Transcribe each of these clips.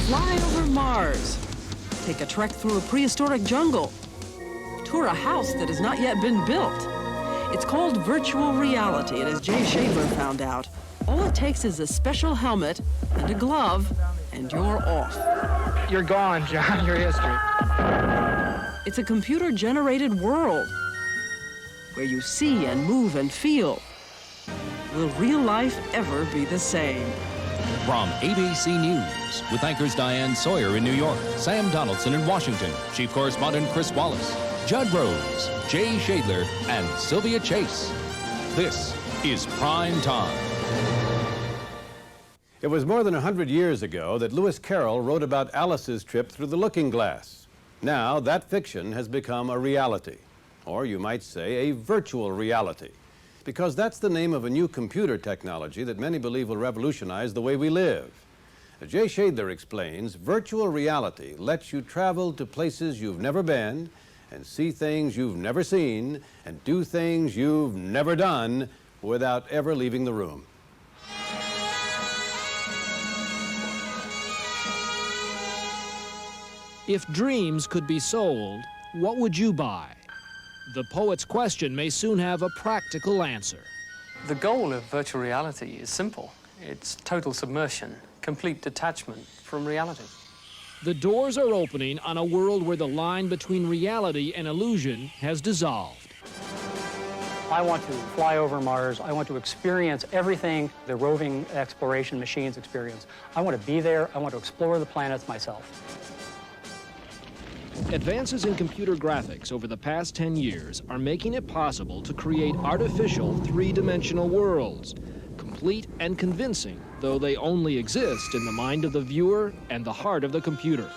Fly over Mars. Take a trek through a prehistoric jungle. Tour a house that has not yet been built. It's called virtual reality, and as Jay Shadler found out, all it takes is a special helmet and a glove, and you're off. You're gone, John. Your history. It's a computer-generated world where you see and move and feel. Will real life ever be the same? From ABC News, with anchors Diane Sawyer in New York, Sam Donaldson in Washington, Chief Correspondent Chris Wallace, Judd Rose, Jay Shadler, and Sylvia Chase. This is Prime Time. It was more than 100 years ago that Lewis Carroll wrote about Alice's trip through the looking glass. Now, that fiction has become a reality, or you might say a virtual reality, because that's the name of a new computer technology that many believe will revolutionize the way we live. As Jay Shadler explains, virtual reality lets you travel to places you've never been and see things you've never seen and do things you've never done without ever leaving the room. If dreams could be sold, what would you buy? The poet's question may soon have a practical answer. The goal of virtual reality is simple. It's total submersion, complete detachment from reality. The doors are opening on a world where the line between reality and illusion has dissolved. I want to fly over Mars. I want to experience everything the roving exploration machines experience. I want to be there. I want to explore the planets myself. Advances in computer graphics over the past 10 years are making it possible to create artificial three-dimensional worlds, complete and convincing, though they only exist in the mind of the viewer and the heart of the computer.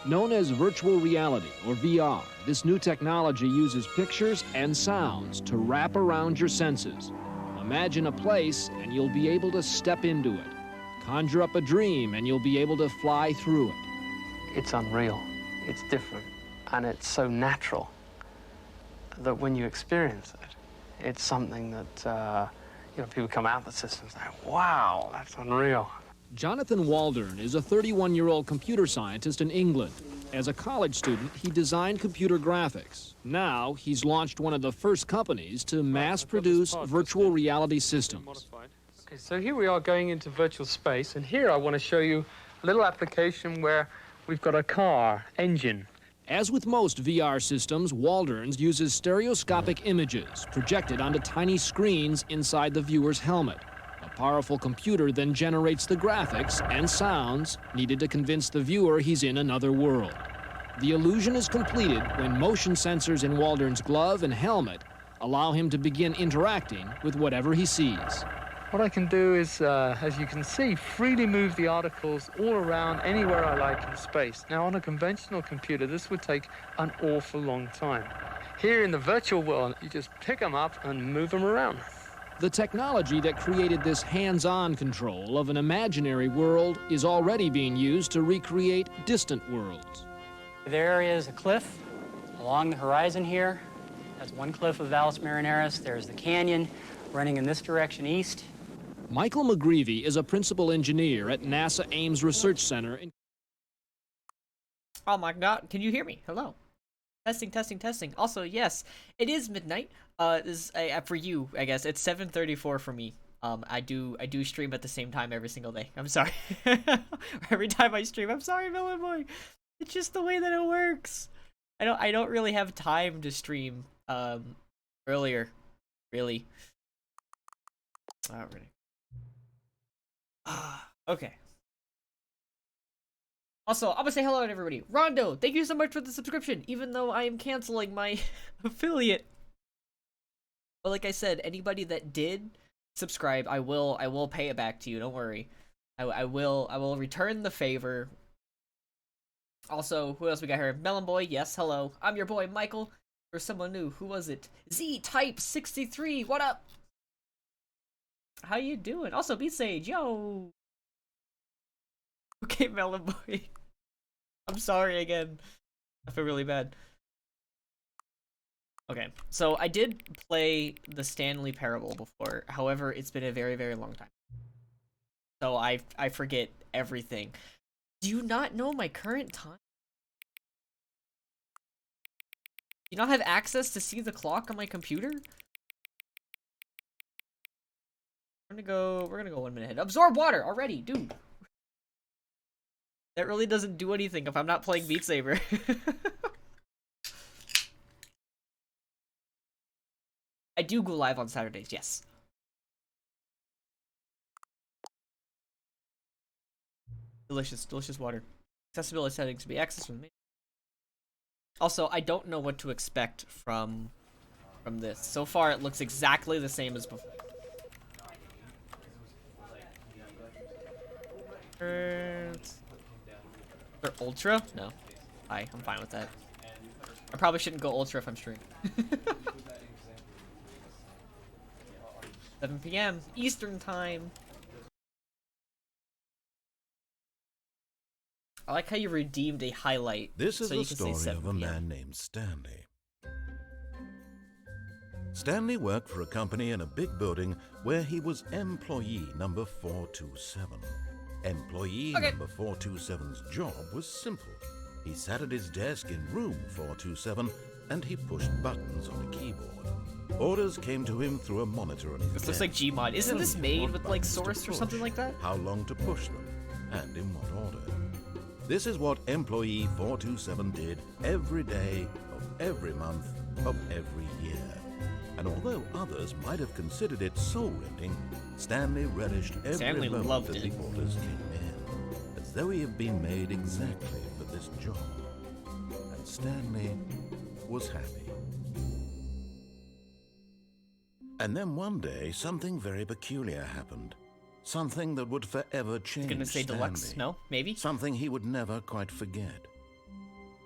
Known as virtual reality, or VR, this new technology uses pictures and sounds to wrap around your senses. Imagine a place and you'll be able to step into it. Conjure up a dream and you'll be able to fly through it. It's unreal. It's different, and it's so natural that when you experience it, it's something that, people come out of the system and say, wow, that's unreal. Jonathan Waldron is a 31-year-old computer scientist in England. As a college student, he designed computer graphics. Now, he's launched one of the first companies to mass-produce virtual reality systems. Okay, so here we are going into virtual space, and here I want to show you a little application where we've got a car engine. As with most VR systems, Waldron's uses stereoscopic images projected onto tiny screens inside the viewer's helmet. A powerful computer then generates the graphics and sounds needed to convince the viewer he's in another world. The illusion is completed when motion sensors in Waldron's glove and helmet allow him to begin interacting with whatever he sees. What I can do is, as you can see, freely move the articles all around anywhere I like in space. Now, on a conventional computer, this would take an awful long time. Here in the virtual world, you just pick them up and move them around. The technology that created this hands-on control of an imaginary world is already being used to recreate distant worlds. There is a cliff along the horizon here. That's one cliff of Valles Marineris. There's the canyon running in this direction east. Michael McGreevy is a principal engineer at NASA Ames Research Center in... Oh my God, can you hear me? Hello. Testing, testing, testing. Also, yes, it is midnight. This is, for you, I guess. It's 7:34 for me. I do stream at the same time every single day. I'm sorry. Every time I stream, I'm sorry, Villain Boy. It's just the way that it works. I don't really have time to stream earlier, really. Alright. Okay. Also, I'm gonna say hello to everybody. Rondo, thank you so much for the subscription, even though I am canceling my affiliate. But like I said, anybody that did subscribe, I will pay it back to you. Don't worry. I will return the favor. Also, who else we got here? Melon Boy, yes, hello. I'm your boy Michael. Or someone new. Who was it? Z-Type63. What up? How you doing? Also, Beat Sage, yo. Okay, Melon Boy. I'm sorry again. I feel really bad. Okay, so I did play the Stanley Parable before. However, it's been a very, very long time. So I forget everything. Do you not know my current time? You not have access to see the clock on my computer? We're gonna go 1 minute ahead. Absorb water already, dude. That really doesn't do anything if I'm not playing Beat Saber. I do go live on Saturdays, yes. Delicious, delicious water. Accessibility settings to be accessed from me. Also, I don't know what to expect from this. So far, it looks exactly the same as before. Or Ultra? No. I'm fine with that. I probably shouldn't go Ultra if I'm streaming. 7 p.m. Eastern time. I like how you redeemed a highlight. This is so the you can say story of a 7 p.m. man named Stanley. Stanley worked for a company in a big building where he was employee number 427. Employee number 427's job was simple. He sat at his desk in room 427 and he pushed buttons on a keyboard. Orders came to him through a monitor on his This desk. looks like Gmod. Isn't this made What with like buttons to Source or push, something like that? How long to push them, and in what order. This is what employee 427 did every day of every month of every year. And although others might have considered it soul-rending, Stanley relished every moment loved that it. the orders came in, as though he had been made exactly for this job. And Stanley was happy. And then one day, something very peculiar happened. Something that would forever change Gonna say Stanley. Deluxe? No? Maybe? Something he would never quite forget.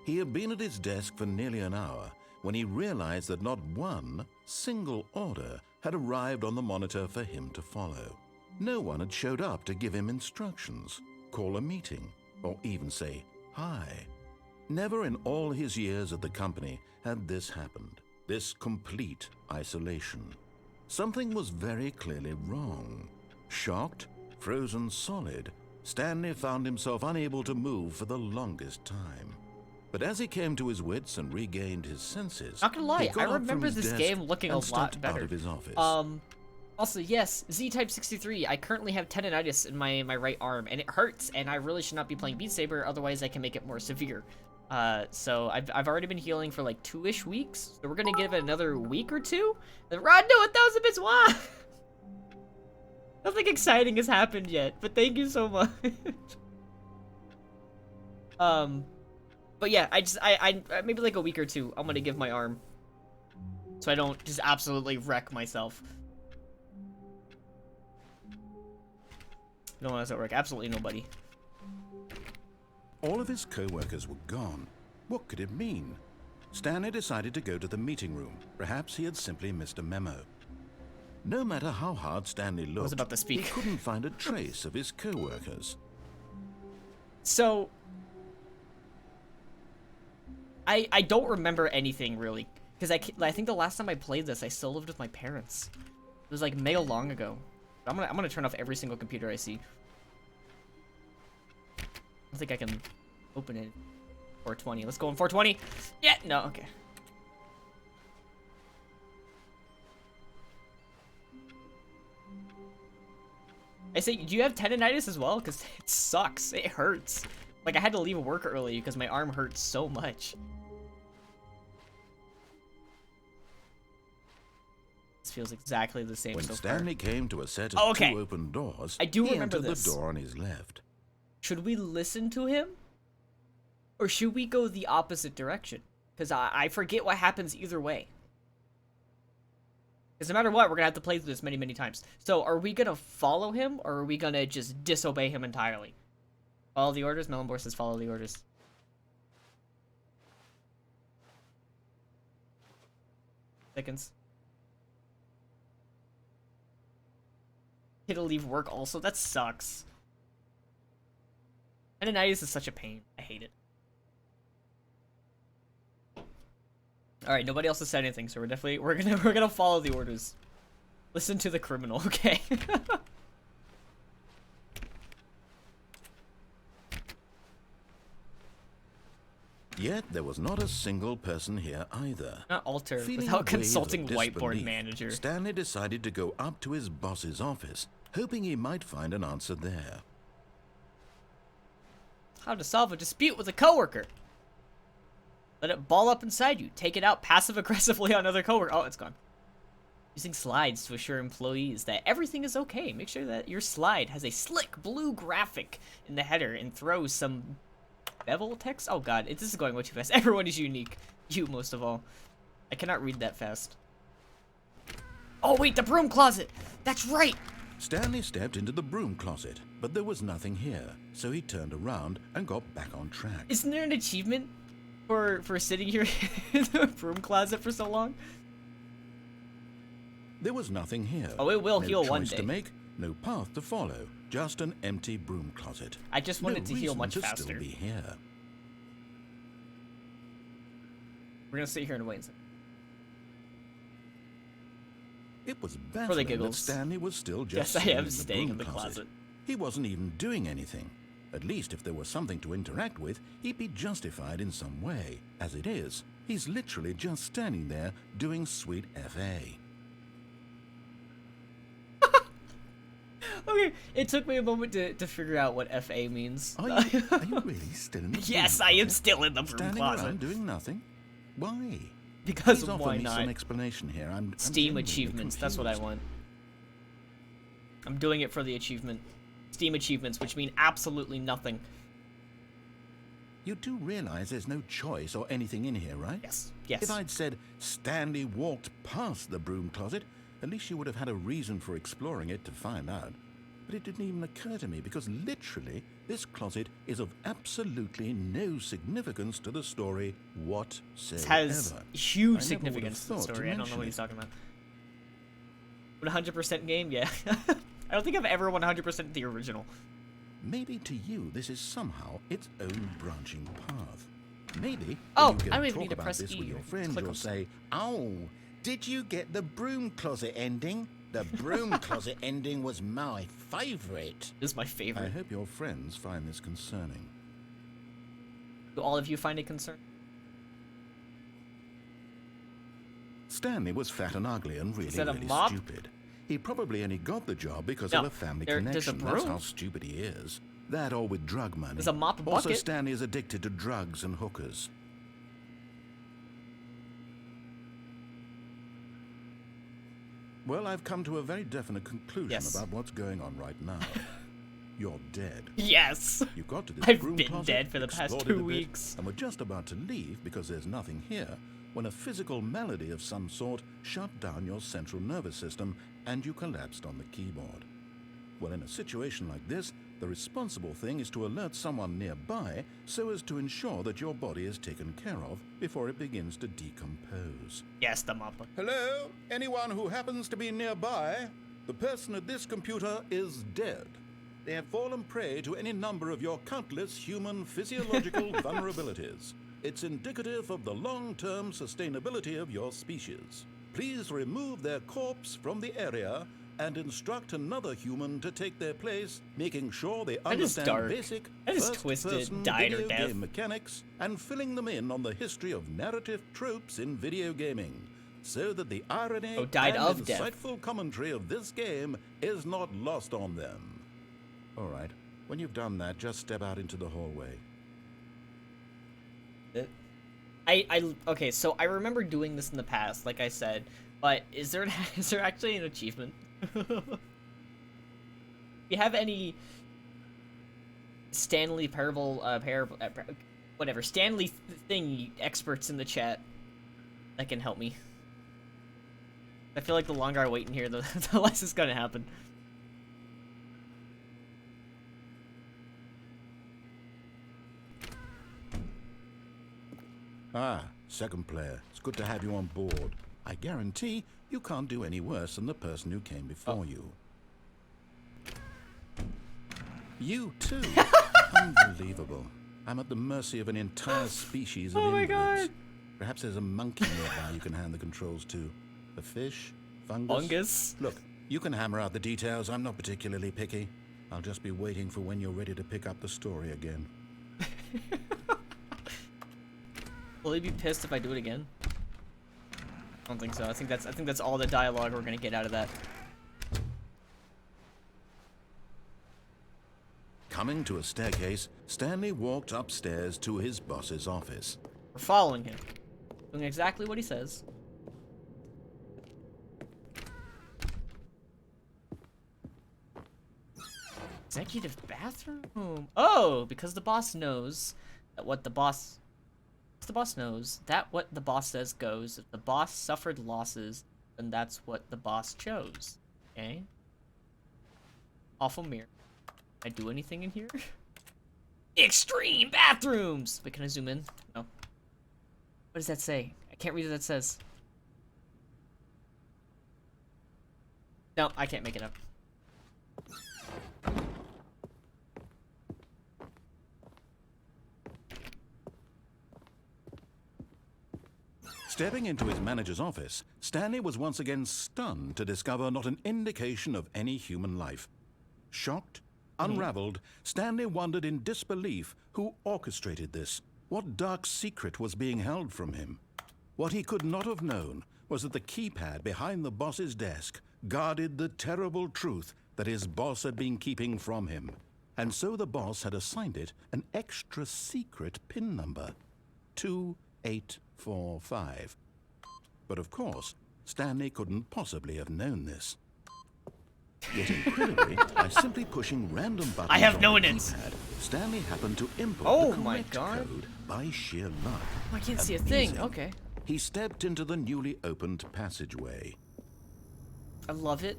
He had been at his desk for nearly an hour when he realized that not one single order had arrived on the monitor for him to follow. No one had showed up to give him instructions, call a meeting, or even say hi. Never in all his years at the company had this happened, this complete isolation. Something was very clearly wrong. Shocked, frozen solid, Stanley found himself unable to move for the longest time. But as he came to his wits and regained his senses, Not gonna lie, he got I up from remember his this desk game looking a and lot stepped better. out of his office. Also, yes, Z-Type 63. I currently have tendinitis in my right arm, and it hurts, and I really should not be playing Beat Saber, otherwise I can make it more severe. So I've already been healing for like 2-ish weeks, so we're gonna give it another week or two. And Rod, no, 1,000 bits, why? Nothing exciting has happened yet, but thank you so much. But yeah, I maybe like a week or two, I'm gonna give my arm, so I don't just absolutely wreck myself. No one else at work. Absolutely nobody. All of his co-workers were gone. What could it mean? Stanley decided to go to the meeting room. Perhaps he had simply missed a memo. No matter how hard Stanley looked, was about to speak. he couldn't find a trace of his co-workers. So I don't remember anything really, because I think the last time I played this, I still lived with my parents. It was like mega long ago. I'm gonna turn off every single computer I see. I don't think I can open it. 420. Let's go on 420. Yeah. No. Okay. I say, do you have tendinitis as well? Because it sucks. It hurts. Like, I had to leave work early because my arm hurts so much. This feels exactly the same When so Stanley far. came to a set of two open doors, I do he remember entered this. the door on his left. Should we listen to him? Or should we go the opposite direction? Because I forget what happens either way. Because no matter what, we're going to have to play through this many, many times. So, are we going to follow him, or are we going to just disobey him entirely? Follow the orders? Melonbor says follow the orders. Seconds. He'll leave work also? That sucks. Tendinitis is such a pain. I hate it. Alright, nobody else has said anything, so we're gonna follow the orders. Listen to the criminal, okay? Yet there was not a single person here either. Not alter Feeling without a wave consulting of whiteboard disbelief, manager. Stanley decided to go up to his boss's office, hoping he might find an answer there. How to solve a dispute with a coworker. Let it ball up inside you. Take it out passive-aggressively on other coworkers. Oh, it's gone. Using slides to assure employees that everything is okay. Make sure that your slide has a slick blue graphic in the header and throws some bevel text. Oh god, this is going way too fast. Everyone is unique. You most of all. I cannot read that fast. Oh wait, the broom closet. That's right. Stanley stepped into the broom closet, but there was nothing here, so he turned around and got back on track. Isn't there an achievement for sitting here in the broom closet for so long? There was nothing here. Oh, it will heal no one choice day. to make, no path to follow, just an empty broom closet. I just want it to heal reason much to faster. Still be here. We're gonna sit here and wait. It was For the baffling that giggles. Stanley was still just Yes, I sitting am in the staying broom in the closet. He wasn't even doing anything. At least if there was something to interact with, he'd be justified in some way. As it is, he's literally just standing there doing sweet FA. Okay, it took me a moment to figure out what FA means. Are you really still in the Yes, broom I am closet? still in the broom Standing closet. around doing nothing? Why? Because Please offer why me not? some explanation here. I'm Steam genuinely achievements, that's what I confused. want. I'm doing it for the achievement. Steam achievements, which mean absolutely nothing. You do realize there's no choice or anything in here, right? Yes, yes. If I'd said Stanley walked past the broom closet, at least you would have had a reason for exploring it to find out. But it didn't even occur to me because literally this closet is of absolutely no significance to the story whatsoever. It has I huge never significance to would the have thought story. to I don't know what mention he's talking about. Would 100% game? Yeah. I don't think I've ever 100% the original. Maybe to you this is somehow its own branching path. Maybe Oh, when you I go don't even talk need to about press this E. with your Just friends, click you'll on say, "Oh, did you get the broom closet ending? The broom closet ending was my favorite." This is my I favorite. hope your friends find this concerning. Do all of you find it concerning? Stanley was fat and ugly and really, that a really mop? stupid. He probably only got the job because No, of a family there's a connection. That's broom. how stupid he is. That or with drug money. There's a mop and Also, bucket. Stanley is addicted to drugs and hookers. Well, I've come to a very definite conclusion Yes. about what's going on right now. You're dead. Yes! You got to this I've broom been closet, dead for the past explored 2 it a bit, weeks. and we're just about to leave because there's nothing here when a physical malady of some sort shut down your central nervous system and you collapsed on the keyboard. Well, in a situation like this, the responsible thing is to alert someone nearby so as to ensure that your body is taken care of before it begins to decompose. Yes, the mop. Hello? Anyone who happens to be nearby? The person at this computer is dead. They have fallen prey to any number of your countless human physiological vulnerabilities. It's indicative of the long-term sustainability of your species. Please remove their corpse from the area and instruct another human to take their place, making sure they That is understand dark. basic That is twisted, first-person died or video death. game mechanics and filling them in on the history of narrative tropes in video gaming, so that the irony Oh, died and of death. insightful commentary of this game is not lost on them. All right, when you've done that, just step out into the hallway. Okay, so I remember doing this in the past, like I said, but is there actually an achievement? If you have any Stanley whatever, Stanley thing experts in the chat that can help me. I feel like the longer I wait in here, the less is gonna happen. Ah, second player. It's good to have you on board. I guarantee you can't do any worse than the person who came before you. You too. Unbelievable. I'm at the mercy of an entire species of Oh my invalids. God. Perhaps there's a monkey nearby you can hand the controls to. A fish? Fungus? Fungus? Look, you can hammer out the details. I'm not particularly picky. I'll just be waiting for when you're ready to pick up the story again. Will he be pissed if I do it again? I don't think so. I think that's all the dialogue we're gonna get out of that. Coming to a staircase, Stanley walked upstairs to his boss's office. We're following him. Doing exactly what he says. Executive bathroom? Oh, because the boss knows that what the boss knows that what the boss says goes. If the boss suffered losses, then that's what the boss chose. Okay? Awful mirror. Can I do anything in here? Extreme bathrooms! Wait, can I zoom in? No. What does that say? I can't read what that says. No, I can't make it up. Stepping into his manager's office, Stanley was once again stunned to discover not an indication of any human life. Shocked, unraveled, Stanley wondered in disbelief who orchestrated this. What dark secret was being held from him? What he could not have known was that the keypad behind the boss's desk guarded the terrible truth that his boss had been keeping from him. And so the boss had assigned it an extra secret PIN number, 2845. But of course, Stanley couldn't possibly have known this. Yet incredibly, by simply pushing random buttons I have on known the it. keypad, Stanley happened to input Oh the my correct God. code by sheer luck. I can't see a thing. Amazing. Okay. He stepped into the newly opened passageway. I love it.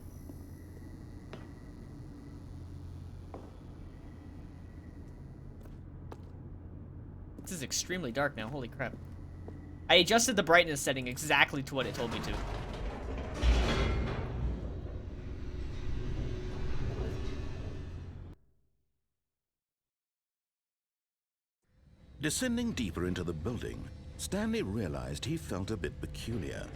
This is extremely dark now. Holy crap. I adjusted the brightness setting exactly to what it told me to. Descending deeper into the building, Stanley realized he felt a bit peculiar.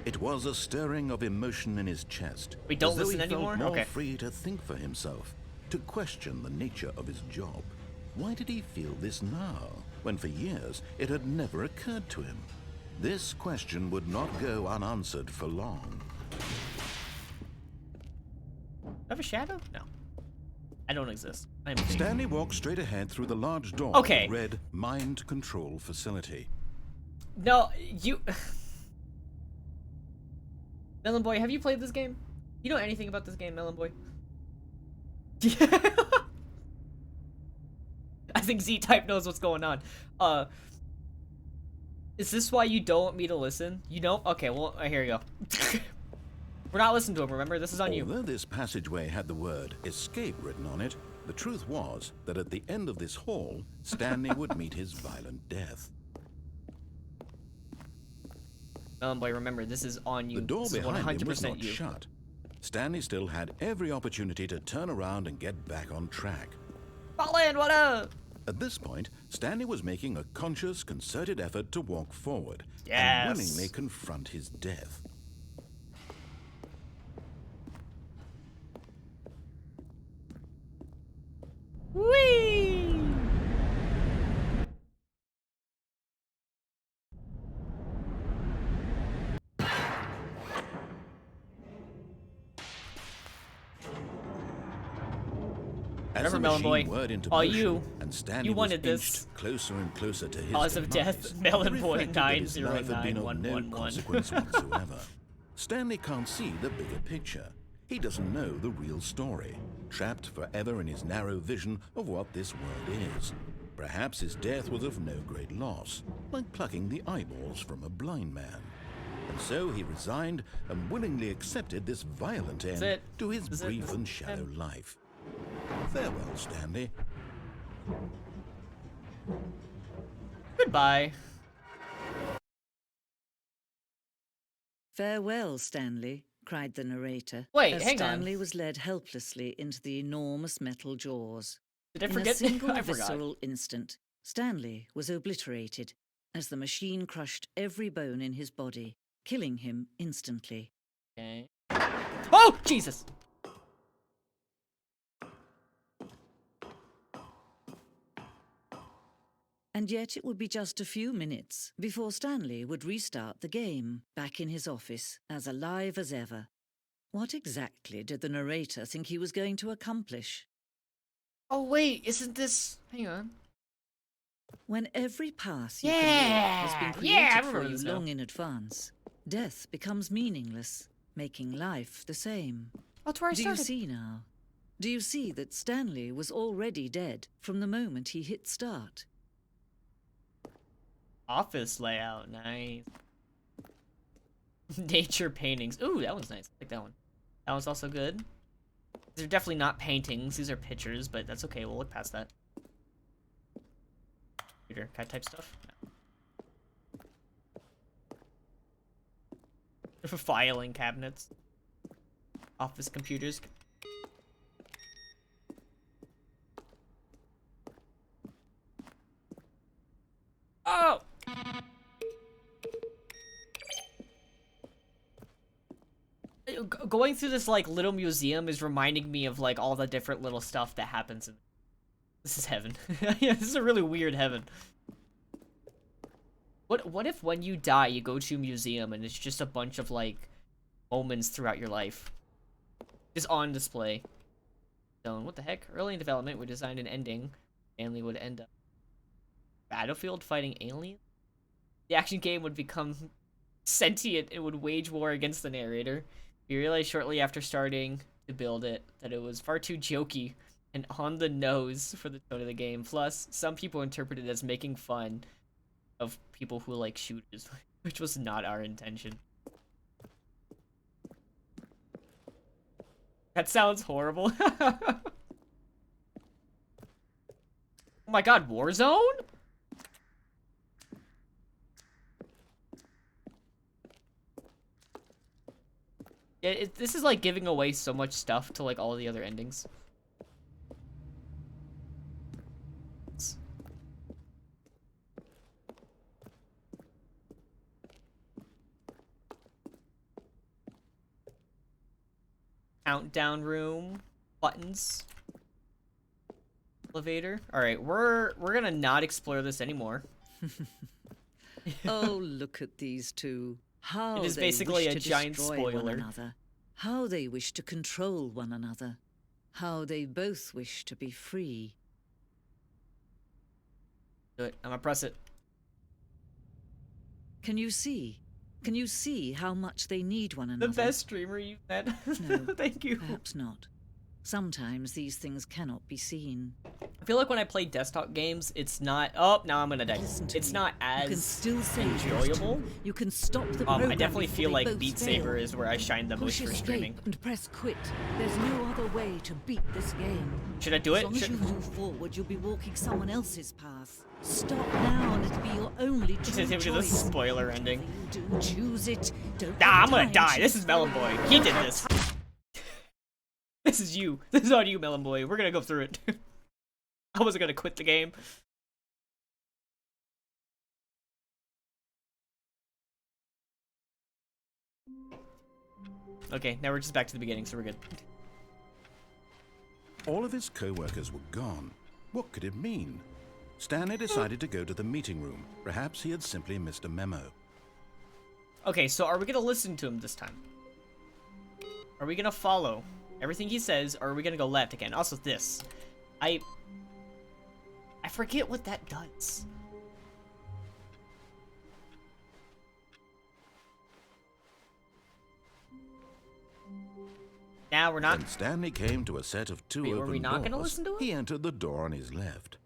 It was a stirring of emotion in his chest. Wait, don't as though listen he felt anymore? more Okay. free to think for himself, to question the nature of his job. Why did he feel this now, when for years it had never occurred to him? This question would not go unanswered for long. Have a shadow? No. I don't exist. I'm Stanley walked straight ahead through the large door Okay. of the red mind control facility. No, you... Melon Boy, have you played this game? You know anything about this game, Melon Boy? I think Z-Type knows what's going on. Is this why you don't want me to listen? You don't? Okay, well, here you go. We're not listening to him, remember? This is on you. Although this passageway had the word escape written on it, the truth was that at the end of this hall, Stanley would meet his violent death. Melon Boy, remember, this is on you. The door This is behind him was 100% not you. shut. Stanley still had every opportunity to turn around and get back on track. Fall in, what up? At this point, Stanley was making a conscious, concerted effort to walk forward Yes. and willingly confront his death. Whee! As Remember, the Melon Boy, machine whirred into all motion you- and Stanley you was wanted inched this. closer and closer to his Cause of demise, death, Melon he Boy reflected that his life had been of no 9091111. consequence whatsoever. Stanley can't see the bigger picture. He doesn't know the real story, trapped forever in his narrow vision of what this world is. Perhaps his death was of no great loss, like plucking the eyeballs from a blind man. And so he resigned and willingly accepted this violent end it. to his This is it. brief This and is shallow him. life. Farewell, Stanley. Goodbye. Farewell, Stanley, cried the narrator, Wait, as hang on. Stanley was led helplessly into the enormous metal jaws. Did I In a forget? single I forgot. visceral instant, Stanley was obliterated as the machine crushed every bone in his body, killing him instantly. Okay. Oh, Jesus! And yet it would be just a few minutes before Stanley would restart the game, back in his office, as alive as ever. What exactly did the narrator think he was going to accomplish? Oh wait, isn't this... Hang on. When every path you can walk has been created for you long in advance, death becomes meaningless, making life the same. That's where I started. Do you see now? Do you see that Stanley was already dead from the moment he hit start? Office layout, nice. Nature paintings. Ooh, that one's nice. I like that one. That one's also good. These are definitely not paintings. These are pictures, but that's okay. We'll look past that. Computer, can I type stuff? No. Filing cabinets. Office computers. Oh! Going through this, like, little museum is reminding me of, like, all the different little stuff that happens in... This is heaven. Yeah, this is a really weird heaven. What if when you die, you go to a museum and it's just a bunch of, like, moments throughout your life? Just on display. So, what the heck? Early in development, we designed an ending. Stanley would end up battlefield fighting aliens? The action game would become sentient and would wage war against the narrator. We realized shortly after starting to build it that it was far too jokey and on the nose for the tone of the game. Plus, some people interpreted it as making fun of people who like shooters, which was not our intention. That sounds horrible. Oh my god, Warzone? This is like giving away so much stuff to like all the other endings. Countdown room, buttons, elevator. All right, we're gonna not explore this anymore. Oh, look at these two. How it is they basically wish a to giant destroy spoiler. one another. How they wish to control one another. How they both wish to be free. Do it. I'm gonna press it. Can you see? Can you see how much they need one another? The best streamer you've met. No, thank you. Perhaps not. Sometimes these things cannot be seen. I feel like when I play desktop games, it's not... Oh, now I'm gonna die. It's me. not as you can still save enjoyable. You can stop the program. I definitely feel they like both Beat fail. Saber is where I shine the most Push for escape streaming. and press quit. There's no other way to beat this game. Should I do it? As long as you move forward, you'll be walking someone else's path. Stop now and it'll be your only true This is a choice. spoiler ending. Do choose it. Don't Nah, I'm gonna time die. to This is Melon Boy. He did this. This is you. This is on you, Melon Boy. We're gonna go through it. I wasn't gonna quit the game. Okay, now we're just back to the beginning, so we're good. All of his co-workers were gone. What could it mean? Stanley decided to go to the meeting room. Perhaps he had simply missed a memo. Okay, so are we gonna listen to him this time? Are we gonna follow everything he says, or are we gonna go left again? Also this. I forget what that does. Now we're not... When Stanley came to a set of two Wait, open were we not gonna doors, listen to it? he entered the door on his left.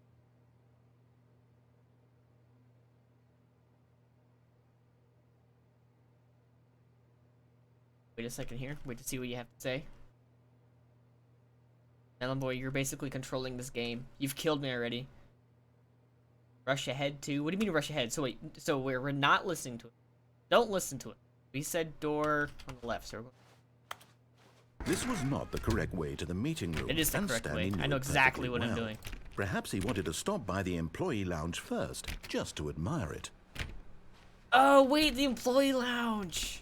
Wait a second here. Wait to see what you have to say. Melon Boy, you're basically controlling this game. You've killed me already. Rush ahead to... What do you mean rush ahead? So wait, so we're not listening to it. Don't listen to it. We said door on the left, so... This was not the correct way to the meeting room. It is the and correct Stanley way. knew I know it exactly perfectly what I'm well. doing. Perhaps he wanted to stop by the employee lounge first, just to admire it. Oh, wait, the employee lounge!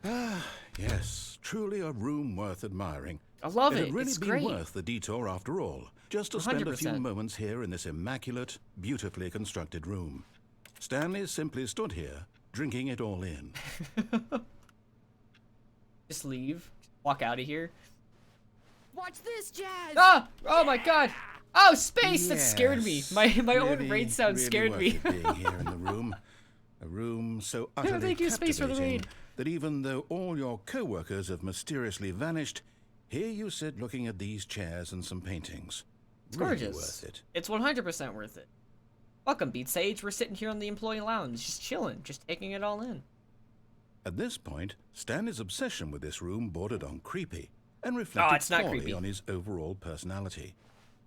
Ah, yes, truly a room worth admiring. I love It it. had really It's been great. worth the detour after all, just to spend a few 100%. moments here in this immaculate, beautifully constructed room. Stanley simply stood here, drinking it all in. Just leave. Walk out of here. Watch this, Jazz! Ah! Oh my god! Oh, space! That scared me. Yes, My own really, raid sound really scared worth me. it being here in the room. A room so utterly Thank you, Space, for the captivating raid. that even though all your co-workers have mysteriously vanished, here you sit looking at these chairs and some paintings. It's Really gorgeous. worth it. It's 100% worth it. Welcome, Beat Sage. We're sitting here on the employee lounge, just chilling, just taking it all in. At this point, Stanley's obsession with this room bordered on creepy and reflected it's not poorly creepy. on his overall personality.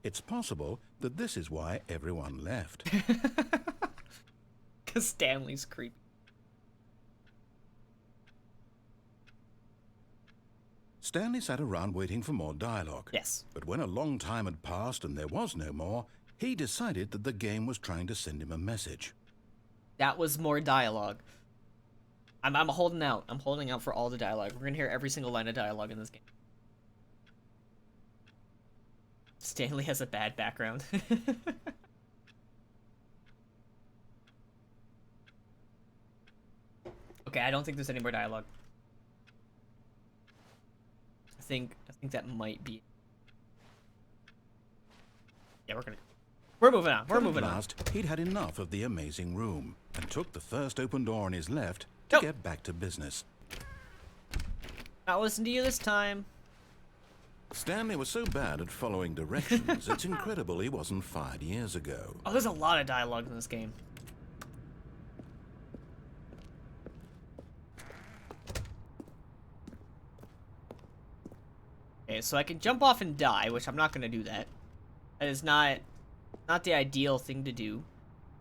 It's possible that this is why everyone left. Because Stanley's creepy. Stanley sat around waiting for more dialogue. Yes. But when a long time had passed and there was no more, he decided that the game was trying to send him a message. That was more dialogue. I'm holding out. I'm holding out for all the dialogue. We're gonna hear every single line of dialogue in this game. Stanley has a bad background. Okay, I don't think there's any more dialogue. I think that might be. Yeah, we're moving on. We're moving At on. last, he'd had enough of the amazing room and took the first open door on his left to Nope. get back to business. Not listen to you this time. Stanley was so bad at following directions, it's incredible he wasn't fired years ago. Oh, there's a lot of dialogue in this game. Okay, so I can jump off and die, which I'm not gonna do that. That is not the ideal thing to do.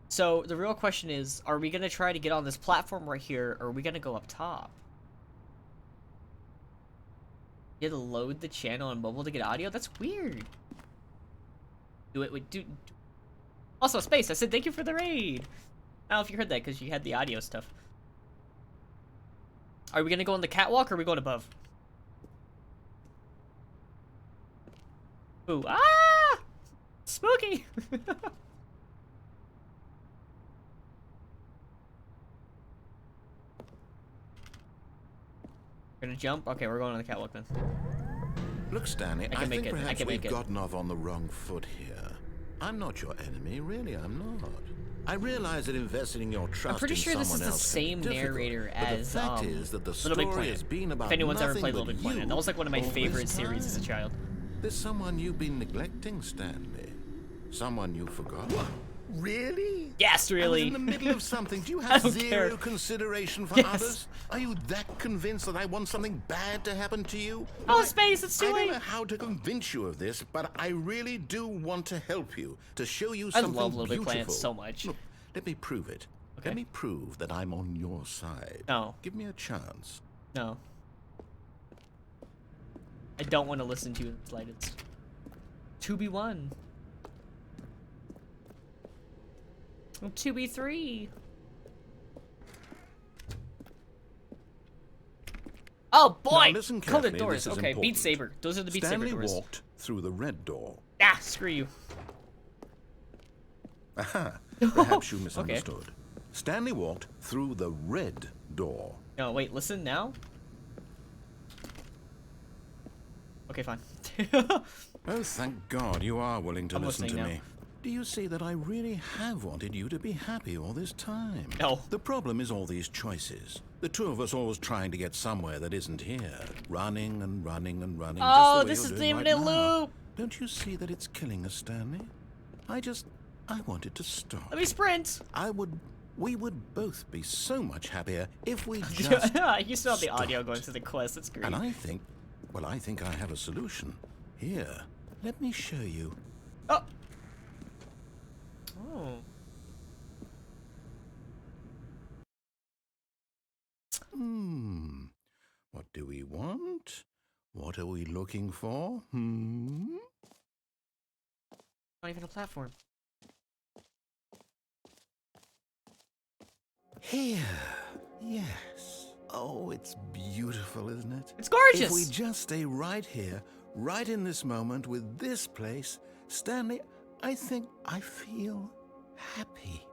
So the real question is, are we gonna try to get on this platform right here, or are we gonna go up top? You have to load the channel on mobile to get audio? That's weird. Do it with do. Also, Space, I said thank you for the raid. I don't know if you heard that because you had the audio stuff. Are we gonna go on the catwalk or are we going above? Ooh, ah! Spooky! We're gonna jump? Okay, we're going on the catwalk then. Look, Stanley, I I can make think it, I perhaps can we've make it. gotten off on the wrong foot here. I'm not your enemy, really, I'm not. I realize that investing in your trust I'm pretty in sure this is someone the else can be same difficult, narrator but as the fact is that the Little Big story Planet. has been about If anyone's ever nothing played but Little Big Planet, you that was like one of my all favorite this series as a time. child. There's someone you've been neglecting, Stanley. Someone you forgot. Really? Yes, I was really. in the middle of something. Do you I have don't zero care. consideration for Yes. others? Are you that convinced that I want something bad to happen to you? Oh, Space, it's too I late. don't know how to convince you of this, but I really do want to help you, to show you I something love Little Big beautiful. Planet so much. Look, let me prove it. Okay. Let me prove that I'm on your side. No. Give me a chance. No. I don't want to listen to you in the slightest. 2v1. 2v3. Oh boy! Now listen Coded carefully, doors. this is Okay, important. Beat Saber. Those are the Beat Stanley Saber doors. walked through the red door. Ah, screw you. Aha, perhaps you misunderstood. Stanley walked through the red door. No, wait, listen now? Okay, fine. Oh, thank God you are willing to I'm listen to listening now. me. Do you see that I really have wanted you to be happy all this time? No. The problem is all these choices. The two of us always trying to get somewhere that isn't here. Running and running and running. Oh, just the way this you're is the doing right infinite now. loop. Don't you see that it's killing us, Stanley? I wanted to stop. Let me sprint. We would both be so much happier if we just You still have the audio stopped. going to the quest. That's great. And I think I have a solution. Here, let me show you. Oh. Oh. What do we want? What are we looking for? Not even a platform. Here. Yes. Oh, it's beautiful, isn't it? It's gorgeous. If we just stay right here, right in this moment with this place, Stanley, I think I feel happy.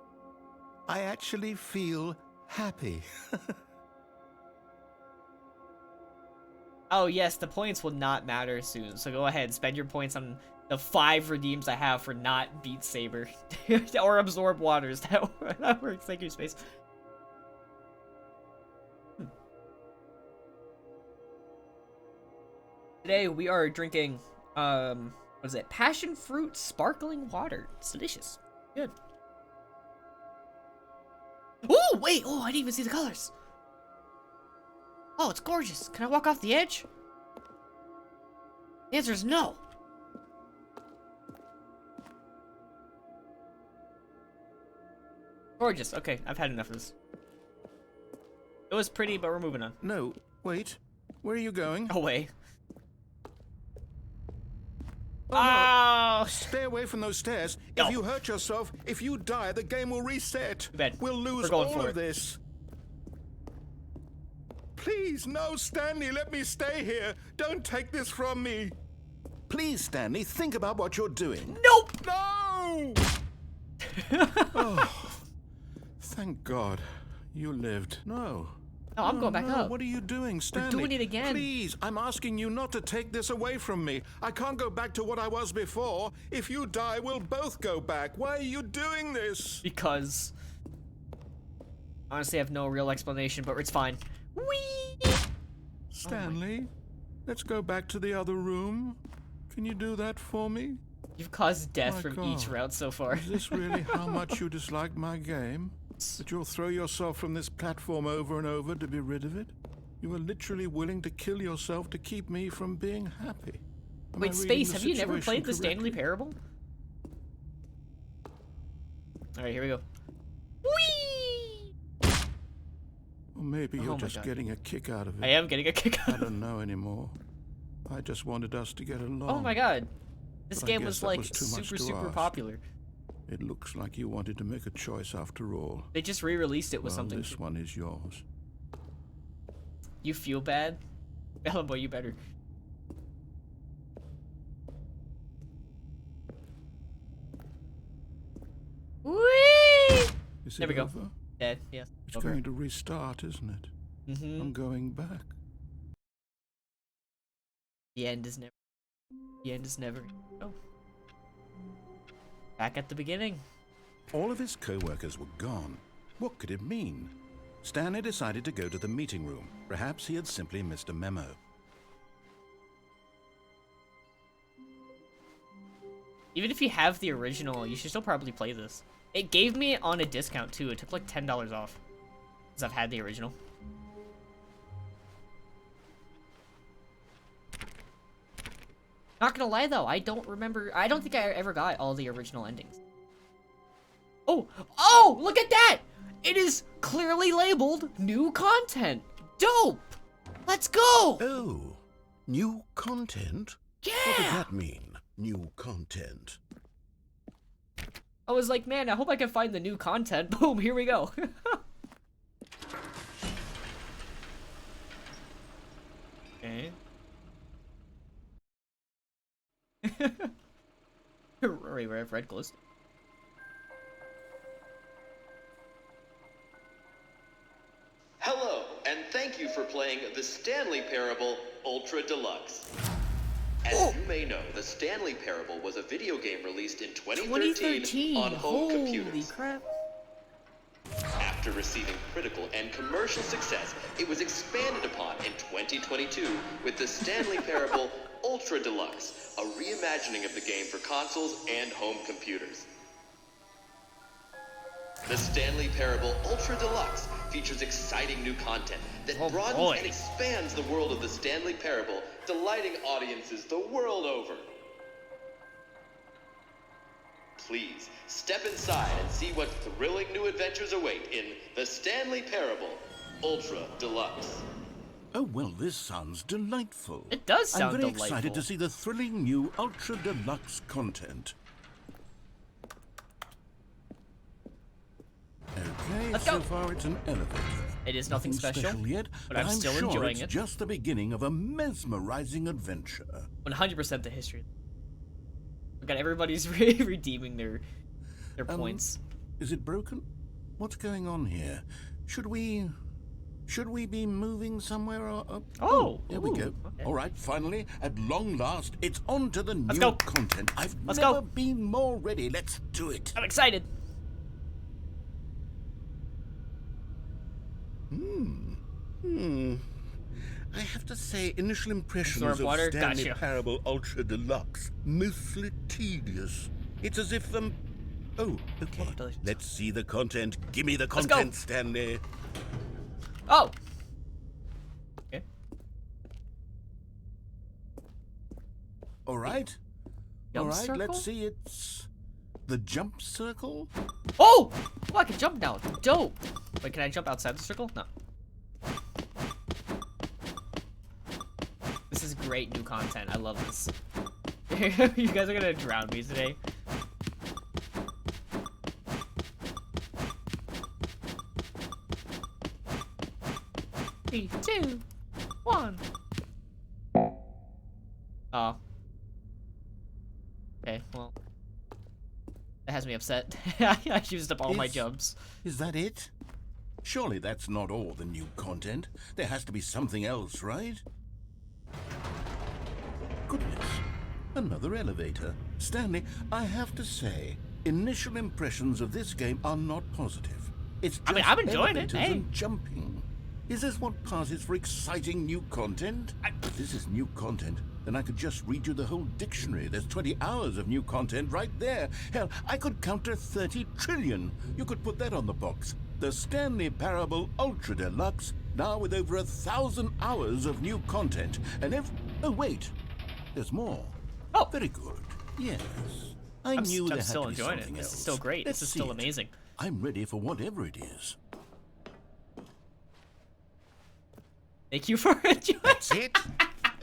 I actually feel happy. Oh yes, the points will not matter soon, so go ahead, spend your points on the 5 redeems I have for not Beat Saber. Or Absorb Waters. That works. Thank you, Space. Today we are drinking, what is it? Passion fruit sparkling water. It's delicious. Good. Oh, wait! Oh, I didn't even see the colors. Oh, it's gorgeous. Can I walk off the edge? The answer is no. Gorgeous. Okay, I've had enough of this. It was pretty, but we're moving on. No, wait. Where are you going? Away. Oh, Oh! Stay away from those stairs. No. If you hurt yourself, if you die, the game will reset. Ben, We'll lose we're going all for of it. this. Please, no, Stanley, let me stay here. Don't take this from me. Please, Stanley, think about what you're doing. Nope! No! Oh, thank God you lived. No. No, I'm going back no. up. What are you doing, Stanley? doing it again. Please, I'm asking you not to take this away from me. I can't go back to what I was before. If you die, we'll both go back. Why are you doing this? Because... honestly, I have no real explanation, but it's fine. Whee! Stanley, let's go back to the other room. Can you do that for me? You've caused death My from each God. route so far. Is this really how much you dislike my game? That you'll throw yourself from this platform over and over to be rid of it? You were literally willing to kill yourself to keep me from being happy. Am I Wait, reading Space, the have you never situation played the Stanley correctly? Parable? Alright, here we go. Whee! Or maybe Oh you're my just God. getting a kick out of it. I am getting a kick I out of don't know anymore. I just wanted us to get along. Oh my God. This But I game guess was that like was too much super, to super ask. popular. It looks like you wanted to make a choice after all. They just re-released it with Well, something. this one is yours. You feel bad? Oh boy, you better. Whee! Is There it we go. over? Dead, yes. It's Over. going to restart, isn't it? Mm-hmm. I'm going back. The end is never. The end is never. Oh. Back at the beginning. All of his co-workers were gone. What could it mean? Stanley decided to go to the meeting room. Perhaps he had simply missed a memo. Even if you have the original, you should still probably play this. It gave me it on a discount too. It took like $10 off. Because I've had the original. Not gonna lie though, I don't remember. I don't think I ever got all the original endings. Oh! Oh! Look at that! It is clearly labeled new content. Dope! Let's go! Oh, new content? Yeah! What does that mean, new content? I was like, man, I hope I can find the new content. Boom, here we go. Okay. Rory, where I've red glows. Hello, and thank you for playing the Stanley Parable Ultra Deluxe. As you may know, the Stanley Parable was a video game released in 2013 on home Holy computers. crap. After receiving critical and commercial success, it was expanded upon in 2022 with the Stanley Parable Ultra Deluxe, a reimagining of the game for consoles and home computers. The Stanley Parable Ultra Deluxe features exciting new content that broadens and expands the world of the Stanley Parable, delighting audiences the world over. Please, step inside and see what thrilling new adventures await in the Stanley Parable Ultra Deluxe. Oh, well, this sounds delightful. It does sound I'm very delightful. excited to see the thrilling new Ultra Deluxe content. Okay, Let's so go. far it's an elevator. It is nothing special, yet, but I'm still sure enjoying it's it. just the beginning of a mesmerizing adventure. 100% the history. at everybody's redeeming their points. Is it broken? What's going on here? Should we be moving somewhere? There we go. Okay. All right, finally, at long last, it's on to the Let's new go. content. I've Let's never go. been more ready. Let's do it. I'm excited. I have to say, initial impressions Absorb of water? Stanley Gotcha. Parable Ultra Deluxe, mostly tedious. It's as if, oh, okay. Let's see the content. Give me the Let's go. content, Stanley. Oh. Okay. All right. Jump All right, circle? let's see. It's the jump circle. Oh! Oh, I can jump now. Dope. Wait, can I jump outside the circle? No. This is great new content. I love this. You guys are gonna drown me today. Three, two, one. Oh. Okay, well. That has me upset. I used up all my jumps. Is that it? Surely that's not all the new content. There has to be something else, right? Goodness. Another elevator. Stanley, I have to say, initial impressions of this game are not positive. It's just I'm enjoying it, elevators hey. and jumping. Is this what passes for exciting new content? If this is new content, then I could just read you the whole dictionary. There's 20 hours of new content right there. Hell, I could counter 30 trillion. You could put that on the box. The Stanley Parable Ultra Deluxe, now with over 1,000 hours of new content. And oh, wait. There's more. Oh. Very good. Yes. I I'm knew there had still to be enjoying it. something This else. is still great. Let's This is see still it. amazing. I'm ready for whatever it is. Thank you for enjoying. That's it?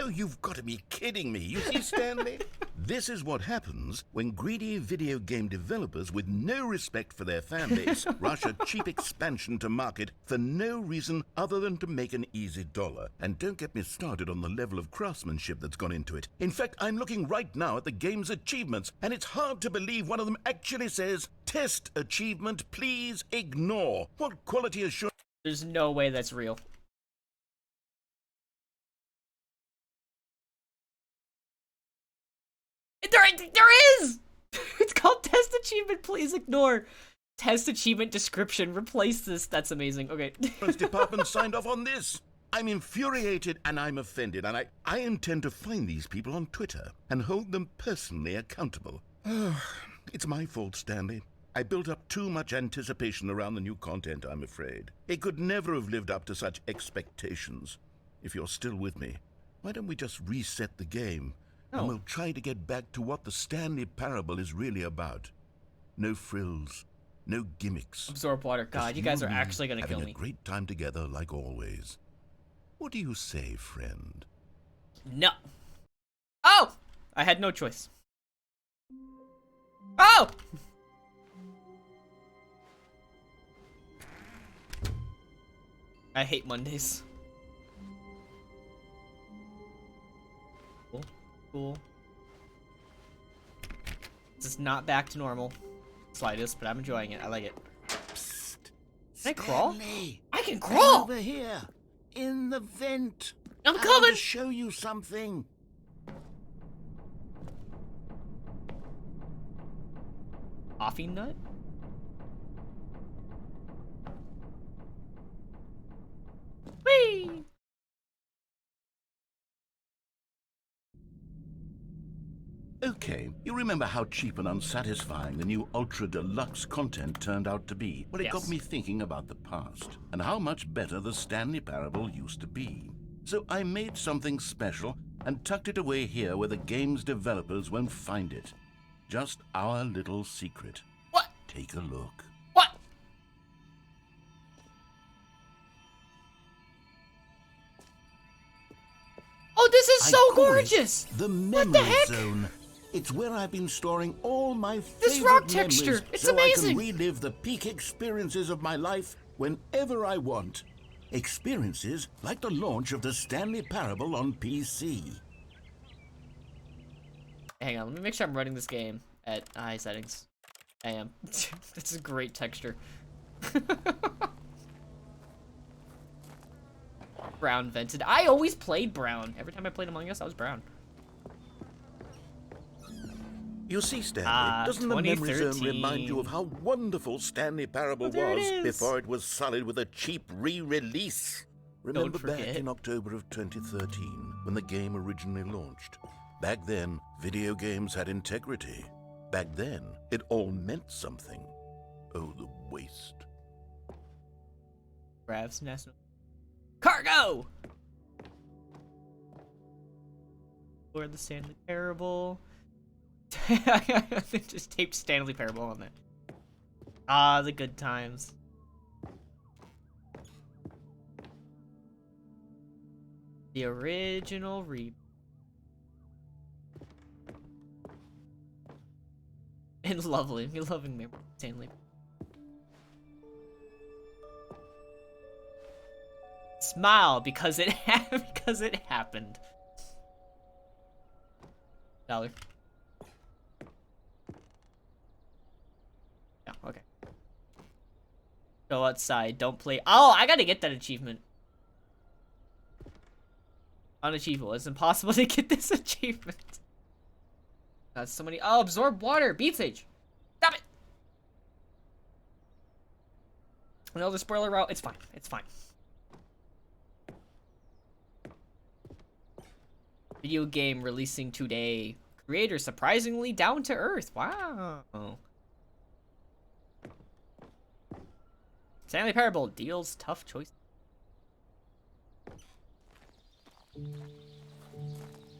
Oh, you've got to be kidding me. You see, Stanley? This is what happens when greedy video game developers with no respect for their fan base rush a cheap expansion to market for no reason other than to make an easy dollar. And don't get me started on the level of craftsmanship that's gone into it. In fact, I'm looking right now at the game's achievements, and it's hard to believe one of them actually says, "Test achievement, please ignore." What quality assurance? There's no way that's real. There is! It's called Test Achievement, please ignore. Test Achievement description, replace this. That's amazing. Okay. Department signed off on this. I'm infuriated and I'm offended, and I intend to find these people on Twitter and hold them personally accountable. It's my fault, Stanley. I built up too much anticipation around the new content, I'm afraid. It could never have lived up to such expectations. If you're still with me, why don't we just reset the game? No. And we'll try to get back to what the Stanley Parable is really about. No frills, no gimmicks. Absorb water. God, you guys are actually gonna kill having me. a great time together like always. What do you say, friend? No. Oh! I had no choice. Oh! I hate Mondays. Cool. Cool. This is not back to normal. Slightest, but I'm enjoying it. I like it. Psst. Can I crawl? Stanley, I can come crawl! over here, in the vent. I'm I want coming! to show you something. Coffee nut? Whee! Okay, you remember how cheap and unsatisfying the new Ultra Deluxe content turned out to be? Well, it got Yes. me thinking about the past and how much better the Stanley Parable used to be. So I made something special and tucked it away here where the game's developers won't find it. Just our little secret. What? Take a look. What? Oh, this is I so call it gorgeous! The What the memory heck? zone. It's where I've been storing all my This favorite rock texture, memories it's so I amazing. can relive the peak experiences of my life whenever I want. Experiences like the launch of the Stanley Parable on PC. Hang on, let me make sure I'm running this game at high settings. I am. That's a great texture. Brown vented. I always played brown. Every time I played Among Us, I was brown. You see, Stanley, doesn't the memory zone remind you of how wonderful Stanley Parable was before it was sullied with a cheap re-release? Remember back in October of 2013, when the game originally launched? Back then, video games had integrity. Back then, it all meant something. Oh, the waste. Brav's National Cargo! Or the Stanley Parable. Just taped Stanley Parable on that. Ah, the good times. The original And lovely, loving memory, Stanley. Smile because it happened. $1. Yeah, okay. Go outside, don't play. Oh, I gotta get that achievement. Unachievable. It's impossible to get this achievement. That's so many. Oh, absorb water. Beat Sage. Stop it. Another spoiler route. It's fine. It's fine. Video game releasing today. Creator surprisingly down to earth. Wow. Stanley Parable deals tough choices.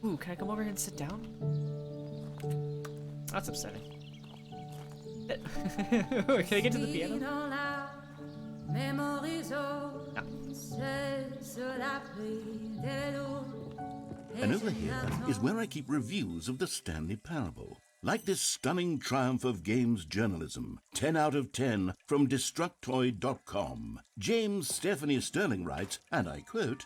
Ooh, can I come over here and sit down? That's upsetting. Can I get to the piano? No. And over here is where I keep reviews of the Stanley Parable. Like this stunning triumph of games journalism, 10 out of 10 from Destructoid.com. James Stephanie Sterling writes, and I quote,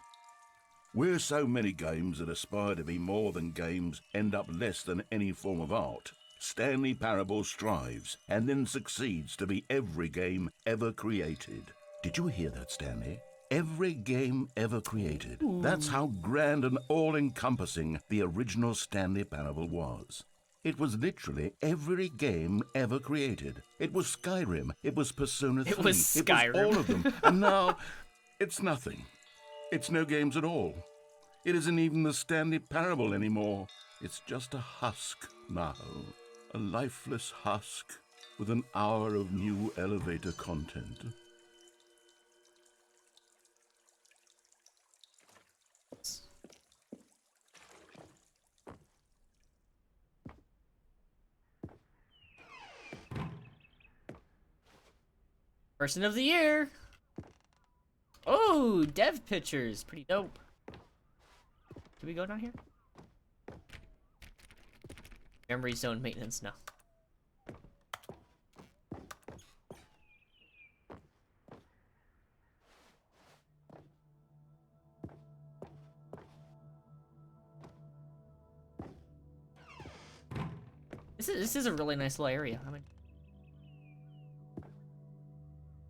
"Where so many games that aspire to be more than games end up less than any form of art, Stanley Parable strives and then succeeds to be every game ever created." Did you hear that, Stanley? Every game ever created. Ooh. That's how grand and all-encompassing the original Stanley Parable was. It was literally every game ever created. It was Skyrim. It was Persona 3. It was Skyrim. It was all of them. And now, it's nothing. It's no games at all. It isn't even the Stanley Parable anymore. It's just a husk now. A lifeless husk with an hour of new elevator content. Person of the year. Oh, dev pictures. Pretty dope. Do we go down here? Memory zone maintenance, no. This is a really nice little area.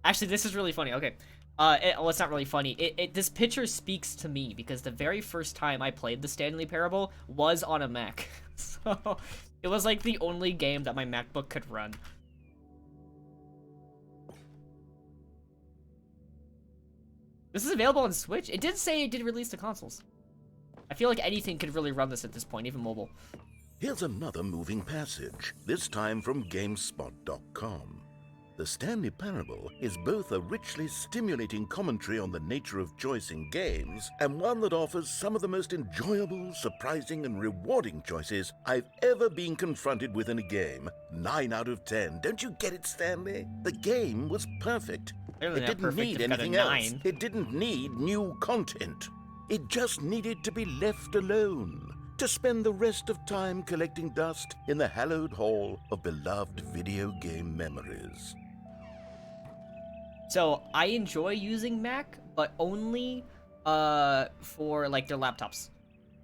Actually, this is really funny. Okay. Well, it's not really funny. This picture speaks to me because the very first time I played the Stanley Parable was on a Mac. So, it was like the only game that my MacBook could run. This is available on Switch. It did say it did release to consoles. I feel like anything could really run this at this point, even mobile. Here's another moving passage, this time from GameSpot.com. The Stanley Parable is both a richly stimulating commentary on the nature of choice in games and one that offers some of the most enjoyable, surprising, and rewarding choices I've ever been confronted with in a game. 9 out of 10. Don't you get it, Stanley? The game was perfect. It didn't need anything else. It didn't need new content. It just needed to be left alone, to spend the rest of time collecting dust in the hallowed hall of beloved video game memories. So, I enjoy using Mac, but only for, like, their laptops.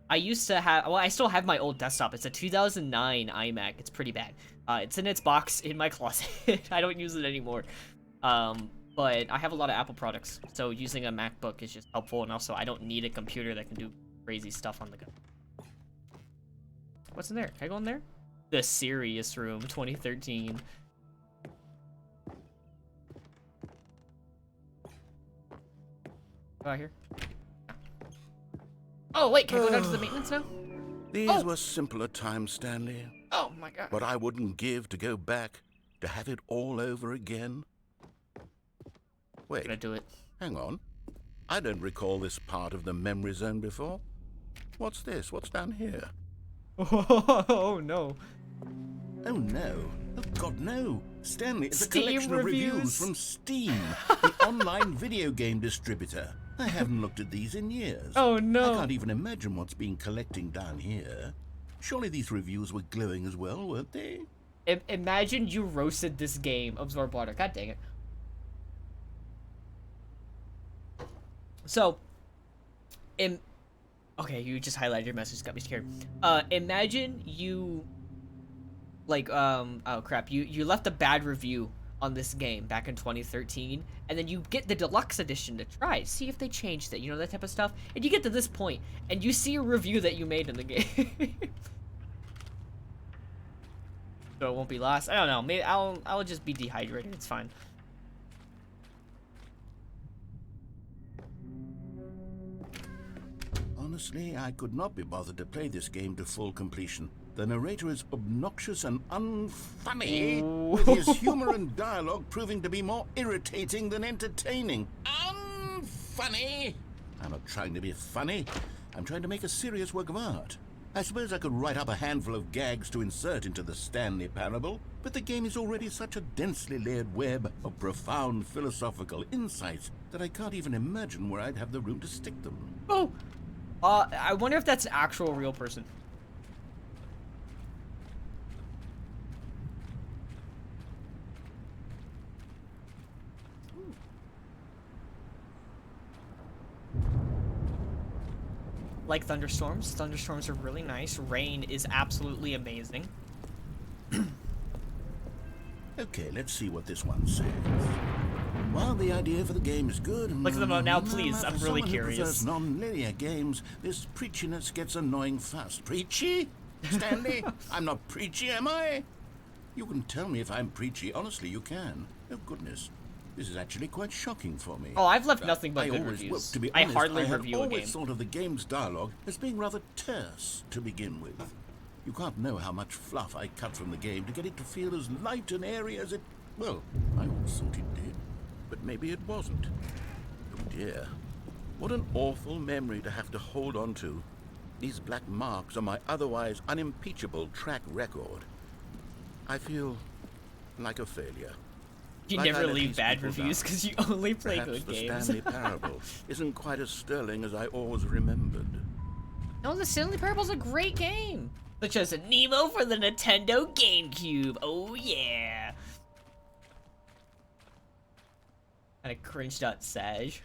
I used to have, well, I still have my old desktop. It's a 2009 iMac. It's pretty bad. It's in its box in my closet. I don't use it anymore. But I have a lot of Apple products, so using a MacBook is just helpful, and also I don't need a computer that can do crazy stuff on the go. What's in there? Can I go in there? The Serious Room, 2013. Go out here. Oh, wait, can I go down to the maintenance now? These were simpler times, Stanley. Oh, my God. But I wouldn't give to go back, to have it all over again. Wait. Gonna do it. Hang on. I don't recall this part of the memory zone before. What's this? What's down here? Oh, no. Oh, no. Oh, God, no. Stanley, it's Steam a collection of reviews from Steam, the online video game distributor. I haven't looked at these in years. Oh, no. I can't even imagine what's been collecting down here. Surely these reviews were glowing as well, weren't they? Imagine you roasted this game, Absorb Water. God dang it. So, okay, you just highlighted your message, got me scared. Imagine you, like, oh crap, you left a bad review on this game back in 2013, and then you get the deluxe edition to try it, see if they changed it, you know, that type of stuff, and you get to this point, and you see a review that you made in the game. So it won't be lost. I don't know, maybe I'll just be dehydrated, it's fine. Honestly, I could not be bothered to play this game to full completion. The narrator is obnoxious and unfunny, with his humor and dialogue proving to be more irritating than entertaining. Unfunny! I'm not trying to be funny. I'm trying to make a serious work of art. I suppose I could write up a handful of gags to insert into the Stanley Parable, but the game is already such a densely layered web of profound philosophical insights that I can't even imagine where I'd have the room to stick them. Oh! I wonder if that's an actual real person. Like thunderstorms. Thunderstorms are really nice. Rain is absolutely amazing. Okay, let's see what this one says. While the idea for the game is good, look at them up now, please. I'm really curious. Non-linear games, this preachiness gets annoying fast. Preachy? Stanley? I'm not preachy, am I? You can tell me if I'm preachy. Honestly, you can. Oh, goodness. This is actually quite shocking for me. Oh, I've left nothing but good reviews. Well, to be I honest, hardly I have review a game. always thought of the game's dialogue as being rather terse to begin with. You can't know how much fluff I cut from the game to get it to feel as light and airy as it... Well, I always thought it did. But maybe it wasn't. Oh dear. What an awful memory to have to hold on to. These black marks on my otherwise unimpeachable track record. I feel like a failure. You Like never I let leave these bad people reviews down. because you only play Perhaps good the games. Stanley Parable isn't quite as sterling as I always remembered. No, the Stanley Parable's a great game. Such as Nemo for the Nintendo GameCube. Oh yeah. And a cringe.sag.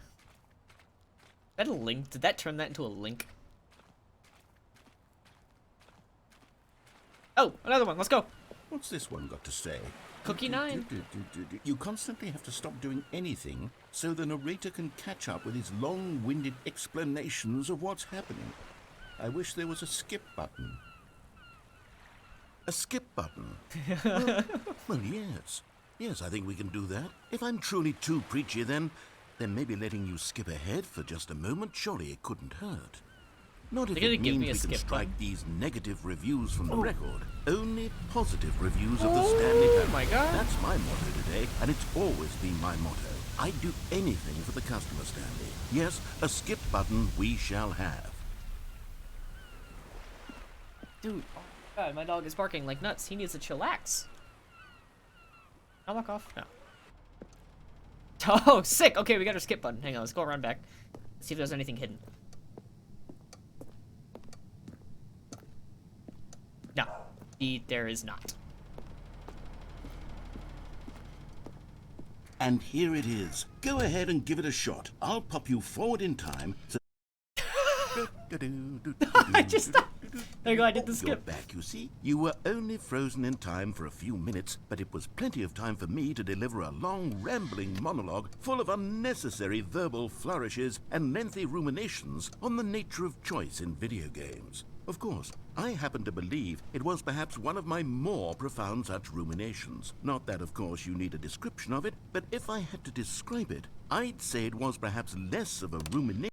That a link? Did that turn that into a link? Oh, another one. Let's go. What's this one got to say? Cookie 9. You constantly have to stop doing anything so the narrator can catch up with his long-winded explanations of what's happening. I wish there was a skip button. A skip button? Well, yes. Yes, I think we can do that. If I'm truly too preachy, then maybe letting you skip ahead for just a moment, surely it couldn't hurt. Not if it means we can strike these negative reviews from the record. Only positive reviews of the Stanley Parable. Oh my God. That's my motto today, and it's always been my motto. I'd do anything for the customer, Stanley. Yes, a skip button we shall have. Dude, oh my God, my dog is barking like nuts. He needs to chillax. I'll walk off. No. Oh, sick. Okay, we got our skip button. Hang on, let's go around back. Let's see if there's anything hidden. No, there is not. And here it is. Go ahead and give it a shot. I'll pop you forward in time. So I just there you go, I did the You're skip. back, you see. You were only frozen in time for a few minutes, but it was plenty of time for me to deliver a long, rambling monologue full of unnecessary verbal flourishes and lengthy ruminations on the nature of choice in video games. Of course, I happen to believe it was perhaps one of my more profound such ruminations. Not that, of course, you need a description of it, but if I had to describe it, I'd say it was perhaps less of a rumination.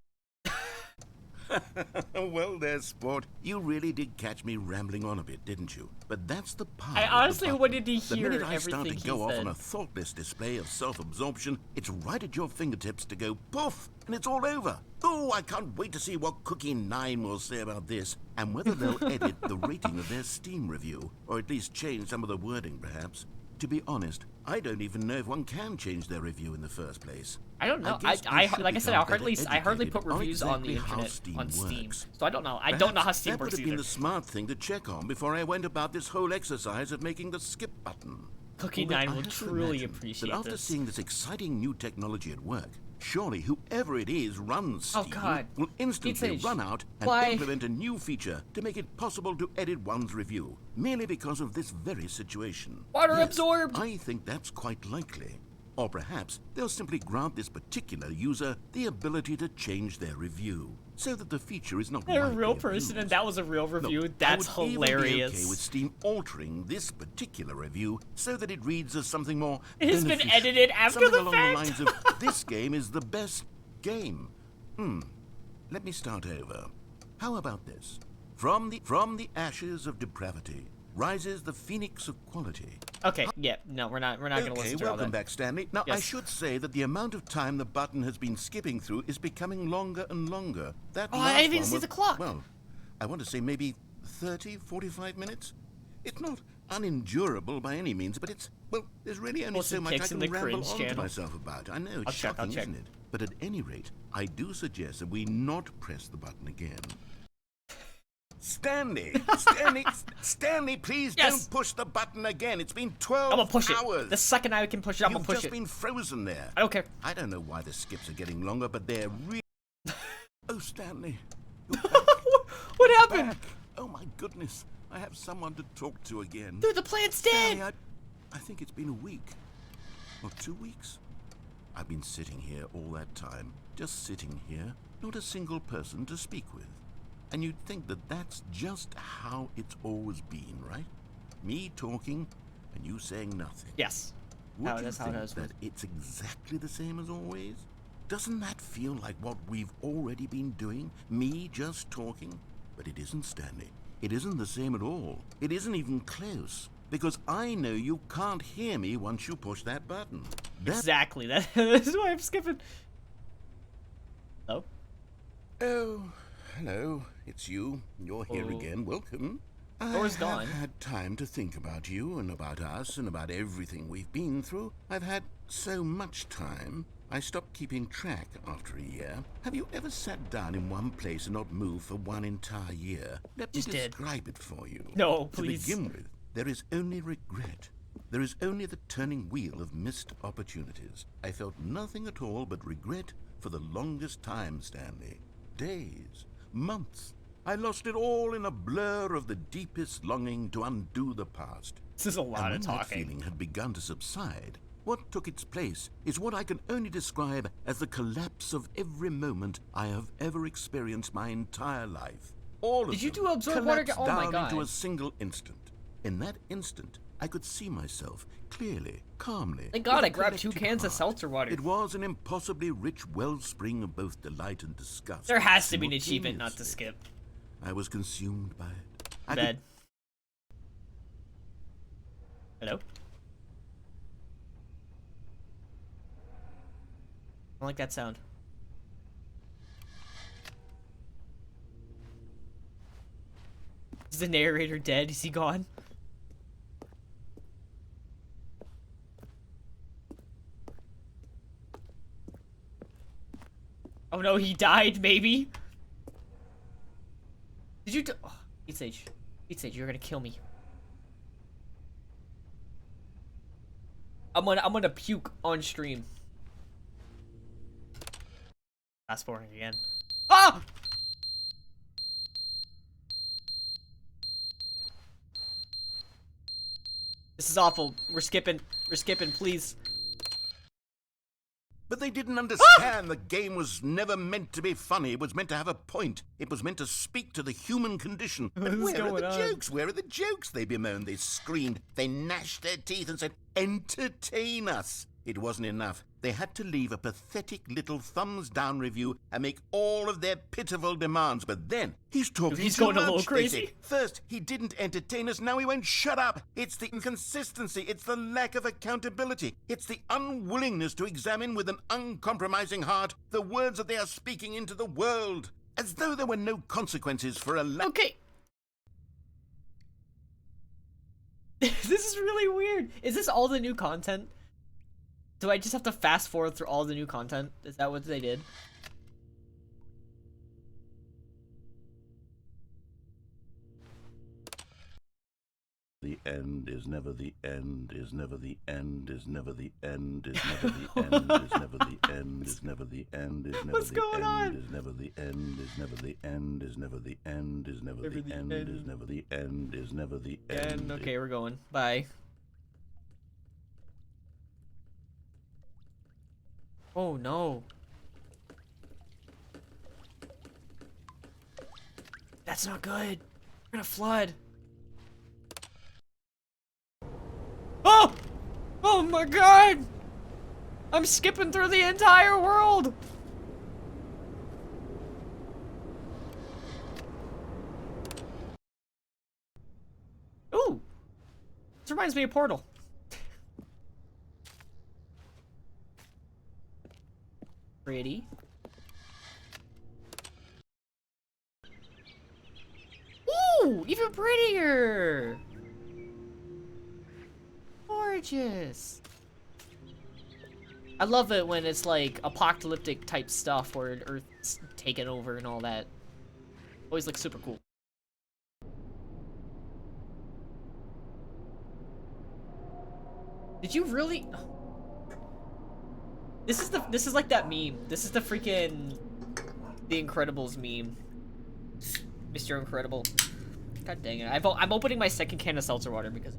Well there, sport. You really did catch me rambling on a bit, didn't you? But that's the part. I honestly wanted to The hear minute I start everything to he go off said. on a thoughtless display of self-absorption, it's right at your fingertips to go poof, and it's all over. Oh, I can't wait to see what Cookie 9 will say about this, and whether they'll edit the rating of their Steam review, or at least change some of the wording, perhaps. To be honest, I don't even know if one can change their review in the first place. I don't know. guess I should like I said, become I hardly better put reviews on the educated how internet Steam on Steam, works. so I don't know. I don't know how Perhaps Steam that works would have been either. the smart thing to check on before I went about this whole exercise of making the skip button. Cookie Although 9 I will have to truly imagine appreciate that after this. seeing this exciting new technology at work, surely whoever it is runs Oh, Steam God. will instantly It's run out and Why? implement a new feature to make it possible to edit one's review, merely because of this very situation. Water Yes, absorbed! I think that's quite likely. Or perhaps they'll simply grant this particular user the ability to change their review, so that the feature is not They're a widely real person, abused. and that was a real review. Look, That's I would even hilarious. be okay with Steam altering this particular review so that it reads as something more It has been beneficial. edited after Something the along fact. the lines of, this game is the best game. Let me start over. How about this? From the ashes of depravity rises the phoenix of quality. Okay, yeah, no, we're not gonna Okay, listen to all welcome that. back, Stanley. Now, I Yes. should say that the amount of time the button has been skipping through is becoming longer and longer. That Oh, I last didn't even one see was- the clock. Well, I want to say maybe 30, 45 minutes. It's not unendurable by any means, but it's, well, there's really only Wilson so much I kicks in can the ramble cringe on to channel. myself about. I know, I'll it's check, I'll shocking, check. isn't it? But at any rate, I do suggest that we not press the button again. Stanley, please Yes. don't push the button again. It's been 12 I'm gonna push hours. it. The second I can push it, I'm You've gonna push just it. been frozen there. I don't care. I don't know why the skips are getting longer, but they're really... Oh, Stanley. What happened? Back. Oh, my goodness. I have someone to talk to again. Dude, the plant's dead! Stanley, I think it's been a week. Or 2 weeks. I've been sitting here all that time. Just sitting here. Not a single person to speak with. And you'd think that that's just how it's always been, right? Me talking and you saying nothing. Yes. Would you That's how it think is. that it's exactly the same as always? Doesn't that feel like what we've already been doing? Me just talking? But it isn't, Stanley. It isn't the same at all. It isn't even close. Because I know you can't hear me once you push that button. Exactly. That is why I'm skipping. Oh? Oh, hello. It's you. You're here again. Welcome. Door's gone. I've had time to think about you and about us and about everything we've been through. I've had so much time. I stopped keeping track after a year. Have you ever sat down in one place and not moved for one entire year? Let me Just did. describe it for you. No, please. To begin with, there is only regret. There is only the turning wheel of missed opportunities. I felt nothing at all but regret for the longest time, Stanley. Days, months. I lost it all in a blur of the deepest longing to undo the past. This is a lot And of when that talking. feeling had begun to subside, what took its place is what I can only describe as the collapse of every moment I have ever experienced my entire life. All of Did you them do absorb water? collapsed Oh my down God. into a single instant. In that instant, I could see myself clearly, calmly. Thank God with a I grabbed 2 collected cans of heart. seltzer water. It was an impossibly rich wellspring of both delight and disgust. There has to be an achievement not to simultaneously. skip. I was consumed by it. I Bed. Hello? I don't like that sound. Is the narrator dead? Is he gone? Oh no, he died, maybe? Did you do- oh, Eat Sage. Eat Sage, you're gonna kill me. I'm gonna puke on stream. Fast forwarding again. Ah! This is awful. We're skipping, please. But they didn't understand the game was never meant to be funny. It was meant to have a point. It was meant to speak to the human condition. But where are the jokes? Where are the jokes? They bemoaned, they screamed, they gnashed their teeth and said, entertain us. It wasn't enough. They had to leave a pathetic little thumbs-down review and make all of their pitiful demands. But then, he's talking He's too going a much, little they crazy. said. First, he didn't entertain us, now he won't shut up. It's the inconsistency, it's the lack of accountability, it's the unwillingness to examine with an uncompromising heart the words that they are speaking into the world, as though there were no consequences for a Okay. This is really weird. Is this all the new content? Do I just have to fast forward through all the new content? Is that what they did? The end is never the end, is never the end, is never the end, is never the end, is never the end, is never the end, is never the end, is never the end, is never the end, is never the end, is never the end, is never the end, is never the end. Okay, we're going. Bye. Oh no. That's not good. We're gonna flood. Oh! Oh my god! I'm skipping through the entire world! Ooh! This reminds me of Portal. Pretty. Ooh! Even prettier! Gorgeous. I love it when it's like apocalyptic type stuff where Earth's taken over and all that. Always looks super cool. Did you really? This is like that meme. This is the freaking The Incredibles meme. Mr. Incredible. God dang it. I'm opening my second can of seltzer water because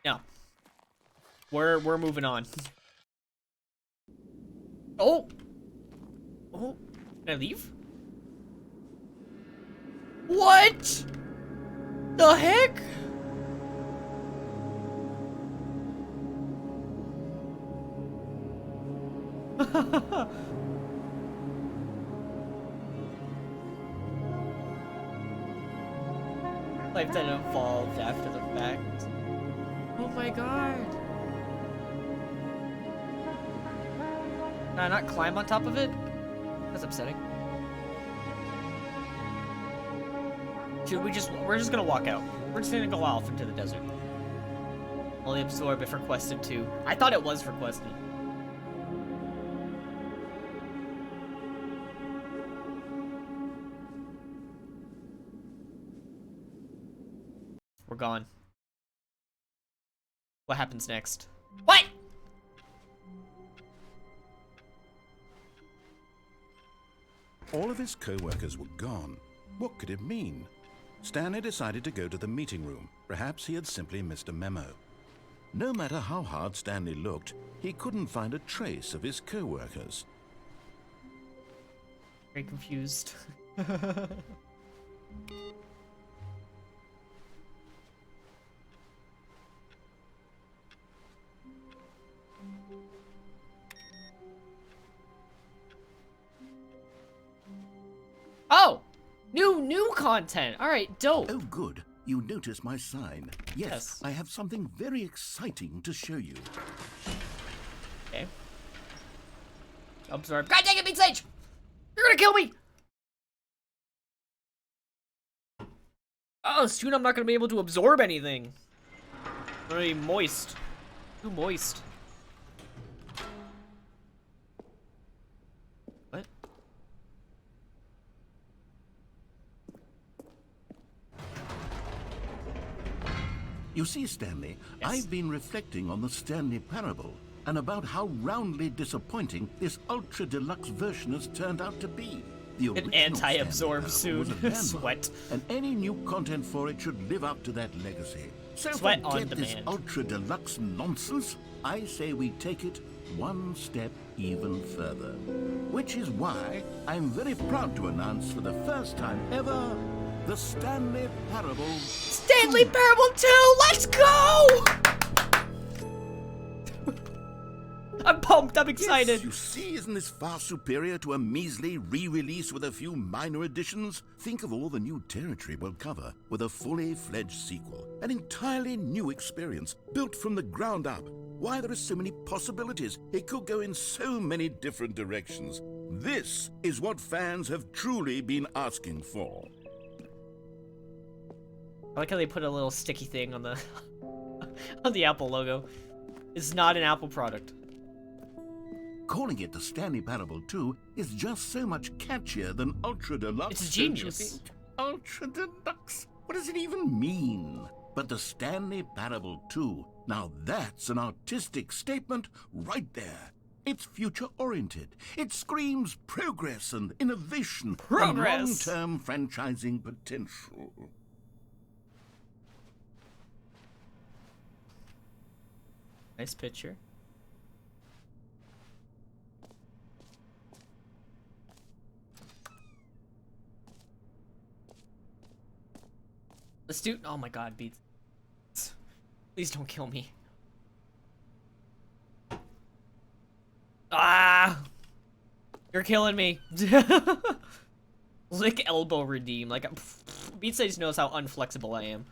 no. We're moving on. Oh! Oh, can I leave? What? The heck? Life that evolved after the fact. Oh my god. Can I not climb on top of it? That's upsetting. Should we we're just gonna walk out. We're just gonna go off into the desert. Only absorb if requested to. I thought it was requested. We're gone. What happens next? What? All of his co-workers were gone. What could it mean? Stanley decided to go to the meeting room. Perhaps he had simply missed a memo. No matter how hard Stanley looked, he couldn't find a trace of his co-workers. Very confused. Oh! New content! Alright, dope. Oh, good. You notice my sign. Yes, I have something very exciting to show you. Okay. Absorb. God dang it, Meat Sage! You're gonna kill me! Oh, soon I'm not gonna be able to absorb anything. I'm gonna be moist. Too moist. What? You see, Stanley, I've been reflecting on the Stanley parable. and about how roundly disappointing this Ultra Deluxe version has turned out to be. The An anti-absorb suit. Sweat. And any new content for it should live up to that legacy. So Sweat on forget this demand. Ultra Deluxe nonsense. I say we take it one step even further. Which is why I'm very proud to announce for the first time ever, the Stanley Parable. Stanley Parable 2! Let's go! I'm pumped, I'm excited. Yes, you see, isn't this far superior to a measly re-release with a few minor additions? Think of all the new territory we'll cover with a fully fledged sequel. An entirely new experience, built from the ground up. Why, there are so many possibilities. It could go in so many different directions. This is what fans have truly been asking for. I like how they put a little sticky thing on the on the Apple logo. It's not an Apple product. Calling it the Stanley Parable 2 is just so much catchier than Ultra Deluxe. It's genius. Ultra Deluxe? What does it even mean? But the Stanley Parable 2, now that's an artistic statement right there. It's future-oriented. It screams progress and innovation. Progress. And long-term franchising potential. Nice picture. Let's do. Oh my god, Beats. Please don't kill me. Ah! You're killing me. Lick elbow redeem. Like, Beats just knows how unflexible I am.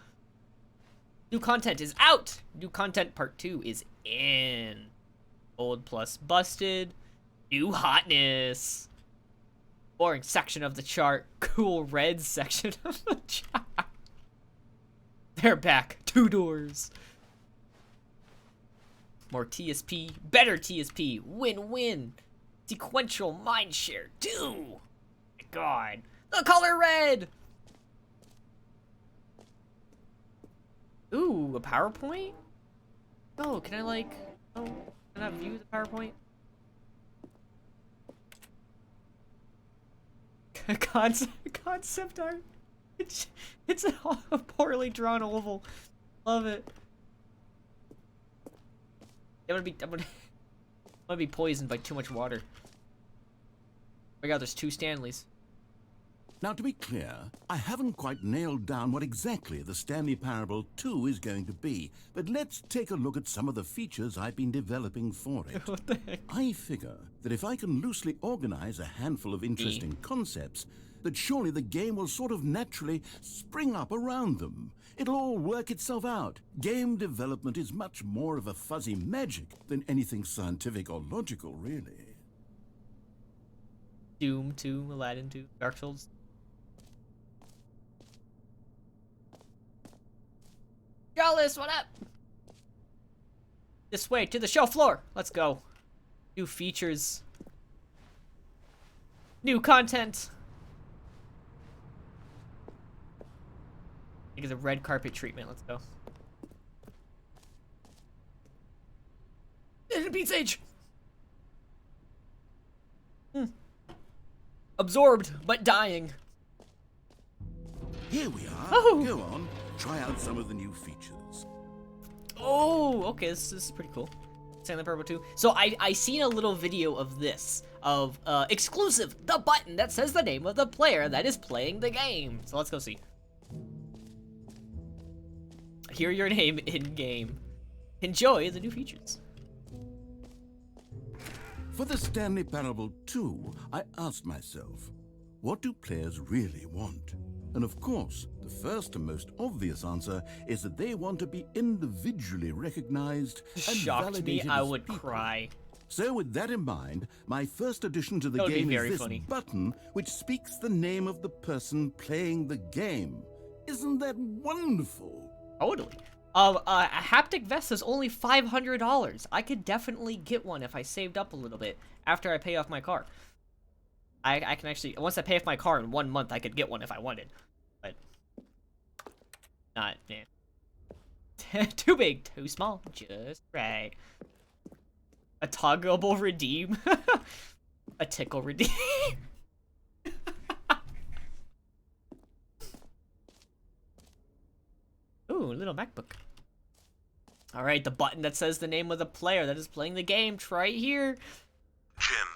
New content is out! New content part 2 is in. Old plus busted. New hotness. Boring section of the chart. Cool red section of the chart. They're back. 2 doors. More TSP. Better TSP. Win-win. Sequential mindshare. 2. My god. The color red! Ooh, a PowerPoint? Oh, can I like... Oh, can I view the PowerPoint? Concept art. It's a poorly drawn oval. Love it. I'm gonna be poisoned by too much water. Oh my god, there's 2 Stanleys. Now, to be clear, I haven't quite nailed down what exactly the Stanley Parable 2 is going to be, but let's take a look at some of the features I've been developing for it. What the heck? I figure that if I can loosely organize a handful of interesting concepts, that surely the game will sort of naturally spring up around them. It'll all work itself out. Game development is much more of a fuzzy magic than anything scientific or logical, really. Doom 2, Aladdin 2, Dark Souls. Jealous, what up? This way, to the show floor. Let's go. New features. New content. I think it's a red carpet treatment. Let's go. Beats Age. Absorbed, but dying. Here we are. Oh. Go on. Try out some of the new features. Oh, okay, this is pretty cool. Stanley Parable 2. So I seen a little video of this, of exclusive, the button that says the name of the player that is playing the game. So let's go see. Hear your name in game. Enjoy the new features. For the Stanley Parable 2, I asked myself, what do players really want? And of course, the first and most obvious answer is that they want to be individually recognized and Shocked me, validated I as would people. cry. So with that in mind, my first addition to the That would be game very is this funny. button which speaks the name of the person playing the game. Isn't that wonderful? Totally. A haptic vest is only $500. I could definitely get one if I saved up a little bit after I pay off my car. I can actually, once I pay off my car in 1 month, I could get one if I wanted. But, not, man. Too big, too small, just right. A toggleable redeem. A tickle redeem. Ooh, little MacBook. Alright, the button that says the name of the player that is playing the game. Try it here. Jim.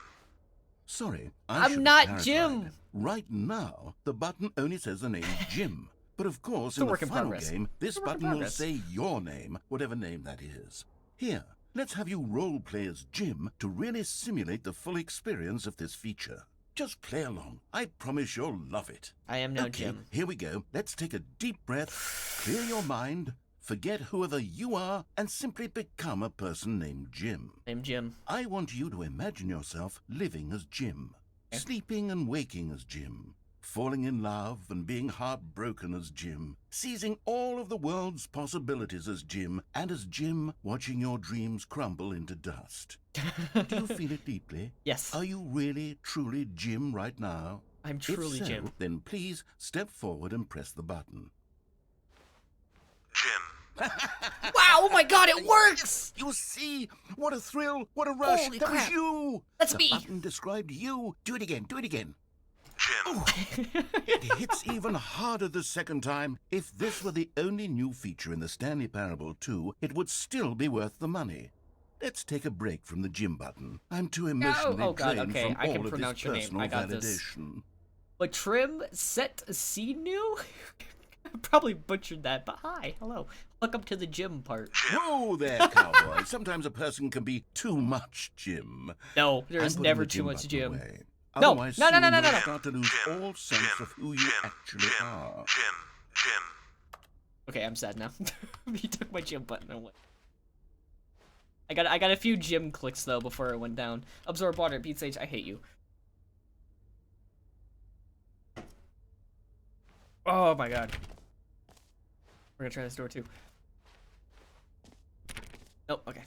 Sorry, I'm not Jim. Right now, the button only says the name Jim. But of course, It's a in the work in final progress. game, this It's a work in button will progress. say your name, whatever name that is. Here, let's have you role play as Jim to really simulate the full experience of this feature. Just play along. I promise you'll love it. I am no Okay, Jim. here we go. Let's take a deep breath, clear your mind, forget whoever you are, and simply become a person named Jim. Named Jim. I want you to imagine yourself living as Jim, sleeping and waking as Jim, falling in love and being heartbroken as Jim, seizing all of the world's possibilities as Jim, and as Jim watching your dreams crumble into dust. Do you feel it deeply? Yes. Are you really, truly Jim right now? I'm truly If so, Jim. then please step forward and press the button. Wow, oh my god, it works! You see? What a thrill! What a rush! Holy that crap. was you! That's the me! button described you. Do it again, do it again. Jim. It hits even harder the second time. If this were the only new feature in the Stanley Parable 2, it would still be worth the money. Let's take a break from the Jim button. I'm too emotionally Oh god, drained okay, from I can all of pronounce this your name. personal I got this. validation. But Trim Set Sinu? Probably butchered that, but hi, hello. Welcome to the Jim part. Whoa there, cowboy. Sometimes a person can be too much Jim. No, there's I'm putting never the too much button Jim. away. No, Otherwise, no, no, no, soon no, no, you'll no. start to lose all sense of who you actually are. Okay, I'm sad now. He took my Jim button away. I got a few Jim clicks though before it went down. Absorb water, Pete Sage, I hate you. Oh my god. We're gonna try this door too. Nope, okay.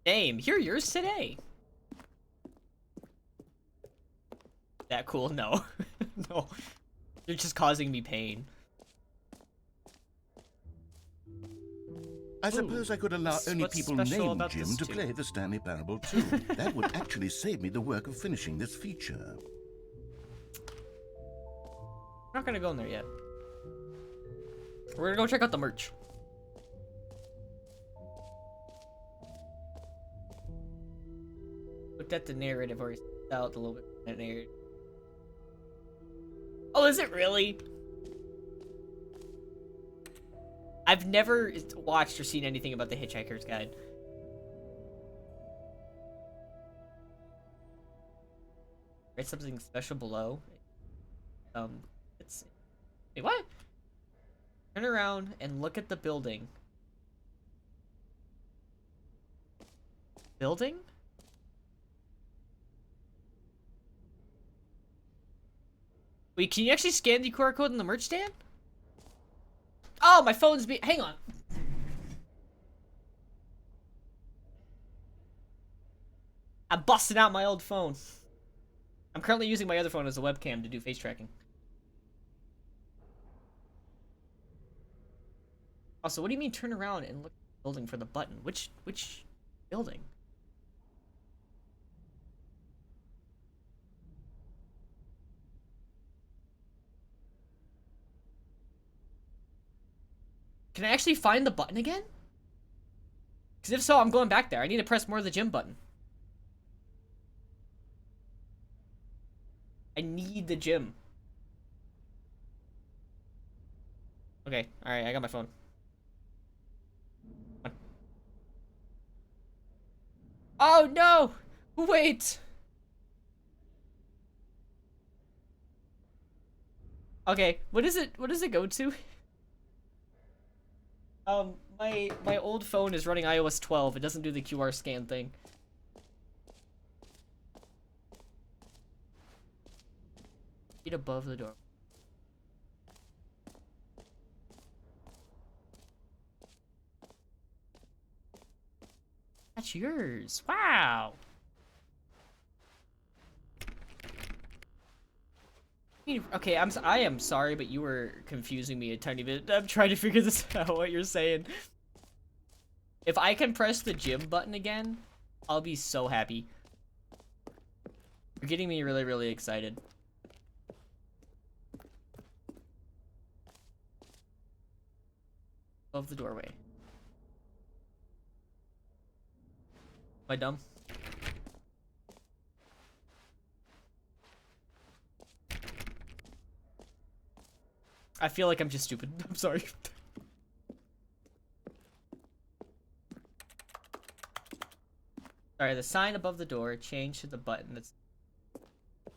Name, hear yours today. That cool? No. No. You're just causing me pain. I suppose I could allow only What's people special named about Jim this to too? play the Stanley Parable 2. That would actually save me the work of finishing this feature. We're not gonna go in there yet. We're gonna go check out the merch. Looked at the narrative or out a little bit. That narrative. Oh, is it really? I've never watched or seen anything about the Hitchhiker's Guide. Write something special below. Let's see. Wait, what? Turn around and look at the building. Building? Wait, can you actually scan the QR code in the merch stand? Oh, my phone's hang on. I'm busting out my old phone. I'm currently using my other phone as a webcam to do face tracking. Also, what do you mean turn around and look at the building for the button? Which building? Can I actually find the button again? Because if so, I'm going back there. I need to press more of the gym button. I need the gym. Okay, alright, I got my phone. Oh no! Wait! Okay, what does it go to? My old phone is running iOS 12. It doesn't do the QR scan thing. Feet above the door. That's yours. Wow. Okay, I am sorry, but you were confusing me a tiny bit. I'm trying to figure this out, what you're saying. If I can press the gym button again, I'll be so happy. You're getting me really, really excited. Above the doorway. Am I dumb? I feel like I'm just stupid. I'm sorry. Sorry, the sign above the door changed to the button that's...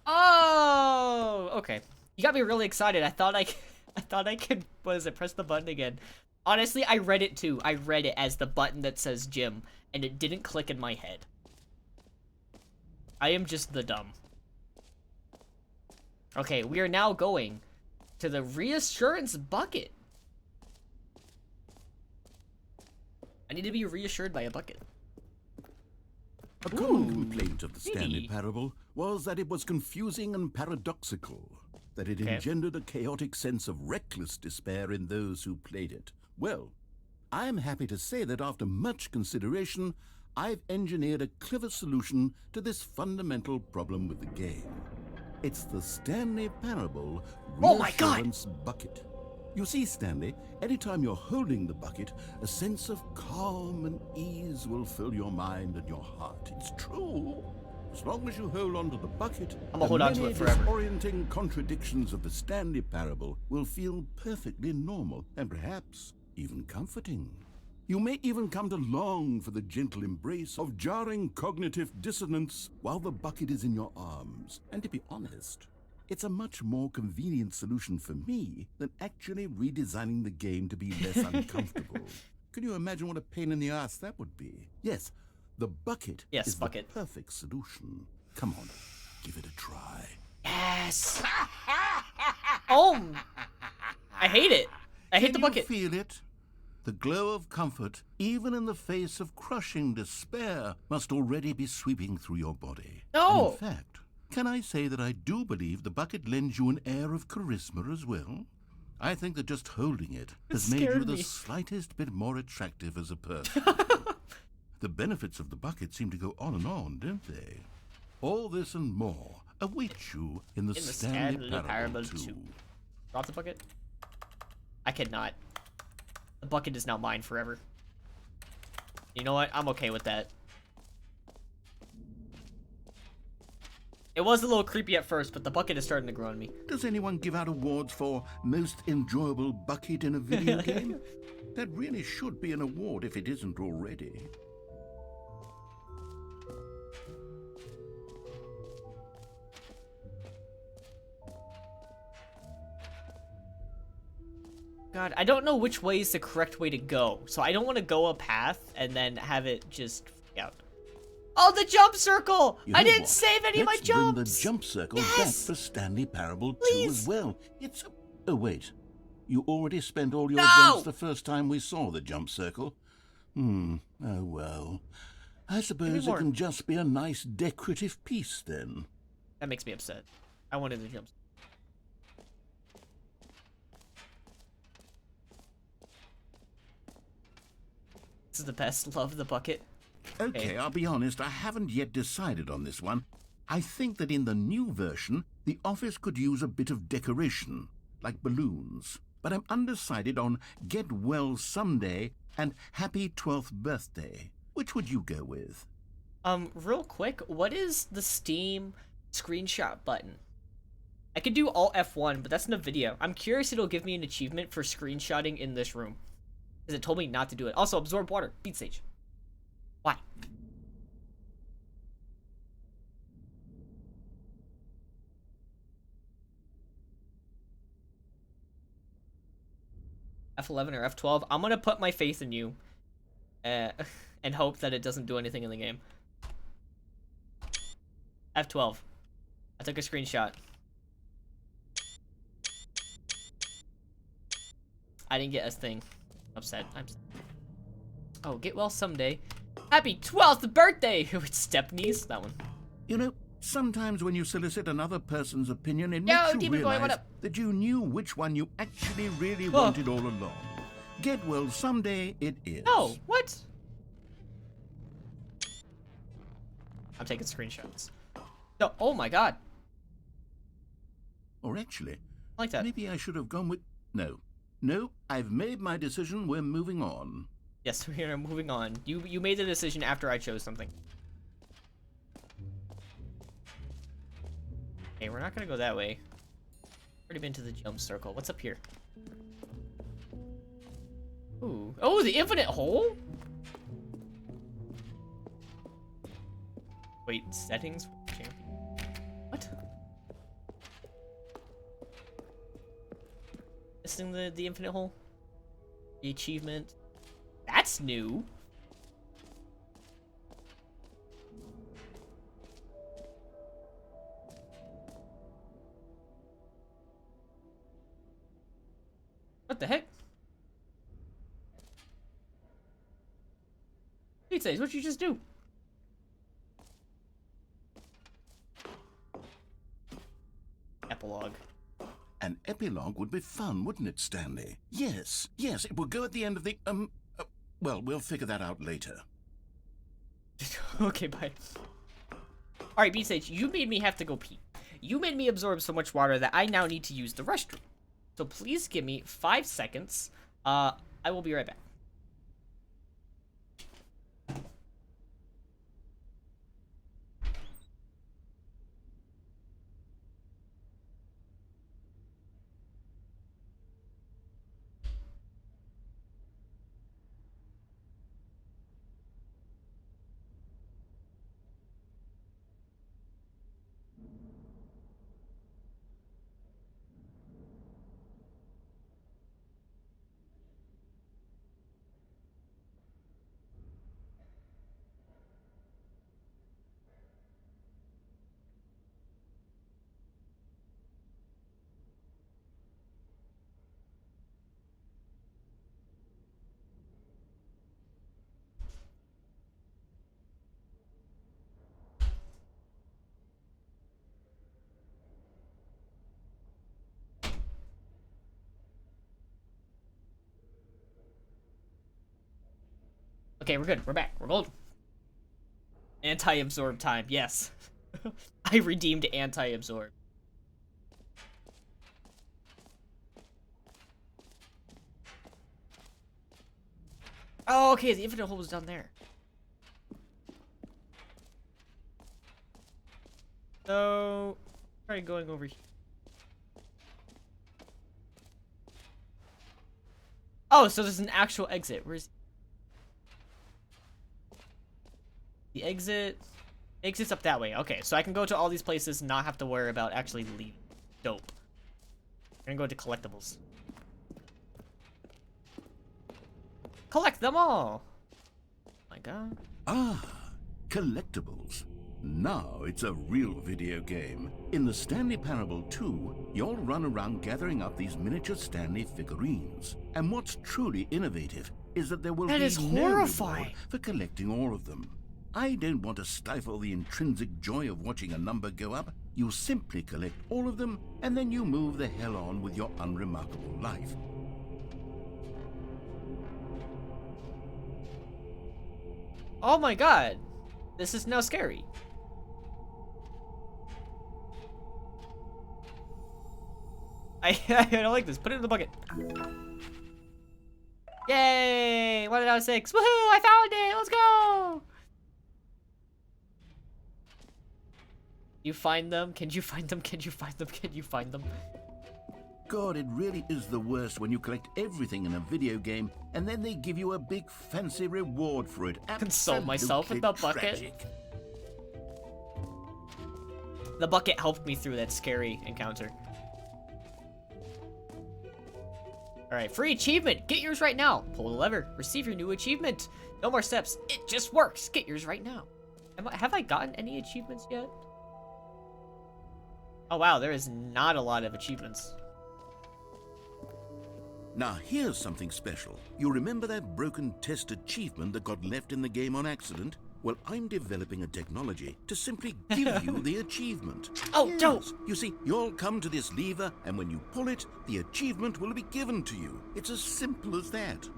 Oh! Okay. You got me really excited. I thought I could, what is it, press the button again. Honestly, I read it too. I read it as the button that says gym, and it didn't click in my head. I am just the dumb. Okay, we are now going to the reassurance bucket. I need to be reassured by a bucket. A common complaint of the Stanley Parable was that it was confusing and paradoxical, that it engendered a chaotic sense of reckless despair in those who played it. Well, I am happy to say that after much consideration, I've engineered a clever solution to this fundamental problem with the game. It's the Stanley Parable Reassurance Bucket. You see, Stanley, anytime you're holding the bucket, a sense of calm and ease will fill your mind and your heart. It's true. As long as you hold on to the bucket, I'm gonna hold on to it forever. The disorienting contradictions of the Stanley Parable will feel perfectly normal and perhaps even comforting. You may even come to long for the gentle embrace of jarring cognitive dissonance while the bucket is in your arms. And to be honest, it's a much more convenient solution for me than actually redesigning the game to be less uncomfortable. Can you imagine what a pain in the ass that would be? Yes, the bucket is the perfect solution. Come on, give it a try. Yes! Oh! I hate it. I hate the bucket. Can you feel it? The glow of comfort, even in the face of crushing despair, must already be sweeping through your body. No! And in fact, can I say that I do believe the bucket lends you an air of charisma as well? I think that just holding it has made you the slightest bit more attractive as a person. The benefits of the bucket seem to go on, don't they? All this and more await you in the Stanley Parable 2. Drop the bucket? I cannot. The bucket is now mine forever. You know what? I'm okay with that. It was a little creepy at first, but the bucket is starting to grow on me. Does anyone give out awards for most enjoyable bucket in a video game? That really should be an award if it isn't already. God, I don't know which way is the correct way to go, so I don't want to go a path and then have it just out. Oh, the jump circle! I didn't save any of my jumps! Let's bring the jump circle back for Stanley Parable 2 as well. It's a... Oh, wait. You already spent all your jumps the first time we saw the jump circle. Oh, well. I suppose it can just be a nice decorative piece, then. That makes me upset. I wanted the jumps. This is the best. Love the bucket. Okay, I'll be honest, I haven't yet decided on this one. I think that in the new version, the office could use a bit of decoration, like balloons. But I'm undecided on Get Well Someday and Happy 12th Birthday. Which would you go with? Real quick, what is the Steam screenshot button? I could do Alt F1, but that's in a video. I'm curious it'll give me an achievement for screenshotting in this room. Because it told me not to do it. Also, absorb water. Beat stage. Why? F11 or F12. I'm gonna put my faith in you. And hope that it doesn't do anything in the game. F12. I took a screenshot. I didn't get a thing. Upset. Oh, get well someday. Happy 12th birthday with Stepnies. That one. You know, Sometimes when you solicit another person's opinion, it Yo, makes you Demon Boy, what realize up? that you knew which one you actually really wanted all along. Get well someday it is. No, what? I'm taking screenshots. No, oh my god. Or actually, I like that. maybe I should have gone with... No, I've made my decision. We're moving on. Yes, we are moving on. You made the decision after I chose something. Okay, we're not gonna go that way. Already been to the jump circle. What's up here? Ooh. Oh, the infinite hole? Wait, settings? What? Missing the infinite hole? The achievement? That's new. What the heck? Pete says, what'd you just do? Epilogue. An epilogue would be fun, wouldn't it, Stanley? Yes, it would go at the end of the, well, we'll figure that out later. Okay, bye. Alright, B-Sage, you made me have to go pee. You made me absorb so much water that I now need to use the restroom. So please give me 5 seconds. I will be right back. Okay, we're good. We're back. We're golden. Anti-absorb time. Yes. I redeemed anti-absorb. Oh, okay. The infinite hole was down there. So, try going over here. Oh, so there's an actual exit. Where's the exit? Exit's up that way. Okay, so I can go to all these places and not have to worry about actually leaving. Dope. I'm gonna go to collectibles. Collect them all! Oh my god. Ah, collectibles. Now it's a real video game. In the Stanley Parable 2, you'll run around gathering up these miniature Stanley figurines. And what's truly innovative is that there will That be is no horrifying. reward for collecting all of them. I don't want to stifle the intrinsic joy of watching a number go up. You simply collect all of them, and then you move the hell on with your unremarkable life. Oh my god. This is now scary. I don't like this. Put it in the bucket. Yay! 1 out of 6. Woohoo! I found it! Let's go! You find them? Can you find them? Can you find them? Can you find them? God, it really is the worst when you collect everything in a video game and then they give you a big fancy reward for it. Console myself with the bucket. Tragic. The bucket helped me through that scary encounter. Alright, free achievement! Get yours right now! Pull the lever. Receive your new achievement. No more steps. It just works. Get yours right now. Have I gotten any achievements yet? Oh wow, there is not a lot of achievements. Now here's something special. You remember that broken test achievement that got left in the game on accident? Well, I'm developing a technology to simply give you the achievement. Oh, yes. Joe! You see, you'll come to this lever, and when you pull it, the achievement will be given to you. It's as simple as that.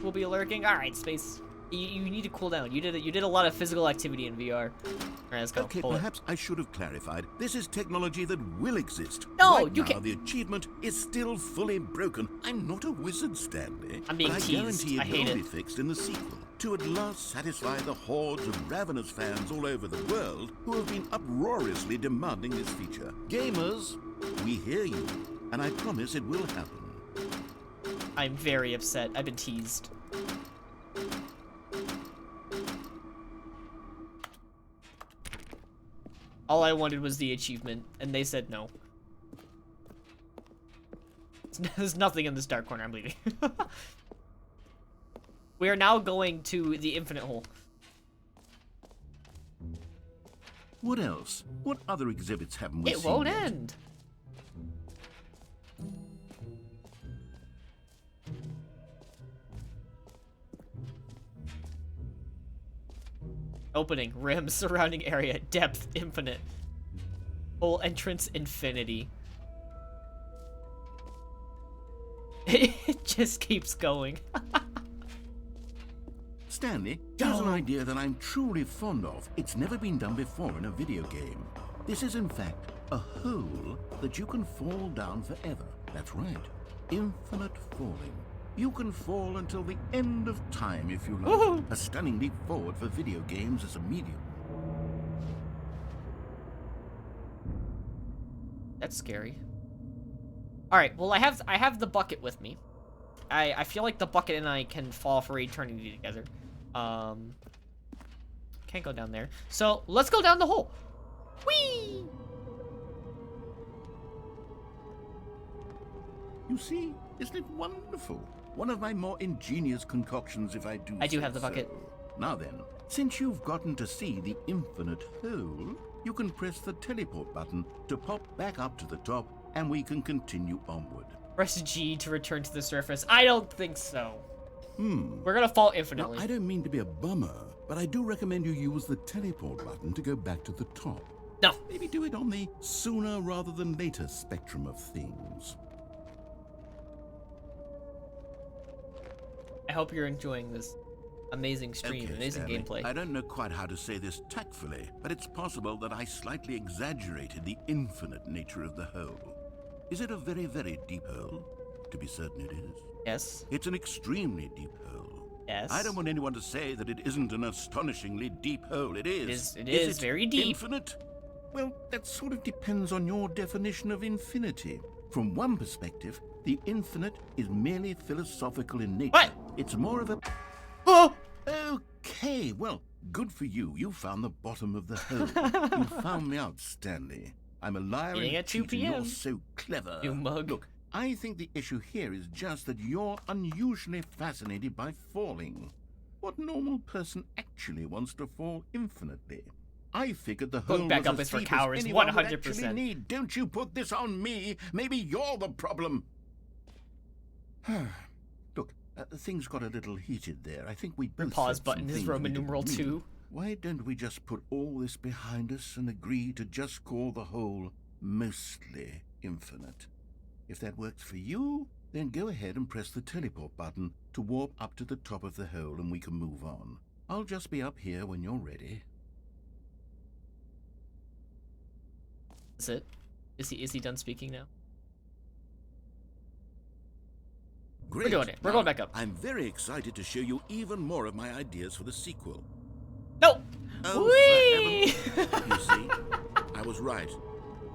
We'll be lurking. All right, Space. You need to cool down. You did a lot of physical activity in VR. All right, let's go. Okay, Pull perhaps I should have clarified. This is technology that will exist. No, right you now, can't. The achievement is still fully broken. I'm not a wizard, Stanley. I'm being but I teased. guarantee I hate will it. be fixed in the sequel to at last satisfy the hordes of ravenous fans all over the world who have been uproariously demanding this feature. Gamers, we hear you, and I promise it will happen. I'm very upset. I've been teased. All I wanted was the achievement, and they said no. There's nothing in this dark corner. I'm leaving. We are now going to the infinite hole. What else? What other exhibits haven't we seen It won't yet? end. Opening, rim, surrounding area, depth, infinite. Hole entrance, infinity. It just keeps going. Stanley, here's an idea that I'm truly fond of. It's never been done before in a video game. This is, in fact, a hole that you can fall down forever. That's right. Infinite falling. You can fall until the end of time if you like. Woohoo! A stunning leap forward for video games as a medium. That's scary. Alright, well I have the bucket with me. I feel like the bucket and I can fall for eternity together. Can't go down there. So let's go down the hole. Whee! You see, isn't it wonderful? One of my more ingenious concoctions, if I do I do say have the bucket. so. Now then, since you've gotten to see the infinite hole, you can press the teleport button to pop back up to the top, and we can continue onward. Press G to return to the surface. I don't think so. We're gonna fall infinitely. Now, I don't mean to be a bummer, but I do recommend you use the teleport button to go back to the top. No. Maybe do it on the sooner rather than later spectrum of things. I hope you're enjoying this amazing stream, Okay, amazing Stanley, gameplay. I don't know quite how to say this tactfully, but it's possible that I slightly exaggerated the infinite nature of the hole. Is it a very, very deep hole? To be certain it is. Yes. It's an extremely deep hole. Yes. I don't want anyone to say that it isn't an astonishingly deep hole. It is. It is it very deep. Infinite? Well, that sort of depends on your definition of infinity. From one perspective, the infinite is merely philosophical in nature. What? It's more of a... Oh! Okay, well, good for you. You found the bottom of the hole. You found me out, Stanley. I'm a liar Eating and at 2 cheat, and p.m. you're so clever. You mug. Look, I think the issue here is just that you're unusually fascinated by falling. What normal person actually wants to fall infinitely? I figured the hole Going back was up as is for deep cowards, as anyone would 100%. actually need. Don't you put this on me. Maybe you're the problem. Look, things got a little heated there. I think we both Pause said some button is things Roman we didn't numeral mean. 2. Why don't we just put all this behind us and agree to just call the hole mostly infinite? If that works for you, then go ahead and press the teleport button to warp up to the top of the hole and we can move on. I'll just be up here when you're ready. Is it? Is he done speaking now? Great. We're doing it. We're Now, going back up. I'm very excited to show you even more of my ideas for the sequel. No! Oh, Whee! for heaven. You see, I was right.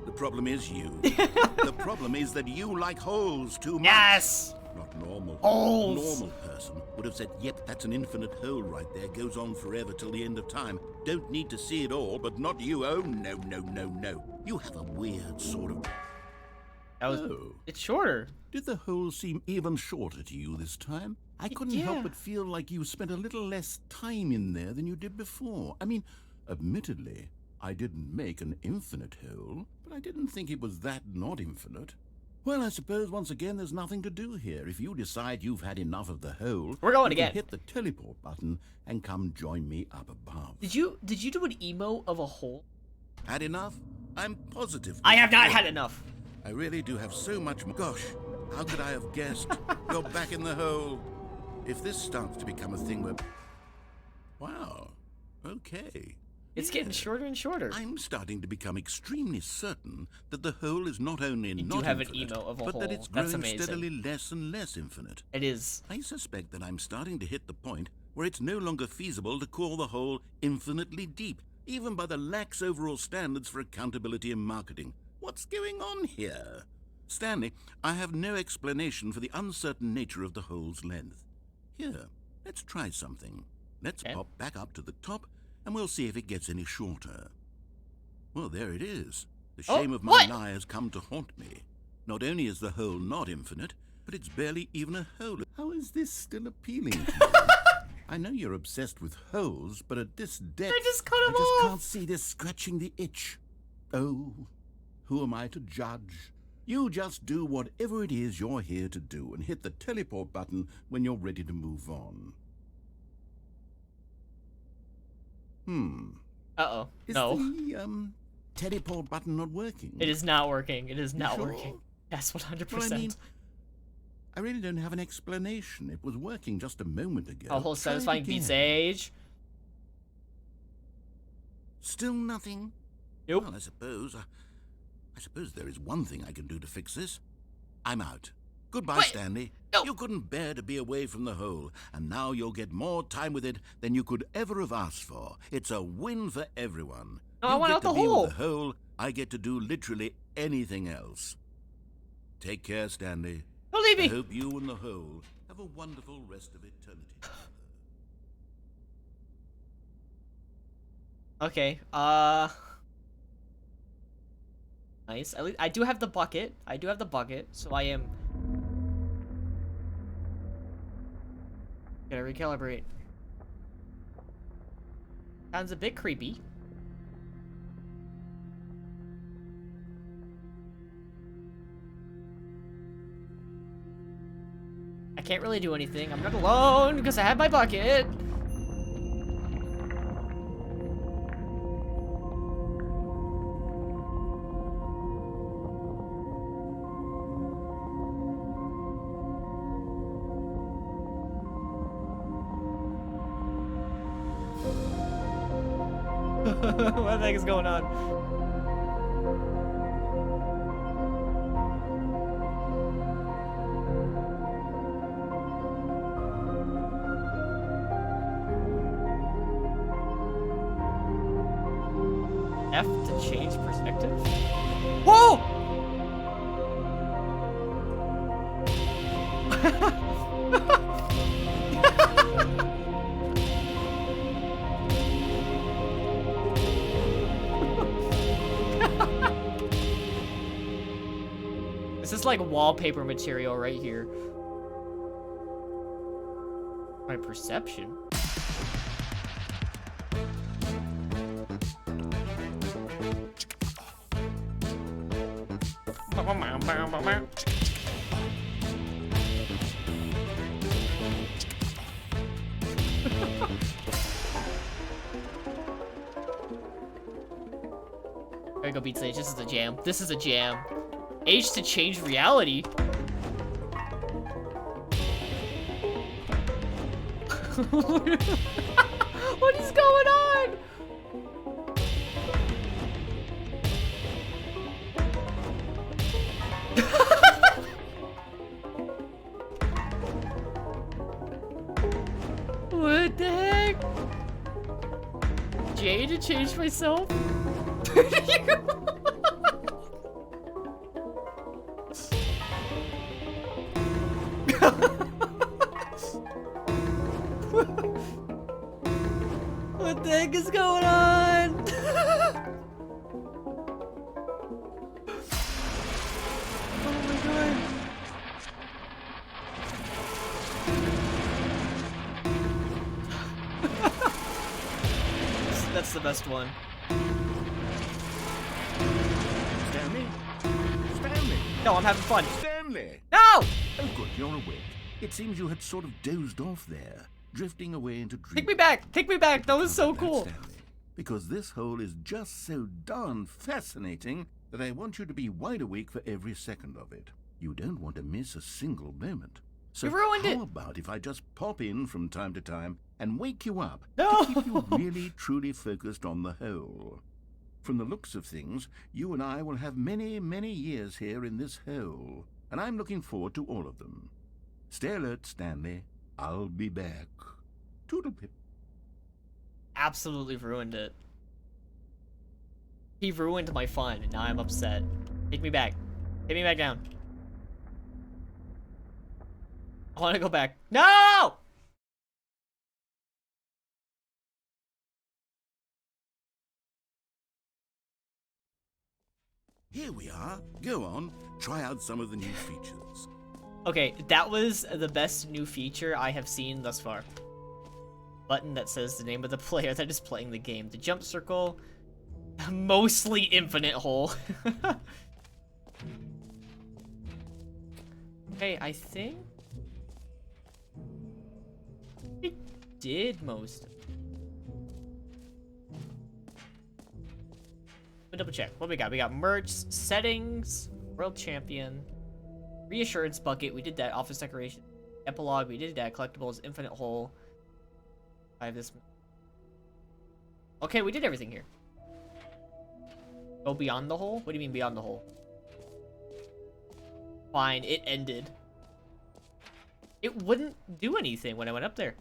The problem is you. The problem is that you like holes too much. Yes! Not normal. Holes. A normal person would have said, yep, that's an infinite hole right there. Goes on forever till the end of time. Don't need to see it all, but not you. Oh, no, no, no, no. You have a weird sort of... That was... Oh. It's shorter. Did the hole seem even shorter to you this time? I couldn't yeah. help but feel like you spent a little less time in there than you did before. I mean, admittedly, I didn't make an infinite hole, but I didn't think it was that not infinite. Well, I suppose once again there's nothing to do here. If you decide you've had enough of the hole, we're going you can again. hit the teleport button and come join me up above. Did you do an emo of a hole? Had enough? I'm positive. I have not had enough. I really do have so much more. Gosh, how could I have guessed? You're back in the hole. If this starts to become a thing where... Wow. Okay. It's getting shorter and shorter. I'm starting to become extremely certain that the hole is not only you not do have infinite, an emo of a but hole. that it's That's growing amazing. steadily less and less infinite. It is. I suspect that I'm starting to hit the point where it's no longer feasible to call the hole infinitely deep, even by the lax overall standards for accountability in marketing. What's going on here? Stanley, I have no explanation for the uncertain nature of the hole's length. Here, let's try something. Let's pop back up to the top, and we'll see if it gets any shorter. Well, there it is. The shame of my lie has come to haunt me. Not only is the hole not infinite, but it's barely even a hole. How is this still appealing to you? I know you're obsessed with holes, but at this depth, I just cut him I off. can't see this scratching the itch. Oh, who am I to judge? You just do whatever it is you're here to do and hit the teleport button when you're ready to move on. Uh-oh. Is No. the, teleport button not working? It is not working. It is You not sure? working. Yes, 100%. Well, I mean, I really don't have an explanation. It was working just a moment ago. A whole Try it satisfying again. beats age. Still nothing? Nope. Well, I suppose there is one thing I can do to fix this. I'm out. Goodbye, Stanley. No. You couldn't bear to be away from the hole, and now you'll get more time with it than you could ever have asked for. It's a win for everyone. No, I You want get out the to be hole. with the hole. I get to do literally anything else. Take care, Stanley. Don't leave me. I hope you and the hole have a wonderful rest of eternity. Okay, nice. At least I do have the bucket. So I am... Gotta recalibrate. Sounds a bit creepy. I can't really do anything. I'm not alone because I have my bucket. What the heck is going on? F to change perspective? Whoa! This is like wallpaper material right here. My perception. There you go, Beat Sage. This is a jam. This is a jam. H to change reality. What is going on? What the heck? J to change myself? What the heck is going on? Oh my god. That's the best one. Stanley? Stanley? No, I'm having fun. Stanley! No! Oh, good, you're awake. It seems you had sort of dozed off there, drifting away into dreams. Take me back! Take me back! That was so cool! Stanley, because this hole is just so darn fascinating that I want you to be wide awake for every second of it. You don't want to miss a single moment. So You ruined how it. about if I just pop in from time to time and wake you up No. to keep you really, truly focused on the hole? From the looks of things, you and I will have many, many years here in this hole, and I'm looking forward to all of them. Stay alert, Stanley. I'll be back. Toodle-pip. Absolutely ruined it. He ruined my fun, and now I'm upset. Take me back. Take me back down. I want to go back. No! Here we are. Go on, try out some of the new features. Okay, that was the best new feature I have seen thus far. Button that says the name of the player that is playing the game. The jump circle. Mostly infinite hole. Okay, I think we did most of it. Let me double check. What we got? We got merch, settings, world champion, reassurance bucket. We did that. Office decoration, epilogue. We did that. Collectibles, infinite hole. I have this. Okay, we did everything here. Go beyond the hole? What do you mean beyond the hole? Fine, it ended. It wouldn't do anything when I went up there.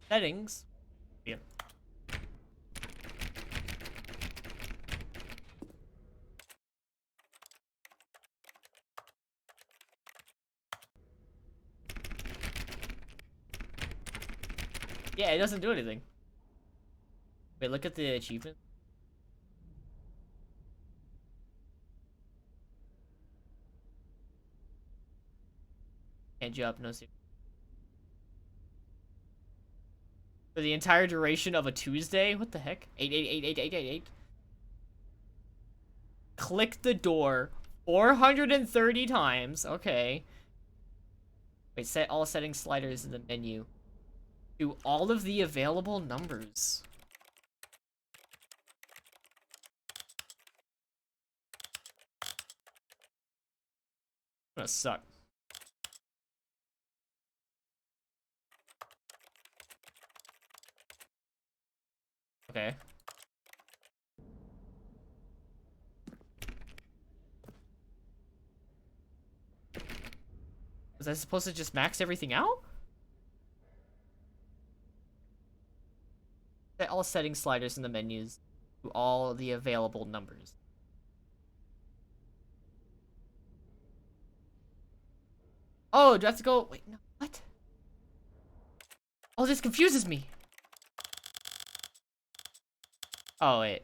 Settings. Yeah. Yeah, it doesn't do anything. Wait, look at the achievement. Can't jump, no see. For the entire duration of a Tuesday? What the heck? 8888888. Click the door 430 times. Okay. Wait, set all settings sliders in the menu. Do all of the available numbers. Gonna suck. Okay. Was I supposed to just max everything out? Set all settings sliders in the menus to all the available numbers. Oh, do I have to go? Wait, no, what? Oh, this confuses me. Oh, wait.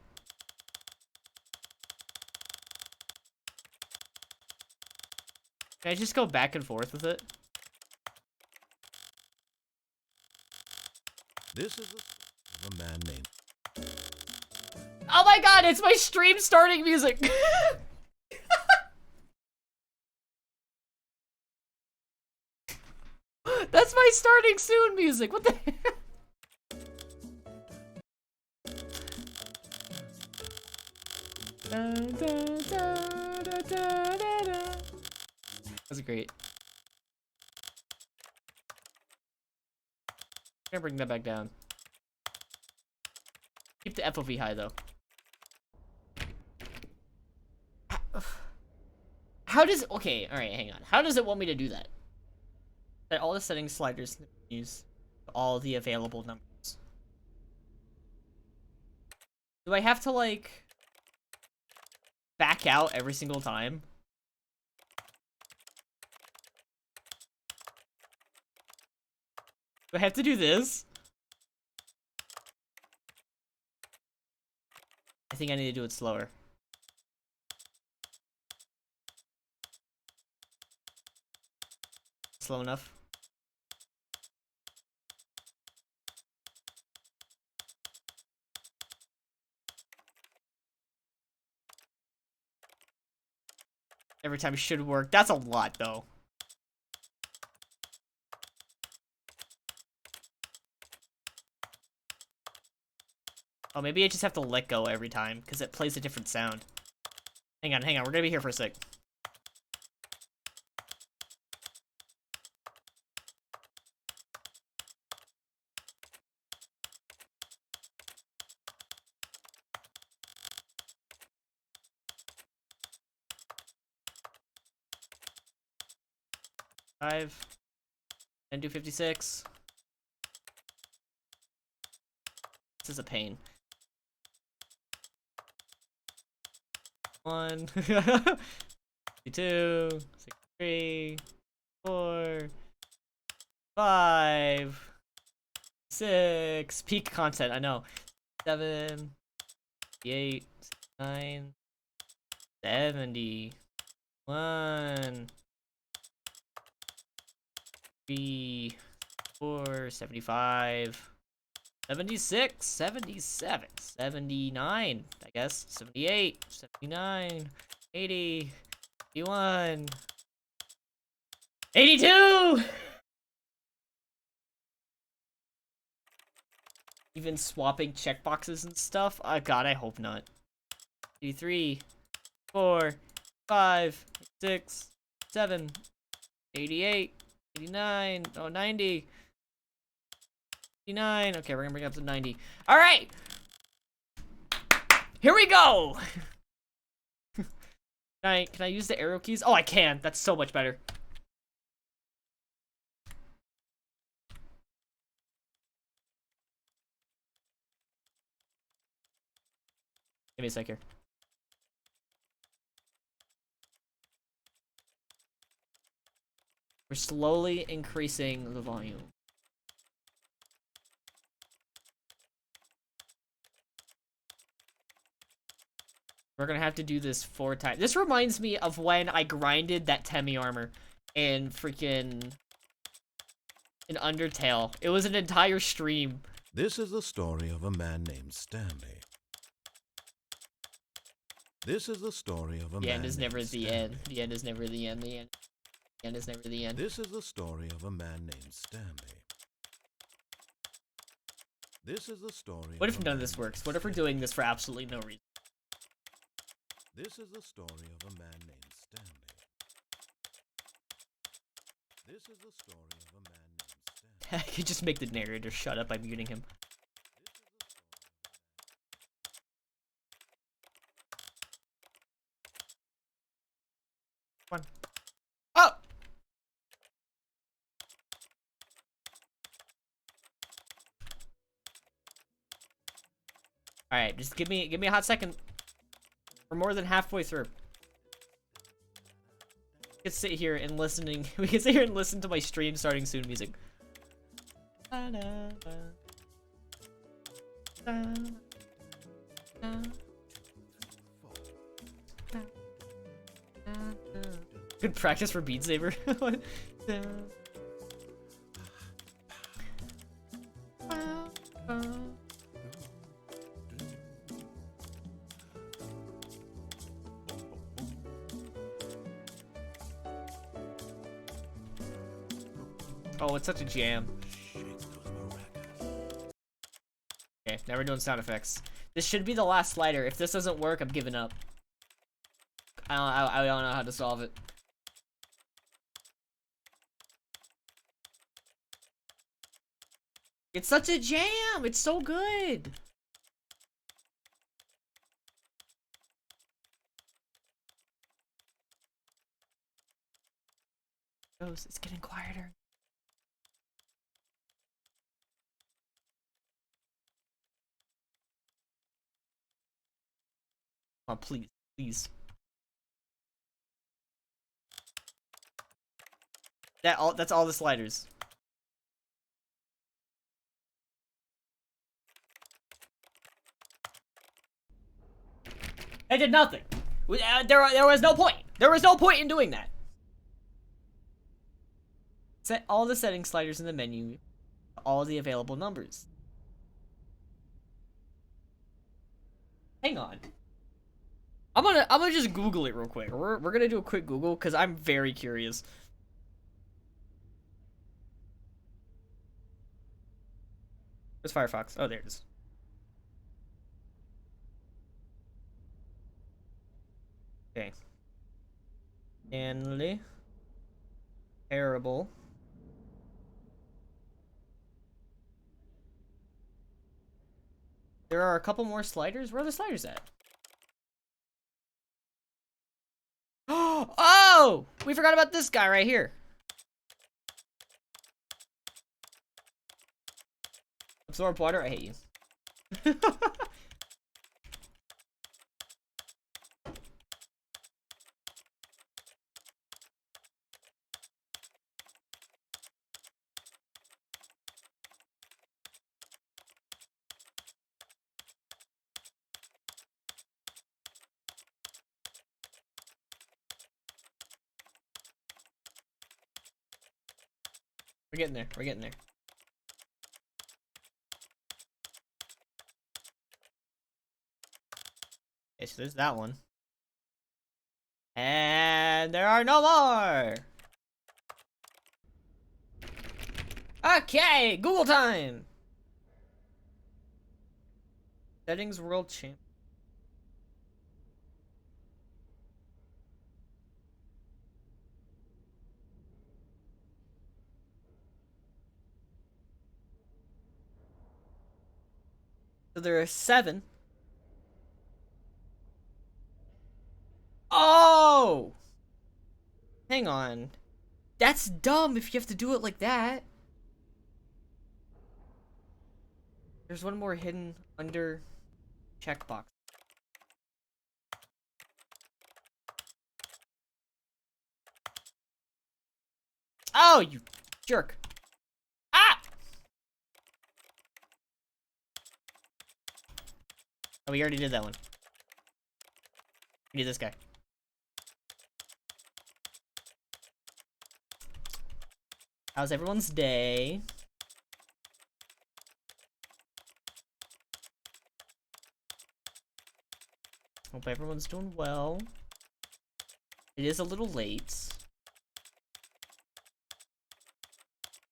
Can I just go back and forth with it? This is a man named... Oh my god, it's my stream starting music! That's my starting soon music, what the heck? That's great. I'm gonna bring that back down. Keep the FOV high though. How does okay, alright, hang on. How does it want me to do that? Set all the settings sliders use all the available numbers. Do I have to like back out every single time? Do I have to do this? I think I need to do it slower. Slow enough. Every time should work. That's a lot, though. Oh, maybe I just have to let go every time, because it plays a different sound. Hang on. We're gonna be here for a sec. And do 56. This is a pain. 1, 2, 3, 4, 5, 6. Peak content, I know. 7, 8, 9, 70, 1, 3, 4, 75, 76, 77, 79, I guess, 78, 79, 80, 81, 82! Even swapping checkboxes and stuff? Oh god, I hope not. 83, 4, 5, 6, 7, 88, 89, oh, 90. 89. Okay, we're gonna bring it up to 90. All right, here we go. Can I use the arrow keys? Oh, I can. That's so much better. Give me a sec here. We're slowly increasing the volume. We're gonna have to do this 4 times. This reminds me of when I grinded that Temi armor in freaking... in Undertale. It was an entire stream. This is the story of a man named Stanley. This is the story of a man named Stanley. The end is never the end. The end is never the end. The end is never the end. This is the story of a man named Stanley. This is the story. What if none of this works? What if we're doing this for absolutely no reason? This is the story of a man named Stanley. This is the story of a man named Stanley. I could just make the narrator shut up by muting him. Come on. Oh! Alright, just give me a hot second. We're more than halfway through. We can sit here and listen to my stream starting soon music. Good practice for Beat Saber. Oh, it's such a jam. Okay, now we're doing sound effects. This should be the last slider. If this doesn't work, I'm giving up. I don't know how to solve it. It's such a jam! It's so good! It's getting quieter. Oh, please, please. That's all the sliders. I did nothing. There was no point. There was no point in doing that. Set all the setting sliders in the menu, all the available numbers. Hang on. I'm gonna just Google it real quick. We're gonna do a quick Google because I'm very curious. Where's Firefox? Oh, there it is. Okay. Stanley. Terrible. There are a couple more sliders. Where are the sliders at? Oh! We forgot about this guy right here. Absorb water? I hate you. We're getting there. We're getting there. Okay, so there's that one. And there are no more! Okay, Google time! Settings world champ. So there are 7. Oh! Hang on. That's dumb if you have to do it like that. There's one more hidden under checkbox. Oh, you jerk. Ah! Oh, we already did that one. We need this guy. How's everyone's day? Hope everyone's doing well. It is a little late.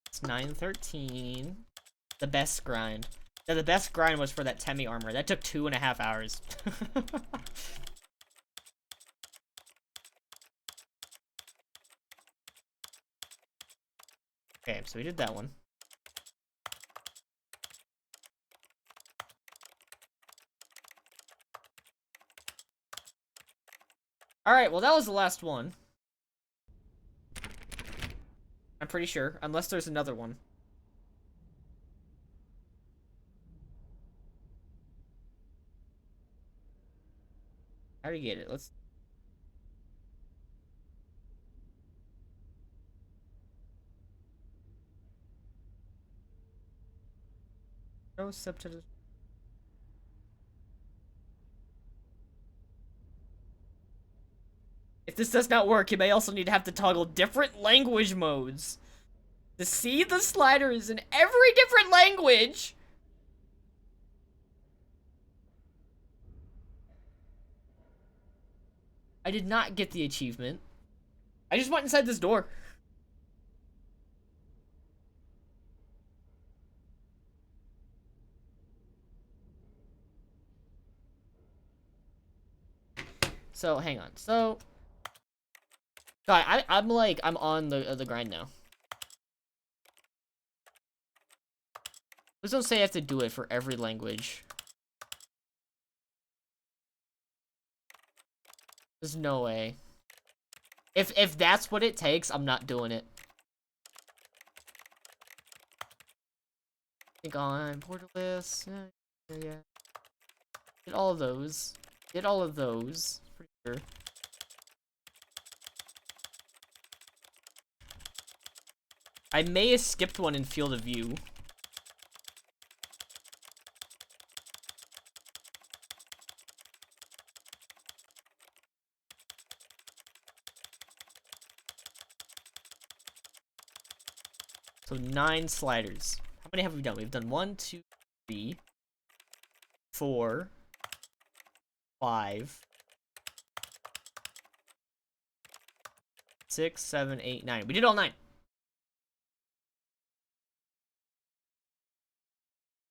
It's 9:13. The best grind. Yeah, the best grind was for that Temi armor. That took 2.5 hours. Okay, so we did that one. Alright, well that was the last one. I'm pretty sure, unless there's another one. I already get it, let's... No subtitles. If this does not work, you may also need to have to toggle different language modes. To see the sliders in every different language. I did not get the achievement. I just went inside this door. So, hang on. So... God, I'm on the grind now. Please don't say I have to do it for every language. There's no way. If that's what it takes, I'm not doing it. Think on borderless. Yeah. Did all of those. Did all of those. Pretty sure. I may have skipped one in field of view. So 9 sliders. How many have we done? We've done 1, 2, 3, 4, 5, 6, 7, 8, 9. We did all 9.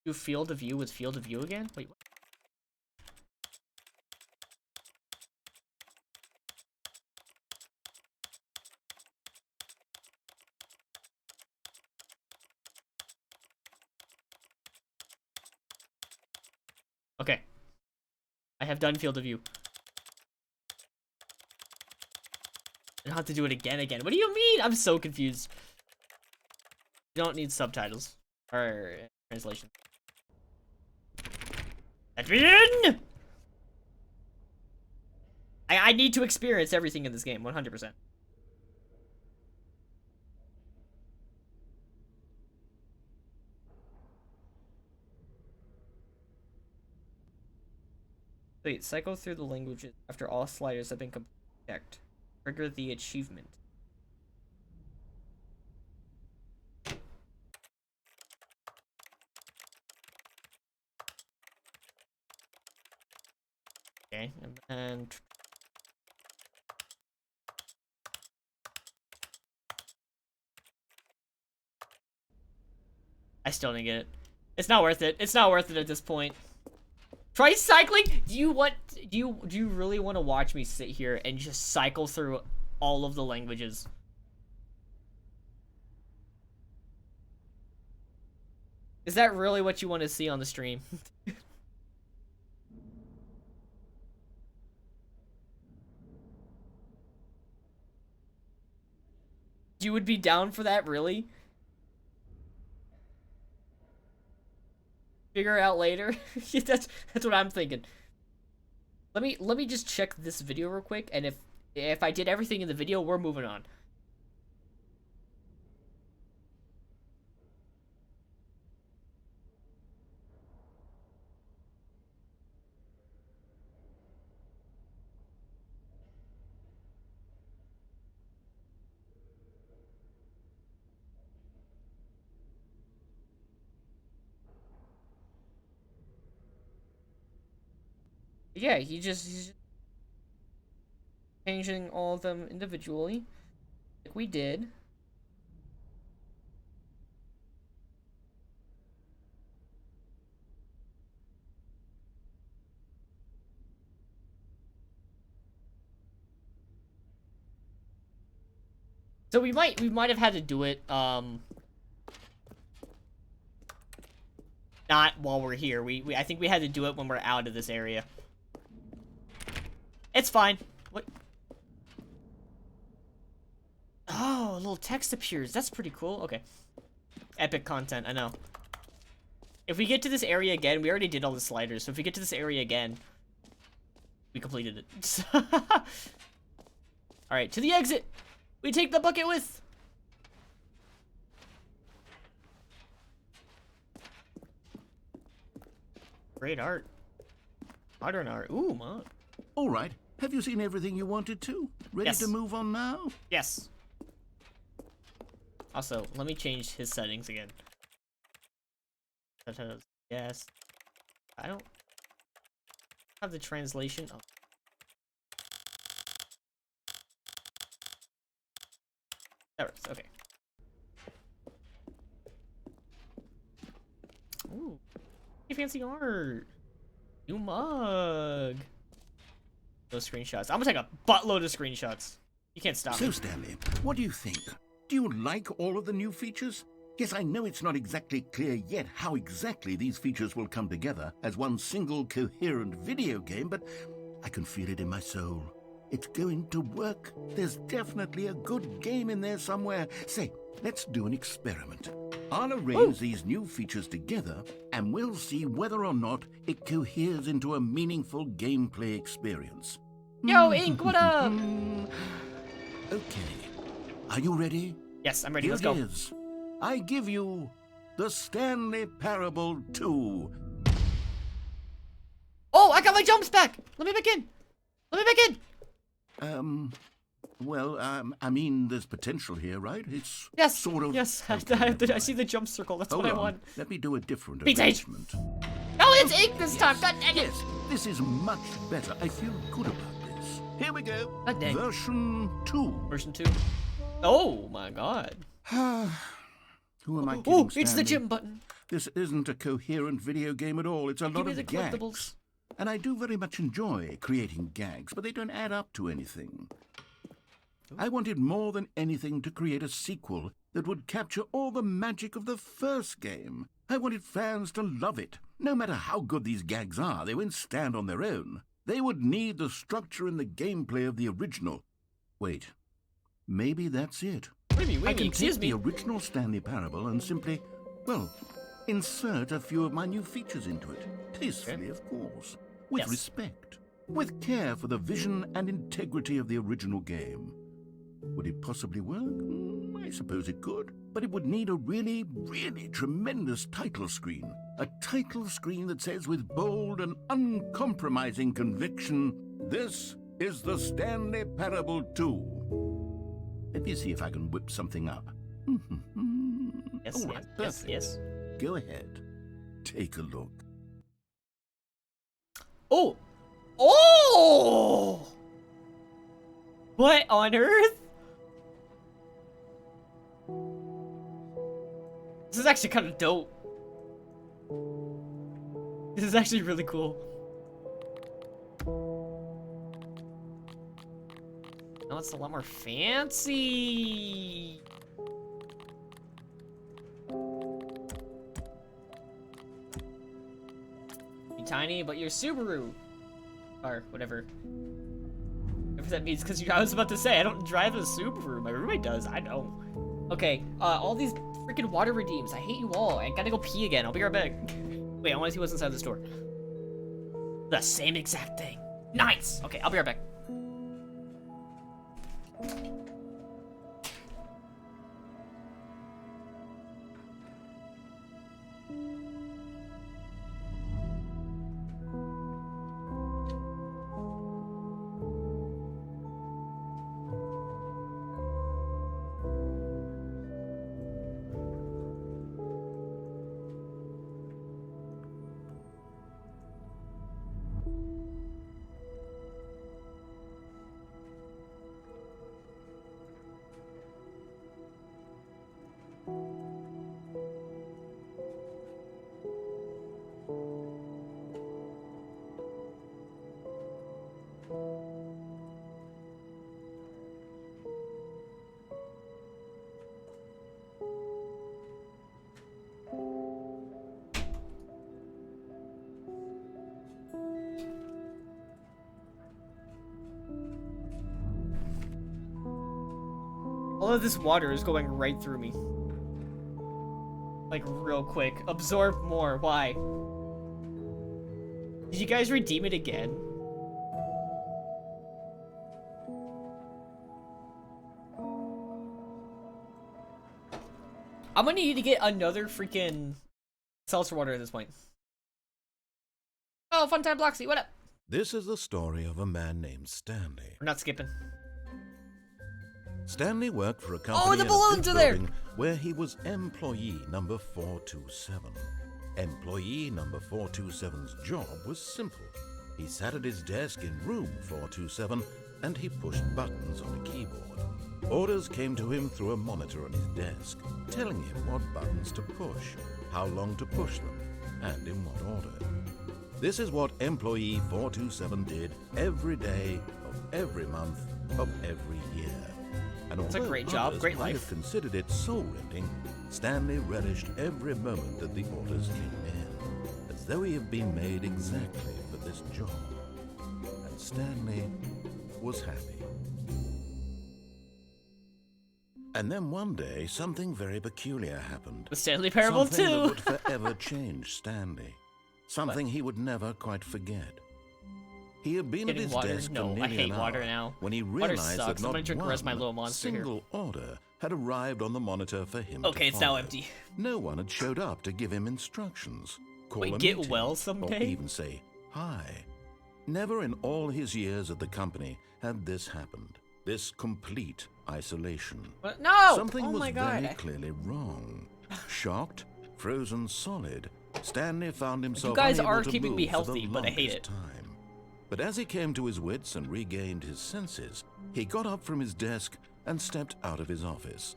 Do field of view with field of view again? Wait, what? Okay. I have done field of view. I don't have to do it again. What do you mean? I'm so confused. You don't need subtitles. Or translation. Let me in! I need to experience everything in this game, 100%. Wait, cycle through the languages after all sliders have been checked. Trigger the achievement. Okay, and then... I still didn't get it. It's not worth it. It's not worth it at this point. Try cycling? Do you really want to watch me sit here and just cycle through all of the languages? Is that really what you want to see on the stream? You would be down for that, really? Figure it out later. that's what I'm thinking. Let me just check this video real quick, and if I did everything in the video, we're moving on. Yeah, he's just changing all of them individually, like we did. So we might have had to do it not while we're here. I think we had to do it when we're out of this area. It's fine. What? Oh, a little text appears. That's pretty cool. Okay. Epic content, I know. If we get to this area again, we already did all the sliders, so if we get to this area again, we completed it. Alright, to the exit! We take the bucket with! Great art. Modern art. Ooh, man. All right. Have you seen everything you wanted to? Ready to move on now? Yes. Also, let me change his settings again. Yes. I don't have the translation. Oh. There it is. Okay. Ooh. Fancy art. New mug. Those screenshots. I'm gonna take a buttload of screenshots. You can't stop me. So, Stanley, what do you think? Do you like all of the new features? Yes, I know it's not exactly clear yet how exactly these features will come together as one single coherent video game, but I can feel it in my soul. It's going to work. There's definitely a good game in there somewhere. Say, let's do an experiment. I'll arrange these new features together, and we'll see whether or not it coheres into a meaningful gameplay experience. Yo, Ink, what up? Okay. Are you ready? Yes, I'm ready. Here Let's go. it is. I give you the Stanley Parable 2. Oh, I got my jumps back! Let me back in! Let me back in! I mean, there's potential here, right? It's yes, sort of... Yes, I see the jump circle. That's Hold what on. I want. Let me do a different Beat arrangement. Oh, it's Ink this time! God dang it! Yes, this is much better. I feel good about this. yes. Here we go. God dang. Version 2. Version 2. Oh my god. Who am I kidding, Oh, it's the Stanley? gym button. This isn't a coherent video game at all. It's a lot me of the gags. collectibles. And I do very much enjoy creating gags, but they don't add up to anything. I wanted more than anything to create a sequel that would capture all the magic of the first game. I wanted fans to love it. No matter how good these gags are, they won't stand on their own. They would need the structure and the gameplay of the original. Wait, maybe that's it. What do you mean? I can Excuse take me. the original Stanley Parable and simply, well, insert a few of my new features into it. Tastefully, of course. With Yes. respect. With care for the vision and integrity of the original game. Would it possibly work? I suppose it could. But it would need a really, really tremendous title screen. A title screen that says with bold and uncompromising conviction, "This is the Stanley Parable 2." Let me see if I can whip something up. Yes, All right, yes, perfect. yes. Go ahead. Take a look. Oh! Oh! What on earth? This is actually kind of dope. This is actually really cool. Now it's a lot more fancy. You're tiny, but you're Subaru. Or whatever. Whatever that means, because I was about to say, I don't drive a Subaru. My roommate does, I know. Okay, all these freaking water redeems. I hate you all. I gotta go pee again. I'll be right back. Wait, I want to see what's inside the store. The same exact thing. Nice! Okay, I'll be right back. All of this water is going right through me. Like, real quick. Absorb more. Why? Did you guys redeem it again? I'm gonna need to get another freaking seltzer water at this point. Oh, Funtime Bloxy, what up? This is the story of a man named Stanley. We're not skipping. Stanley worked for a company the in a balloons big are there! building where he was employee number 427. Employee number 427's job was simple. He sat at his desk in room 427 and he pushed buttons on a keyboard. Orders came to him through a monitor on his desk, telling him what buttons to push, how long to push them, and in what order. This is what employee 427 did every day of every month of every year. And It's a although great job, others great might life. have considered it soul-rending, Stanley relished every moment that the orders came in, as though he had been made exactly for this job. And Stanley was happy. And then one day, something very peculiar happened. The Stanley Parable Something that 2. would forever change Stanley. Something he would never quite forget. He had been Getting at his water? desk No, for I nearly hate an water hour now. when he Water realized sucks. that I'm not gonna drink the rest of my one little monster here. single order had arrived on the monitor for him Okay, to it's now follow. empty. No one had showed up to give him instructions, call Wait, a get meeting, well or someday? even say hi. Never in all his years at the company had this happened. This complete isolation. What? No! Something Oh was my God. very clearly wrong. Shocked, frozen solid, Stanley found himself guys unable are to keeping me move for the healthy, but I hate longest it. time. But as he came to his wits and regained his senses, he got up from his desk and stepped out of his office.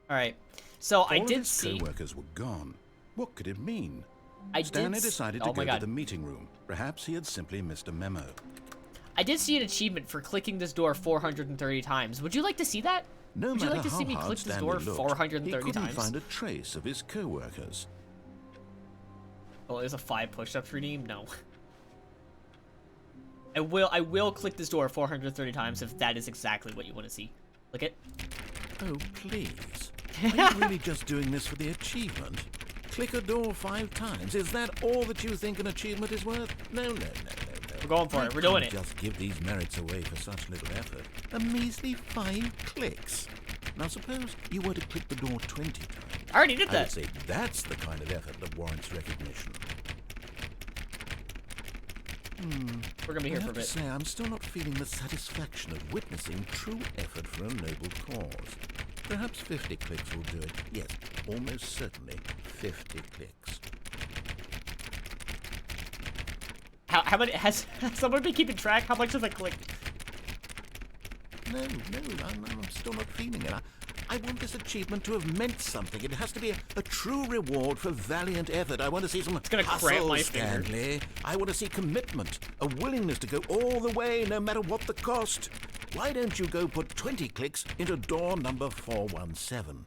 All right. So I All did of his see. co-workers were gone. What could it mean? I Stanley did. decided Oh to my go God. to the meeting room. Perhaps he had simply missed a memo. I did see an achievement for clicking this door 430 times. Would you like to see that? No Would you matter like to how see me hard click this Stanley door looked, 430 he couldn't times? find a trace of his co-workers. Oh, there's a 5 push-ups redeem? No. I will click this door 430 times if that is exactly what you want to see. Click it. Oh, please. Are you really just doing this for the achievement? Click a door 5 times. Is that all that you think an achievement is worth? No. We're going for it. We're doing it. Just give these merits away for such little effort. A measly 5 clicks. Now suppose you were to click the door 20 times. I already did I that. would say that's the kind of effort that warrants recognition. We're gonna be here for a I have to bit. say, I'm still not feeling the satisfaction of witnessing true effort for a noble cause. Perhaps 50 clicks will do it. Yes, almost certainly 50 clicks. How many has someone been keeping track? How much have I clicked? No, I'm still not feeling it. I want this achievement to have meant something. It has to be a true reward for valiant effort. I want to see some gonna cramp hustle, my finger. Stanley. I want to see commitment, a willingness to go all the way, no matter what the cost. Why don't you go put 20 clicks into door number 417?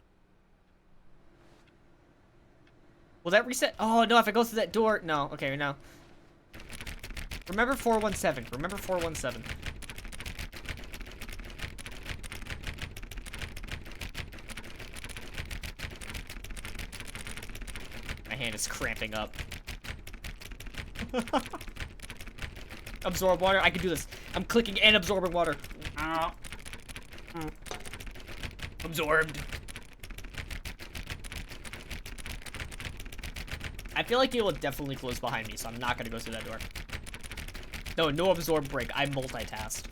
Will that reset? Oh no! If I go through that door, no. Okay, no. Remember 417. Remember 417. My hand is cramping up. Absorb water. I can do this. I'm clicking and absorbing water. Absorbed. I feel like it will definitely close behind me, so I'm not gonna go through that door. No absorb break. I multitask.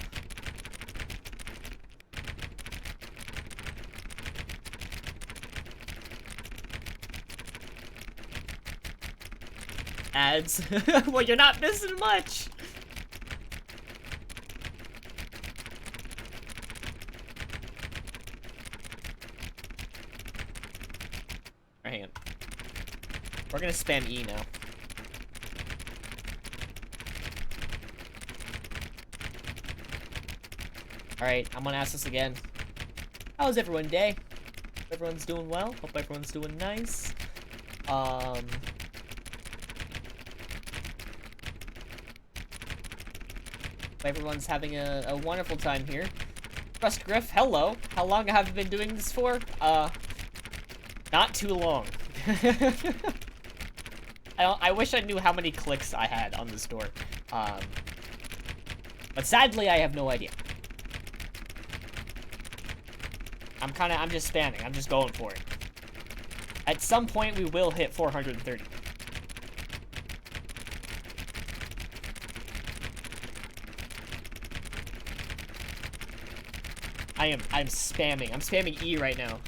Ads. Well, you're not missing much. Alright, hang on. We're gonna spam E now. Alright, I'm gonna ask this again. How's everyone day? Hope everyone's doing well. Hope everyone's doing nice. Hope everyone's having a wonderful time here. Rust Griff, hello. How long have you been doing this for? Not too long. I wish I knew how many clicks I had on this door. But sadly, I have no idea. I'm just spamming. I'm just going for it. At some point, we will hit 430. I'm spamming. I'm spamming E right now.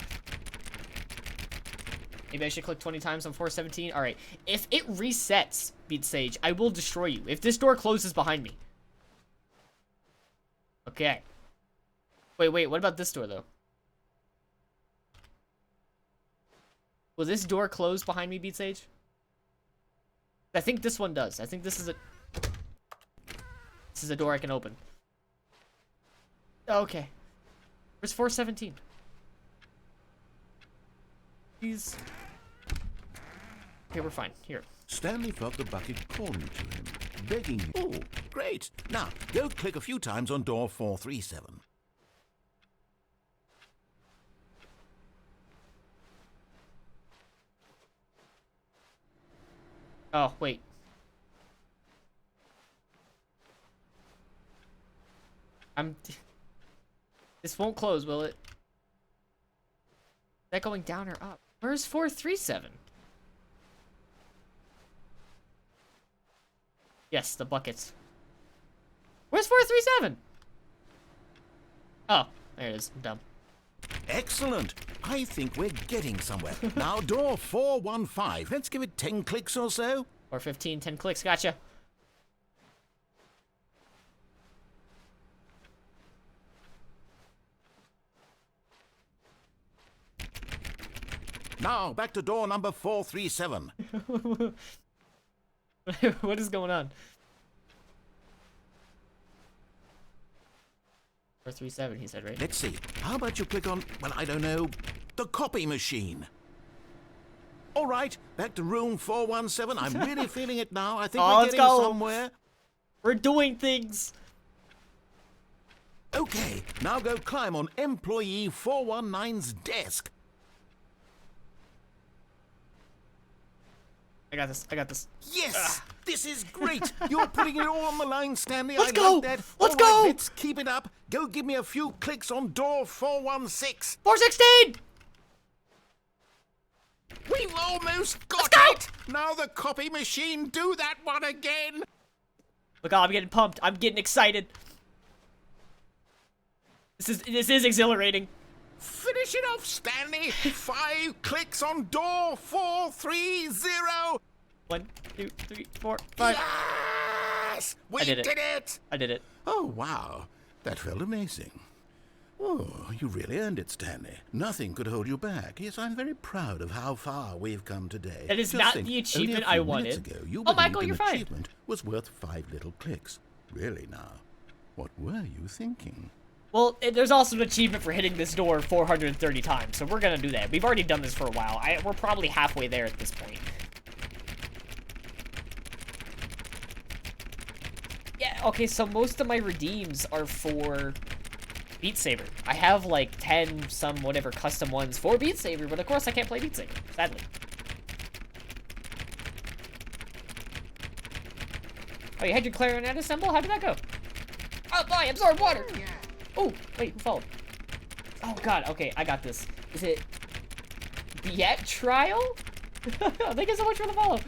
Maybe I should click 20 times on 417. All right. If it resets, Beat Sage, I will destroy you. If this door closes behind me. Okay. Wait. What about this door, though? Will this door close behind me, Beat Sage? I think this one does. I think this is a door I can open. Okay. Where's 417? Please. Okay, we're fine. Here. Stanley felt the bucket calling to him, begging him. Oh, great. Now, go click a few times on door 437. Oh, wait. This won't close, will it? Is that going down or up? Where's 437? Yes, the buckets. Where's 437? Oh, there it is. I'm dumb. Excellent. I think we're getting somewhere. Now, door 415. Let's give it 10 clicks or so. Or 15, 10 clicks. Gotcha. Now, back to door number 437. What is going on? 437, he said, right? Let's see. How about you click on, well, I don't know, the copy machine? All right, back to room 417. I'm really feeling it now. I think we're let's getting go. somewhere. We're doing things. Okay, now go climb on employee 419's desk. I got this. I got this. Yes! This is great! You're putting it all on the line, Stanley. Let's I go! like that. Let's All right, go! let's keep it up. Go give me a few clicks on door 416. 416! We've almost got it! Now the copy machine, do that one again! Look, I'm getting pumped. I'm getting excited. This is exhilarating. Finish it off, Stanley! 5 clicks on door 430! 1, 2, 3, 4, 5. Yes! We did did it! I did it. Oh, wow. That felt amazing. Oh, you really earned it, Stanley. Nothing could hold you back. Yes, I'm very proud of how far we've come today. That is Just not think, the only a achievement few I minutes wanted. Ago, you Oh, Michael, believed you're an fine. achievement was worth 5 little clicks. Really now, what were you thinking? Well, there's also an achievement for hitting this door 430 times, so we're gonna do that. We've already done this for a while. We're probably halfway there at this point. Yeah, okay, so most of my redeems are for Beat Saber. I have like 10 some whatever custom ones for Beat Saber, but of course I can't play Beat Saber, sadly. Oh, you had your clarinet assemble? How did that go? Oh boy, absorb water! Oh, wait, who followed? Oh god, okay, I got this. Is it Biet Trial? Thank you so much for the follow.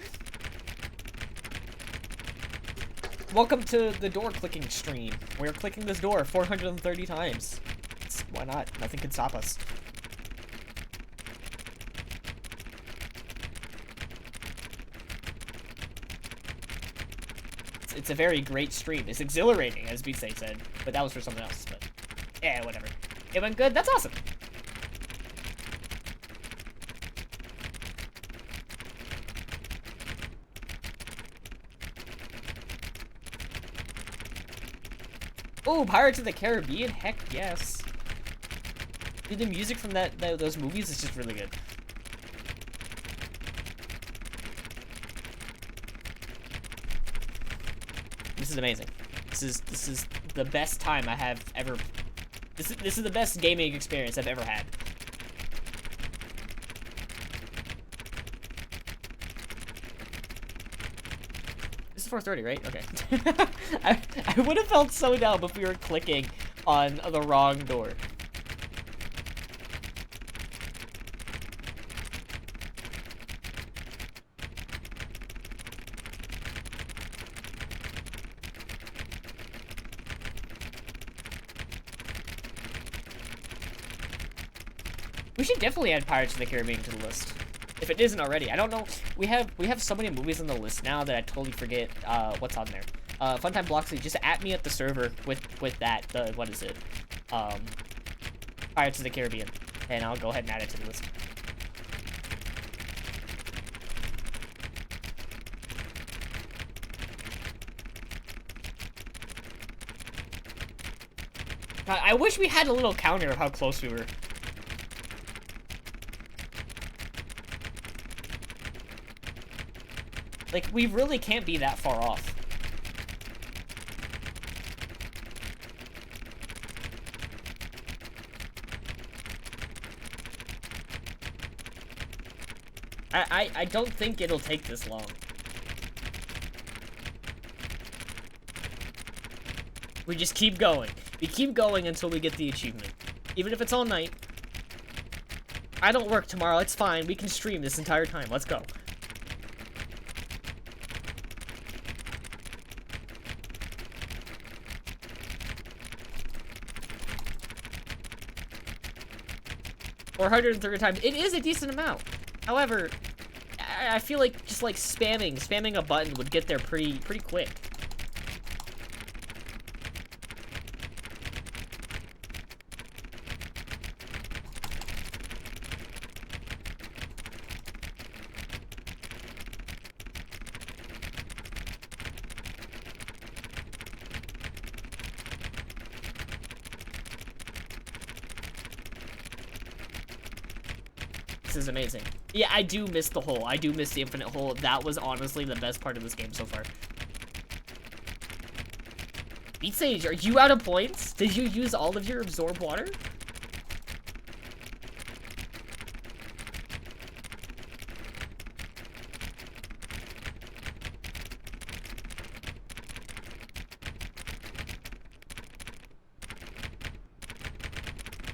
Welcome to the door clicking stream. We're clicking this door 430 times. Why not? Nothing can stop us. It's a very great stream. It's exhilarating, as Beatsay said, but that was for something else. But yeah, whatever. It went good. That's awesome. Oh, Pirates of the Caribbean? Heck yes. Dude, the music from those movies is just really good. This is amazing. This is the best time I have ever. This is the best gaming experience I've ever had. This is 430, right? Okay. I would have felt so dumb if we were clicking on the wrong door. We should definitely add Pirates of the Caribbean to the list. If it isn't already. I don't know. We have so many movies on the list now that I totally forget what's on there. Funtime Bloxley, just at me at the server with that, what is it? Pirates of the Caribbean. And I'll go ahead and add it to the list. God, I wish we had a little counter of how close we were. Like, we really can't be that far off. I don't think it'll take this long. We just keep going. We keep going until we get the achievement. Even if it's all night. I don't work tomorrow, it's fine. We can stream this entire time. Let's go. Or 130 times. It is a decent amount. However, I feel like just like spamming a button would get there pretty quick. This is amazing. Yeah, I do miss the hole. I do miss the infinite hole. That was honestly the best part of this game so far. Beat Sage, are you out of points? Did you use all of your absorb water?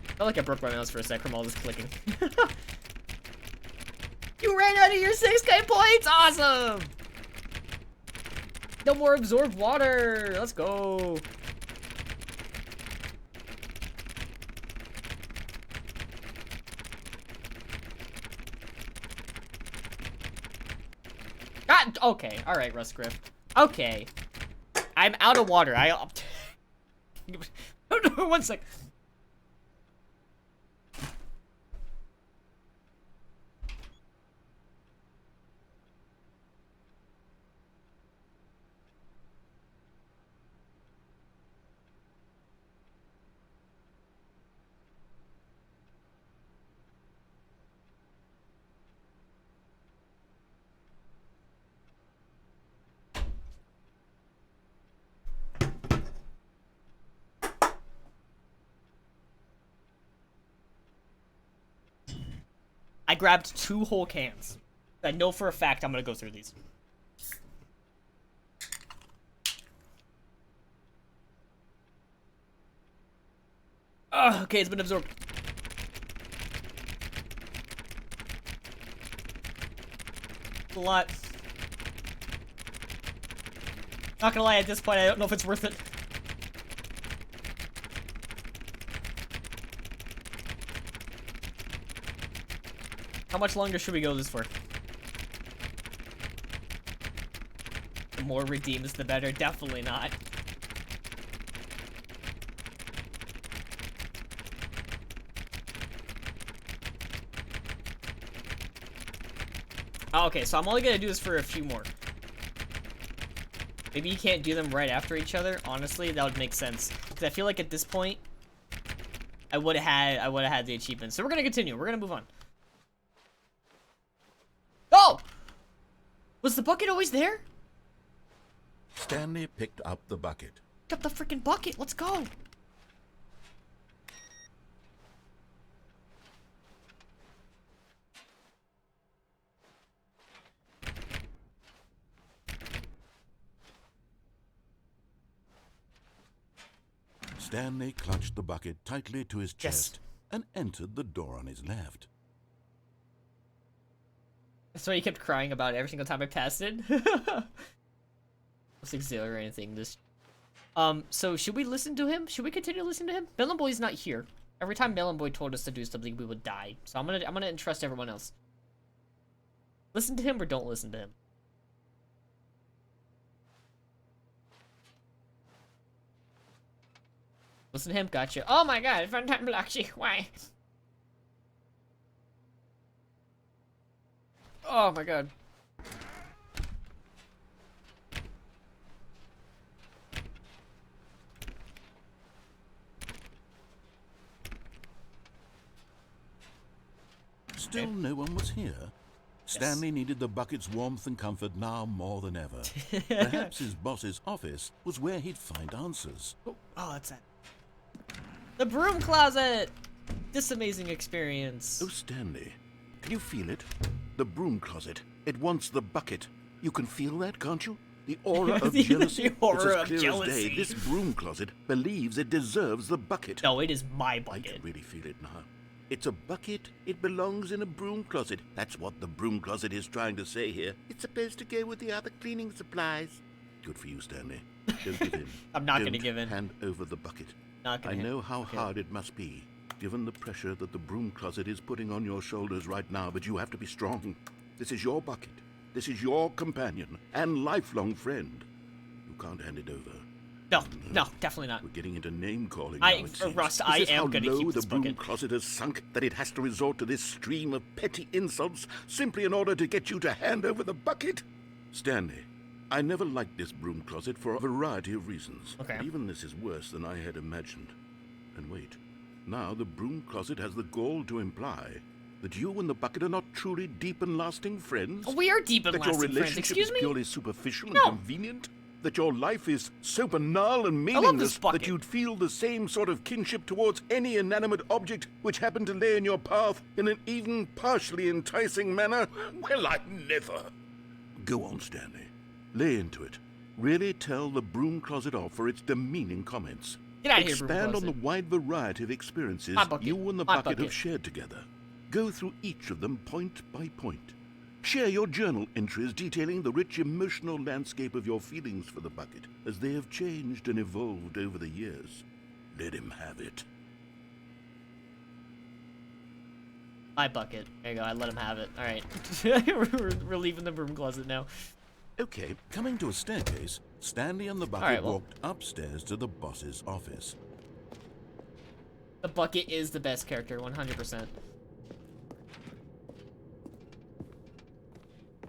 I felt like I broke my mouse for a sec from all this clicking. You ran out of your 6K points! Awesome! No more absorbed water! Let's go! Ah, okay, alright, Rustgriff. Okay. I'm out of water. One sec. I grabbed 2 whole cans. I know for a fact I'm gonna go through these. Oh, okay, it's been absorbed. A lot. Not gonna lie, at this point, I don't know if it's worth it. How much longer should we go this for? The more redeems, the better. Definitely not. Oh, okay, so I'm only gonna do this for a few more. Maybe you can't do them right after each other. Honestly, that would make sense. Because I feel like at this point, I would have had the achievement. So we're gonna continue. We're gonna move on. Oh! Was the bucket always there? Stanley picked up the bucket. Pick up the freaking bucket. Let's go. Stanley clutched the bucket tightly to his chest and entered the door on his left. That's why he kept crying about it every single time I passed it. It's exhilarating this. So should we listen to him? Should we continue to listen to him? Melon Boy's not here. Every time Melon Boy told us to do something, we would die. So I'm gonna entrust everyone else. Listen to him or don't listen to him. Listen to him, gotcha. Oh my god, fun time Bloxy, why? Oh my god. Still no one was here. Stanley needed the bucket's warmth and comfort now more than ever. Perhaps his boss's office was where he'd find answers. Oh, that's that. The broom closet! This amazing experience. Oh, Stanley, can you feel it? The broom closet. It wants the bucket. You can feel that, can't you? The aura of jealousy. The aura it's as of clear jealousy. As day. This broom closet believes it deserves the bucket. No, it is my bucket. I can really feel it now. It's a bucket. It belongs in a broom closet. That's what the broom closet is trying to say here. It's supposed to go with the other cleaning supplies. Good for you, Stanley. Don't give in. I'm not going to give in. Hand over the bucket. Not gonna I know how hard it must be, given the pressure that the broom closet is putting on your shoulders right now, but you have to be strong. This is your bucket. This is your companion and lifelong friend. You can't hand it over. No, definitely not. We're getting into name-calling now, it seems. Rust, I am going to keep this the broom bucket. closet has sunk that it has to resort to this stream of petty insults simply in order to get you to hand over the bucket? Stanley, I never liked this broom closet for a variety of reasons. Okay. But even this is worse than I had imagined. And wait, now the broom closet has the gall to imply that you and the bucket are not truly deep and lasting friends? We are deep and that your lasting friends, relationship excuse is me? purely superficial No. and convenient? That your life is so banal and love this meaningless bucket. that you'd feel the same sort of kinship towards any inanimate object which happened to lay in your path in an even partially enticing manner? Well, I never. Go on, Stanley. Lay into it. Really tell the broom closet off for its demeaning comments. Get out of here, broom Expand on closet. the wide variety of experiences My bucket. you and the My bucket have bucket. shared together. Go through each of them point by point. Share your journal entries detailing the rich emotional landscape of your feelings for the bucket as they have changed and evolved over the years. Let him have it. My bucket. There you go, I let him have it. Alright. we're leaving the broom closet now. Okay, coming to a staircase, Stanley and the bucket Alright, well. walked upstairs to the boss's office. The bucket is the best character, 100%.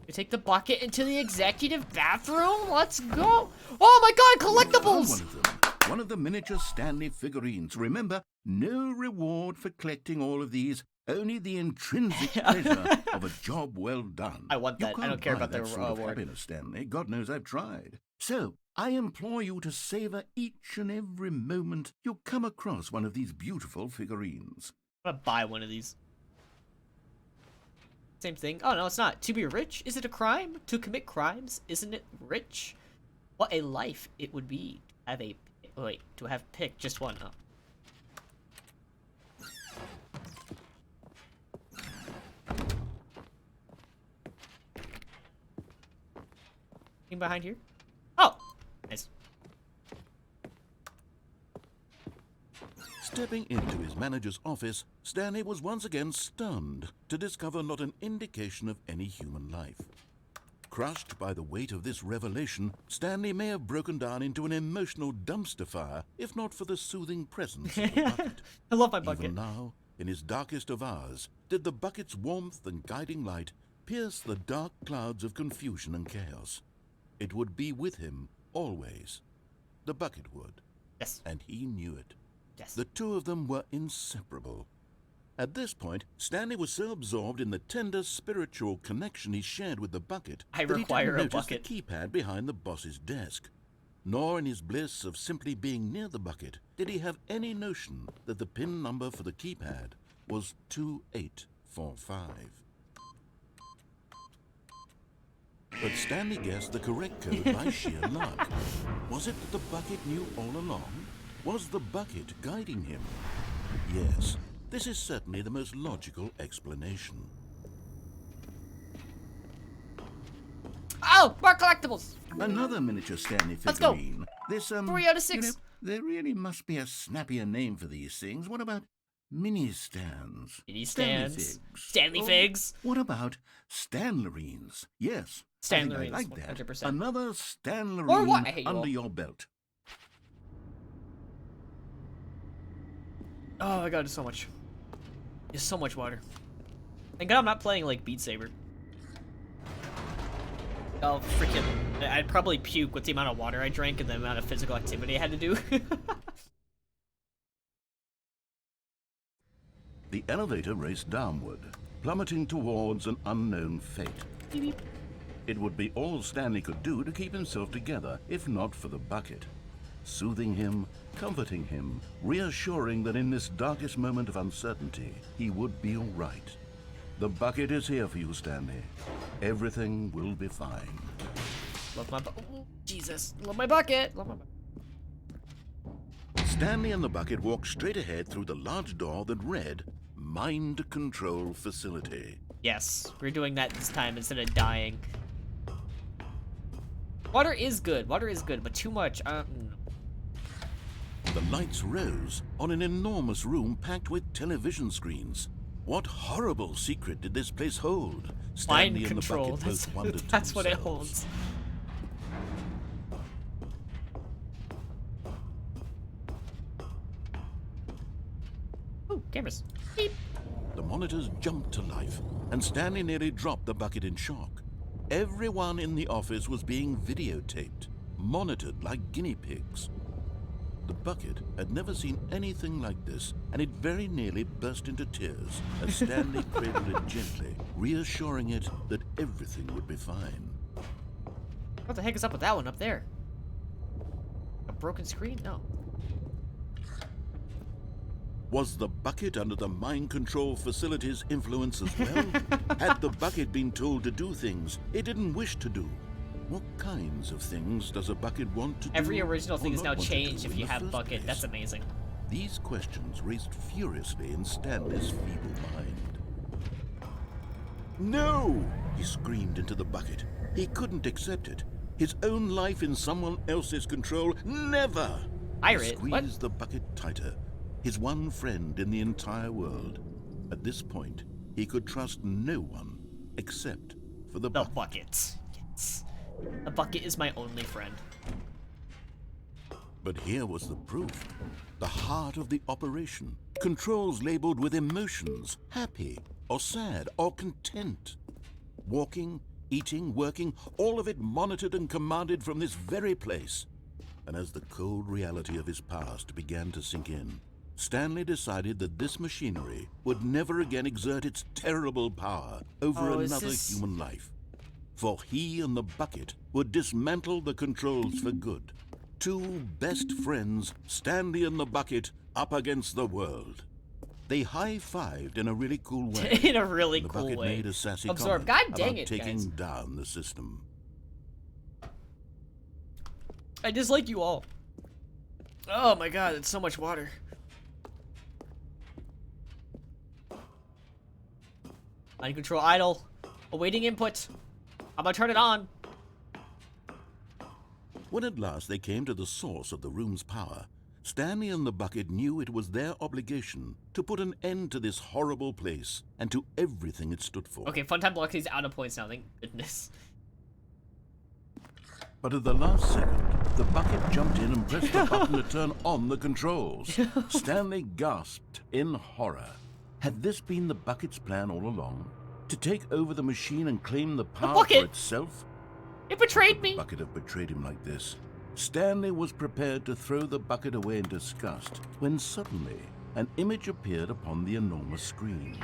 We take the bucket into the executive bathroom? Let's go! Oh my god, collectibles! One of the miniature Stanley figurines. Remember, no reward for collecting all of these, only the intrinsic pleasure of a job well done. I want that. I don't care about the that sort of reward. happiness, Stanley. God knows I've tried. So, I implore you to savor each and every moment you come across one of these beautiful figurines. I'm gonna buy one of these. Same thing. Oh, no, it's not. To be rich? Is it a crime? To commit crimes? Isn't it rich? What a life it would be to have a... Wait, to have picked just one. Oh. Anything behind here? Oh! Nice. Stepping into his manager's office, Stanley was once again stunned to discover not an indication of any human life. Crushed by the weight of this revelation, Stanley may have broken down into an emotional dumpster fire, if not for the soothing presence of the bucket. I love my bucket. Even now, in his darkest of hours, did the bucket's warmth and guiding light pierce the dark clouds of confusion and chaos. It would be with him always. The bucket would. Yes. And he knew it. Yes. The two of them were inseparable. At this point, Stanley was so absorbed in the tender spiritual connection he shared with the bucket I that require he a didn't notice bucket. the keypad behind the boss's desk. Nor in his bliss of simply being near the bucket did he have any notion that the PIN number for the keypad was 2845. But Stanley guessed the correct code by sheer luck. Was it that the bucket knew all along? Was the bucket guiding him? Yes, this is certainly the most logical explanation. Oh! More collectibles! Another miniature Stanley Let's go. figurine. This, 3 out of 6. You know, there really must be a snappier name for these things. What about mini stands? Mini Stanley stands. figs. Stanley figs. What about Stanlerines? Yes. I think I Stanlerines, like that. 100%. Another Or what? Stanlerine I hate you under all. your belt. Oh my god, there's so much. There's so much water. Thank god I'm not playing like Beat Saber. Oh, freaking. I'd probably puke with the amount of water I drank and the amount of physical activity I had to do. The elevator raced downward, plummeting towards an unknown fate. Beep, beep. It would be all Stanley could do to keep himself together, if not for the bucket. Soothing him, comforting him, reassuring that in this darkest moment of uncertainty, he would be all right. The bucket is here for you, Stanley. Everything will be fine. Love my Jesus. Love my bucket. Love my bucket. Stanley and the bucket walked straight ahead through the large door that read, Mind Control Facility. Yes, we're doing that this time instead of dying. Water is good, but too much, The lights rose on an enormous room packed with television screens. What horrible secret did this place hold? Stanley Mind and the control, bucket both wondered to that's what it themselves. holds. Ooh, cameras. Beep. The monitors jumped to life, and Stanley nearly dropped the bucket in shock. Everyone in the office was being videotaped, monitored like guinea pigs. The bucket had never seen anything like this, and it very nearly burst into tears as Stanley cradled it gently, reassuring it that everything would be fine. What the heck is up with that one up there? A broken screen? No. Was the bucket under the mind control facility's influence as well? Had the bucket been told to do things it didn't wish to do? What kinds of things does a bucket want to do? Every original thing or is now not want to changed do if in you the have first bucket. place? That's amazing. These questions raced furiously in Stanley's feeble mind. No! He screamed into the bucket. He couldn't accept it. His own life in someone else's control, never! Pirate? He squeezed the bucket tighter. His one friend in the entire world. At this point, he could trust no one except for the bucket. The bucket. Yes. The bucket is my only friend. But here was the proof. The heart of the operation. Controls labeled with emotions, happy, or sad, or content. Walking, eating, working, all of it monitored and commanded from this very place. And as the cold reality of his past began to sink in, Stanley decided that this machinery would never again exert its terrible power over another human life. For he and the bucket would dismantle the controls for good. Two best friends, Stanley and the bucket, up against the world. They high-fived in a really cool way. In a really the cool bucket way. made a sassy Absorb. comment God dang about it, taking guys. down the system. I dislike you all. Oh my god, it's so much water. Mind control idle. Awaiting input. I'm gonna turn it on. When at last they came to the source of the room's power, Stanley and the bucket knew it was their obligation to put an end to this horrible place and to everything it stood for. Okay, Funtime Deluxe out of points now, thank goodness. But at the last second, the bucket jumped in and pressed the button to turn on the controls. Stanley gasped in horror. Had this been the bucket's plan all along? To take over the machine and claim the power for itself? It betrayed me! The bucket had betrayed him like this. Stanley was prepared to throw the bucket away in disgust when suddenly an image appeared upon the enormous screen.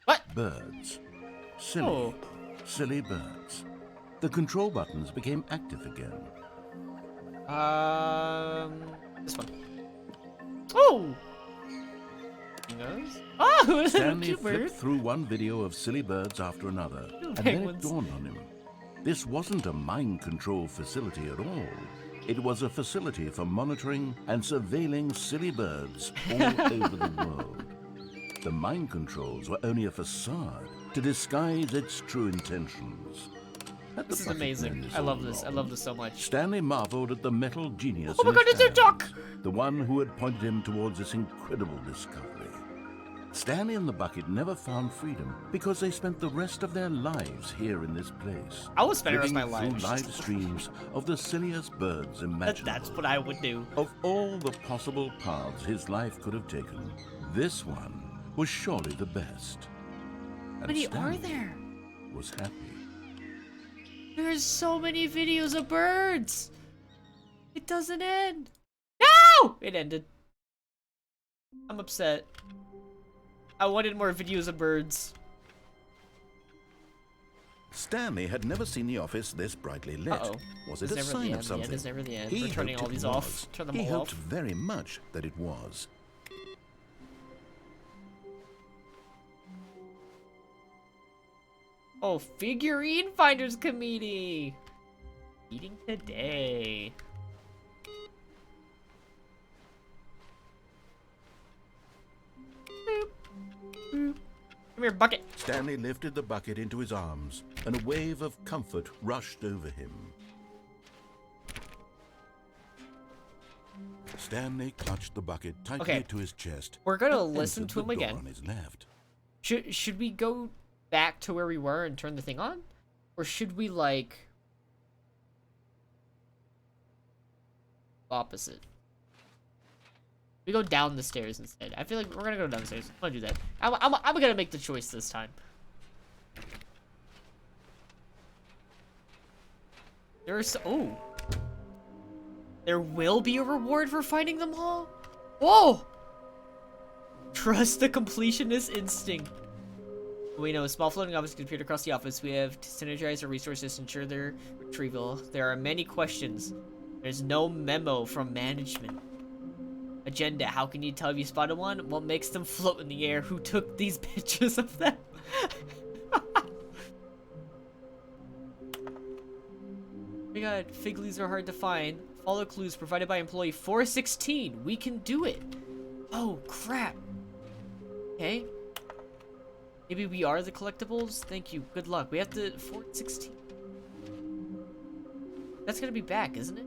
What? Birds. Silly, silly birds. The control buttons became active again. This one. Oh! Oh, Stanley flipped through one video of silly birds after another, and then it dawned on him. This wasn't a mind control facility at all. It was a facility for monitoring and surveilling silly birds all over the world. The mind controls were only a facade to disguise its true intentions. This is amazing. I love this. I love this so much. Stanley marveled at the metal genius. Oh my god, it's a duck! The one who had pointed him towards this incredible discovery. Stanley and the bucket never found freedom because they spent the rest of their lives here in this place. I would spend the rest of my life through live streams of the silliest birds imaginable. That's what I would do. Of all the possible paths his life could have taken, this one was surely the best. How many are there? Was happy. There's so many videos of birds. It doesn't end. No! It ended. I'm upset. I wanted more videos of birds. Stanley had never seen the office this brightly lit. Was it a sign of something? Yeah, there's never the end. He We're turning all these off. Turn them all off. He hoped very much that it was. Oh, figurine finders committee. Meeting today. Come here, bucket. Stanley lifted the bucket into his arms, and a wave of comfort rushed over him. Stanley clutched the bucket tightly to his chest. We're gonna listen to him again. On his left. Should we go back to where we were and turn the thing on? Or should we, like... opposite? We go down the stairs instead. I feel like we're gonna go down the stairs. I'm gonna do that. I'm gonna make the choice this time. There's... oh. There will be a reward for finding them all? Whoa! Trust the completionist instinct. We know a small floating objects can appear across the office. We have to synergize our resources to ensure their retrieval. There are many questions. There's no memo from management. Agenda. How can you tell if you spotted one? What makes them float in the air? Who took these pictures of them? Oh my god, fig leaves are hard to find. Follow clues provided by employee 416. We can do it. Oh, crap. Okay. Maybe we are the collectibles? Thank you. Good luck. We have to 416. That's gonna be back, isn't it?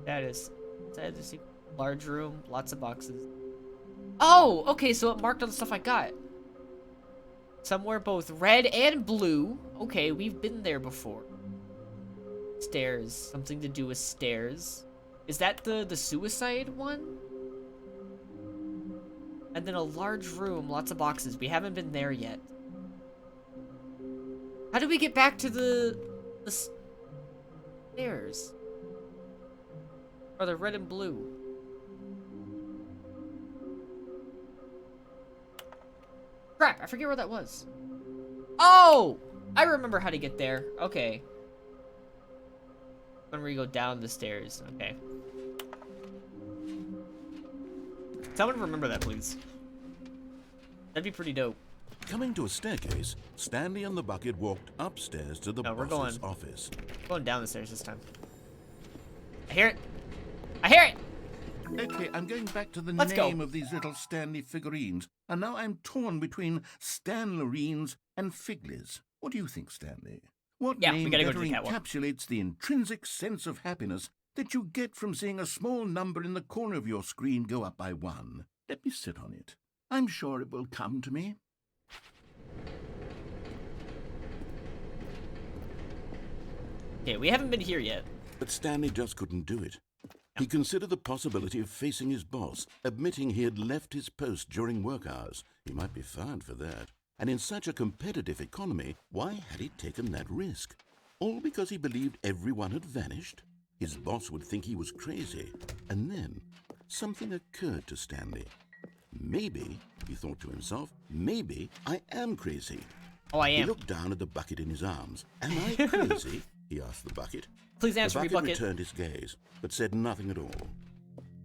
That is a large room, lots of boxes. Oh, okay, so it marked all the stuff I got. Somewhere both red and blue. Okay, we've been there before. Stairs. Something to do with stairs. Is that the suicide one? And then a large room, lots of boxes. We haven't been there yet. How do we get back to the stairs? Or the red and blue? Crap, I forget where that was. Oh! I remember how to get there. Okay. When we go down the stairs. Okay. Someone remember that, please. That'd be pretty dope. Coming to a staircase, Stanley and the bucket walked upstairs to the boss's office. Going down the stairs this time. I hear it. I hear it! Okay, I'm going back to the Let's name go. of these little Stanley figurines, and now I'm torn between Stanlerines and Figlies. What do you think, Stanley? What Yeah, name we gotta go better to the catwalk. encapsulates the intrinsic sense of happiness that you get from seeing a small number in the corner of your screen go up by 1? Let me sit on it. I'm sure it will come to me. Okay, we haven't been here yet. But Stanley just couldn't do it. He considered the possibility of facing his boss, admitting he had left his post during work hours. He might be fined for that. And in such a competitive economy, why had he taken that risk? All because he believed everyone had vanished? His boss would think he was crazy. And then something occurred to Stanley. Maybe, he thought to himself, maybe I am crazy. Oh, I am. He looked down at the bucket in his arms. Am I crazy? He asked the bucket. Please answer me, The bucket. returned his gaze, but said nothing at all.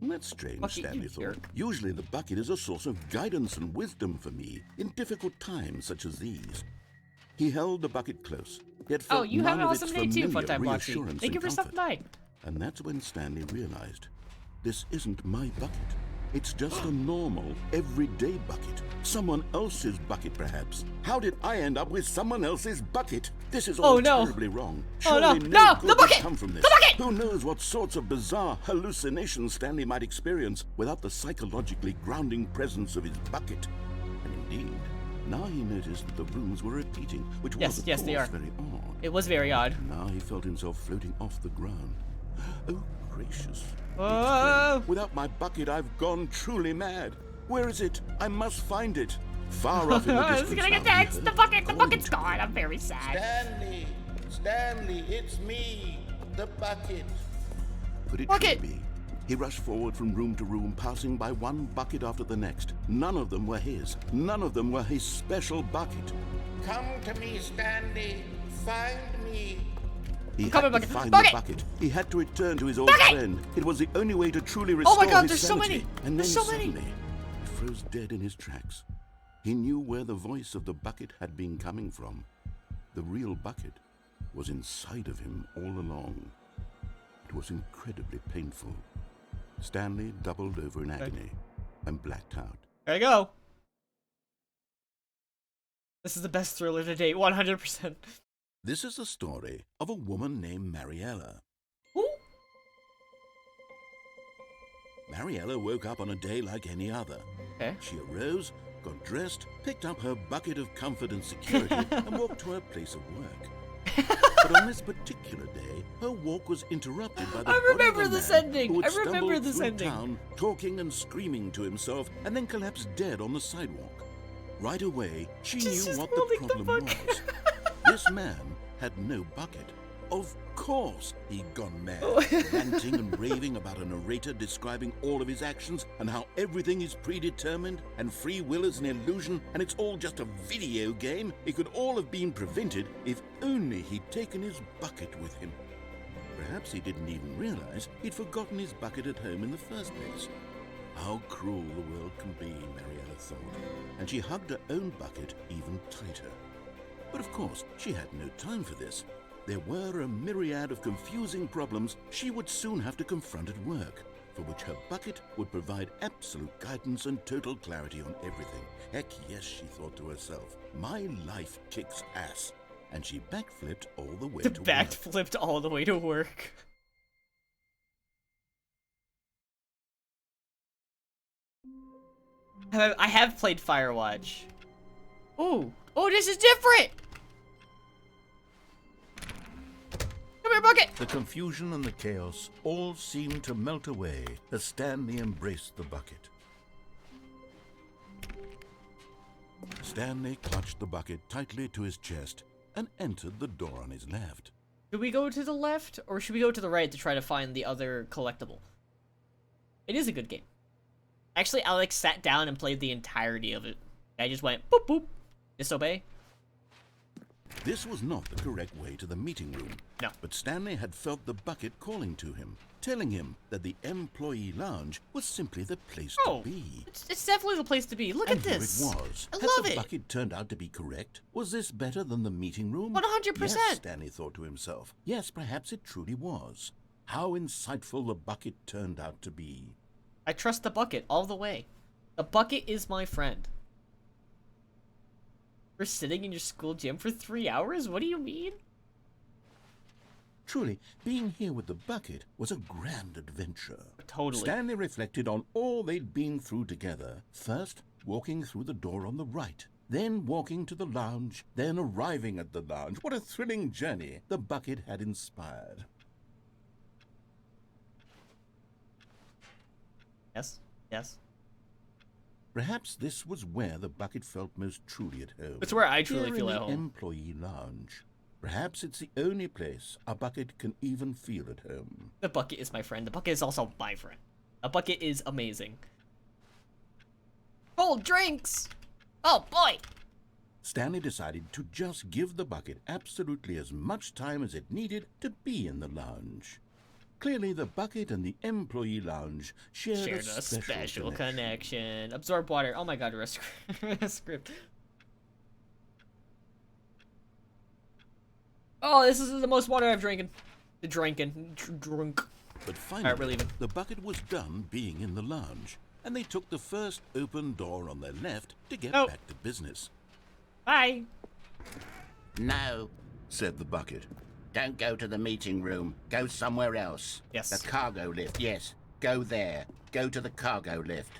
That's strange, Bucket, Stanley you thought. jerk. Usually the bucket is a source of guidance and wisdom for me in difficult times such as these. He held the bucket close, yet felt Oh, you have none an of its awesome day too, familiar Funtime Bloxy. reassurance Thank you and for stopping comfort. by. And that's when Stanley realized, this isn't my bucket. It's just a normal, everyday bucket. Someone else's bucket, perhaps. How did I end up with someone else's bucket? This is all terribly wrong. Oh, Surely no. no No, good the would bucket! come from this. The bucket! Who knows what sorts of bizarre hallucinations Stanley might experience without the psychologically grounding presence of his bucket. And indeed, now he noticed that the rooms were repeating, which was, of yes, they course, are. very odd. It was very odd. Now he felt himself floating off the ground. Oh, gracious. he Oh. exclaimed. Without my bucket, I've gone truly mad. Where is it? I must find it. Far off in the distance. It's gonna get now, he next. heard The bucket's calling to gone. him. I'm very sad. Stanley, it's me, the bucket. Could it Bucket! truly be? He rushed forward from room to room, passing by one bucket after the next. None of them were his. None of them were his special bucket. Come to me, Stanley. Find me. He Come had on, to bucket. find Bucket! the bucket. He had to return to his old Bucket! friend. It was the only way to truly restore Oh my God, his there's so sanity. many. And then There's so many. suddenly, he froze dead in his tracks. He knew where the voice of the bucket had been coming from. The real bucket was inside of him all along. It was incredibly painful. Stanley doubled over in agony and blacked out. There you go. This is the best thriller to date, 100%. This is the story of a woman named Mariella. Who? Mariella woke up on a day like any other. Okay. She arose, got dressed, picked up her bucket of comfort and security, and walked to her place of work. But on this particular day, her walk was interrupted by the I body of remember a this man ending. who had I remember stumbled this through ending. town, talking and screaming to himself, and then collapsed dead on the sidewalk. Right away, she She's knew just what holding the the problem bucket. was. This man had no bucket. Of course he'd gone mad, ranting and raving about a narrator describing all of his actions and how everything is predetermined and free will is an illusion and it's all just a video game. It could all have been prevented if only he'd taken his bucket with him. Perhaps he didn't even realize he'd forgotten his bucket at home in the first place. How cruel the world can be, Mariella thought, and she hugged her own bucket even tighter. But of course, she had no time for this. There were a myriad of confusing problems she would soon have to confront at work, for which her bucket would provide absolute guidance and total clarity on everything. Heck yes, she thought to herself, my life kicks ass. And she backflipped all the way to work. Backflipped all the way to work. I have played Firewatch. Oh, this is different. Come here, bucket. The confusion and the chaos all seemed to melt away as Stanley embraced the bucket. Stanley clutched the bucket tightly to his chest and entered the door on his left. Should we go to the left, or should we go to the right to try to find the other collectible? It is a good game. Actually, I sat down and played the entirety of it. I just went, boop, boop, disobey. This was not the correct way to the meeting room. No. But Stanley had felt the bucket calling to him, telling him that the employee lounge was simply the place to be. It's definitely the place to be. Look And at this. Here it was. I Had love the it. bucket turned out to be correct? Was this better than the meeting room? 100%. Yes, Stanley thought to himself. Yes, perhaps it truly was. How insightful the bucket turned out to be. I trust the bucket all the way. The bucket is my friend. We're sitting in your school gym for 3 hours? What do you mean? Truly, being here with the bucket was a grand adventure. Totally. Stanley reflected on all they'd been through together. First, walking through the door on the right. Then walking to the lounge. Then arriving at the lounge. What a thrilling journey the bucket had inspired. Yes, yes. Perhaps this was where the bucket felt most truly at home. It's where I truly Here feel in at the home. employee lounge. Perhaps it's the only place a bucket can even feel at home. The bucket is my friend. The bucket is also my friend. A bucket is amazing. Cold drinks! Oh boy! Stanley decided to just give the bucket absolutely as much time as it needed to be in the lounge. Clearly, the bucket and the employee lounge shared a special connection. Absorb water. Oh my god, a script. Oh, this is the most water I've drinking. Drunk. But finally, Alright, we're leaving. the bucket was done being in the lounge, and they took the first open door on their left to get back to business. Bye. No, said the bucket. don't go to the meeting room. Go somewhere else. Yes. The cargo lift, yes. Go there. Go to the cargo lift.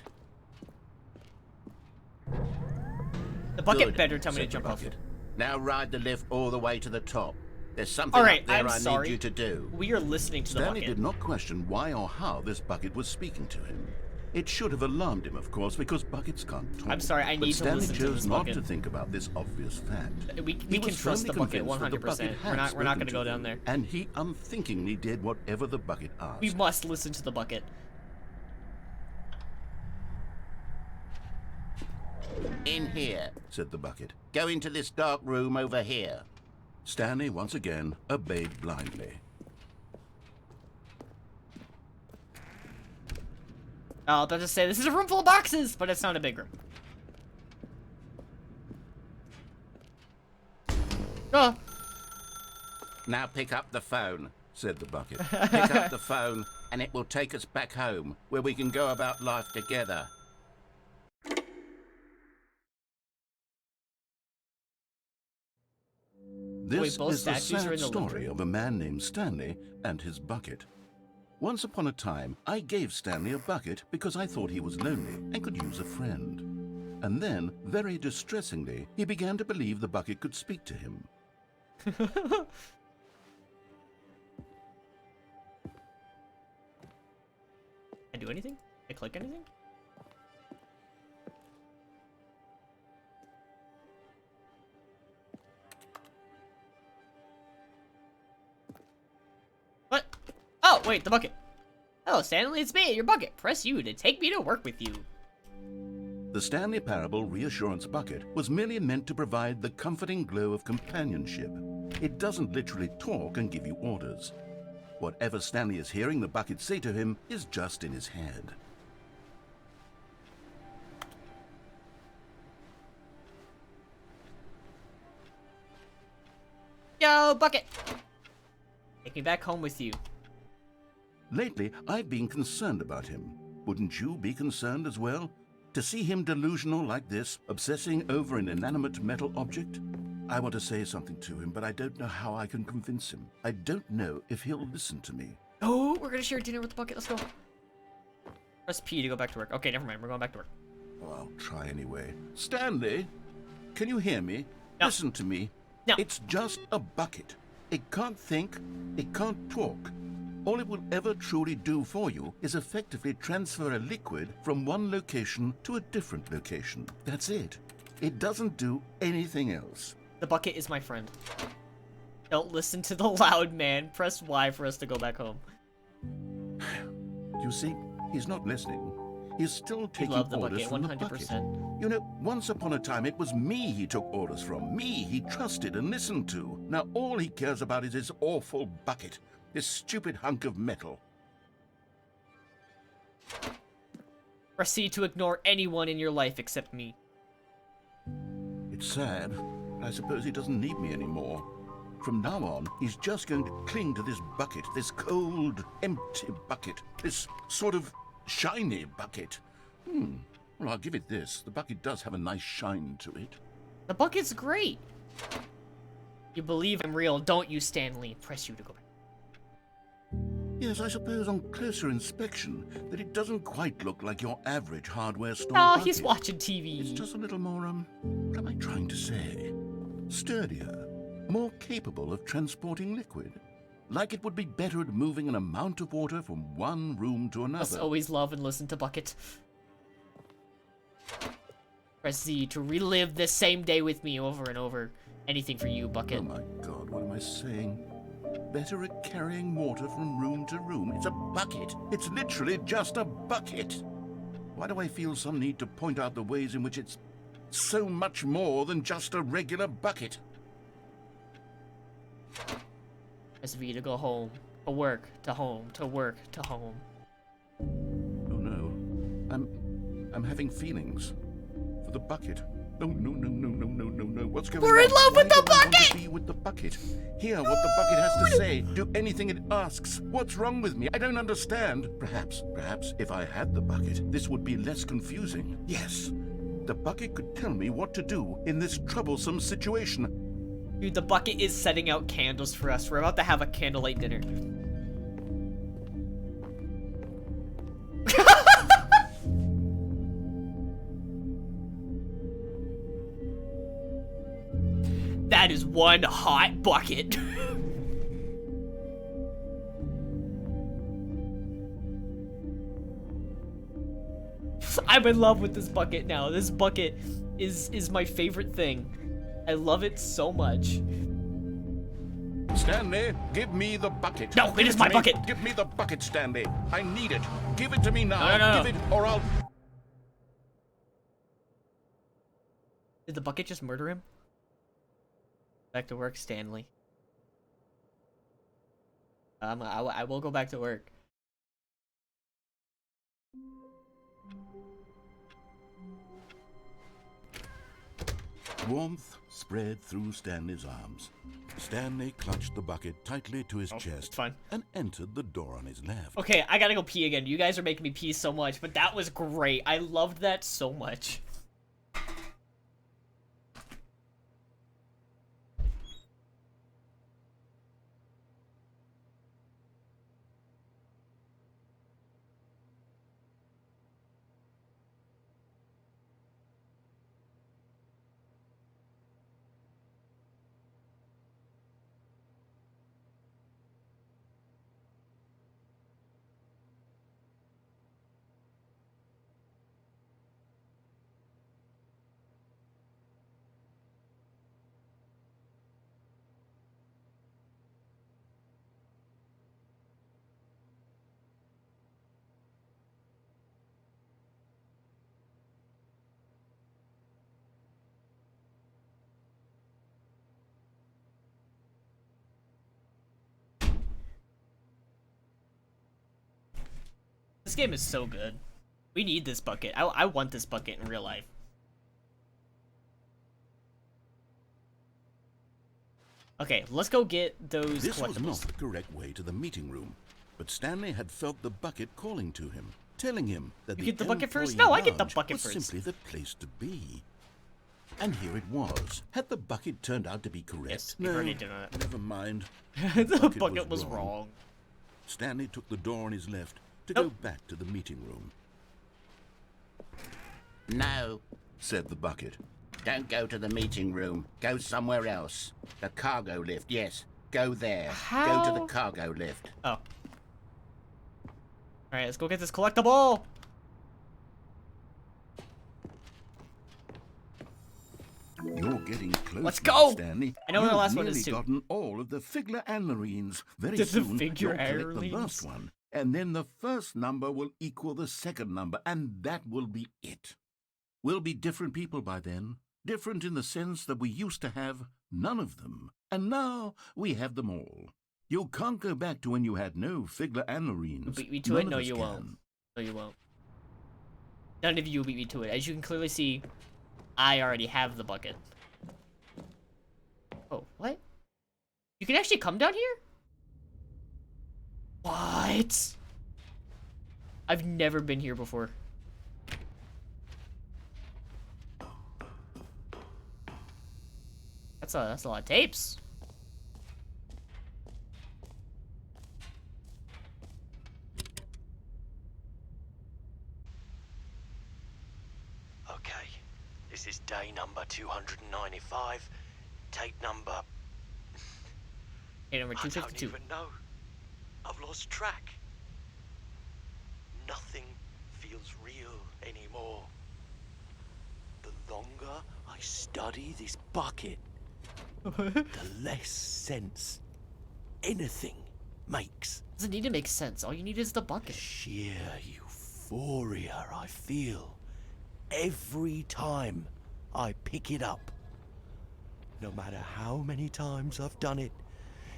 The bucket Good, better tell me to said the jump off. bucket. Now ride the lift all the way to the top. There's something Alright, up there I'm I sorry. need you to do. We are listening to the Stanley bucket. did not question why or how this bucket was speaking to him. It should have alarmed him, of course, because buckets can't talk. I'm sorry, I But need to Stanley listen to chose this not bucket. to think about this obvious fact. We He can was trust the firmly bucket convinced that the 100%. bucket had We're not spoken gonna to go him, down there. And he unthinkingly did whatever the bucket asked. We must listen to the bucket. In here, said the bucket. Go into this dark room over here. Stanley once again obeyed blindly. I was about to say, this is a room full of boxes, but it's not a big room. Oh. Now pick up the phone, said the bucket. Pick up the phone, and it will take us back home, where we can go about life together. This both is the statues are sad in the living story room? of a man named Stanley and his bucket. Once upon a time, I gave Stanley a bucket because I thought he was lonely and could use a friend. And then, very distressingly, he began to believe the bucket could speak to him. I do anything? I click anything? wait, the bucket. Hello, Stanley, it's me, your bucket. Press U to take me to work with you. The Stanley Parable Reassurance Bucket was merely meant to provide the comforting glow of companionship. It doesn't literally talk and give you orders. Whatever Stanley is hearing the bucket say to him is just in his head. Yo, bucket! Take me back home with you. Lately, I've been concerned about him. Wouldn't you be concerned as well? To see him delusional like this, obsessing over an inanimate metal object? I want to say something to him, but I don't know how I can convince him. I don't know if he'll listen to me. Oh, we're gonna share dinner with the bucket. Let's go. Press P to go back to work. Okay, never mind. We're going back to work. Oh, I'll try anyway. Stanley, can you hear me? No. Listen to me. No. It's just a bucket. It can't think. It can't talk. All it will ever truly do for you is effectively transfer a liquid from one location to a different location. That's it. It doesn't do anything else. The bucket is my friend. Don't listen to the loud man. Press Y for us to go back home. You see, he's not listening. He's still taking love the orders bucket, from 100%. the bucket. You know, once upon a time, it was me he took orders from. Me he trusted and listened to. Now all he cares about is his awful bucket. This stupid hunk of metal. Proceed to ignore anyone in your life except me. It's sad. I suppose he doesn't need me anymore. From now on, he's just going to cling to this bucket, this cold, empty bucket, this sort of shiny bucket. Well, I'll give it this. The bucket does have a nice shine to it. The bucket's great. You believe I'm real, don't you, Stanley? Press U to go back. Yes, I suppose on closer inspection that it doesn't quite look like your average hardware store Oh, bucket. he's watching TV. It's just a little more, what am I trying to say? Sturdier, more capable of transporting liquid. Like it would be better at moving an amount of water from one room to another. Must always love and listen to Bucket. Press Z to relive the same day with me over and over. Anything for you, Bucket. Oh my god, what am I saying? Better at carrying water from room to room. It's a bucket. It's literally just a bucket. Why do I feel some need to point out the ways in which it's so much more than just a regular bucket? Press V to go home. To work, to home, to work, to home. Oh no. I'm having feelings. For the bucket. No. What's going on? We're in love with the Why do I want bucket! to be with the bucket. Hear what the bucket has to say. Do anything it asks. What's wrong with me? I don't understand. Perhaps, if I had the bucket, this would be less confusing. Yes. The bucket could tell me what to do in this troublesome situation. Dude, the Bucket is setting out candles for us. We're about to have a candlelight dinner. That is one hot bucket. I'm in love with this bucket now. This bucket is my favorite thing. I love it so much. Stanley, give me the bucket. No, it is my bucket. Give me the bucket, Stanley. I need it. Give it to me now. No. Give it or I'll... Did the bucket just murder him? Back to work, Stanley. I will go back to work. Warmth spread through Stanley's arms. Stanley clutched the bucket tightly to his chest and entered the door on his left. Okay, I gotta go pee again. You guys are making me pee so much, but that was great. I loved that so much. This game is so good. We need this bucket. I want this bucket in real life. Okay, let's go get those This was collectibles. not the correct way to the meeting room, but Stanley had felt the bucket calling to him, telling him that You the get the bucket first? employee No, I get the lounge bucket was first. simply the place to be. And here it was. Had the bucket turned out to be correct? Yes, we no, already did that. never mind. The bucket was wrong. Stanley took the door on his left to Nope. go back to the meeting room. No, Said the bucket. don't go to the meeting room. Go somewhere else. The cargo lift, yes. Go there. Go to the How? cargo lift. Oh. Alright, let's go get this collectible! You're getting close. Let's now, go! Stanley. I know where the You've last one is, nearly too. gotten all of the figure anmarines. Very The soon, figure you'll collect the anmarines? last one, and then the first number will equal the second number, and that will be it. We'll be different people by then. Different in the sense that we used to have none of them, and now we have them all. You can't go back to when you had no figure anmarines. Beat me to None it? of No, us you can. won't. No, you won't. None of you will beat me to it. As you can clearly see, I already have the bucket. Oh, what? You can actually come down here? What? I've never been here before. That's a lot of tapes. Okay, this is day number 295. Tape number... Hey, number I don't 252. even know. I've lost track. Nothing feels real anymore. The longer I study this bucket, the less sense anything makes. Doesn't need to make sense. All you need is the bucket. Sheer euphoria I feel every time I pick it up. No matter how many times I've done it,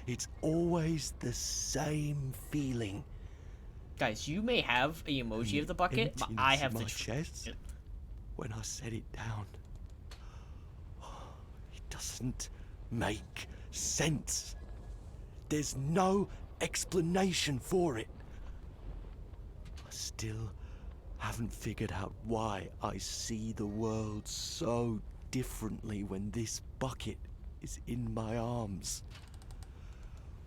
it's always the same feeling. Guys, you may have a emoji of the bucket, but Emptiness I have in the my chest when I set it down. It doesn't make sense. There's no explanation for it. I still haven't figured out why I see the world so differently when this bucket is in my arms.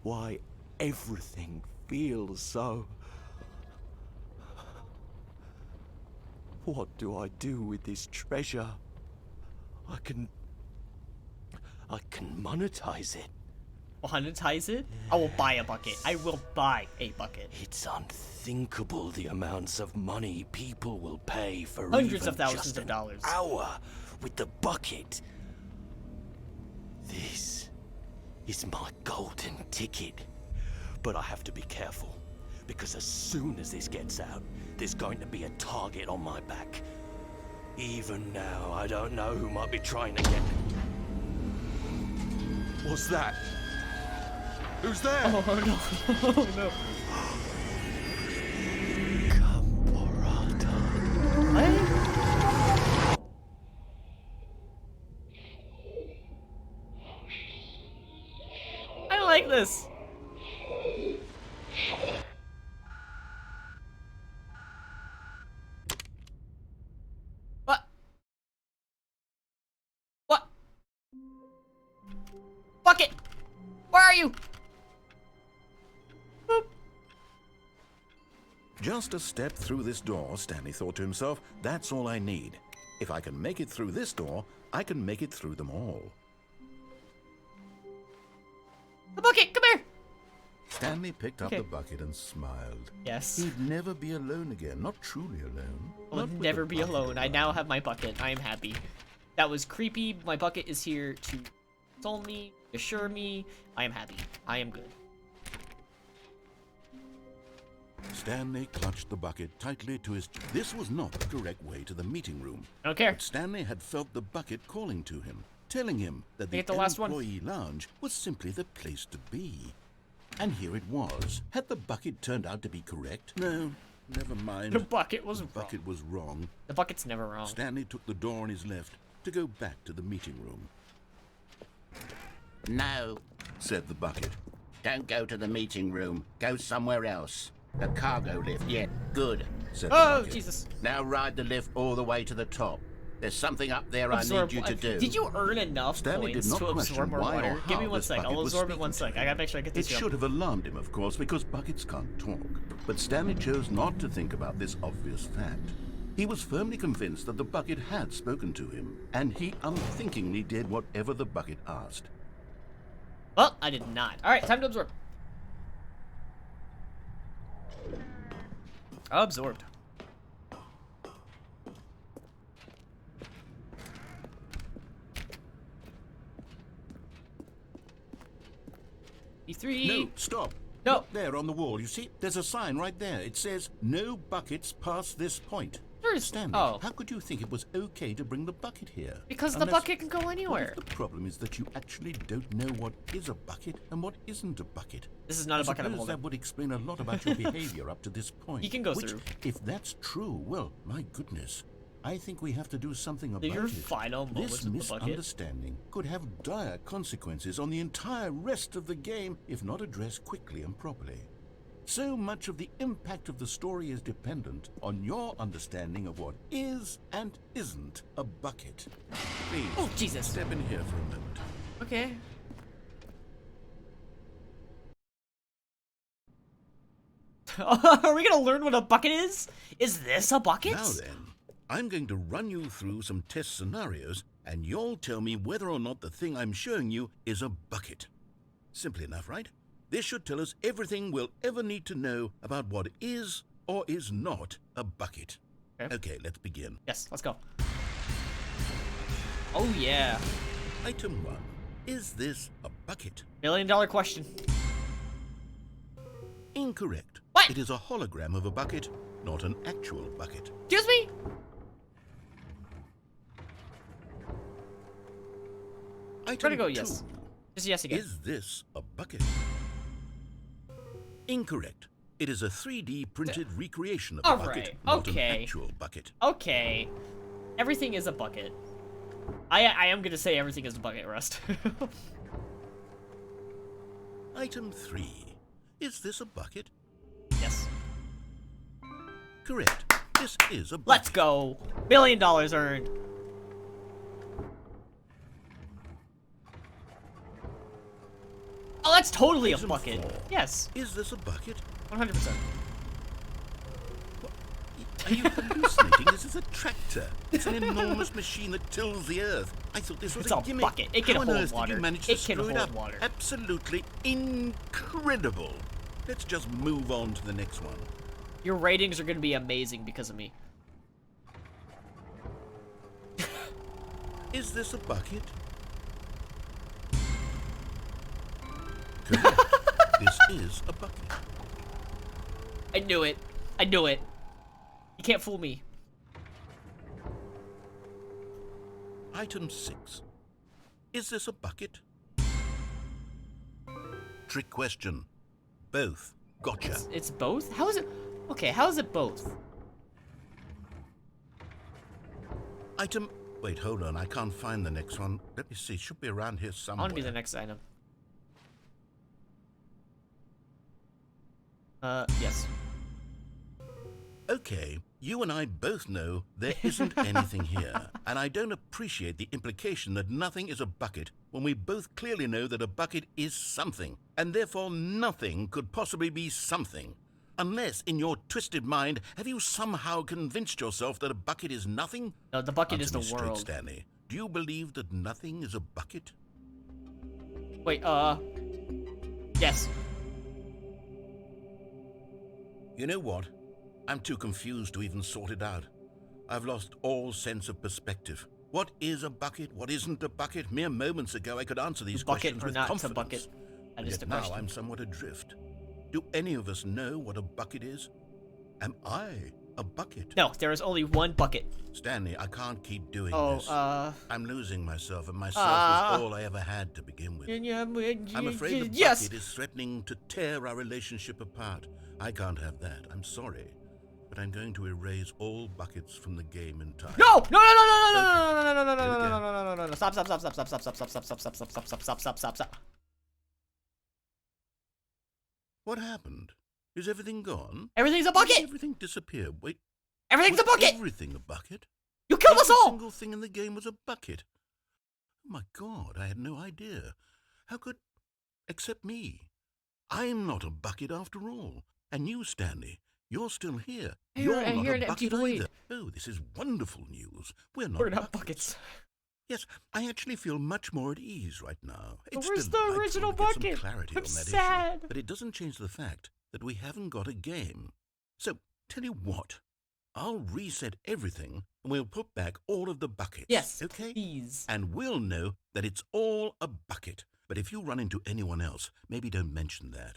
Why everything feels so... What do I do with this treasure? I can monetize it. Monetize it? I will buy a bucket. I will buy a bucket. It's unthinkable the amounts of money people will pay for Hundreds even of thousands just of an dollars. hour with the bucket. This is my golden ticket. But I have to be careful, because as soon as this gets out, there's going to be a target on my back. Even now, I don't know who might be trying to get... What's that? Who's there? Oh no. Oh no. What? I don't like this. What? What? Bucket! Where are you? Boop. Just a step through this door, Stanley thought to himself. That's all I need. If I can make it through this door, I can make it through them all. The bucket, come here! Stanley picked up Okay. the bucket and smiled. Yes. He'd never be alone again, not truly alone. I'll Not with never the be bucket alone. I around. now have my bucket. I am happy. That was creepy. My bucket is here to console me, assure me. I am happy. I am good. Stanley clutched the bucket tightly to his... This was not the correct way to the meeting room. I don't care. But Stanley had felt the bucket calling to him, telling him that Get the the last one. employee lounge was simply the place to be. And here it was. Had the bucket turned out to be correct? No, Never mind. The bucket was The bucket was wrong. The bucket's never wrong. Stanley took the door on his left to go back to the meeting room. No, said the bucket. don't go to the meeting room. Go somewhere else. The cargo lift, yeah, good, said the Oh, bucket. Jesus. Now ride the lift all the way to the top. There's something up there I Absorb- need you to do. Did you earn enough Stanley points did not to absorb question more why or water? Give me how one this sec. bucket I'll was absorb it speaking one to sec. him. I gotta make sure I get It this should have alarmed him, of course, because buckets can't talk. But Stanley chose not to think about this obvious fact. He was firmly convinced that the bucket had spoken to him, and he unthinkingly did whatever the bucket asked. Well, I did not. Alright, time to absorb. Absorbed. E3. No, stop. No. Look there on the wall, you see? There's a sign right there. It says, no buckets past this point. Stanley, Oh. how could you think it was okay to bring the bucket here? Because the bucket can go anywhere. What if the problem is that you actually don't know what is a bucket and what isn't a bucket? This is not a bucket I'm I suppose holding. that would explain a lot about your behavior up to this point. You can go Which, through. if that's true, well, my goodness. I think we have to do something about Your it. final moments This with the bucket. misunderstanding could have dire consequences on the entire rest of the game if not addressed quickly and properly. So much of the impact of the story is dependent on your understanding of what is and isn't a bucket. Please, Oh, Jesus. step in here for a moment. Okay. Are we gonna learn what a bucket is? Is this a bucket? Now then, I'm going to run you through some test scenarios, and you'll tell me whether or not the thing I'm showing you is a bucket. Simple enough, right? This should tell us everything we'll ever need to know about what is or is not a bucket. Okay, let's begin. Yes, let's go. Oh, yeah. Item 1. Is this a bucket? $1 million question. Incorrect. What? It is a hologram of a bucket, not an actual bucket. Excuse me? Item Try to go 2. yes. Just yes again. Is this a bucket? Incorrect. It is a 3D printed recreation of a bucket, Alright, not okay. an actual bucket. Okay. Everything is a bucket. I am gonna say everything is a bucket, Rust. Item 3. Is this a bucket? Yes. Correct. This is a bucket. Let's go. $1 million earned. Oh, that's totally a Item bucket. 4. Yes. Is this a bucket? 100%. Are you hallucinating? This is a tractor. It's an enormous machine that tills the earth. I thought this was It's a gimmick. bucket. It can How on hold earth water. Did you manage to It can screw it hold up? water. Absolutely incredible. Let's just move on to the next one. Your ratings are gonna be amazing because of me. Is this a bucket? Correct. This is a bucket. I knew it. I knew it. You can't fool me. Item 6. Is this a bucket? Trick question. Both. Gotcha. It's both? How is it? Okay, how is it both? Item... Wait, hold on. I can't find the next one. Let me see. It should be around here I somewhere. want to be the next item. Yes. Okay, you and I both know there isn't anything here, and I don't appreciate the implication that nothing is a bucket when we both clearly know that a bucket is something, and therefore nothing could possibly be something. Unless, in your twisted mind, have you somehow convinced yourself that a bucket is nothing? No, the bucket Answer is me the world. straight, Stanley. Do you believe that nothing is a bucket? Wait, yes. You know what? I'm too confused to even sort it out. I've lost all sense of perspective. What is a bucket? What isn't a bucket? Mere moments ago, I could answer these Bucket questions or with not to confidence. bucket? That is Yet the now question. I'm somewhat adrift. Do any of us know what a bucket is? Am I a bucket? No, there is only one bucket. Stanley, I can't keep doing Oh, this. I'm losing myself, and myself was all I ever had to begin with. I'm afraid the yes. bucket is threatening to tear our relationship apart. I can't have that. I'm sorry. but I'm going to erase all buckets from the game entirely. No! No! No! No! No! No! No! No! No! No! No! No! No! No! No! Stop! Stop! Stop! Stop! Stop! Stop! Stop! Stop! Stop! Stop! Stop! Stop! Stop! Stop! Stop! Stop! Stop! What happened? Is everything gone? Everything's a bucket. Did everything disappear? Wait. Everything's a bucket. Everything a bucket? You killed us all. Every single thing in the game was a bucket. Oh my God! I had no idea. How could? Except me. I'm not a bucket after all. And you, Stanley, you're still here. You're not a bucket either. Oh, this is wonderful news. We're not buckets. Yes, I actually feel much more at ease right now. But where's the original bucket? I'm sad. Issue, but it doesn't change the fact that we haven't got a game. So, tell you what. I'll reset everything and we'll put back all of the buckets. Yes, okay? Please. And we'll know that it's all a bucket. But if you run into anyone else, maybe don't mention that.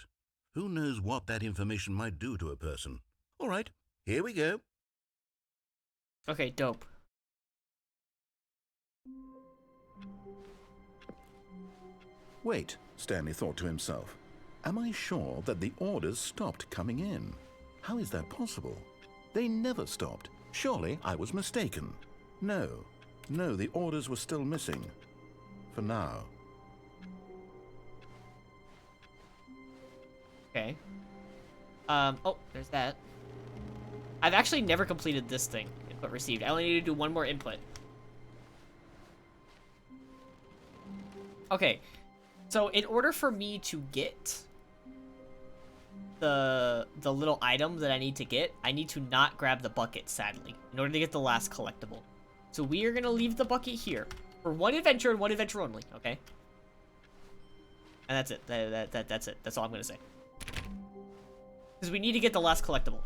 Who knows what that information might do to a person. All right, here we go. Okay, dope. Wait, Stanley thought to himself. Am I sure that the orders stopped coming in? How is that possible? They never stopped. Surely I was mistaken. No, the orders were still missing. For now. Okay. Oh, there's that. I've actually never completed this thing. Input received. I only need to do one more input. Okay. So in order for me to get the little item that I need to get, I need to not grab the bucket, sadly, in order to get the last collectible. So we are going to leave the bucket here for one adventure and one adventure only, okay? And that's it. That's it. That's all I'm going to say. Because we need to get the last collectible.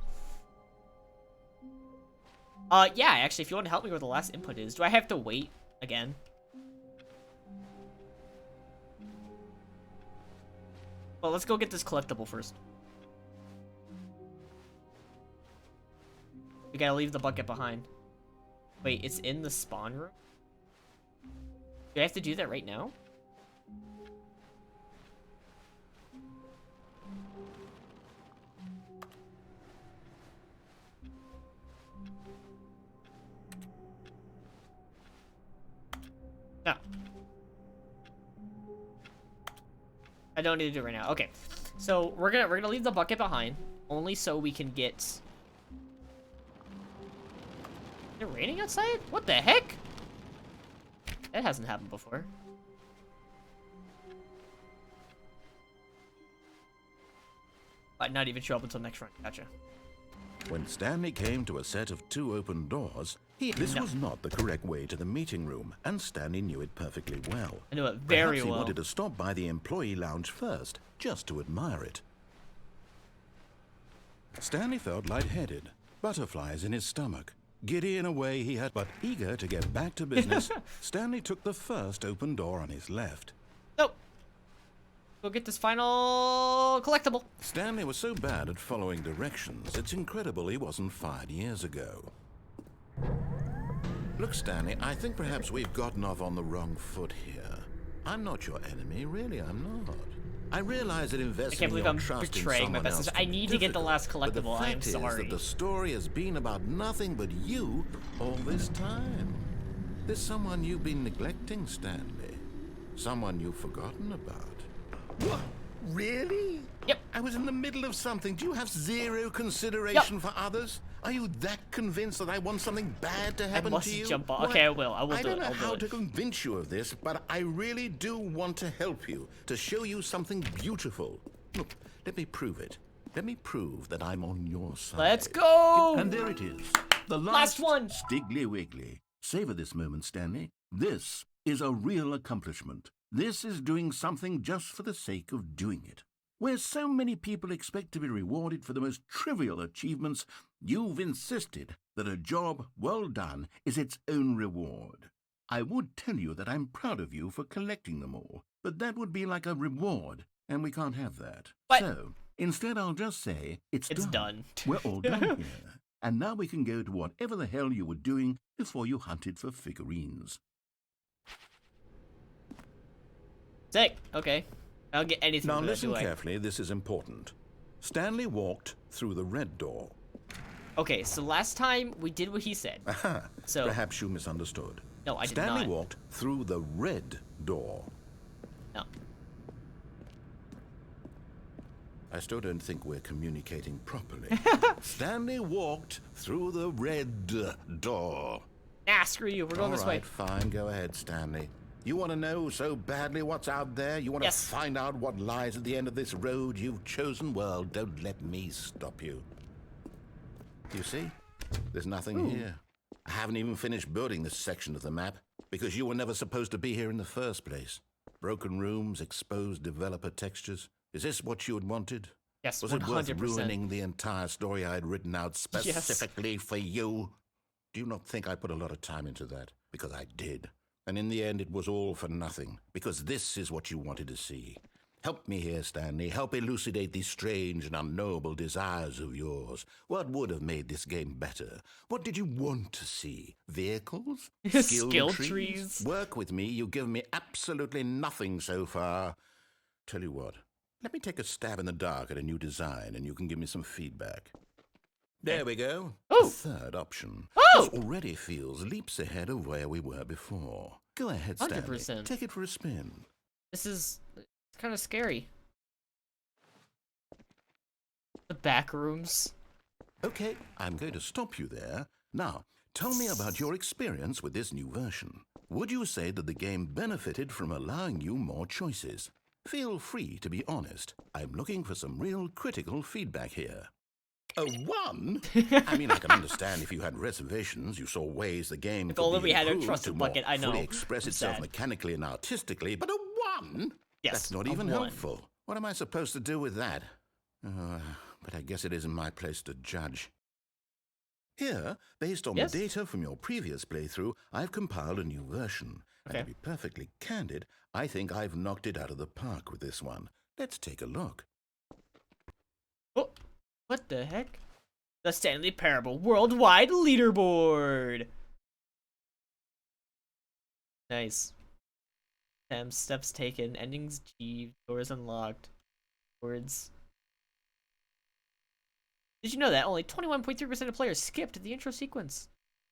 Yeah, actually, if you want to help me where the last input is, do I have to wait again? Well, let's go get this collectible first. We gotta leave the bucket behind. Wait, it's in the spawn room? Do I have to do that right now? No. I don't need to do it right now. Okay. So we're gonna leave the bucket behind, only so we can get. Is it raining outside? What the heck? That hasn't happened before. Might not even show up until next run. Gotcha. When Stanley came to a set of 2 open doors, this was not the correct way to the meeting room, and Stanley knew it perfectly well. I knew it very Perhaps well. He wanted to stop by the employee lounge first, just to admire it. Stanley felt lightheaded, butterflies in his stomach. Giddy in a way he had, but eager to get back to business, Stanley took the first open door on his left. Nope. Go get this final collectible. Stanley was so bad at following directions, it's incredible he wasn't fired years ago. Look, Stanley, I think perhaps we've gotten off on the wrong foot here. I'm not your enemy, really, I'm not. I realize that investing your trust in someone else I need to get the last collectible. I am sorry. But the fact is that the story has been about nothing but you all this time. There's someone you've been neglecting, Stanley. Someone you've forgotten about. What? Really? Yep. I was in the middle of something. Do you have zero consideration for others? Are you that convinced that I want something bad to happen to you? Jump on. Okay, I will. I don't know how to convince you of this, but I really do want to help you, to show you something beautiful. Look, let me prove it. Let me prove that I'm on your side. Let's go! And there it is. The last one. Stiggly Wiggly. Savor this moment, Stanley. This is a real accomplishment. This is doing something just for the sake of doing it. Where so many people expect to be rewarded for the most trivial achievements, you've insisted that a job well done is its own reward. I would tell you that I'm proud of you for collecting them all, but that would be like a reward, and we can't have that. What? So, instead I'll just say, it's done. We're all done here. And now we can go to whatever the hell you were doing before you hunted for figurines. Sick. Okay. I don't get anything Now from that, listen do I? carefully, this is important. Stanley walked through the red door. Okay, so last time we did what he said. Aha. So Perhaps you misunderstood. No, I did Stanley not. walked through the red door. No. I still don't think we're communicating properly. Stanley walked through the red door. Nah, screw you. We're going this way. All right, fine. Go ahead, Stanley. You want to know so badly what's out there? You want to find out what lies at the end of this road you've chosen? Well, don't let me stop you. You see? There's nothing here. I haven't even finished building this section of the map because you were never supposed to be here in the first place. Broken rooms, exposed developer textures. Is this what you had wanted? Yes, Was 100%. it worth ruining the entire story I had written out specifically for you? Do you not think I put a lot of time into that? Because I did. And in the end, it was all for nothing. Because this is what you wanted to see. Help me here, Stanley. Help elucidate these strange and unknowable desires of yours. What would have made this game better? What did you want to see? Vehicles? Skill trees? Work with me. You've given me absolutely nothing so far. Tell you what. Let me take a stab in the dark at a new design, and you can give me some feedback. There we go. Oh. The third option. Oh. This already feels leaps ahead of where we were before. Go ahead, Stanley. 100%. Take it for a spin. This is kind of scary. The back rooms. Okay, I'm going to stop you there. Now, tell me about your experience with this new version. Would you say that the game benefited from allowing you more choices? Feel free to be honest. I'm looking for some real critical feedback here. A 1? I mean, I can understand if you had reservations, you saw ways the game If could only be we had a improved trusted to more bucket, I know. fully express I'm itself sad. mechanically and artistically, but a 1? Yes, That's not a even 1. helpful. What am I supposed to do with that? But I guess it isn't my place to judge. Here, based on the data from your previous playthrough, I've compiled a new version. Okay. And to be perfectly candid, I think I've knocked it out of the park with this one. Let's take a look. Oh, what the heck? The Stanley Parable Worldwide Leaderboard. Nice. Steps taken, endings achieved, doors unlocked, words. Did you know that only 21.3% of players skipped the intro sequence?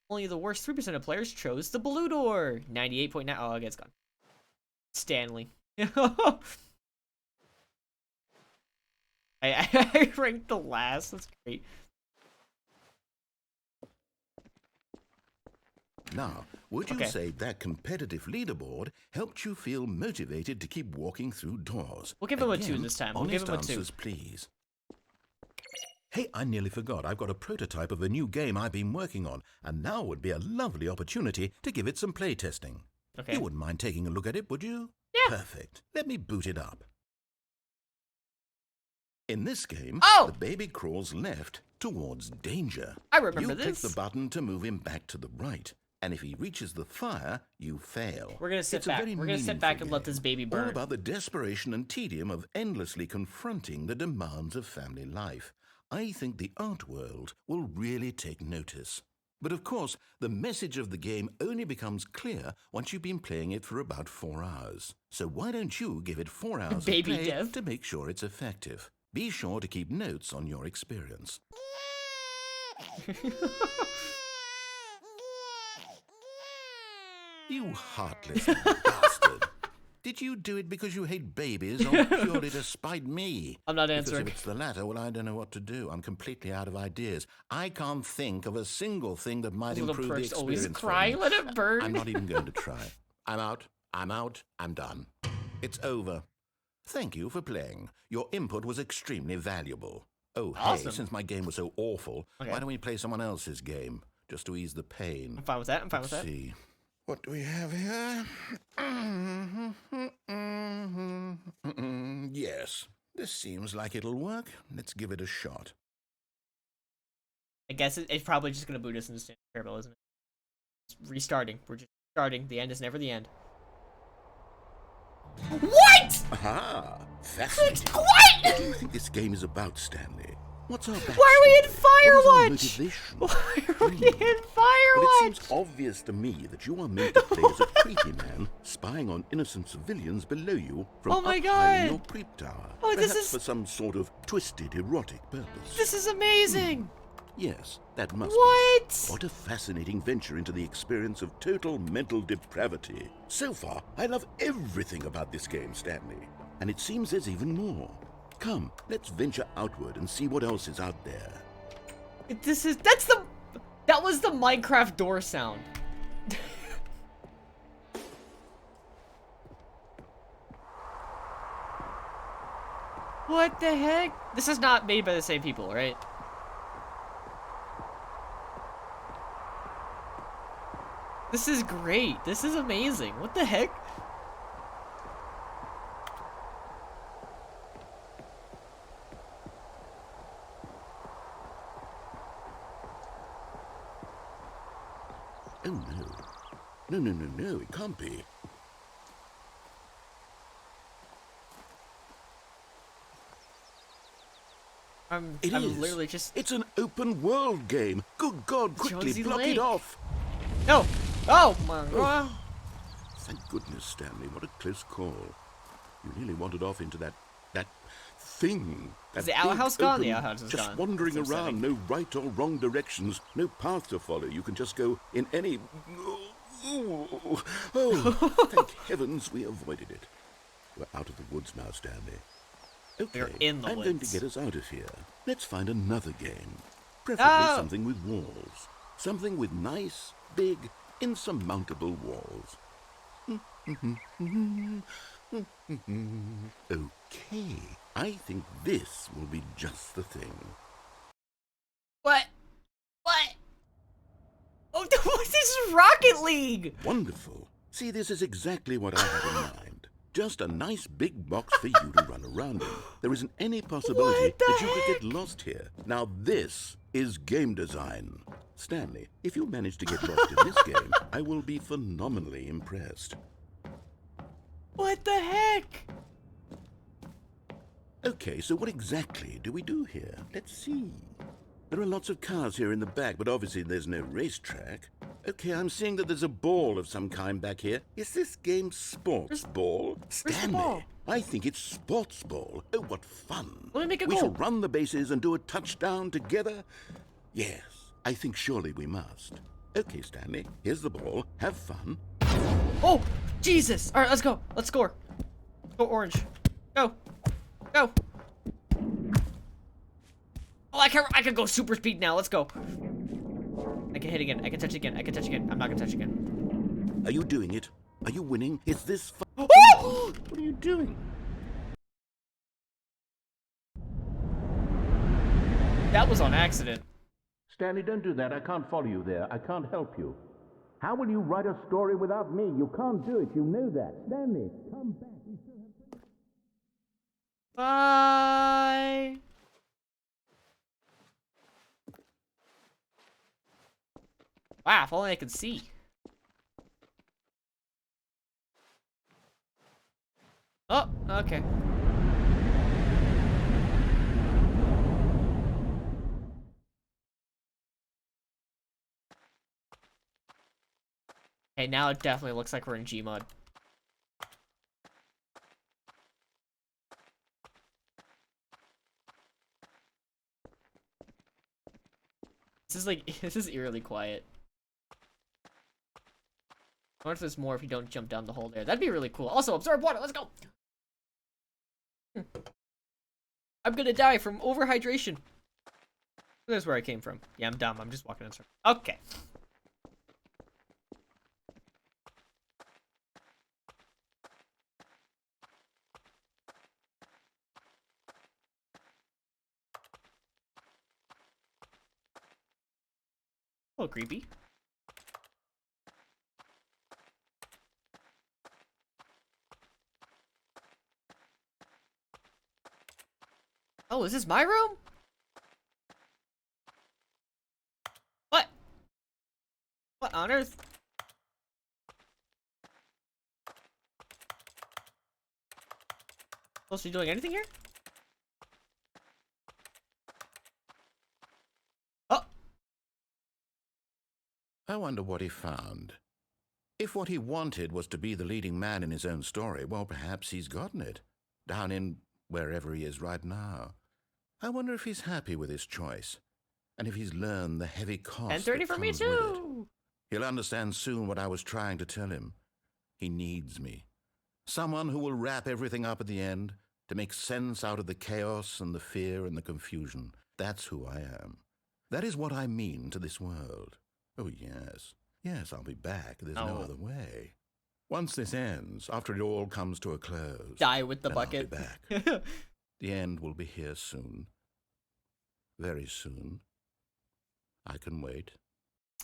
Only the worst 3% of players chose the blue door. 98.9. Oh, okay, it's gone. Stanley. I ranked the last. That's great. Now, would you say that competitive leaderboard helped you feel motivated to keep walking through doors? We'll give him a 2 this time. We'll give him a 2. Answers, please. Hey, I nearly forgot. I've got a prototype of a new game I've been working on, and now would be a lovely opportunity to give it some playtesting. Okay. You wouldn't mind taking a look at it, would you? Yeah. Perfect. Let me boot it up. In this game, the baby crawls left towards danger. I remember you this. click the button to move him back to the right, and if he reaches the fire, you fail. We're gonna sit It's a back. very We're gonna sit back and meaningful let this game, baby all burn. about the desperation and tedium of endlessly confronting the demands of family life. I think the art world will really take notice. But of course, the message of the game only becomes clear once you've been playing it for about 4 hours. So why don't you give it 4 hours of Baby play death. to make sure it's effective? Be sure to keep notes on your experience. You heartless bastard. Did you do it because you hate babies or purely to spite me? I'm not Because answering. if it's the latter, well, I don't know what to do. I'm completely out of ideas. I can't think of a single thing that might Little improve the perks always experience for cry, me. let it burn. I'm not even going to try. I'm out. I'm done. It's over. Thank you for playing. Your input was extremely valuable. Oh, Awesome. hey, since my game was so awful, Okay. why don't we play someone else's game? Just to ease the pain. I'm fine with that. I'm fine with Let's that. see. What do we have here? Yes, this seems like it'll work. Let's give it a shot. I guess it's probably just gonna boot us into Stanley Parable, isn't it? It's restarting. We're just starting. The end is never the end. What? Aha! Fascinating. What? What do you think this game is about, Stanley? What's our backstory? Why are we in What is Firewatch? our motivation? Why are we in But it Firewatch? seems obvious to me that you are meant to play as a creepy man spying on innocent civilians below you from Oh my up high in God. your creep tower. Oh, this Perhaps is- for some sort of twisted erotic purpose. This is amazing. Yes, that must What? be. What a fascinating venture into the experience of total mental depravity. So far, I love everything about this game, Stanley. And it seems there's even more. Come, let's venture outward and see what else is out there. That was the Minecraft door sound. What the heck? This is not made by the same people, right? This is great. This is amazing. What the heck? Oh no. No, it can't be. I'm It is. literally just... It's an open world game. Good God, quickly Jonesy block Lake. it off. No! Oh my god! Thank goodness, Stanley. What a close call. You nearly wandered off into that thing. Is That the outhouse big, gone? open, The outhouse is just gone. wandering That's around, upsetting. no right or wrong directions, no path to follow. You can just go in any... Oh, thank heavens we avoided it. We're out of the woods now, Stanley. Okay, We're in the I'm going to woods. get us out of here. Let's find another game. Preferably Oh. something with walls. Something with nice, big, insurmountable walls. Okay, I think this will be just the thing. What? What? Oh, this is Rocket League! Wonderful. See, this is exactly what I had in mind. Just a nice big box for you to run around in. There isn't any possibility that you could get lost here. Now this is game design. Stanley, if you manage to get lost in this game, I will be phenomenally impressed. What the heck? Okay, so what exactly do we do here? Let's see. There are lots of cars here in the back, but obviously there's no racetrack. Okay, I'm seeing that there's a ball of some kind back here. Is this game sports ball? Stanley, ball? I think it's sports ball. Oh, what fun. Let me make a We goal. shall run the bases and do a touchdown together. Yes, I think surely we must. Okay, Stanley, here's the ball. Have fun. Oh, Jesus! All right, let's go. Let's score. Go orange. Go. Go. Oh, I can go super speed now. Let's go. I can hit again. I can touch again. I can touch again. I'm not gonna touch again. Are you doing it? Are you winning? Is this fun? Oh! What are you doing? That was on accident. Stanley, don't do that. I can't follow you there. I can't help you. How will you write a story without me? You can't do it. You know that. Stanley, come back. We still have... Bye. Wow, if only I could see. Oh, okay. Okay, now it definitely looks like we're in Gmod. This is eerily quiet. I wonder if there's more if you don't jump down the hole there. That'd be really cool. Also, absorb water. Let's go. I'm gonna die from overhydration. That's where I came from. Yeah, I'm dumb. I'm just walking in circles. Okay. Oh, creepy. Oh, is this my room? What? What on earth? Supposed to be doing anything here? Oh! I wonder what he found. If what he wanted was to be the leading man in his own story, well, perhaps he's gotten it. Down in wherever he is right now. I wonder if he's happy with his choice. And if he's learned the heavy cost 10:30 that for me comes with it, too. he'll understand soon what I was trying to tell him. He needs me. Someone who will wrap everything up at the end to make sense out of the chaos and the fear and the confusion. That's who I am. That is what I mean to this world. Oh, yes. Yes, I'll be back. There's no other way. Once this ends, after it all comes to a close, die with the then bucket. I'll be back. The end will be here soon. Very soon. I can wait.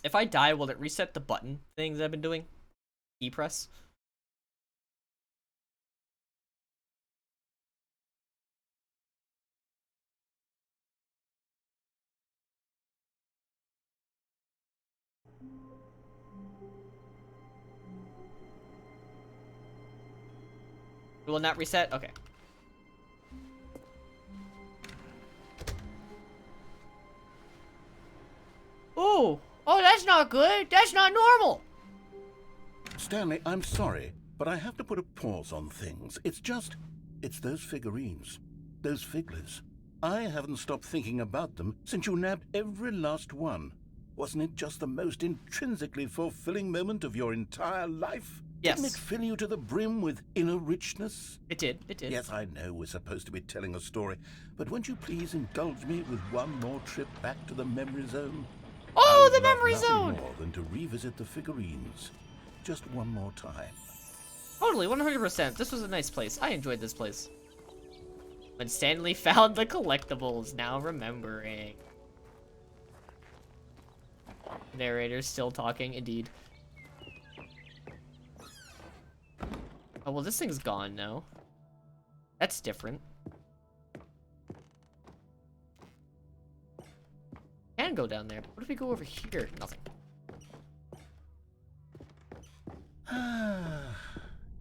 If I die, will it reset the button things I've been doing? E-press? It will not reset? Okay. Oh, that's not good. That's not normal. Stanley, I'm sorry, but I have to put a pause on things. It's those figurines, those figglers. I haven't stopped thinking about them since you nabbed every last one. Wasn't it just the most intrinsically fulfilling moment of your entire life? Yes. Didn't it fill you to the brim with inner richness? It did. Yes, I know we're supposed to be telling a story, but won't you please indulge me with one more trip back to the memory zone? Oh, the memory zone! More than to revisit the figurines. Just one more time. Totally, 100%. This was a nice place. I enjoyed this place. When Stanley found the collectibles, now remembering. Narrator still talking, indeed. Oh, well, this thing's gone now. That's different. Can go down there. What if we go over here? Nothing.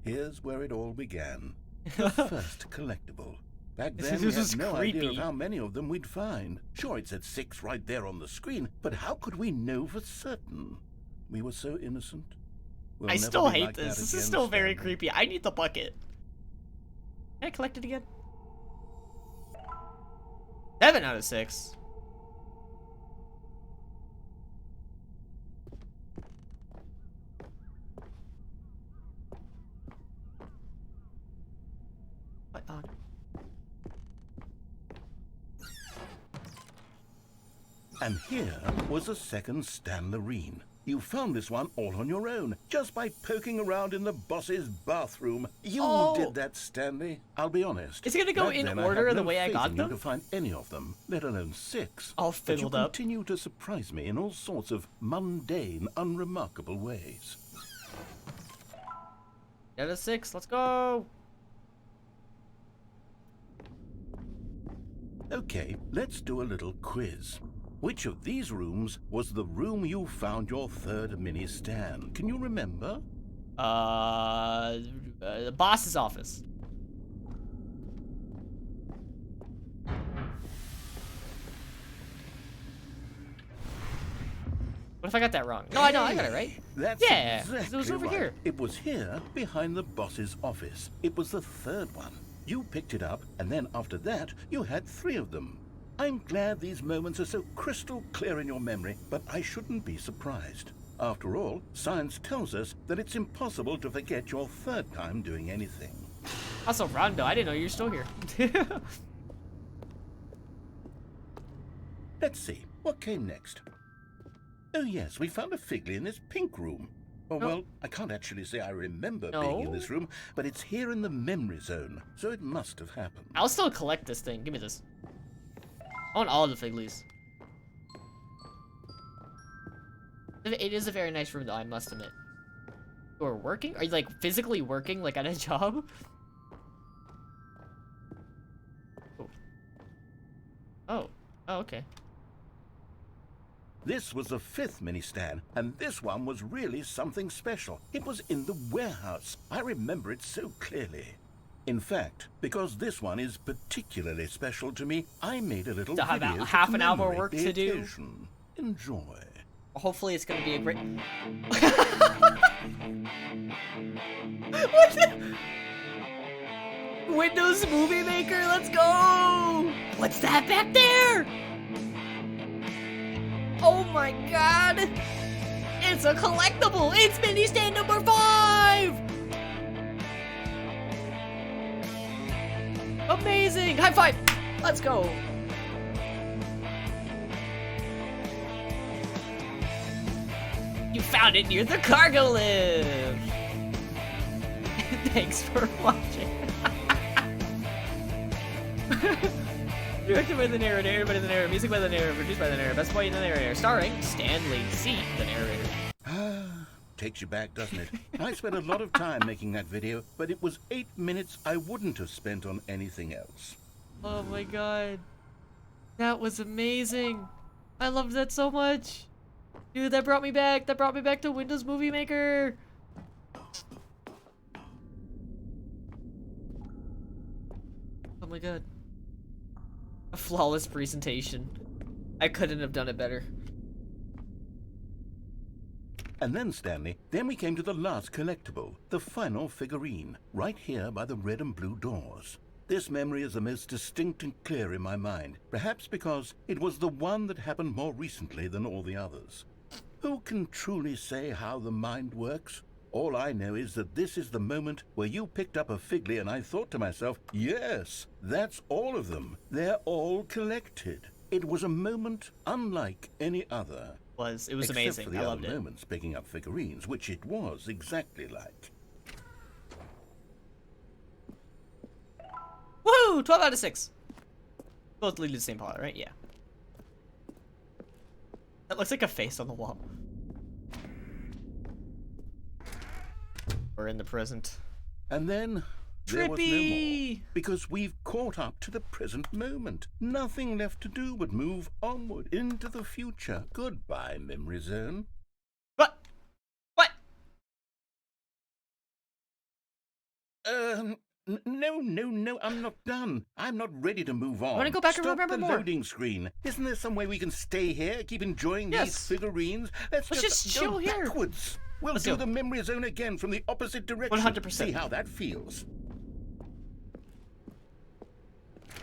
Here's where it all began. The first collectible. Back then, we was had no creepy. idea of how many of them we'd find. Sure, it said 6 right there on the screen, but how could we know for certain? We were so innocent. We'll I never still be hate like this. that This again, is still very Stanley. creepy. I need the bucket. Can I collect it again? 7 out of 6. What on? And here was a second Stanley. You found this one all on your own, just by poking around in the boss's bathroom. You did that, Stanley. I'll be honest. Is it gonna go Back in then, I order had the no way I faith got in you them? to find any of them, let alone 6. All But you fiddled up. continue to surprise me in all sorts of mundane, unremarkable ways. Out of 6. Let's go. Okay, let's do a little quiz. Which of these rooms was the room you found your third mini stand? Can you remember? The boss's office. What if I got that wrong? No, I know, I got it right. That's Yeah, exactly it was over right. here. It was here, behind the boss's office. It was the third one. You picked it up, and then after that, you had 3 of them. I'm glad these moments are so crystal clear in your memory, but I shouldn't be surprised. After all, science tells us that it's impossible to forget your third time doing anything. Also, Rondo, I didn't know you were still here. Let's see, what came next? Oh yes, we found a Figley in this pink room. Oh, well, I can't actually say I remember being in this room, but it's here in the memory zone, so it must have happened. I'll still collect this thing. Give me this. I want all the Figleys. It is a very nice room, though, I must admit. You are working? Are you, like, physically working, like, at a job? Oh. Oh, okay. This was the 5th mini stand, and this one was really something special. It was in the warehouse. I remember it so clearly. In fact, because this one is particularly special to me, I made a little Have video half to an hour commemorate work the to do. occasion. Enjoy. Hopefully it's gonna be a great... What the... Windows Movie Maker, let's go! What's that back there? Oh my god! It's a collectible! It's mini stand number 5! Amazing! High five! Let's go! You found it near the cargo lift! Thanks for watching. Directed by the narrator, aired by the narrator, music by the narrator, produced by the narrator, best boy in the narrator, starring Stanley C, the narrator. Takes you back, doesn't it? I spent a lot of time making that video, but it was 8 minutes I wouldn't have spent on anything else. Oh my god. That was amazing. I loved that so much. Dude, that brought me back. That brought me back to Windows Movie Maker. Oh my god. A flawless presentation. I couldn't have done it better. And then, Stanley, then we came to the last collectible, the final figurine, right here by the red and blue doors. This memory is the most distinct and clear in my mind, perhaps because it was the one that happened more recently than all the others. Who can truly say how the mind works? All I know is that this is the moment where you picked up a Figley and I thought to myself, yes, that's all of them. They're all collected. It was a moment unlike any other. It was amazing. Except for the I other loved it. moments picking up figurines, which it was exactly like. Woo! 12 out of 6. Both lead to the same plot, right? Yeah. That looks like a face on the wall. We're in the present. And then there was no more, Trippy! because we've caught up to the present moment. Nothing left to do but move onward into the future. Goodbye, Memory Zone. What? What? No, I'm not done. I'm not ready to move on. I want to go back and Stop remember the more. loading screen. Isn't there some way we can stay here, keep enjoying Yes. these figurines? Let's just chill go here. backwards. We'll Let's do go. the Memory Zone again from the opposite direction. 100%. See how that feels.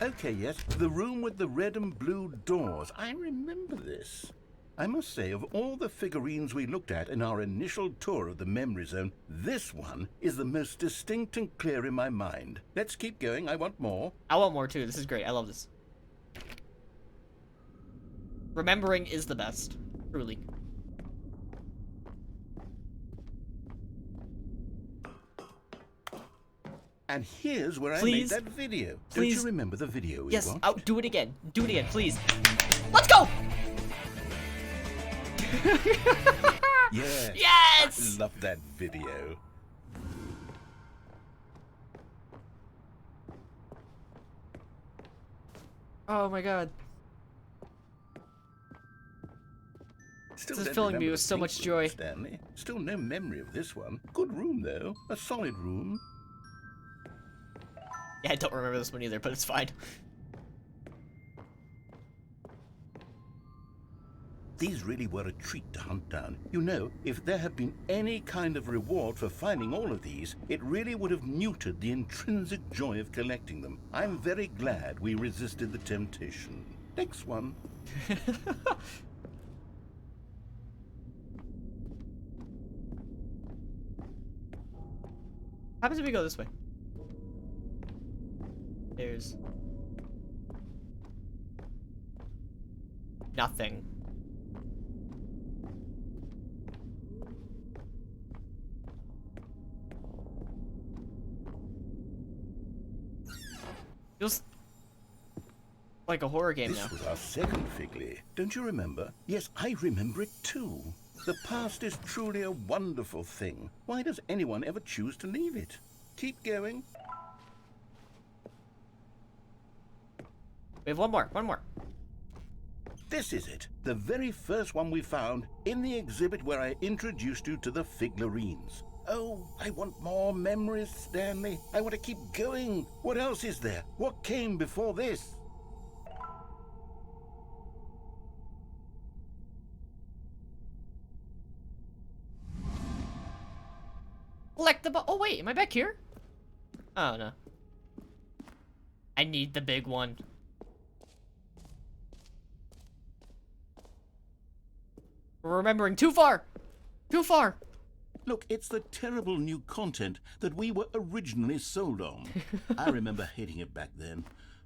Okay, yes, the room with the red and blue doors. I remember this. I must say, of all the figurines we looked at in our initial tour of the Memory Zone, this one is the most distinct and clear in my mind. Let's keep going. I want more. I want more too. This is great. I love this. Remembering is the best. Truly. And here's where Please. I made that video. Please. Don't you remember the video we Yes. watched? Oh, do it again. Do it again, please. Let's go! Yes. Yes! I love that video. Oh my god. Still This is don't filling me remember with the so pink much room, joy. Stanley. Still no memory of this one. Good room, though. A solid room. Yeah, I don't remember this one either, but it's fine. These really were a treat to hunt down. You know, if there had been any kind of reward for finding all of these, it really would have neutered the intrinsic joy of collecting them. I'm very glad we resisted the temptation. Next one. Happens if we go this way. There's nothing. Feels like a horror game now. This was our second Figley. Don't you remember? Yes, I remember it too. The past is truly a wonderful thing. Why does anyone ever choose to leave it? Keep going. We have one more. This is it. The very first one we found in the exhibit where I introduced you to the figurines. Oh, I want more memories, Stanley. I want to keep going. What else is there? What came before this? Collectible. Oh wait, am I back here? Oh no. I need the big one. We're remembering too far. Too far. Look, it's the terrible new content that we were originally sold on. I remember hating it back then,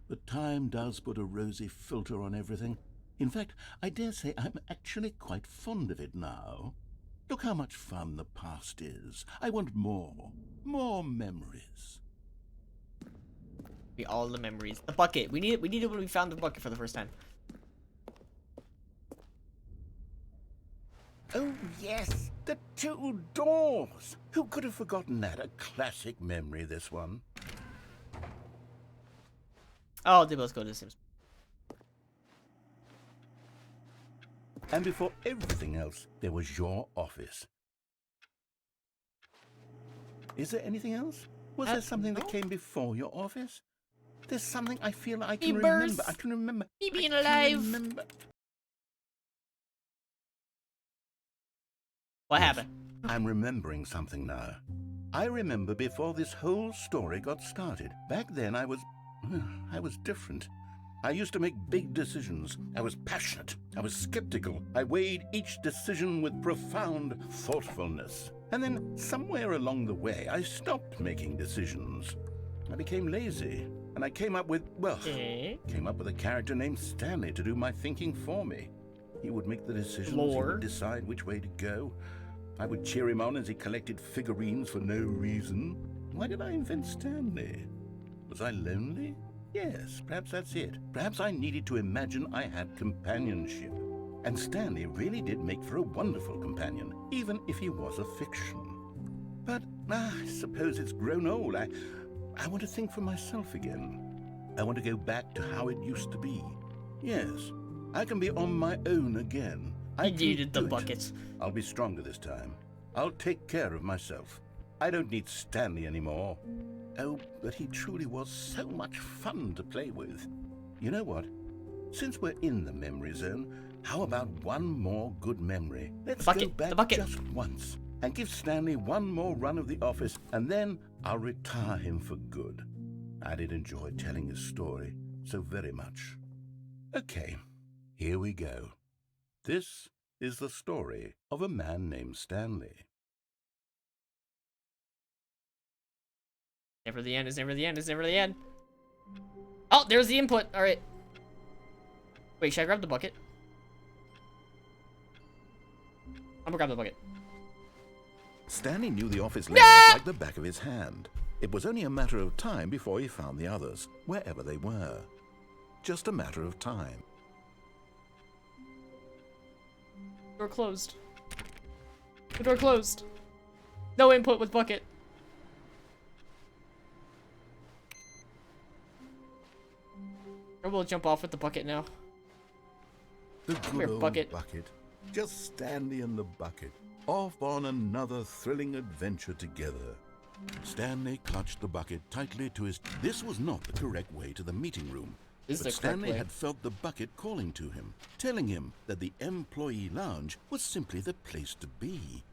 but time does put a rosy filter on everything. In fact, I dare say I'm actually quite fond of it now. Look how much fun the past is. I want more memories. All the memories. The bucket. We need it when we found the bucket for the first time. Oh, yes, the 2 doors. Who could have forgotten that? A classic memory, this one. Oh, they both go to the same spot. And before everything else, there was your office. Is there anything else? Was there something that came before your office? There's something I feel I can remember. I can remember. Me being alive. What happened? I'm remembering something now. I remember before this whole story got started. Back then I was different. I used to make big decisions. I was passionate. I was skeptical. I weighed each decision with profound thoughtfulness. And then somewhere along the way, I stopped making decisions. I became lazy. And I came up with a character named Stanley to do my thinking for me. He would make the decisions. He would decide which way to go. I would cheer him on as he collected figurines for no reason. Why did I invent Stanley? Was I lonely? Yes, perhaps that's it. Perhaps I needed to imagine I had companionship. And Stanley really did make for a wonderful companion, even if he was a fiction. But I suppose it's grown old. I want to think for myself again. I want to go back to how it used to be. Yes, I can be on my own again. I needed the buckets. I'll be stronger this time. I'll take care of myself. I don't need Stanley anymore. Oh, but he truly was so much fun to play with. You know what? Since we're in the memory zone, how about one more good memory? Let's go back just once and give Stanley one more run of the office, and then I'll retire him for good. I did enjoy telling his story so very much. Okay, here we go. This is the story of a man named Stanley. Never the end, it's never the end, it's never the end. Oh, there's the input. All right. Wait, should I grab the bucket? I'm gonna grab the bucket. Stanley knew the office layout like the back of his hand. It was only a matter of time before he found the others, wherever they were. Just a matter of time. Door closed. The door closed. No input with bucket. Or we'll jump off with the bucket now. The good old bucket. Just Stanley and the bucket, off on another thrilling adventure together. Stanley clutched the bucket tightly to his... This was not the correct way to the meeting room. But Stanley had felt the bucket calling to him, telling him that the employee lounge was simply the place to be.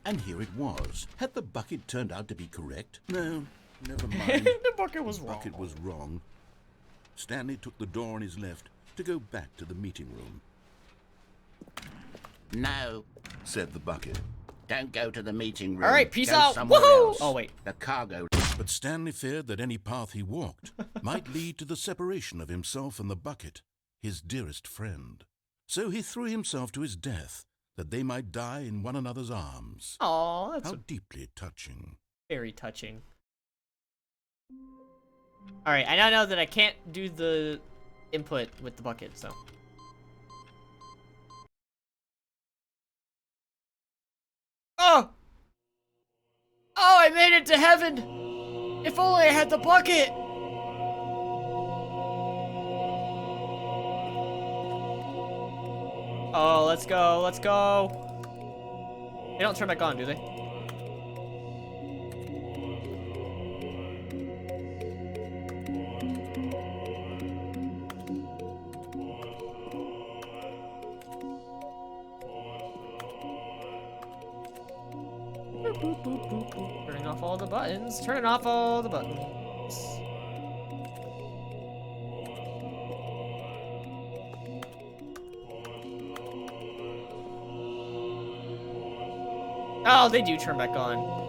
And here it was. Had the bucket turned out to be correct? No, never mind. The bucket was wrong. The bucket was wrong. Stanley took the door on his left to go back to the meeting room. No, said the bucket. Don't go to the meeting room. All right, peace go out. Somewhere Woohoo! else. Oh, wait. The cargo. But Stanley feared that any path he walked might lead to the separation of himself and the bucket, his dearest friend. So he threw himself to his death, that they might die in one another's arms. Aw, that's how deeply touching. Very touching. All right, I now know that I can't do the input with the bucket, so. Oh! Oh, I made it to heaven! If only I had the bucket! Oh, let's go, let's go. They don't turn back on, do they? Turning off all the buttons. Turning off all the buttons. Oh, they do turn back on.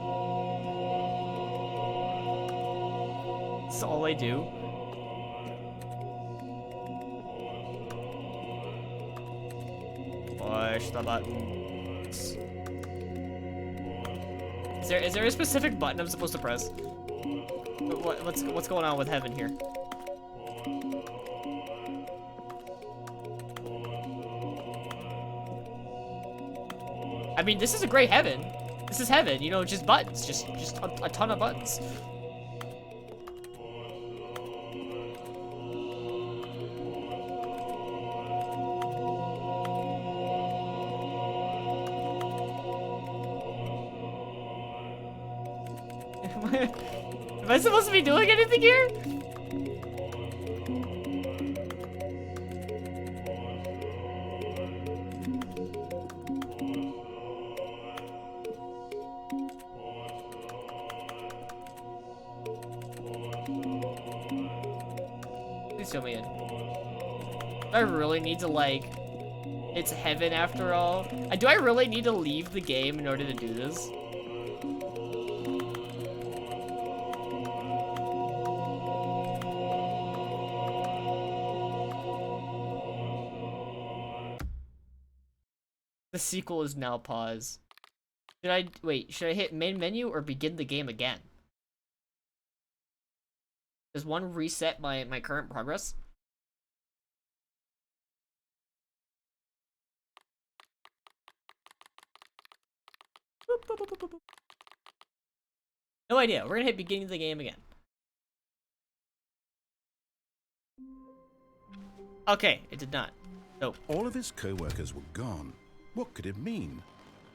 That's all they do. Push the buttons. Is there a specific button I'm supposed to press? What's going on with heaven here? I mean, this is a great heaven. This is heaven, you know, just buttons, just a ton of buttons. Am I supposed to be doing anything here? Please fill me in. Do I really need to, like... It's heaven after all? Do I really need to leave the game in order to do this? The sequel is now paused. Should I hit main menu or begin the game again? Does one reset my current progress? Boop, boop, boop, boop, boop. No idea. We're gonna hit beginning of the game again. Okay, it did not. Nope. All of his co-workers were gone. What could it mean?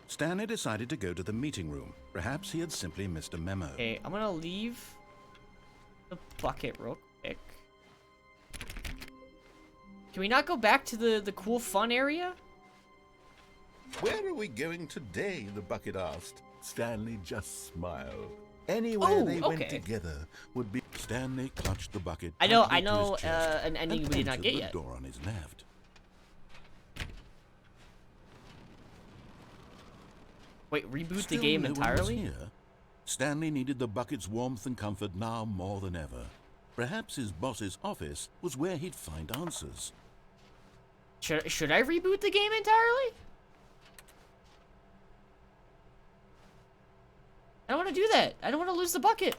Stanley decided to go to the meeting room. Perhaps he had simply missed a memo. Okay, I'm gonna leave the bucket real quick. Can we not go back to the cool fun area? Where are we going today? The bucket asked. Stanley just smiled. Anywhere they went together would be. Stanley clutched the bucket. I know, an ending we did not get yet. Door on his left. Wait, reboot Still the game no one entirely? was here. Stanley needed the bucket's warmth and comfort now more than ever. Perhaps his boss's office was where he'd find answers. Should I reboot the game entirely? I don't want to do that. I don't want to lose the bucket.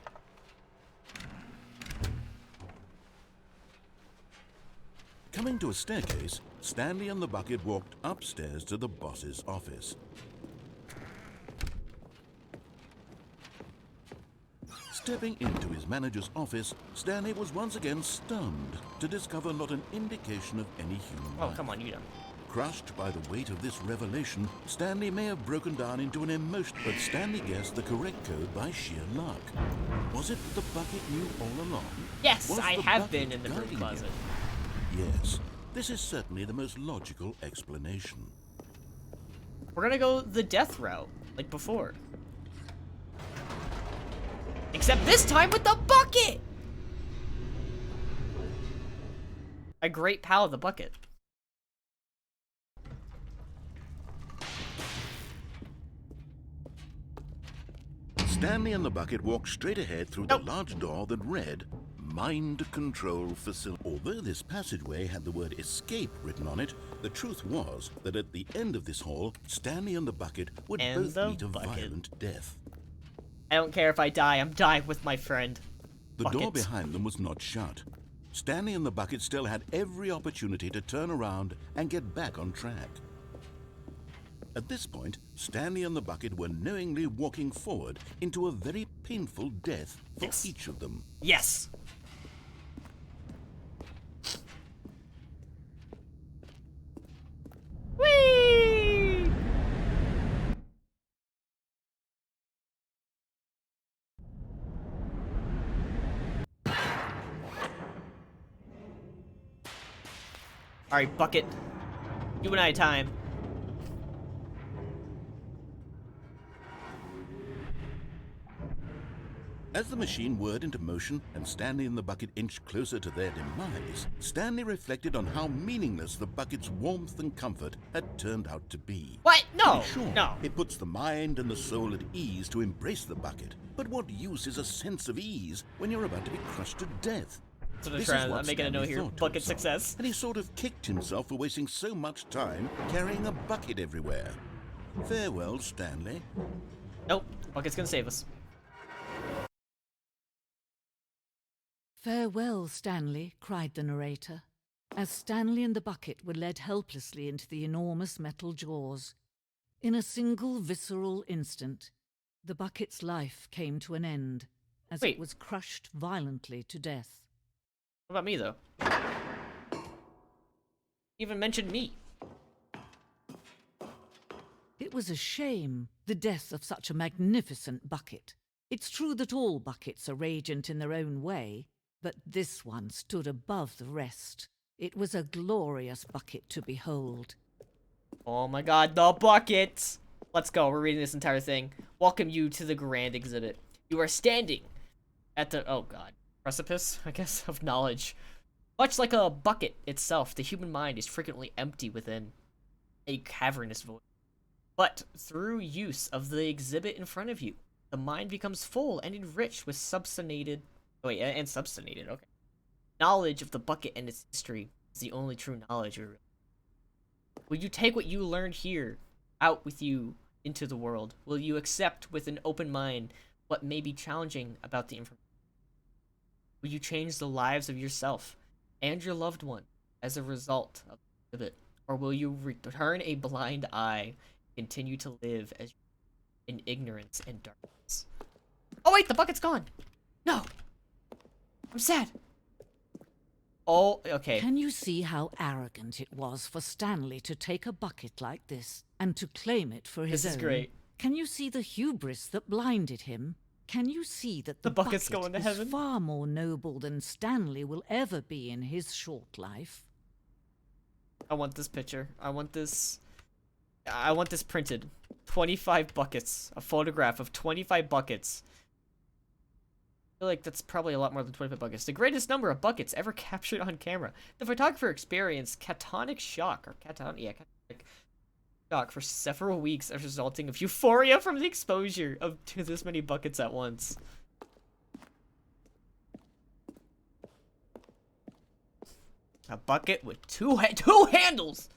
Coming to a staircase, Stanley and the bucket walked upstairs to the boss's office. Stepping into his manager's office, Stanley was once again stunned to discover not an indication of any human life. Oh, come on, you know. Crushed by the weight of this revelation, Stanley may have broken down into an emotion, but Stanley guessed the correct code by sheer luck. Was it that the bucket knew all along? Yes, Was I the have bucket been in the broom guiding closet. him? Yes, this is certainly the most logical explanation. We're gonna go the death route, like before. Except this time with the bucket! A great pal of the bucket. Stanley and the bucket walked straight ahead through the large door that read, Mind Control Facility. Although this passageway had the word escape written on it, the truth was that at the end of this hall, Stanley and the bucket would both meet a violent death. I don't care if I die, I'm dying with my friend. The door behind them was not shut. Stanley and the bucket still had every opportunity to turn around and get back on track. At this point, Stanley and the bucket were knowingly walking forward into a very painful death for each of them. Yes! Whee! Alright, bucket. You and I time. As the machine whirred into motion and Stanley and the bucket inched closer to their demise, Stanley reflected on how meaningless the bucket's warmth and comfort had turned out to be. What? No, Sure, no. it puts the mind and the soul at ease to embrace the bucket. But what use is a sense of ease when you're about to be crushed to death? So This is I'm what making a note Stanley here. thought to Bucket himself, success. and he sort of kicked himself for wasting so much time carrying a bucket everywhere. Farewell, Stanley. Nope, bucket's gonna save us. Farewell, Stanley, cried the narrator, as Stanley and the bucket were led helplessly into the enormous metal jaws. In a single visceral instant, the bucket's life came to an end, as Wait. it was crushed violently to death. What about me, though? Even mentioned me. It was a shame, the death of such a magnificent bucket. It's true that all buckets are radiant in their own way, but this one stood above the rest. It was a glorious bucket to behold. Oh my god, the bucket! Let's go, we're reading this entire thing. Welcome you to the grand exhibit. You are standing at the, oh god, precipice, I guess, of knowledge. Much like a bucket itself, the human mind is frequently empty within a cavernous void. But through use of the exhibit in front of you, the mind becomes full and enriched with substantiated, okay. Knowledge of the bucket and its history is the only true knowledge. Will you take what you learned here out with you into the world? Will you accept with an open mind what may be challenging about the information? Will you change the lives of yourself and your loved one as a result of the exhibit? Or will you return a blind eye, continue to live as in ignorance and darkness? Oh wait, the bucket's gone! No! I'm sad! Oh, okay. Can you see how arrogant it was for Stanley to take a bucket like this and to claim it for his own? This is great. Can you see the hubris that blinded him? Can you see that the bucket's bucket going to is heaven? far more noble than Stanley will ever be in his short life? I want this picture. I want this printed. 25 buckets. A photograph of 25 buckets. I feel like that's probably a lot more than 25 buckets. The greatest number of buckets ever captured on camera. The photographer experienced catatonic shock for several weeks as resulting of euphoria from the exposure to this many buckets at once. A bucket with two handles!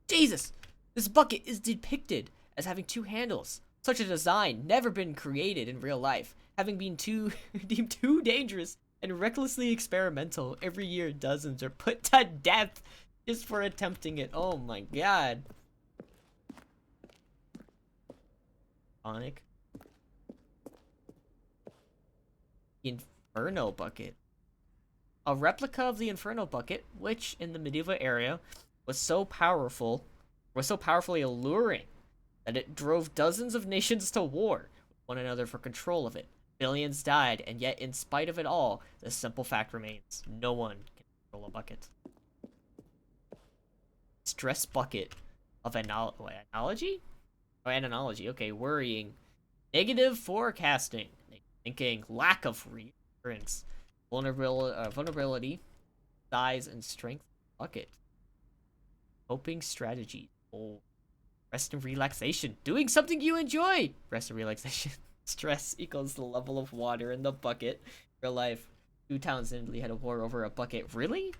Jesus! This bucket is depicted as having two handles. Such a design never been created in real life, having been deemed too dangerous and recklessly experimental. Every year, dozens are put to death just for attempting it. Oh my god. Sonic. Inferno bucket. A replica of the Inferno bucket, which in the medieval era was so powerfully alluring that it drove dozens of nations to war with one another for control of it. Billions died, and yet in spite of it all, the simple fact remains: no one can control a bucket. Stress bucket of analogy? Oh, an analogy. Okay, worrying. Negative forecasting. Thinking. Lack of reassurance. Vulnerability. Size and strength. Bucket. Coping strategy. Oh. Rest and relaxation. Doing something you enjoy. Rest and relaxation. Stress equals the level of water in the bucket. Real life. 2 towns in Italy had a war over a bucket. Really?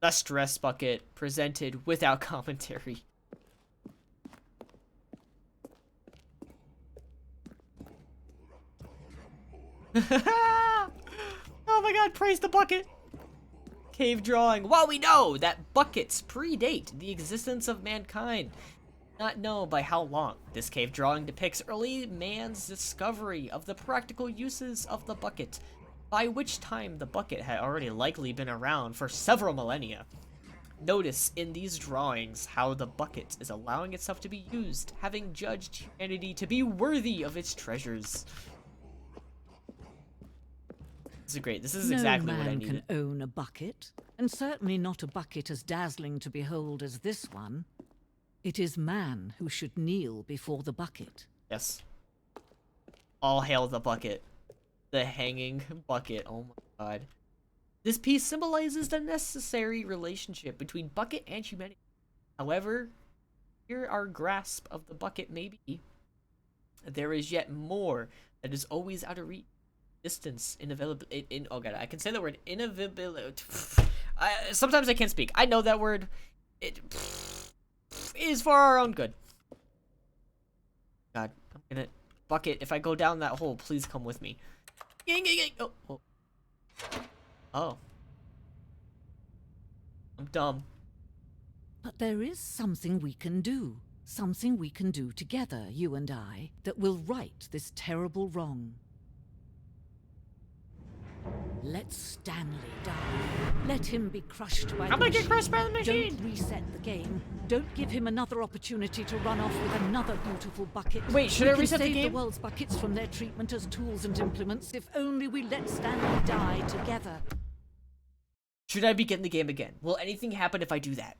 The stress bucket presented without commentary. Oh my god, praise the bucket! Cave drawing. While we know that buckets predate the existence of mankind, not know by how long, this cave drawing depicts early man's discovery of the practical uses of the bucket, by which time the bucket had already likely been around for several millennia. Notice in these drawings how the bucket is allowing itself to be used, having judged humanity to be worthy of its treasures. This is great. This is exactly what I needed. No man can own a bucket, and certainly not a bucket as dazzling to behold as this one. It is man who should kneel before the bucket. Yes. All hail the bucket. The hanging bucket. Oh my god. This piece symbolizes the necessary relationship between bucket and humanity. However, here our grasp of the bucket may be, there is yet more that is always out of reach. Distance, inevitability. Oh god, I can say the word inevitability. Sometimes I can't speak. I know that word. It is for our own good. God, I'm gonna bucket. If I go down that hole, please come with me. Oh, oh. Oh. I'm dumb. But there is something we can do. Something we can do together, you and I, that will right this terrible wrong. Let Stanley die. Let him be crushed by I'm gonna get crushed by the machine! Don't reset the game. Don't give him another opportunity to run off with another beautiful bucket. Wait, should I reset the game? We can save game? the world's buckets from their treatment as tools and implements if only we let Stanley die together. Should I begin the game again? Will anything happen if I do that?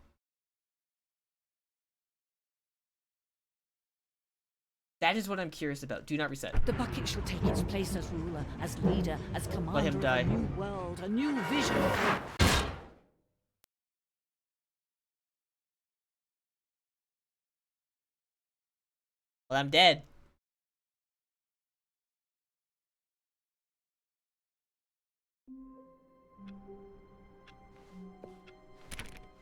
That is what I'm curious about. Do not reset. The bucket shall take its place as ruler, as leader, as commander Let him die. of a new world, a new vision. Well, I'm dead.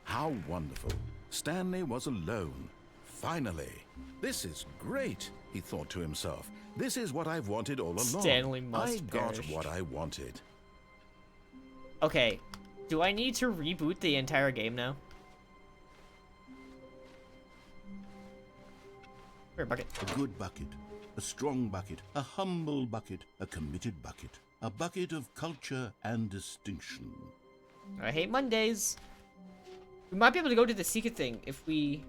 How wonderful. Stanley was alone. Finally. This is great, he thought to himself. This is what I've wanted all along. Stanley must I got perish. what I wanted. Okay. Do I need to reboot the entire game now? Here, bucket. A good bucket. A strong bucket. A humble bucket. A committed bucket. A bucket of culture and distinction. I hate Mondays. We might be able to go to the secret thing if we...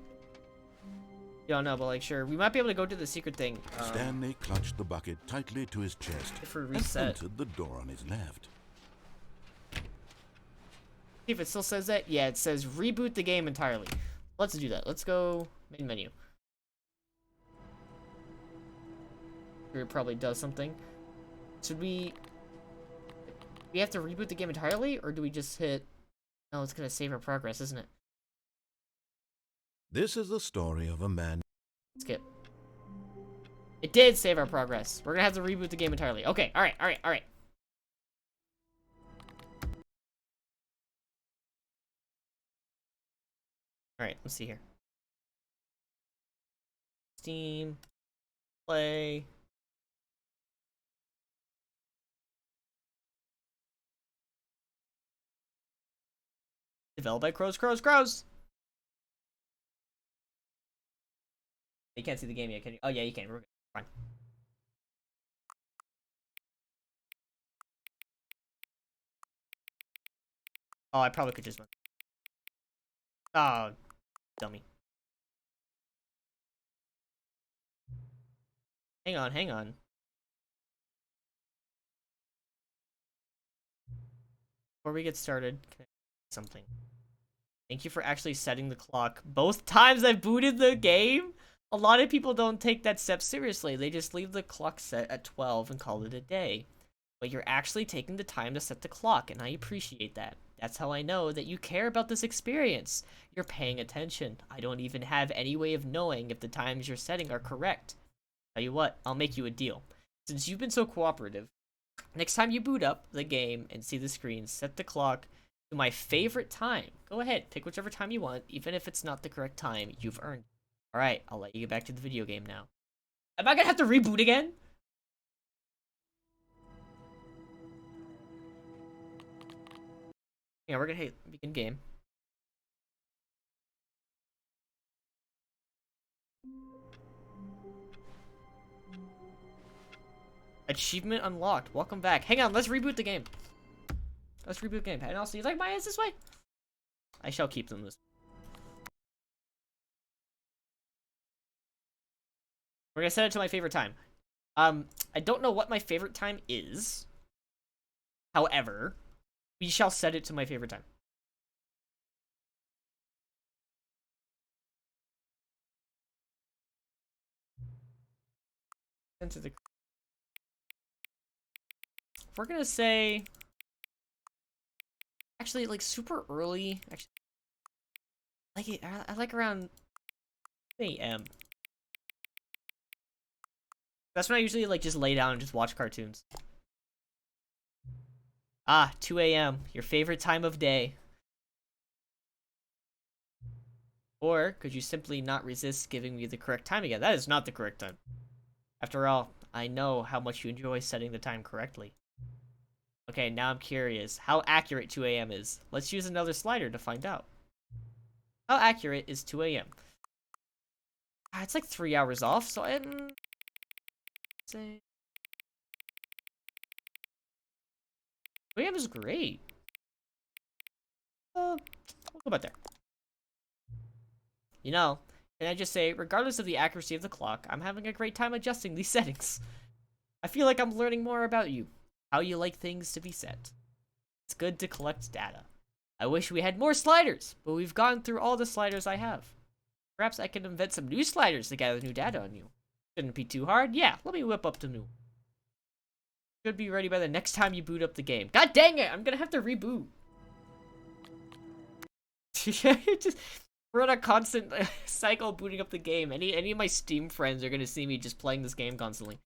don't know, but like, sure. We might be able to go to the secret thing. Stanley clutched the bucket tightly to his chest if we and reset. entered the door on his left. See if it still says that. Yeah, it says reboot the game entirely. Let's do that. Let's go main menu. It probably does something. Should we have to reboot the game entirely, or do we just hit... No, it's gonna save our progress, isn't it? This is the story of a man. Skip. It did save our progress. We're gonna have to reboot the game entirely. Okay, alright. Alright, let's see here. Steam. Play. Developed by Crows. You can't see the game yet, can you? Oh yeah, you can. We're good. Fine. Oh, I probably could just... Oh, dummy. Hang on. Before we get started, can I say something? Thank you for actually setting the clock. Both times I booted the game, a lot of people don't take that step seriously. They just leave the clock set at 12 and call it a day. But you're actually taking the time to set the clock, and I appreciate that. That's how I know that you care about this experience. You're paying attention. I don't even have any way of knowing if the times you're setting are correct. Tell you what, I'll make you a deal. Since you've been so cooperative, next time you boot up the game and see the screen, set the clock to my favorite time. Go ahead, pick whichever time you want, even if it's not the correct time you've earned. Alright, I'll let you get back to the video game now. Am I gonna have to reboot again? Yeah, we're gonna hit begin game. Achievement unlocked. Welcome back. Hang on, let's reboot the game. Let's reboot the game. And also, you like my eyes this way? I shall keep them this way. We're gonna set it to my favorite time. I don't know what my favorite time is. However, we shall set it to my favorite time. Into the we're gonna say... Actually, like, super early. Actually, I like around 2 a.m. That's when I usually, like, just lay down and just watch cartoons. Ah, 2 a.m. Your favorite time of day. Or could you simply not resist giving me the correct time again? That is not the correct time. After all, I know how much you enjoy setting the time correctly. Okay, now I'm curious. How accurate 2 a.m. is? Let's use another slider to find out. How accurate is 2 a.m.? It's like 3 hours off, so I'm... say... 2 a.m. is great. We'll go about there. You know, can I just say, regardless of the accuracy of the clock, I'm having a great time adjusting these settings. I feel like I'm learning more about you. How you like things to be set. It's good to collect data. I wish we had more sliders, but we've gone through all the sliders I have. Perhaps I can invent some new sliders to gather new data on you. Shouldn't be too hard. Yeah, let me whip up the new. Should be ready by the next time you boot up the game. God dang it! I'm gonna have to reboot. We're on a constant cycle booting up the game. Any of my Steam friends are gonna see me just playing this game constantly.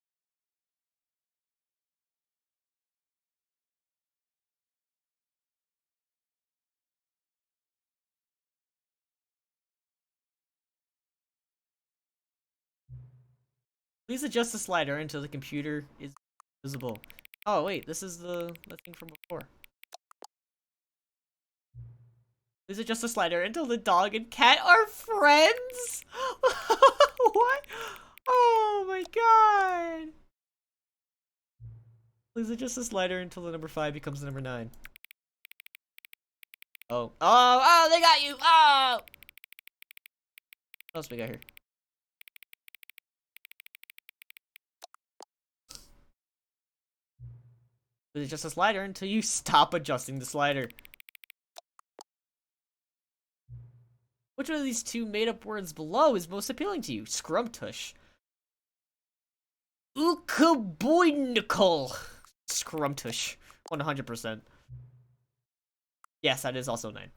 Please adjust the slider until the computer is visible. Oh wait, this is the thing from before. Please adjust the slider until the dog and cat are friends? What? Oh my god! Please adjust the slider until the number 5 becomes the number 9. Oh. Oh, they got you! Oh! What else we got here? Please adjust the slider until you stop adjusting the slider. Which one of these two made-up words below is most appealing to you? Scrumptush. Ukaboynikal. Scrumptush. 100%. Yes, that is also 9.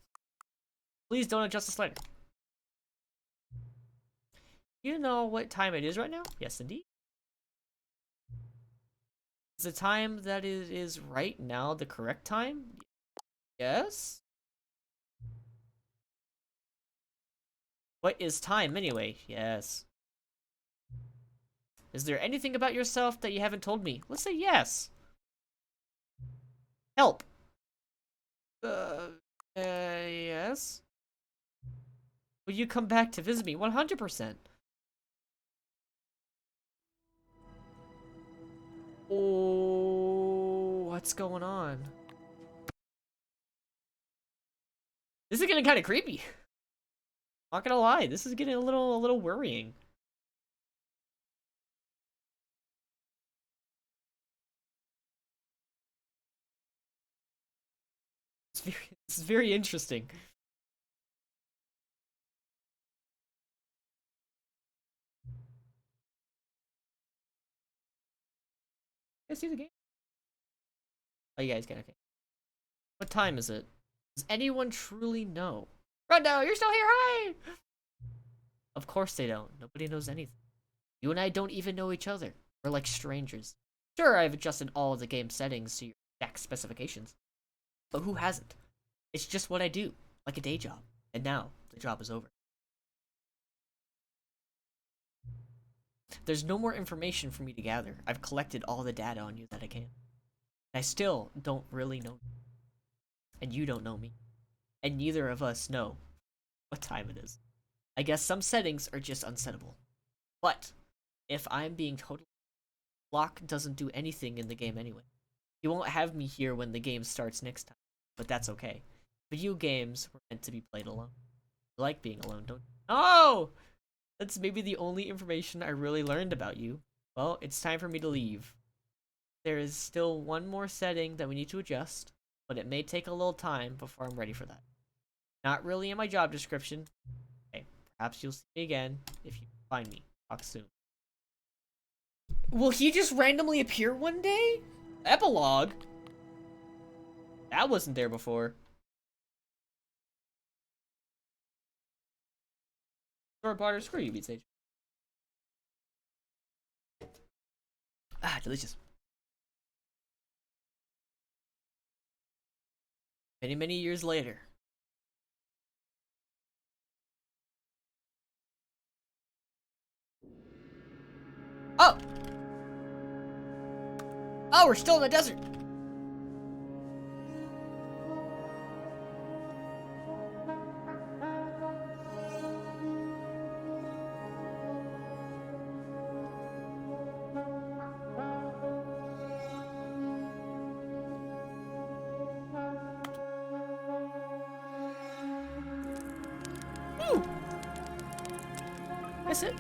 Please don't adjust the slider. You know what time it is right now? Yes, indeed. Is the time that it is right now the correct time? Yes? What is time anyway? Yes. Is there anything about yourself that you haven't told me? Let's say yes. Help. Yes. Will you come back to visit me? 100%. Oh, what's going on? This is getting kind of creepy. Not gonna lie, this is getting a little worrying. This is very interesting. You guys see the game? Oh, you guys can, okay. What time is it? Does anyone truly know? Rondo, you're still here, hi! Of course they don't. Nobody knows anything. You and I don't even know each other. We're like strangers. Sure, I've adjusted all of the game settings to your exact specifications. But who hasn't? It's just what I do, like a day job. And now, the job is over. There's no more information for me to gather. I've collected all the data on you that I can. I still don't really know you. And you don't know me. And neither of us know what time it is. I guess some settings are just unsettable. But, if I'm being totally... Lock doesn't do anything in the game anyway. You won't have me here when the game starts next time. But that's okay. Video games were meant to be played alone. You like being alone, don't you? Oh! That's maybe the only information I really learned about you. Well, it's time for me to leave. There is still one more setting that we need to adjust, but it may take a little time before I'm ready for that. Not really in my job description. Okay, perhaps you'll see me again if you find me. Talk soon. Will he just randomly appear one day? Epilogue? That wasn't there before. Short barter, screw you, Beat Sage. Ah, delicious. Many, many years later. Oh! Oh, we're still in the desert! Ooh! That's it.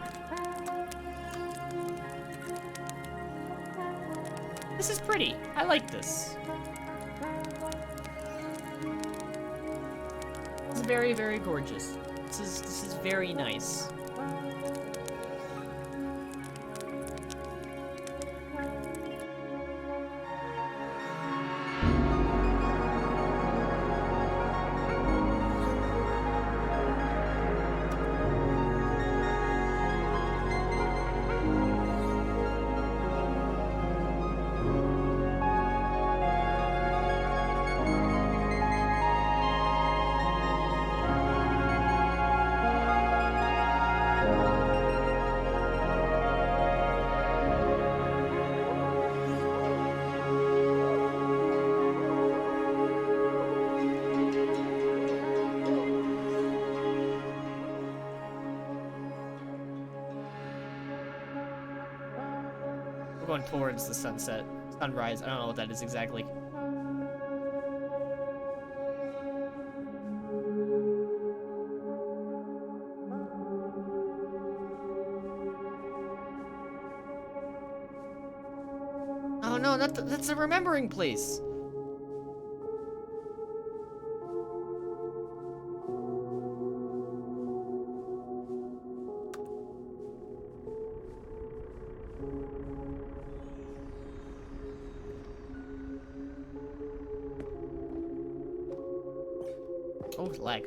This is pretty. I like this. It's very, very gorgeous. This is very nice. Going towards the sunset. Sunrise. I don't know what that is exactly. Oh no, that's a remembering place. Oh, lag.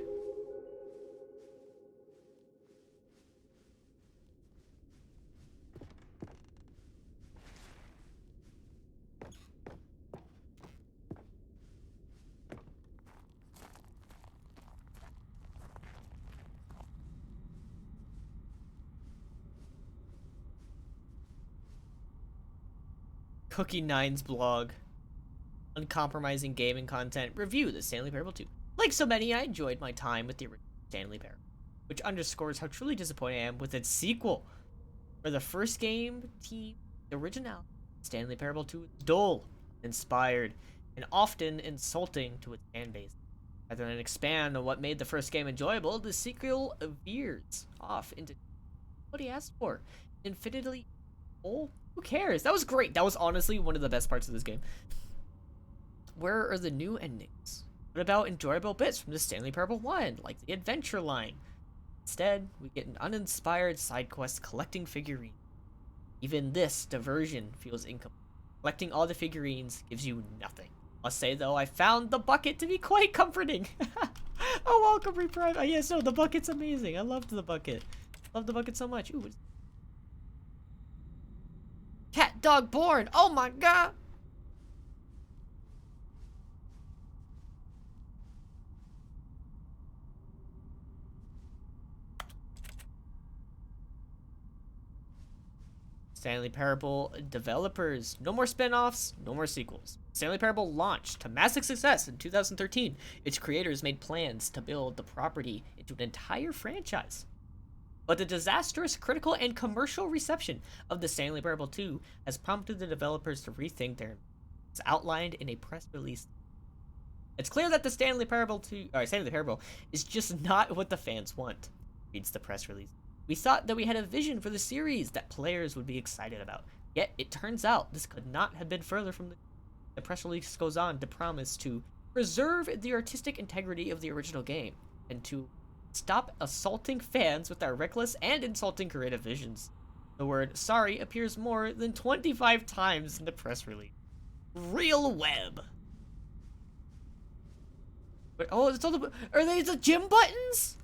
Cookie Nine's blog. Uncompromising gaming content. Review the Stanley Parable 2. Like so many, I enjoyed my time with the original Stanley Parable, which underscores how truly disappointed I am with its sequel. For the first game, the original Stanley Parable 2 is dull, inspired, and often insulting to its fanbase. Rather than expand on what made the first game enjoyable, the sequel veers off into what he asked for. Infinitely. Oh, who cares? That was great. That was honestly one of the best parts of this game. Where are the new endings? What about enjoyable bits from the Stanley Parable 1, like the adventure line? Instead, we get an uninspired side quest collecting figurines. Even this diversion feels incomplete. Collecting all the figurines gives you nothing. Must say though, I found the bucket to be quite comforting. Oh, welcome, Reprime. Oh, yes, no, the bucket's amazing. I loved the bucket. Love the bucket so much. Ooh. Cat dog born. Oh my god. Stanley Parable developers. No more spin-offs, no more sequels. Stanley Parable launched to massive success in 2013. Its creators made plans to build the property into an entire franchise. But the disastrous critical and commercial reception of the Stanley Parable 2 has prompted the developers to rethink their it's outlined in a press release. It's clear that the Stanley Parable is just not what the fans want, reads the press release. We thought that we had a vision for the series that players would be excited about. Yet, it turns out this could not have been further from the press release goes on to promise to preserve the artistic integrity of the original game and to stop assaulting fans with our reckless and insulting creative visions. The word sorry appears more than 25 times in the press release. Real web. Wait, oh, it's all the. Are they the gym buttons?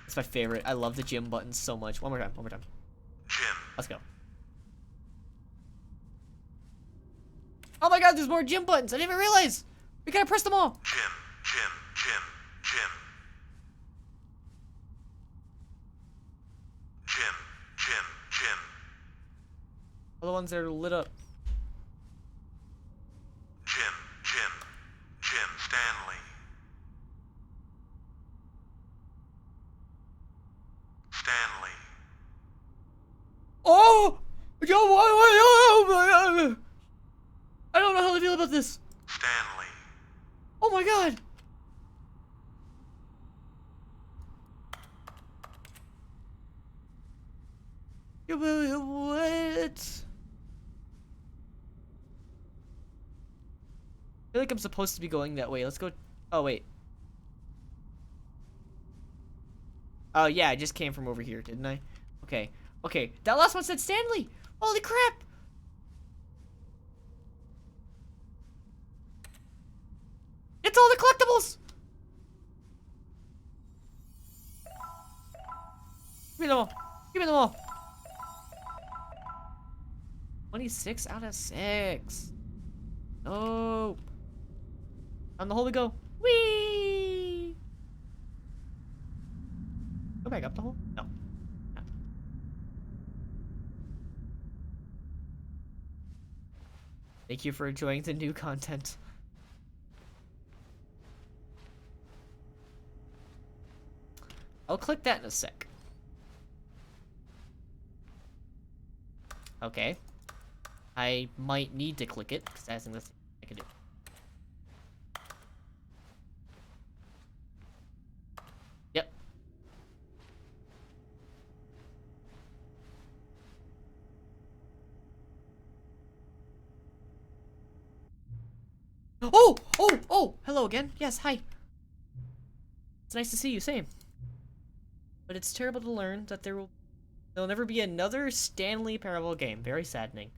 That's my favorite. I love the gym buttons so much. One more time. One more time. Let's go. Oh my god, there's more gym buttons. I didn't even realize. We gotta press them all. All the ones that are lit up. Stanley. Stanley. Oh! Oh! I don't know how to feel about this. Stanley. Oh my god! What? I feel like I'm supposed to be going that way. Let's go. Oh, wait. Oh, yeah, I just came from over here, didn't I? Okay. Okay. That last one said Stanley! Holy crap! It's all the collectibles! Give me them all. Give me them all. 26 out of 6. Oh. On the hole we go. Whee! Go back up the hole? No. No. Thank you for enjoying the new content. I'll click that in a sec. Okay. I might need to click it, because that's the thing I can do. Yep. Oh! Oh! Oh! Hello again. Yes, hi. It's nice to see you, same. But it's terrible to learn that there'll never be another Stanley Parable game. Very saddening.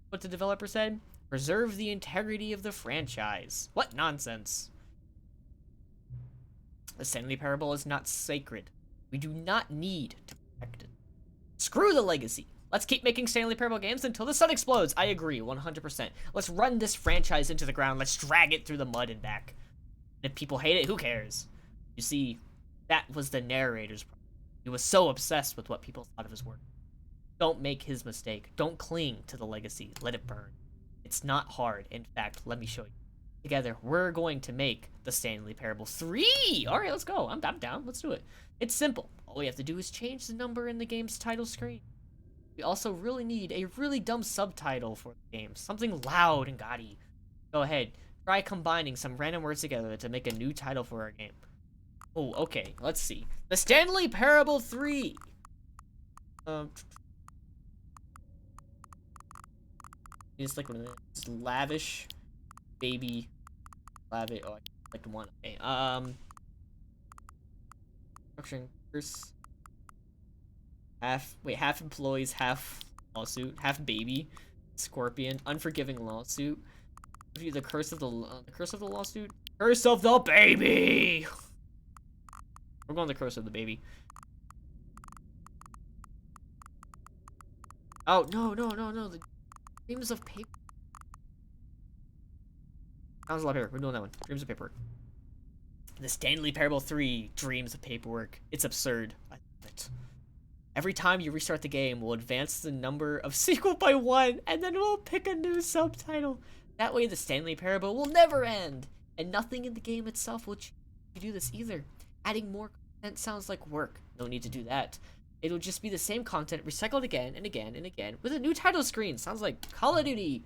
What the developer said? Preserve the integrity of the franchise. What nonsense. The Stanley Parable is not sacred. We do not need to protect it. Screw the legacy. Let's keep making Stanley Parable games until the sun explodes. I agree, 100%. Let's run this franchise into the ground. Let's drag it through the mud and back. And if people hate it, who cares? You see, that was the narrator's problem. He was so obsessed with what people thought of his work. Don't make his mistake. Don't cling to the legacy. Let it burn. It's not hard. In fact, let me show you. Together, we're going to make the Stanley Parable 3! Alright, let's go. I'm down. Let's do it. It's simple. All we have to do is change the number in the game's title screen. We also really need a really dumb subtitle for the game. Something loud and gaudy. Go ahead. Try combining some random words together to make a new title for our game. Oh, okay. Let's see. The Stanley Parable 3! It's like one of those lavish baby lavish. Oh, I clicked one. Okay. Structuring curse. Half employees, half lawsuit, half baby, scorpion, unforgiving lawsuit. The curse of the lawsuit. Curse of the baby. We're going the curse of the baby. Oh no! The dreams of paper. That was a lot of paperwork. We're doing that one. Dreams of paperwork. The Stanley Parable 3. Dreams of paperwork. It's absurd. I love it. Every time you restart the game, we'll advance the number of sequel by 1, and then we'll pick a new subtitle. That way, the Stanley Parable will never end, and nothing in the game itself will change if you do this either. Adding more content sounds like work. No need to do that. It'll just be the same content recycled again and again and again with a new title screen. Sounds like Call of Duty.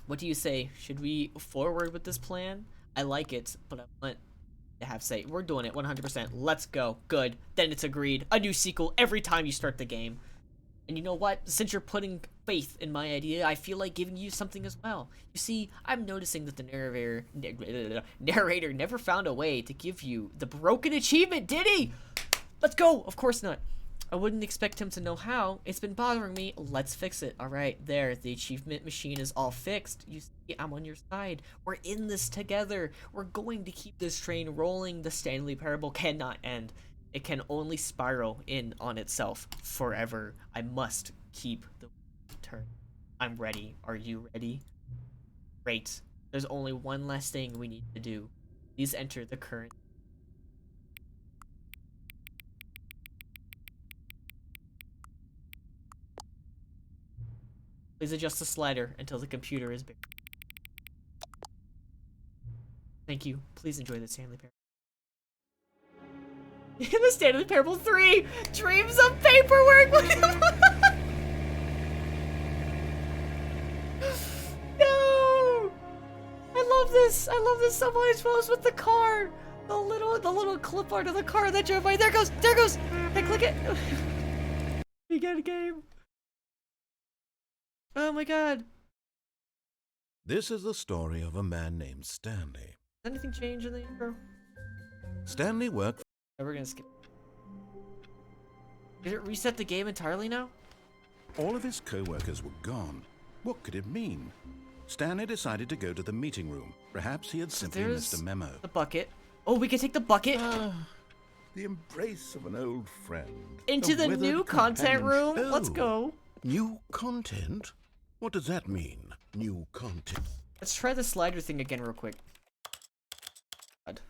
What do you say? Should we forward with this plan? I like it, but I want to have say. We're doing it 100%. Let's go. Good. Then it's agreed. A new sequel every time you start the game. And you know what? Since you're putting faith in my idea, I feel like giving you something as well. You see, I'm noticing that the narrator never found a way to give you the broken achievement, did he? Let's go! Of course not. I wouldn't expect him to know how. It's been bothering me. Let's fix it. Alright, there. The achievement machine is all fixed. You see, I'm on your side. We're in this together. We're going to keep this train rolling. The Stanley Parable cannot end. It can only spiral in on itself forever. I must keep the turn. I'm ready. Are you ready? Great. There's only one last thing we need to do. Please enter the current. Please adjust the slider until the computer is bare. Thank you. Please enjoy the Stanley Parable. The Stanley Parable 3! Dreams of paperwork! No! I love this! I love this so much. What was with the car? The little clip art of the car that drove by. There it goes! There it goes! I click it! We get a game. Oh my god. This is the story of a man named Stanley. Did anything change in the intro? Stanley worked... Oh, we're gonna skip. Did it reset the game entirely now? All of his co-workers were gone. What could it mean? Stanley decided to go to the meeting room. Perhaps he had simply missed a memo. The bucket. Oh, we can take the bucket. The embrace of an old friend. Into the new content room. Oh, Let's go. New content? What does that mean? New content. Let's try the slider thing again real quick. God.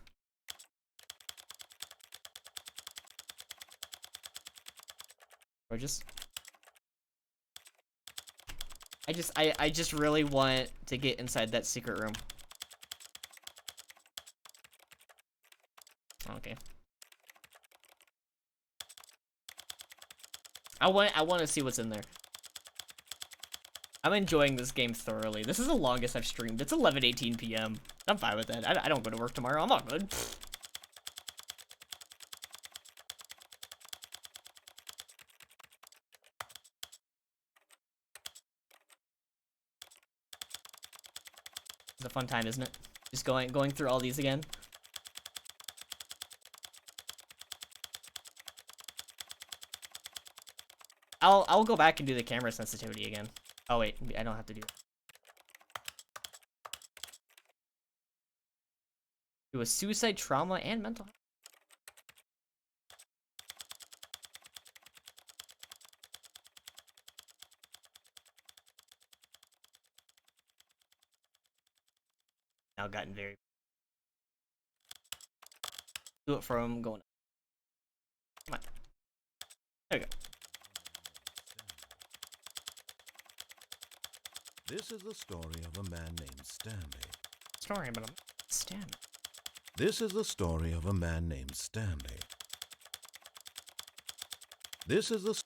Gorgeous. I just really want to get inside that secret room. Okay. I want to see what's in there. I'm enjoying this game thoroughly. This is the longest I've streamed. It's 11:18 p.m. I'm fine with that. I don't go to work tomorrow. I'm all good. It's a fun time, isn't it? Just going through all these again. I'll go back and do the camera sensitivity again. Oh wait, I don't have to do that. Do a suicide, trauma, and mental health. Now gotten very. Do it from going up. Come on. There we go. This is the story of a man named Stanley. Story about a Stanley. This is the story of a man named Stanley. This is the...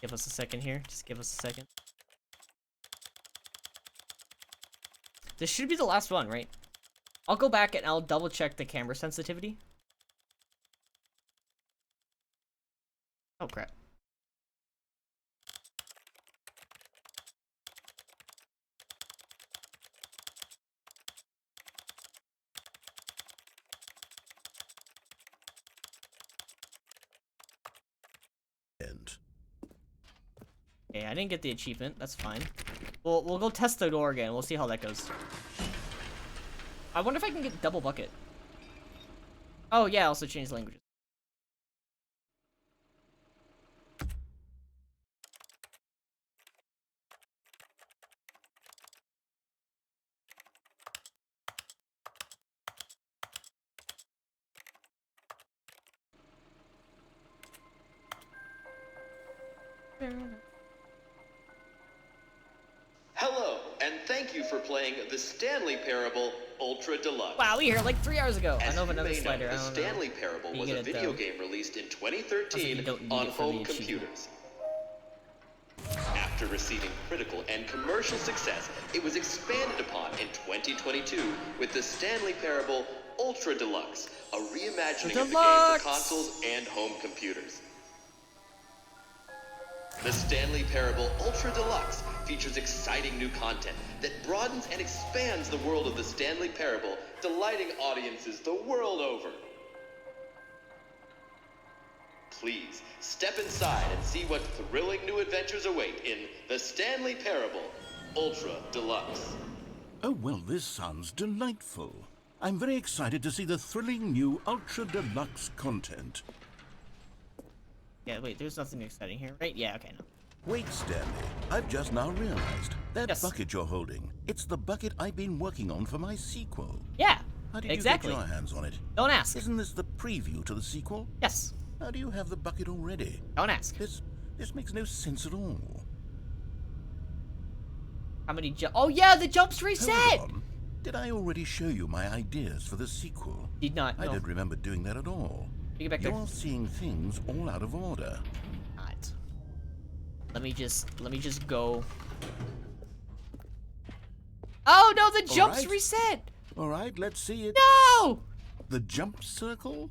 Give us a second here. Just give us a second. This should be the last one, right? I'll go back and I'll double check the camera sensitivity. Oh crap. Okay, I didn't get the achievement. That's fine. We'll go test the door again. We'll see how that goes. I wonder if I can get double bucket. Oh yeah, I also changed languages. Hello, and thank you for playing the Stanley Parable Ultra Deluxe. Wow, we were here like 3 hours ago. As I know of you another may slider. know, the Stanley Parable was a video game released in 2013 on home computers. After receiving critical and commercial success, it was expanded upon in 2022 with the Stanley Parable Ultra Deluxe, a reimagining of the game Deluxe! for consoles and home computers. The Stanley Parable Ultra Deluxe features exciting new content that broadens and expands the world of the Stanley Parable, delighting audiences the world over. Please, step inside and see what thrilling new adventures await in The Stanley Parable Ultra Deluxe. Oh, well, this sounds delightful. I'm very excited to see the thrilling new Ultra Deluxe content. Yeah, wait, there's nothing exciting here, right? Yeah, okay, no. Wait, Stanley, I've just now realized. That bucket you're holding, it's the bucket I've been working on for my sequel. Yeah, How did exactly. you get your hands on it? Don't ask. Isn't this the preview to the sequel? Yes. How do you have the bucket already? Don't ask. This makes no sense at all. How many Oh, yeah, the jumps reset! Hold on. Did I already show you my ideas for the sequel? Did not, no. I don't remember doing that at all. You get back You're there. seeing things all out of order. Alright. Let me just go. Oh, no, the jumps right. reset! All right, let's see it. No! The jump circle?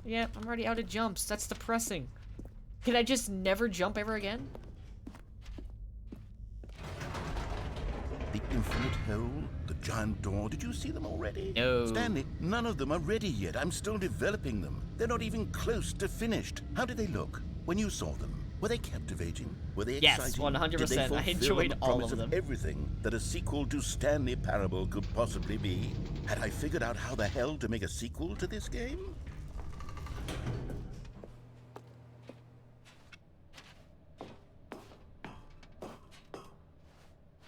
Yeah, I'm already out of jumps. That's depressing. Can I just never jump ever again? The infinite hole, the giant door, did you see them already? No. Stanley, none of them are ready yet. I'm still developing them. They're not even close to finished. How did they look when you saw them? Were they captivating? Were they Yes, exciting? 100%. Did they I fulfill enjoyed the all promise of them. Everything that a sequel to Stanley Parable could possibly be. Had I figured out how the hell to make a sequel to this game?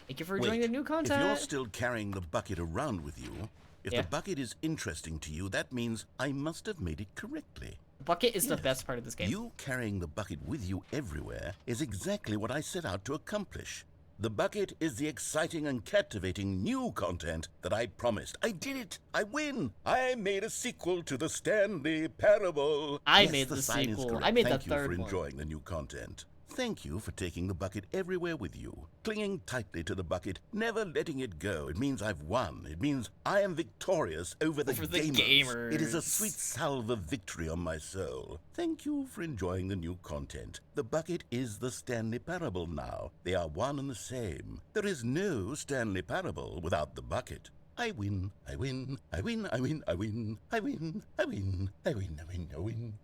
Thank you for enjoying the new content. If you're still carrying the bucket around with you, if Yeah. the bucket is interesting to you, that means I must have made it correctly. The bucket is the best part of this game. You carrying the bucket with you everywhere is exactly what I set out to accomplish. The bucket is the exciting and captivating new content that I promised. I did it! I win! I made a sequel to the Stanley Parable. I made the sign is sequel. correct. I made the Thank you third for one. enjoying the new content. Thank you for taking the bucket everywhere with you, clinging tightly to the bucket, never letting it go. It means I've won. It means I am victorious over the gamers. It is a sweet salve of victory on my soul. Thank you for enjoying the new content. The bucket is the Stanley Parable now. They are one and the same. There is no Stanley Parable without the bucket. I win, I win, I win, I win, I win, I win, I win, I win, I win, I win.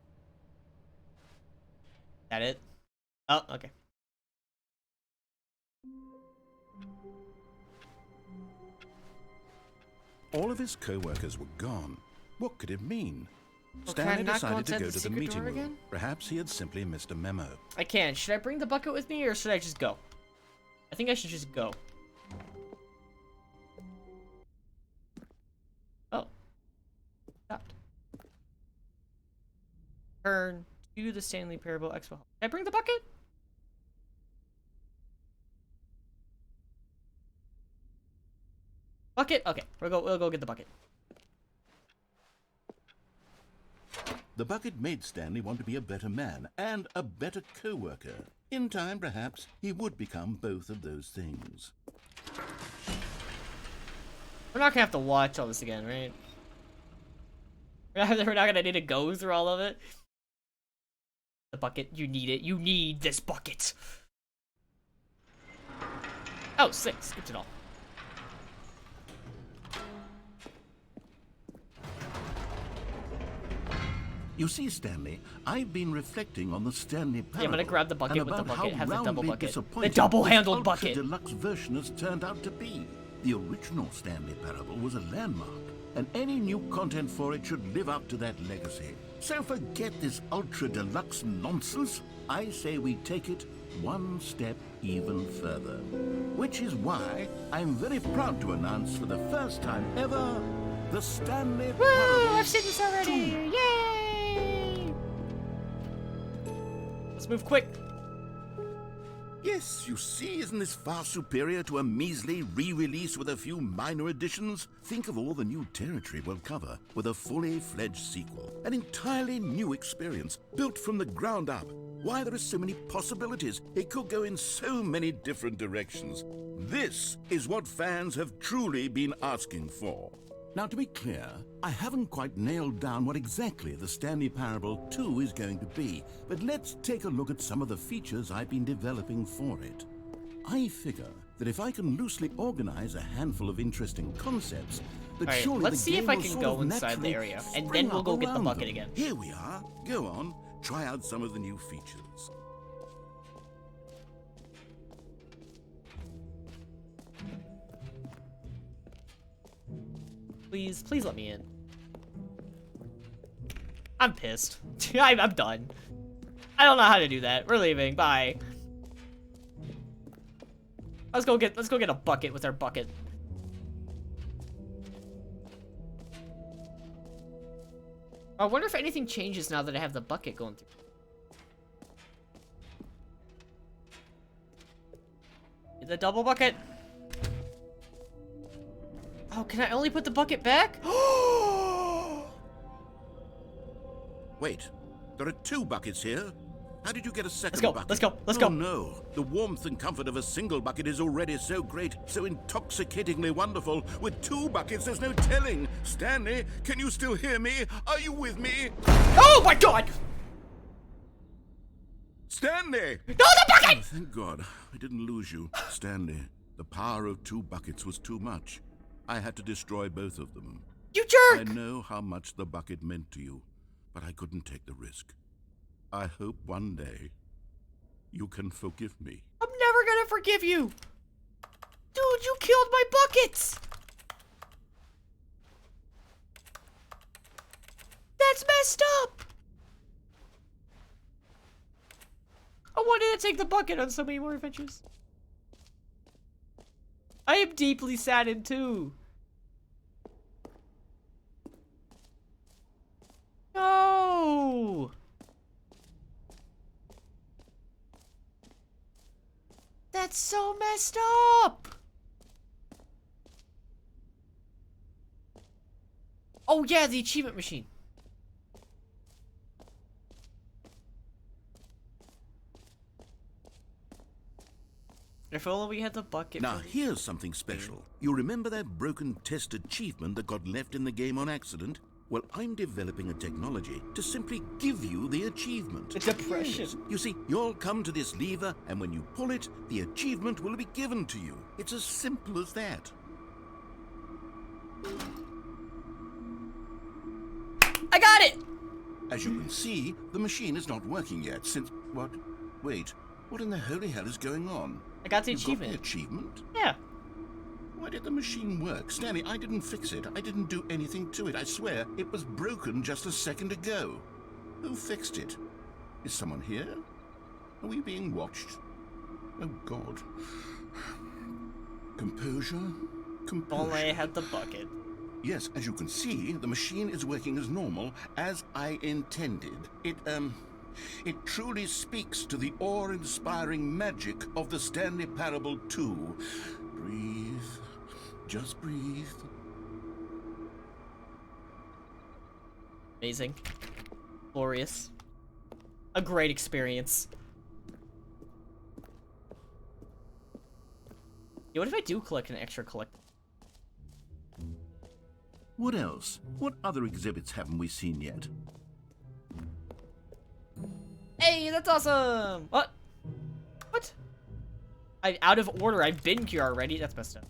That it? Oh, okay. All of his co-workers were gone. What could it mean? Well, can I Stanley not go decided to inside go the to the secret meeting door room. again? Perhaps he had simply missed a memo. I can. Should I bring the bucket with me or should I just go? I think I should just go. Oh. Stopped. Turn to the Stanley Parable Expo Hall. Can I bring the bucket? Bucket? Okay, we'll go get the bucket. The bucket made Stanley want to be a better man and a better co-worker. In time, perhaps, he would become both of those things. We're not gonna have to watch all this again, right? We're not gonna need to go through all of it. The bucket, you need it. You need this bucket. Oh, 6. Skipped it all. You see, Stanley, I've been reflecting on the Stanley Parable. Yeah, I'm gonna grab the bucket and with the about bucket, how have the double roundly bucket. The disappointing double-handled this bucket. Ultra Deluxe version has turned out to be. The original Stanley Parable was a landmark, and any new content for it should live up to that legacy. So forget this Ultra Deluxe nonsense. I say we take it one step even further. Which is why I'm very proud to announce for the first time ever, the Stanley Parable. I've seen this already! Yay! Let's move quick. Yes, you see, isn't this far superior to a measly re-release with a few minor additions? Think of all the new territory we'll cover with a fully fledged sequel. An entirely new experience, built from the ground up. Why, there are so many possibilities. It could go in so many different directions. This is what fans have truly been asking for. Now, to be clear, I haven't quite nailed down what exactly the Stanley Parable 2 is going to be, but let's take a look at some of the features I've been developing for it. I figure that if I can loosely organize a handful of interesting concepts, that Alright, surely let's the see game if I will can sort go of inside the naturally area, and spring then we'll up go get the around bucket them. again. Here we are. Go on, try out some of the new features. Please, please let me in. I'm pissed. I'm done. I don't know how to do that. We're leaving. Bye. Let's go get a bucket with our bucket. I wonder if anything changes now that I have the bucket going through. The double bucket. Oh, can I only put the bucket back? Wait, there are 2 buckets here. How did you get a second bucket? Let's go. Oh no, the warmth and comfort of a single bucket is already so great, so intoxicatingly wonderful. With 2 buckets, there's no telling. Stanley, can you still hear me? Are you with me? Oh my god! Stanley! No, the bucket! Oh, thank God, I didn't lose you. Stanley, the power of 2 buckets was too much. I had to destroy both of them. You jerk! I know how much the bucket meant to you, but I couldn't take the risk. I hope one day you can forgive me. I'm never gonna forgive you! Dude, you killed my buckets! That's messed up! I wanted to take the bucket on so many more adventures. I am deeply saddened too. No! That's so messed up! Oh yeah, the achievement machine. If only we had the bucket. Now, here's something special. You remember that broken test achievement that got left in the game on accident? Well, I'm developing a technology to simply give you the achievement. It's depression. Yes. You see, you'll come to this lever, and when you pull it, the achievement will be given to you. It's as simple as that. I got it! As you can see, the machine is not working yet since... What? Wait, what in the holy hell is going on? I got the You achievement. Got the achievement? Yeah. Why did the machine work? Stanley, I didn't fix it. I didn't do anything to it. I swear, it was broken just a second ago. Who fixed it? Is someone here? Are we being watched? Oh, God. Composure? Composure. Only I had the bucket. Yes, as you can see, the machine is working as normal, as I intended. It truly speaks to the awe-inspiring magic of the Stanley Parable 2. Breathe. Just breathe. Amazing. Glorious. A great experience. Yeah, what if I do collect an extra collect? What else? What other exhibits haven't we seen yet? Hey, that's awesome! What? What? Out of order. I've been here already. That's messed up.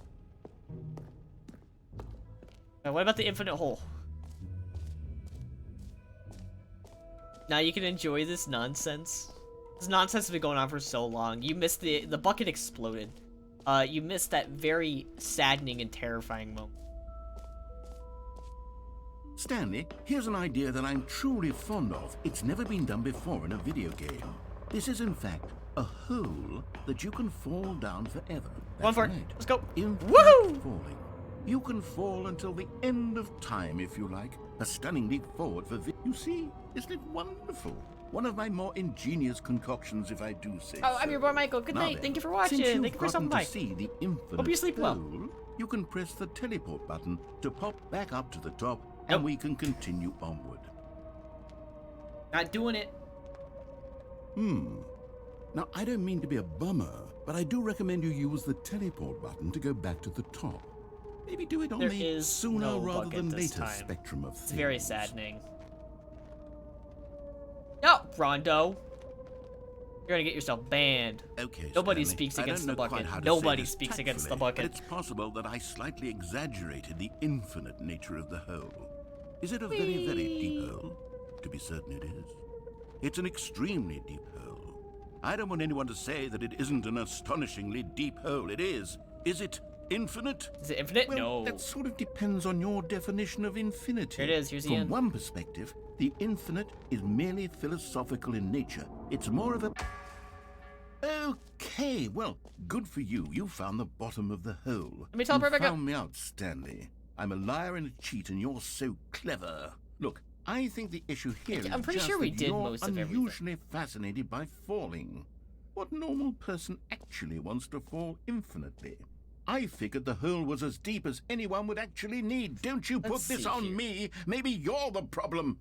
Now, what about the infinite hole? Now you can enjoy this nonsense. This nonsense has been going on for so long. You missed the bucket exploded. You missed that very saddening and terrifying moment. Stanley, here's an idea that I'm truly fond of. It's never been done before in a video game. This is, in fact, a hole that you can fall down forever. One for it. Right. Let's go. Woohoo! Falling. You can fall until the end of time, if you like. A stunning leap forward for You see? Isn't it wonderful? One of my more ingenious concoctions, if I do say Oh, so. I'm your boy Michael. Good Now night. then, Thank you for watching. Since Thank you for stopping gotten by. to see the infinite Hope you sleep well. hole, you can press the teleport button to pop back up to the top, and we can continue onward. Not doing it. Now, I don't mean to be a bummer, but I do recommend you use the teleport button to go back to the top. Maybe do it on the sooner rather than later spectrum of things. It's very saddening. No, Rondo. You're gonna get yourself banned. Okay, Nobody Stanley, speaks against the I don't know quite bucket. how to Nobody say this speaks against the tactfully, bucket. But it's possible that I slightly exaggerated the infinite nature of the hole. Is it a very, very deep hole? To be certain it is. It's an extremely deep hole. I don't want anyone to say that it isn't an astonishingly deep hole. It is. Is it infinite? Is it infinite? Well, no. That sort of depends on your definition of infinity. Here it is. Here's the From end. one perspective, the infinite is merely philosophical in nature. It's more of a... Okay, well, good for you. You found the bottom of the hole. Let me teleport back up. You found me out, Stanley. I'm a liar and a cheat, and you're so clever. Look, I think the issue here I'm pretty is sure we that did you're most of everything. unusually fascinated by falling. What normal person actually wants to fall infinitely? I figured the hole was as deep as anyone would actually need. Don't you put this on me. Maybe you're the problem.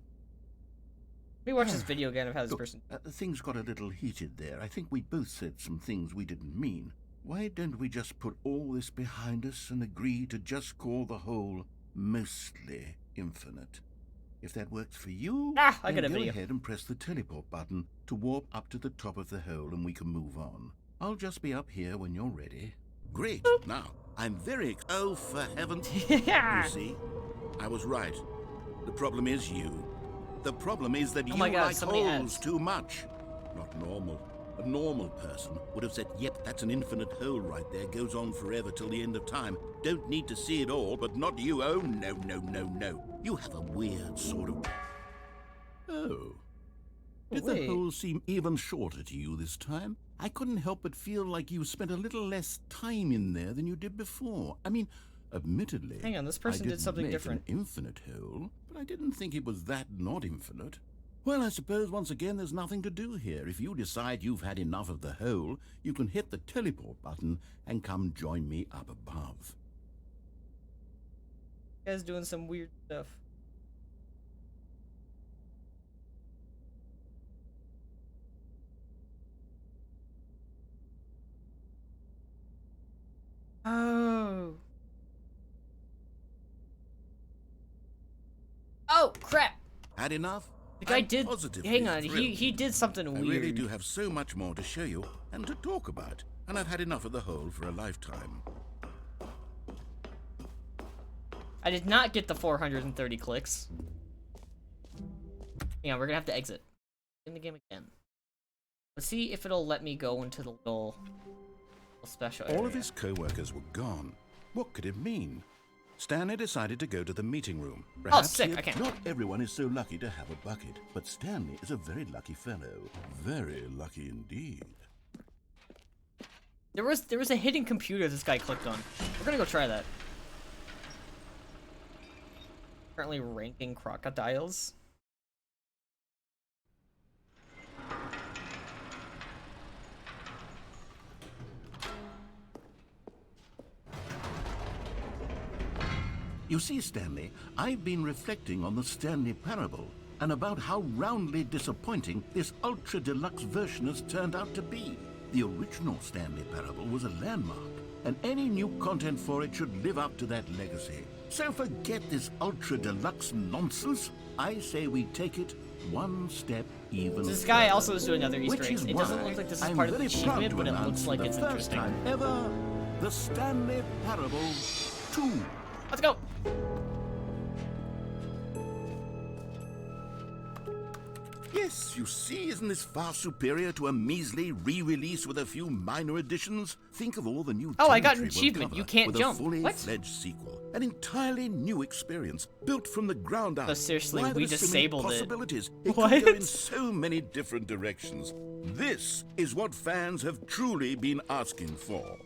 Let me watch this video again of how this person... Things got a little heated there. I think we both said some things we didn't mean. Why don't we just put all this behind us and agree to just call the hole mostly infinite? If that works for you, I got then a go video. ahead and press the teleport button to warp up to the top of the hole and we can move on. I'll just be up here when you're ready. Great. Now, I'm very... Oh, for heaven's... You see, I was right. The problem is you. The problem is that you like holes too much. Not normal. A normal person would have said, yep, that's an infinite hole right there. Goes on forever till the end of time. Don't need to see it all, but not you. Oh, no, no, no, no. You have a weird sort of... Oh. Did the hole seem even shorter to you this time? I couldn't help but feel like you spent a little less time in there than you did before. I mean, admittedly... Hang on, this person did something different. An infinite hole, but I didn't think it was that not infinite. Well, I suppose once again there's nothing to do here. If you decide you've had enough of the hole, you can hit the teleport button and come join me up above. You guys doing some weird stuff. Oh. Oh, crap. Had enough? The guy did... Hang on, he did something weird. I really do have so much more to show you and to talk about. And I've had enough of the hole for a lifetime. I did not get the 430 clicks. Hang on, we're gonna have to exit. In the game again. Let's see if it'll let me go into the little special area. All of his co-workers were gone. What could it mean? Stanley decided to go to the meeting room. Perhaps sick, I can't. Not everyone is so lucky to have a bucket, but Stanley is a very lucky fellow. Very lucky indeed. There was a hidden computer this guy clicked on. We're gonna go try that. Currently ranking crocodiles. You see, Stanley, I've been reflecting on the Stanley Parable and about how roundly disappointing this ultra deluxe version has turned out to be. The original Stanley Parable was a landmark, and any new content for it should live up to that legacy. So forget this ultra deluxe nonsense. I say we take it one step even This guy further. also is doing another Easter Which eggs. is It doesn't why look like this is I'm part of the very proud achievement, to but it announce looks like for it's the first interesting. time ever, the Stanley Parable 2. Let's go! Yes, you see, isn't this far superior to a measly re-release with a few minor additions? Think of all the new Oh, I got an territory we'll achievement. cover You can't with jump. a fully What? fledged sequel. An entirely new experience, built from the ground up. So seriously, Why, we there are so many disabled it. possibilities. It What? could go in so many different directions. This is what fans have truly been asking for.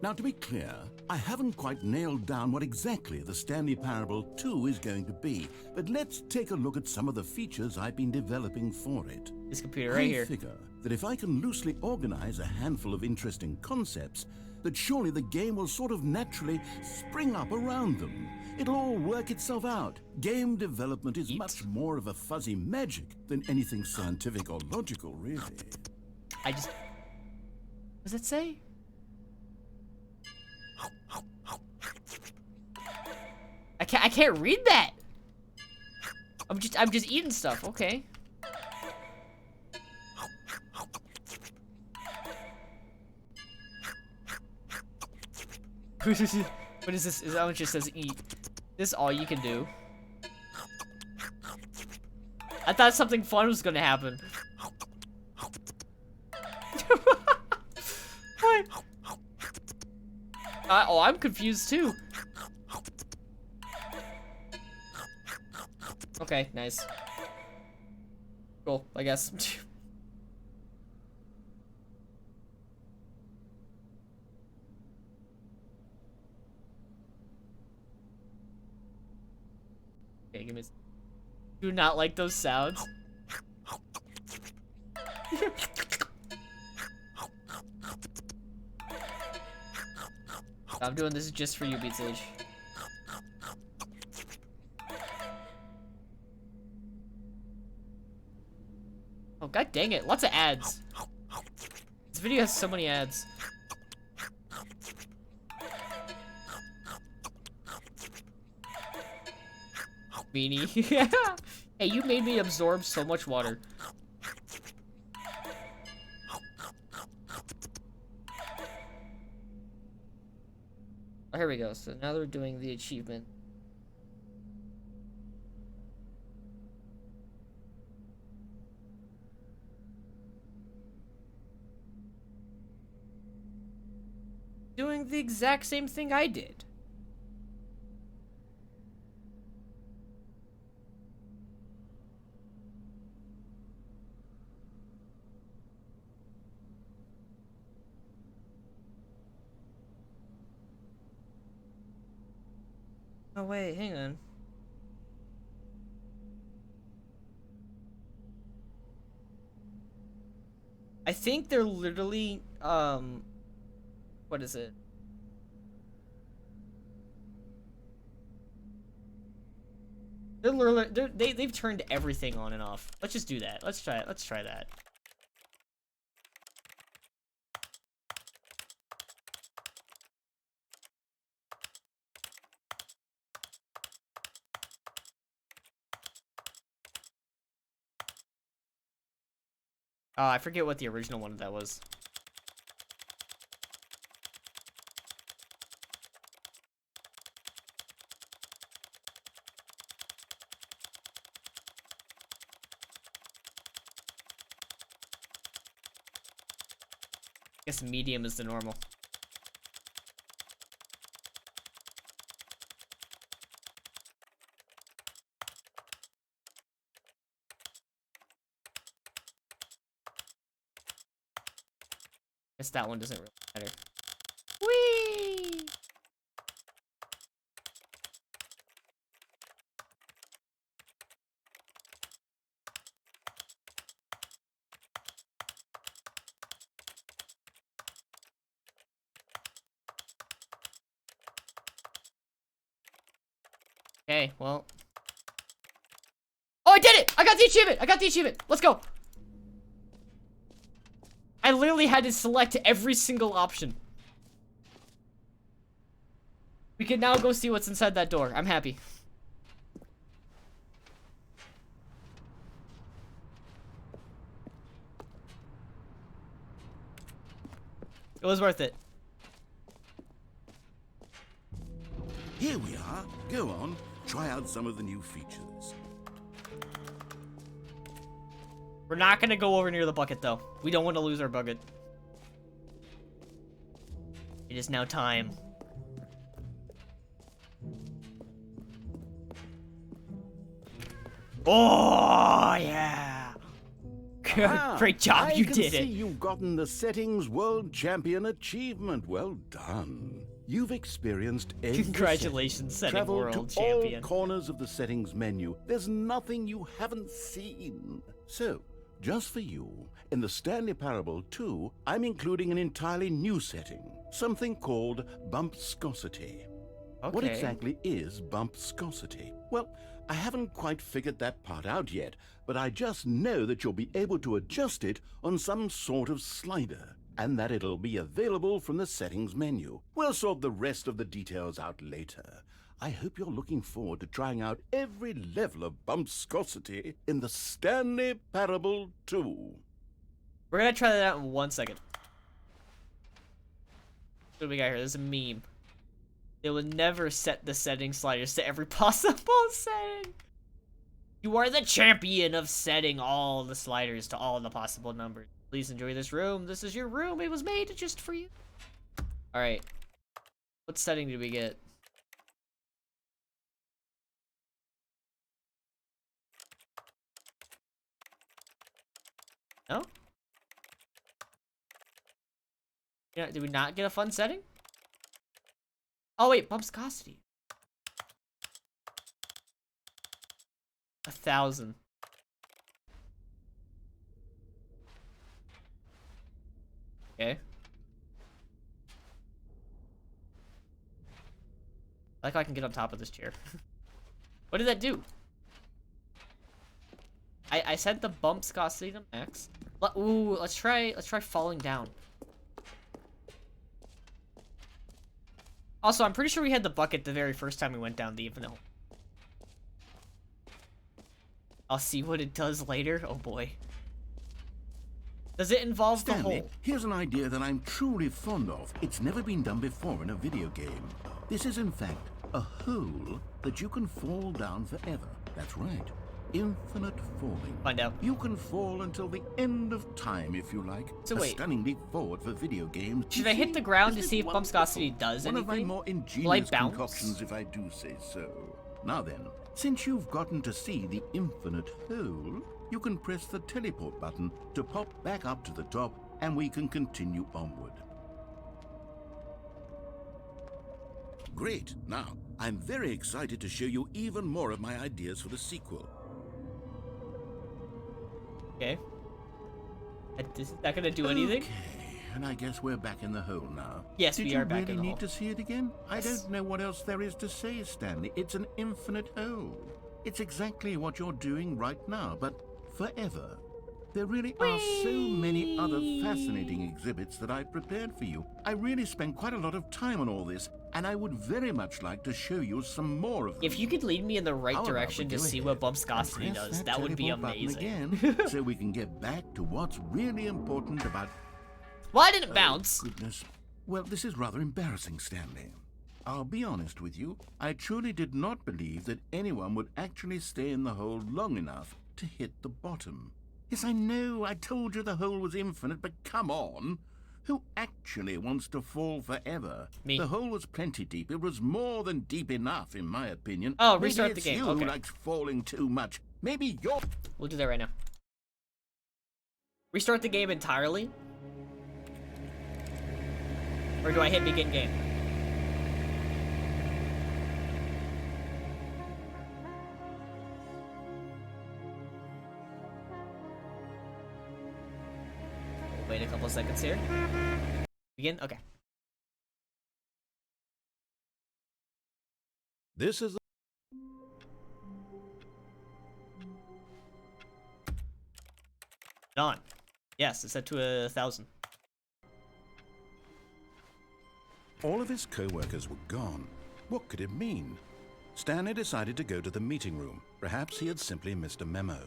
Now, to be clear, I haven't quite nailed down what exactly the Stanley Parable 2 is going to be, but let's take a look at some of the features I've been developing for it. This computer right here. I figure that if I can loosely organize a handful of interesting concepts, that surely the game will sort of naturally spring up around them. It'll all work itself out. Game development is much more of a fuzzy magic than anything scientific or logical, really. I just... What does it say? I can't read that. I'm just eating stuff. Okay. What is this? Is that one just says eat? This is all you can do. I thought something fun was gonna happen. What? Oh, I'm confused too. Okay, nice. Cool, I guess. Okay, give me. Do not like those sounds. I'm doing this just for you, Beat Sage. Oh, god dang it. Lots of ads. This video has so many ads. Meanie. Hey, you made me absorb so much water. Oh, here we go. So now they're doing the achievement. Doing the exact same thing I did. Oh wait, hang on. I think they're literally, what is it? They're literally, they've turned everything on and off. Let's just do that. Let's try it. Let's try that. I forget what the original one of that was. I guess medium is the normal. Guess that one doesn't really matter. Whee! Okay, well. Oh, I did it! I got the achievement! I got the achievement! Let's go! I literally had to select every single option. We can now go see what's inside that door. I'm happy. It was worth it. Here we are. Go on, try out some of the new features. We're not gonna go over near the bucket, though. We don't want to lose our bucket. It is now time. Oh, yeah! Great job, you did it! I can see you've gotten the Settings World Champion achievement. Well done. You've experienced every Congratulations, Setting Travel World to Champion. all corners of the settings menu. There's nothing you haven't seen. So, just for you, in the Stanley Parable 2, I'm including an entirely new setting, something called bumpscosity. What Okay. exactly is bumpscosity? Well, I haven't quite figured that part out yet, but I just know that you'll be able to adjust it on some sort of slider, and that it'll be available from the settings menu. We'll sort the rest of the details out later. I hope you're looking forward to trying out every level of bumpscosity in the Stanley Parable 2. We're gonna try that out in 1 second. What do we got here? There's a meme. They will never set the setting sliders to every possible setting. You are the champion of setting all the sliders to all the possible numbers. Please enjoy this room. This is your room. It was made just for you. Alright. What setting did we get? No? Yeah, did we not get a fun setting? Oh wait, bumpscosity. 1,000. Okay. I like how I can get on top of this chair. What did that do? I set the bumpscosity to max. Ooh, let's try falling down. Also, I'm pretty sure we had the bucket the very first time we went down the infinite hole. I'll see what it does later. Oh boy. Does it involve Stanley, the hole? here's an idea that I'm truly fond of. It's never been done before in a video game. This is, in fact, a hole that you can fall down forever. That's right. Infinite falling. Find out. You can fall until the end of time, if you like. So a wait. stunning leap forward for video games. Should I hit the ground to see if bumpscosity does anything? One of my more Will I ingenious bounce? concoctions, if I do say so. Now then, since you've gotten to see the infinite hole, you can press the teleport button to pop back up to the top, and we can continue onward. Great. Now, I'm very excited to show you even more of my ideas for the sequel. Okay. Is that gonna do anything? Okay, and I guess we're back in the hole now. Yes, we are back in the Did you really hole. need to see it again? Yes. I don't know what else there is to say, Stanley. It's an infinite hole. It's exactly what you're doing right now, but forever. There really are so many other fascinating exhibits that I've prepared for you. I really spent quite a lot of time on all this, and I would very much like to show you some more of them. If you could lead me in the right How about direction we to go see ahead what and bumpscosity press does, that would be teleport button amazing. again, so we can get back to what's really important about... Why didn't it bounce? Goodness. Well, this is rather embarrassing, Stanley. I'll be honest with you. I truly did not believe that anyone would actually stay in the hole long enough to hit the bottom. Yes, I know, I told you the hole was infinite, but come on. Who actually wants to fall forever? Me. The hole was plenty deep. It was more than deep enough, in my opinion. Oh, Maybe restart the it's game. you Okay. who likes falling too much. Maybe you're... We'll do that right now. Restart the game entirely? Or do I hit begin game? Wait a couple seconds here. Begin? Okay. This is... On. Yes, it's set to 1,000. All of his co-workers were gone. What could it mean? Stanley decided to go to the meeting room. Perhaps he had simply missed a memo.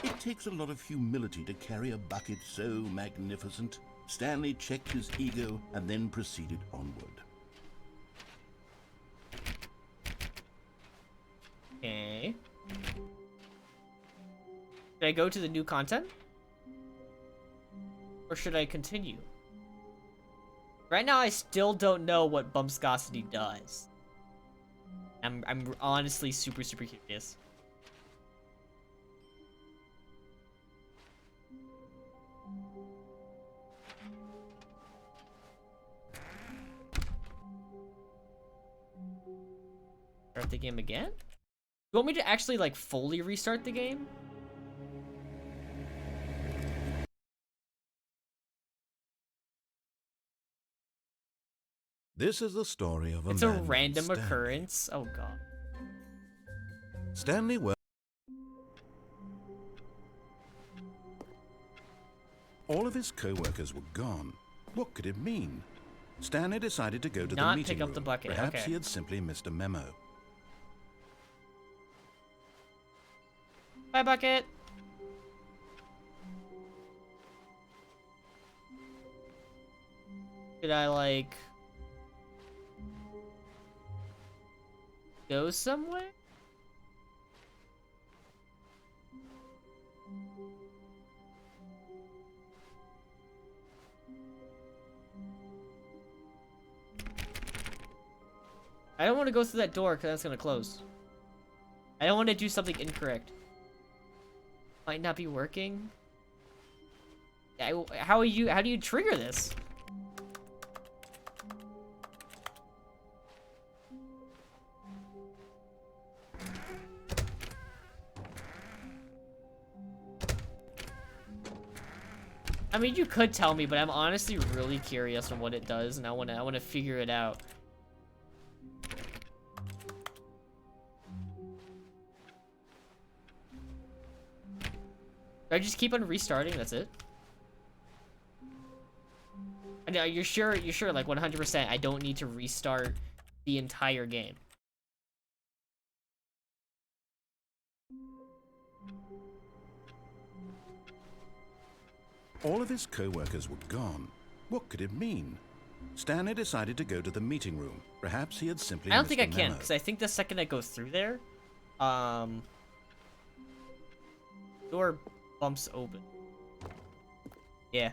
It takes a lot of humility to carry a bucket so magnificent. Stanley checked his ego and then proceeded onward. Okay. Should I go to the new content? Or should I continue? Right now, I still don't know what bumpscosity does. I'm honestly super curious. Start the game again? You want me to actually, like, fully restart the game? This is the story of a It's man a named random Stanley. occurrence. Oh god. Stanley worked. All of his co-workers were gone. What could it mean? Stanley decided to go to the Not meeting pick up room. the bucket, Perhaps okay. he had simply missed a memo. Bye, bucket. Should I, like, go somewhere? I don't want to go through that door because that's going to close. I don't want to do something incorrect. Might not be working. How do you trigger this? I mean, you could tell me, but I'm honestly really curious on what it does, and I wanna figure it out. Do I just keep on restarting? That's it. And you're sure, like 100%. I don't need to restart the entire game. All of his co-workers were gone. What could it mean? Stanley decided to go to the meeting room. Perhaps he had simply I don't missed think I a can, memo. because I think the second I go through there, door bumps open. Yeah.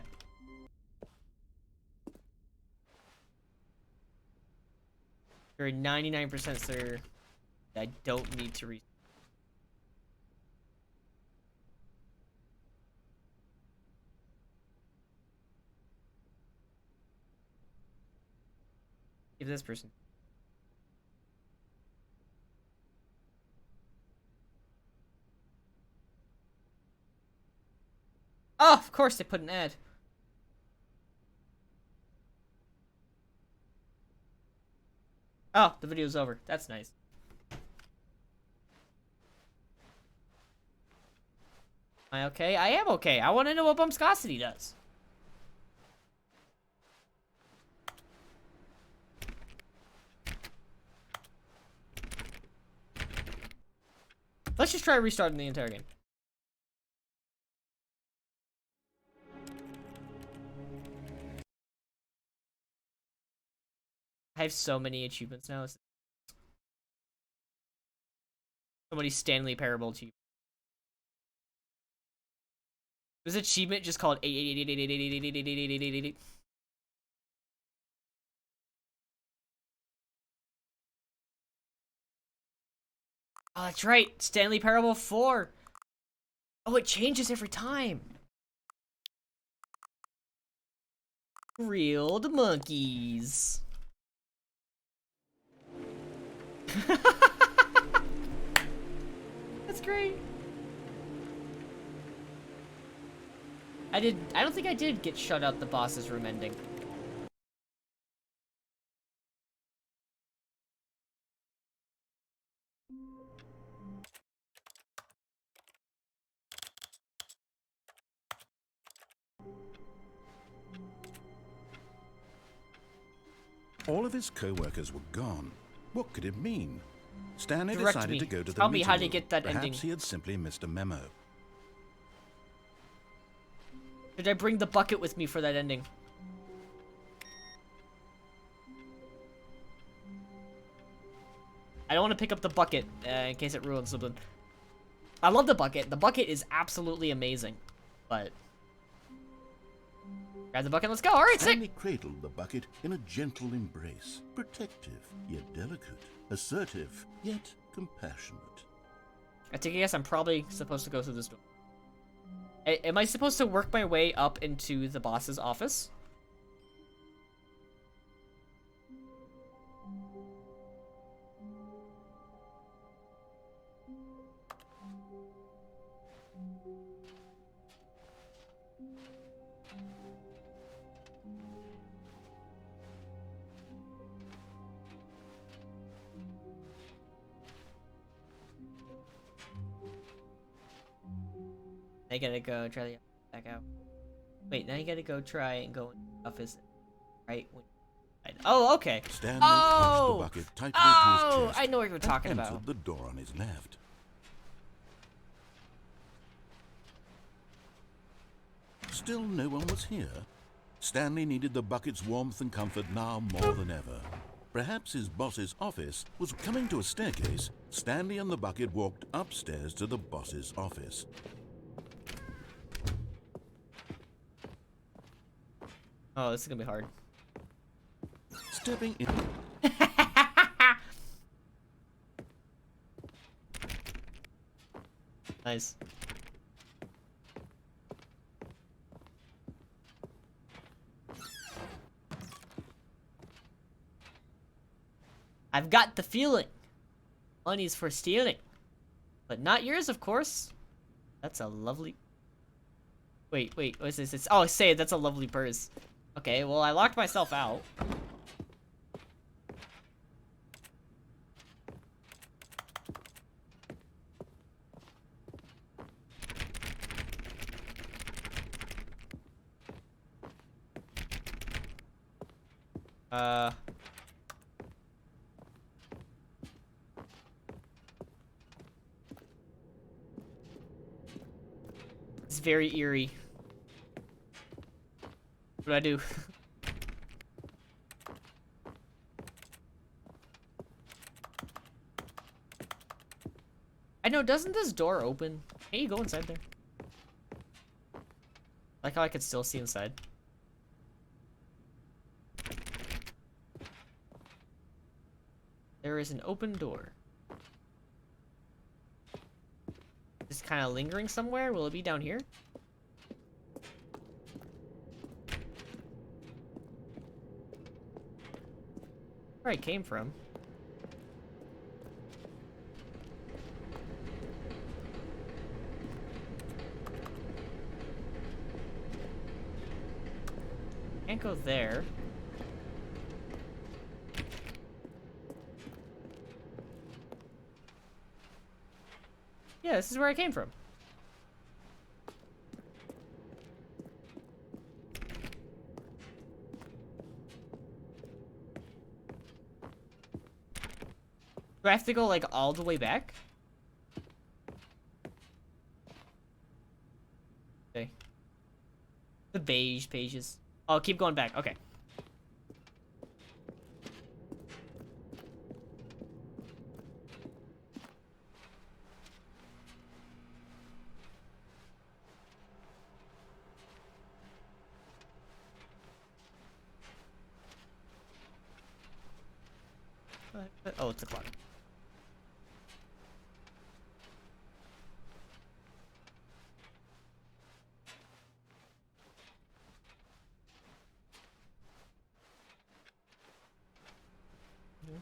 You're 99% sure that I don't need to give this person. Oh, of course they put an ad. Oh, the video's over. That's nice. Am I okay? I am okay. I want to know what Bumpscosity does. Let's just try restarting the entire game. I have so many achievements now. So many Stanley Parable achievements. There's an achievement just called 888888888888888. Oh, that's right. Stanley Parable 4. Oh, it changes every time. Grilled monkeys. That's great. I don't think I did get shut out the boss's room ending. All of his co-workers were gone. What could it mean? Stanley Direct decided me. to go to the Tell me meeting how to room. get that Perhaps ending. he had simply missed a memo. Did I bring the bucket with me for that ending? I don't want to pick up the bucket in case it ruins something. I love the bucket. The bucket is absolutely amazing. But grab the bucket, let's go. All right, sick. Stanley cradled the bucket in a gentle embrace, protective yet delicate, assertive yet compassionate. I guess I'm probably supposed to go through this door. Am I supposed to work my way up into the boss's office? I gotta go try the back out. Wait, now you gotta go try and go in the office. Right? Oh, okay. Stanley oh! clutched the bucket tightly to his chest I know what you're talking and about. entered the door on his left. Still no one was here. Stanley needed the bucket's warmth and comfort now more than ever. Perhaps his boss's office was coming to a staircase. Stanley and the bucket walked upstairs to the boss's office. Oh, this is gonna be hard. Stepping in. Nice. I've got the feeling. Money's for stealing. But not yours, of course. That's a lovely... Wait, what's this? It's... Oh, say that's a lovely purse. Okay, well, I locked myself out. It's very eerie. What do I do? I know, doesn't this door open? Can you go inside there? Like how I could still see inside. There is an open door. Just kind of lingering somewhere. Will it be down here? Where I came from. Can't go there. Yeah, this is where I came from. Do I have to go, like, all the way back? Okay. The beige pages. Oh, keep going back. Okay. Oh, it's a clock.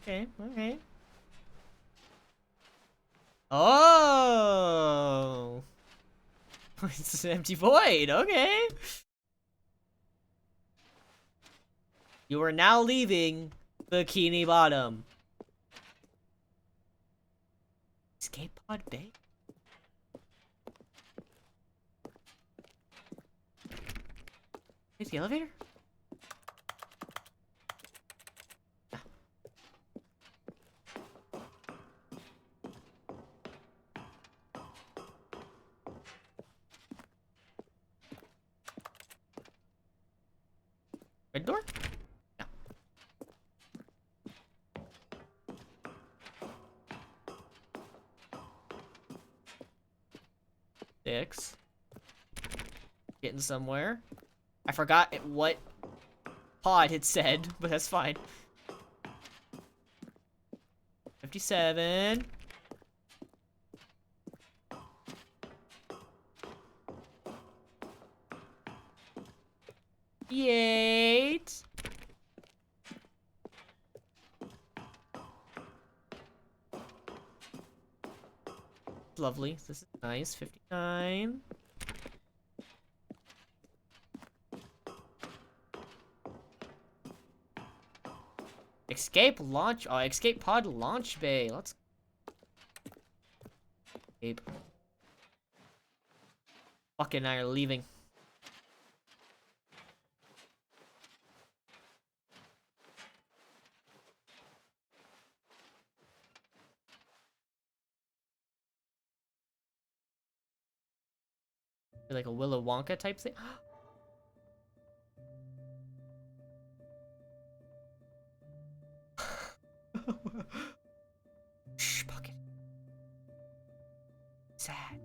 Okay, okay. Oh! It's an empty void, okay. You are now leaving Bikini Bottom. Escape pod bay? Is the elevator? Ah. Red door? No. Six. Getting somewhere. I forgot what pod had said, but that's fine. 57. Eight. Lovely. This is nice. 59. Escape launch. Oh, escape pod launch bay. Let's escape. Bucket and I are leaving. Like a Willow Wonka type thing. Shh, Bucket. Sad.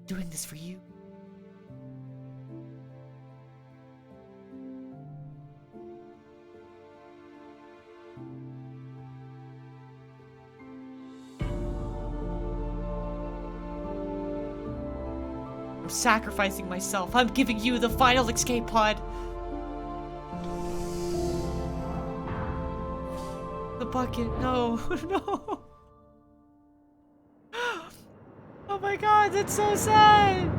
Doing this for you. I'm sacrificing myself. I'm giving you the final escape pod. The bucket. No. No. Oh my god, that's so sad.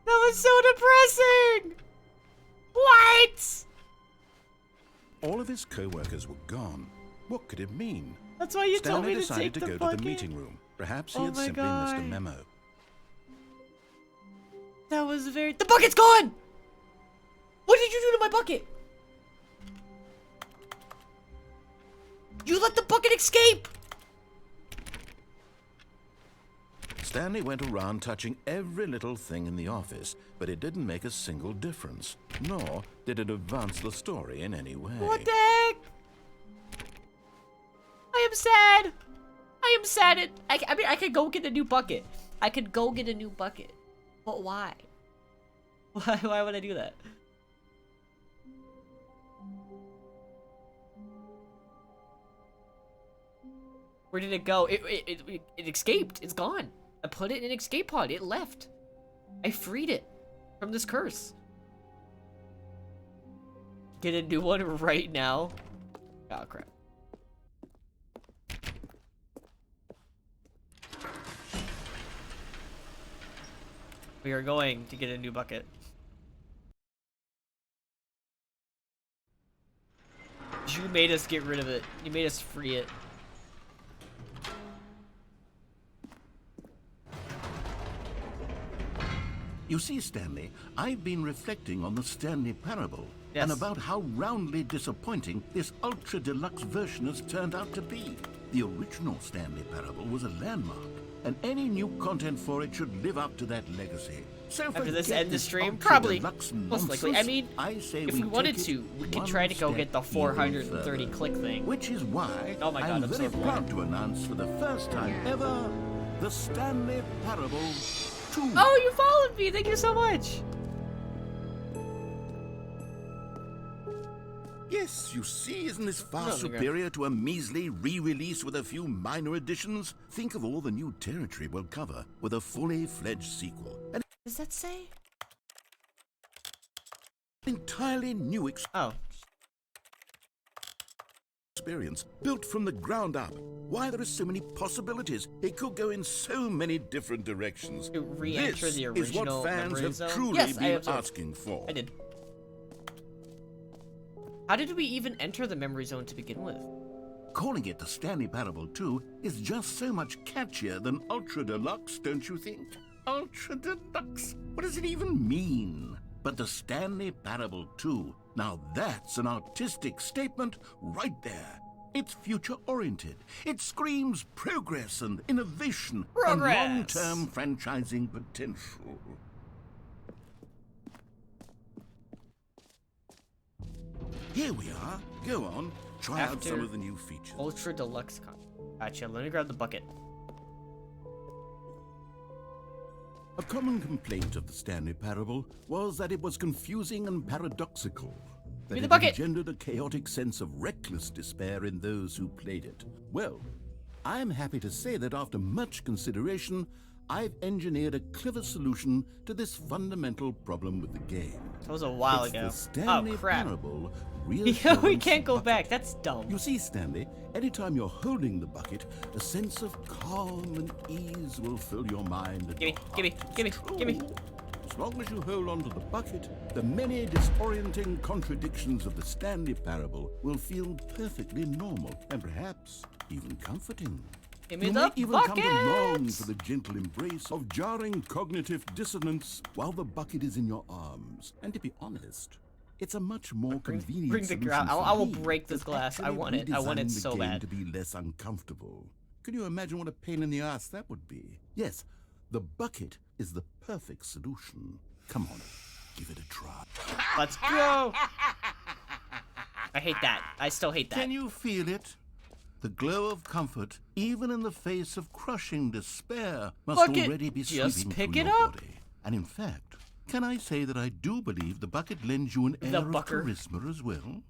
That was so depressing. What? All of his co-workers were gone. What could it mean? That's why you told Stanley me to take decided to the go bucket. to the meeting room. Perhaps he Oh had my simply missed a God. memo. That was very... The bucket's gone! What did you do to my bucket? You let the bucket escape! Stanley went around touching every little thing in the office, but it didn't make a single difference, nor did it advance the story in any way. What the heck? I am sad. I am sad. I mean, I could go get a new bucket. I could go get a new bucket. But why? Why would I do that? Where did it go? It escaped. It's gone. I put it in an escape pod. It left. I freed it from this curse. Get a new one right now. Oh crap. We are going to get a new bucket. You made us get rid of it. You made us free it. You see, Stanley, I've been reflecting on the Stanley Parable and about how roundly disappointing this ultra deluxe version has turned out to be. The original Stanley Parable was a landmark, and any new content for it should live up to that legacy. So After this forget end the stream, ultra probably, deluxe most likely. I nonsense. mean, I say if we wanted to, we could try to go get the 430 click thing. Which is why oh my God, I'm so very proud to announce for the first time ever, the Stanley Parable 2. Oh, you followed me! Thank you so much! Yes, you see, isn't this far No, superior to a measly re-release with a few minor additions? Think of all the new territory we'll cover with a fully fledged sequel. An Does that say? entirely new experience, built from the ground up. Why, there are so many possibilities. It could go in so many different directions. To re-enter This the is what original fans memory have zone? truly Yes, I been observed. asking for. I did. How did we even enter the memory zone to begin with? Calling it the Stanley Parable 2 is just so much catchier than Ultra Deluxe, don't you think? Ultra Deluxe? What does it even mean? But the Stanley Parable 2, now that's an artistic statement right there. It's future-oriented. It screams progress and innovation and long-term franchising potential. Here we are. Go on. Try out some of the new features. Ultra Deluxe con. Gotcha. Let me grab the bucket. A common complaint of the Stanley Parable was that it was confusing and paradoxical. That Give me the it bucket. engendered a chaotic sense of reckless despair in those who played it. Well, I'm happy to say that after much consideration, I've engineered a clever solution to this fundamental problem with the game. That was a while It's ago. The Stanley Oh crap. Parable Yeah, we reassurance can't go bucket. back. That's dumb. You see, Stanley, anytime you're holding the bucket, a sense of calm and ease will fill your mind. And Gimme, your gimme, heart. gimme, It's gimme. true. As long as you hold on to the bucket, the many disorienting contradictions of the Stanley parable will feel perfectly normal and perhaps even comforting. Give me You the may even come to long bucket! for the gentle embrace of jarring cognitive dissonance while the bucket is in your arms. And to be honest, it's a much more convenient bring the solution ground. for I will me break this than glass. I actually want it. I want it redesigning the so game bad. to be less uncomfortable. Can you imagine what a pain in the ass that would be? Yes, the bucket is the perfect solution. Come on, give it a try. Let's go! I hate that. I still hate that. Can you feel it? The glow of comfort, even in the face of crushing despair, must Bucket, already be just sweeping pick through it your up. body. And in fact, can I say that I do believe the bucket lends you an air of charisma as well?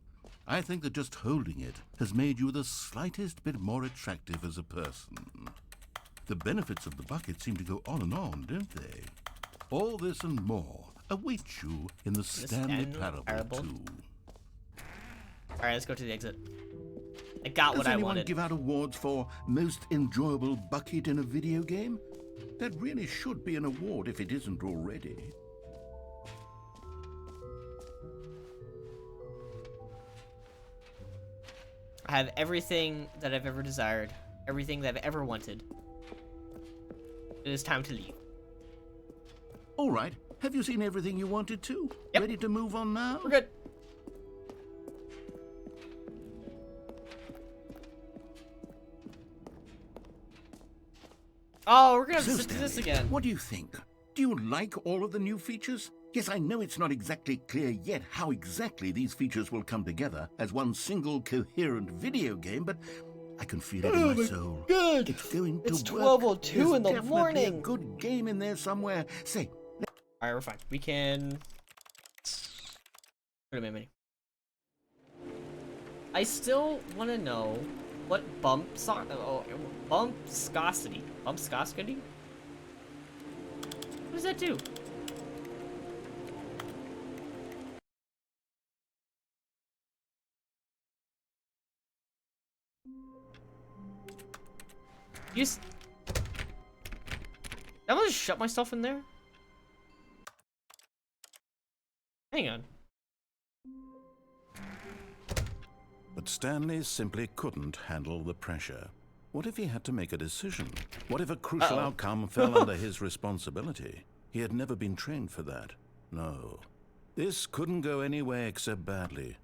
I think that just holding it has made you the slightest bit more attractive as a person. The benefits of the bucket seem to go on and on, don't they? All this and more await you in the Stanley Parable 2. Alright, let's go to the exit. I got what Does I anyone wanted. give out awards for most enjoyable bucket in a video game? That really should be an award if it isn't already. I have everything that I've ever desired. Everything that I've ever wanted. It is time to leave. All right. Have you seen everything you wanted to? Yep. Ready to move on now? We're good. Oh, we're gonna have to sit through this again. What do you think? Do you like all of the new features? Yes, I know it's not exactly clear yet how exactly these features will come together as one single coherent video game, but I can feel it in my soul. Good. It's going to It's work. 12:02 There's in the definitely morning. a good game in there somewhere. Say, Alright, we're fine. We can... Put him in mini. I still want to know what bumpscosity. Bumpscosity? What does that do? I'm gonna shut myself in there? Hang on. But Stanley simply couldn't handle the pressure. What if he had to make a decision? What if a crucial outcome fell under his responsibility? He had never been trained for that. No. This couldn't go any way except badly.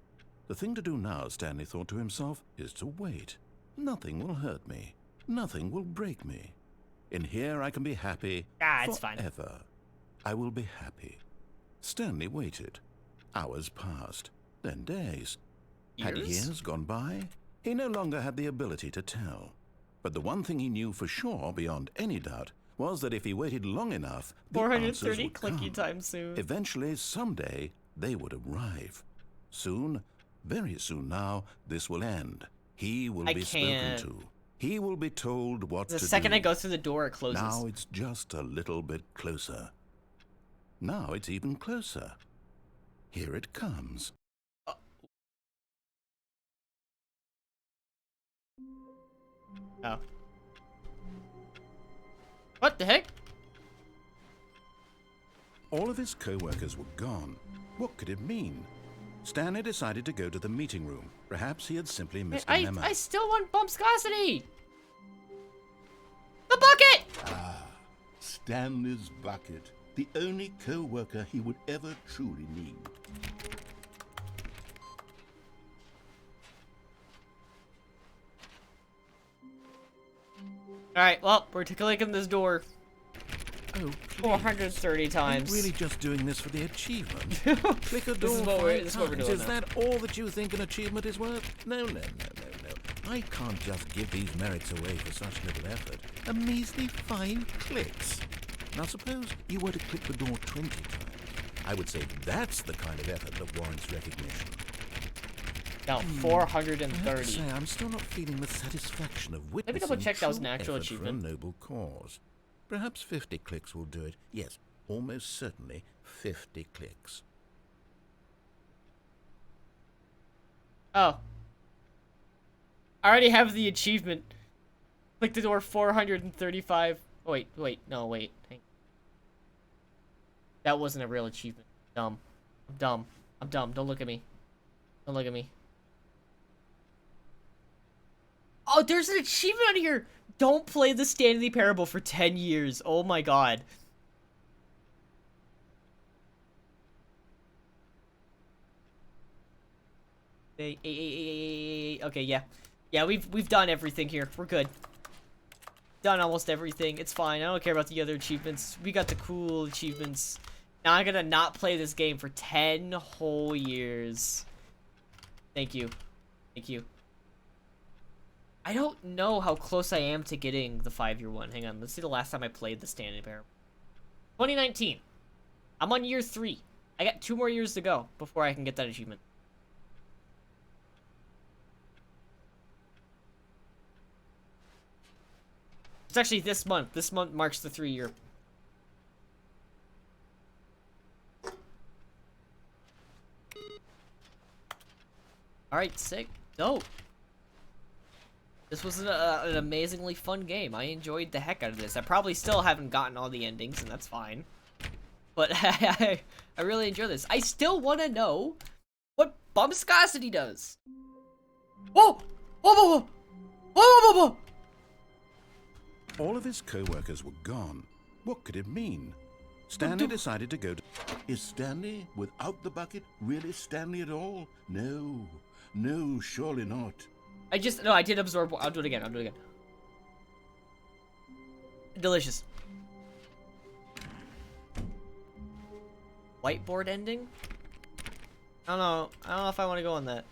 The thing to do now, Stanley thought to himself, is to wait. Nothing will hurt me. Nothing will break me. In here I can be happy it's fine. forever. I will be happy. Stanley waited. Hours passed, then days. Had years gone by? He no longer had the ability to tell. But the one thing he knew for sure, beyond any doubt, was that if he waited long enough, the answers 430 would clicky come. time soon. Eventually, someday, they would arrive. Soon, very soon now, this will end. He will be spoken to. He will be told what to do. The second I go through the door, it closes. Now it's just a little bit closer. Now it's even closer. Here it comes. Oh. What the heck? All of his co-workers were gone. What could it mean? Stanley decided to go to the meeting room. Perhaps he had simply missed a memo. I still want bumpscosity! The bucket! Stanley's bucket. The only co-worker he would ever truly need. Alright, well, we're clicking this door. Oh, 430 times. Are you really just doing this for the achievement? Click a door This is what we're doing Is now. that all that you think an achievement is worth? No. I can't just give these merits away for such little effort. A measly 5 clicks. Now suppose you were to click the door 20 times. I would say that's the kind of effort that warrants recognition. Now, I have to 430. say, I'm still not feeling the satisfaction of Let me witnessing double check that was an true actual effort achievement. for a noble cause. Perhaps 50 clicks will do it. Yes, almost certainly 50 clicks. Oh. I already have the achievement. Click the door 435. Oh, wait. No, wait. That wasn't a real achievement. Dumb. I'm dumb. I'm dumb. Don't look at me. Don't look at me. Oh, there's an achievement on here. Don't play the Stanley Parable for 10 years. Oh my god. Okay, yeah. Yeah, we've done everything here. We're good. Done almost everything. It's fine. I don't care about the other achievements. We got the cool achievements. Now I'm gonna not play this game for 10 whole years. Thank you. Thank you. I don't know how close I am to getting the 5-year one. Hang on, let's see the last time I played the Stanley Parable. 2019. I'm on year 3. I got 2 more years to go before I can get that achievement. It's actually this month. This month marks the 3-year. Alright, sick. Dope. This was an amazingly fun game. I enjoyed the heck out of this. I probably still haven't gotten all the endings, and that's fine. But I really enjoy this. I still want to know what Bumscosity does. Whoa! Whoa, whoa, whoa! Whoa, whoa, whoa! All of his co-workers were gone. What could it mean? Stanley decided to go to... Is Stanley, without the bucket, really Stanley at all? No. No, surely not. No, I did absorb. I'll do it again. I'll do it again. Delicious. Whiteboard ending? I don't know. I don't know if I want to go on that.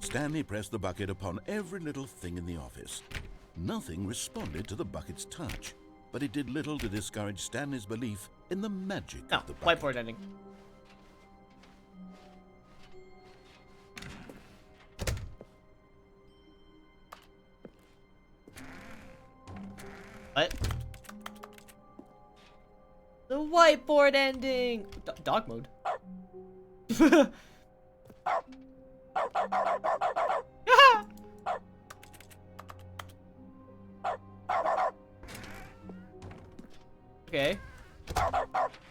Stanley pressed the bucket upon every little thing in the office. Nothing responded to the bucket's touch, but it did little to discourage Stanley's belief in the magic of the bucket. Whiteboard ending. What? The whiteboard ending! Dog mode. Okay.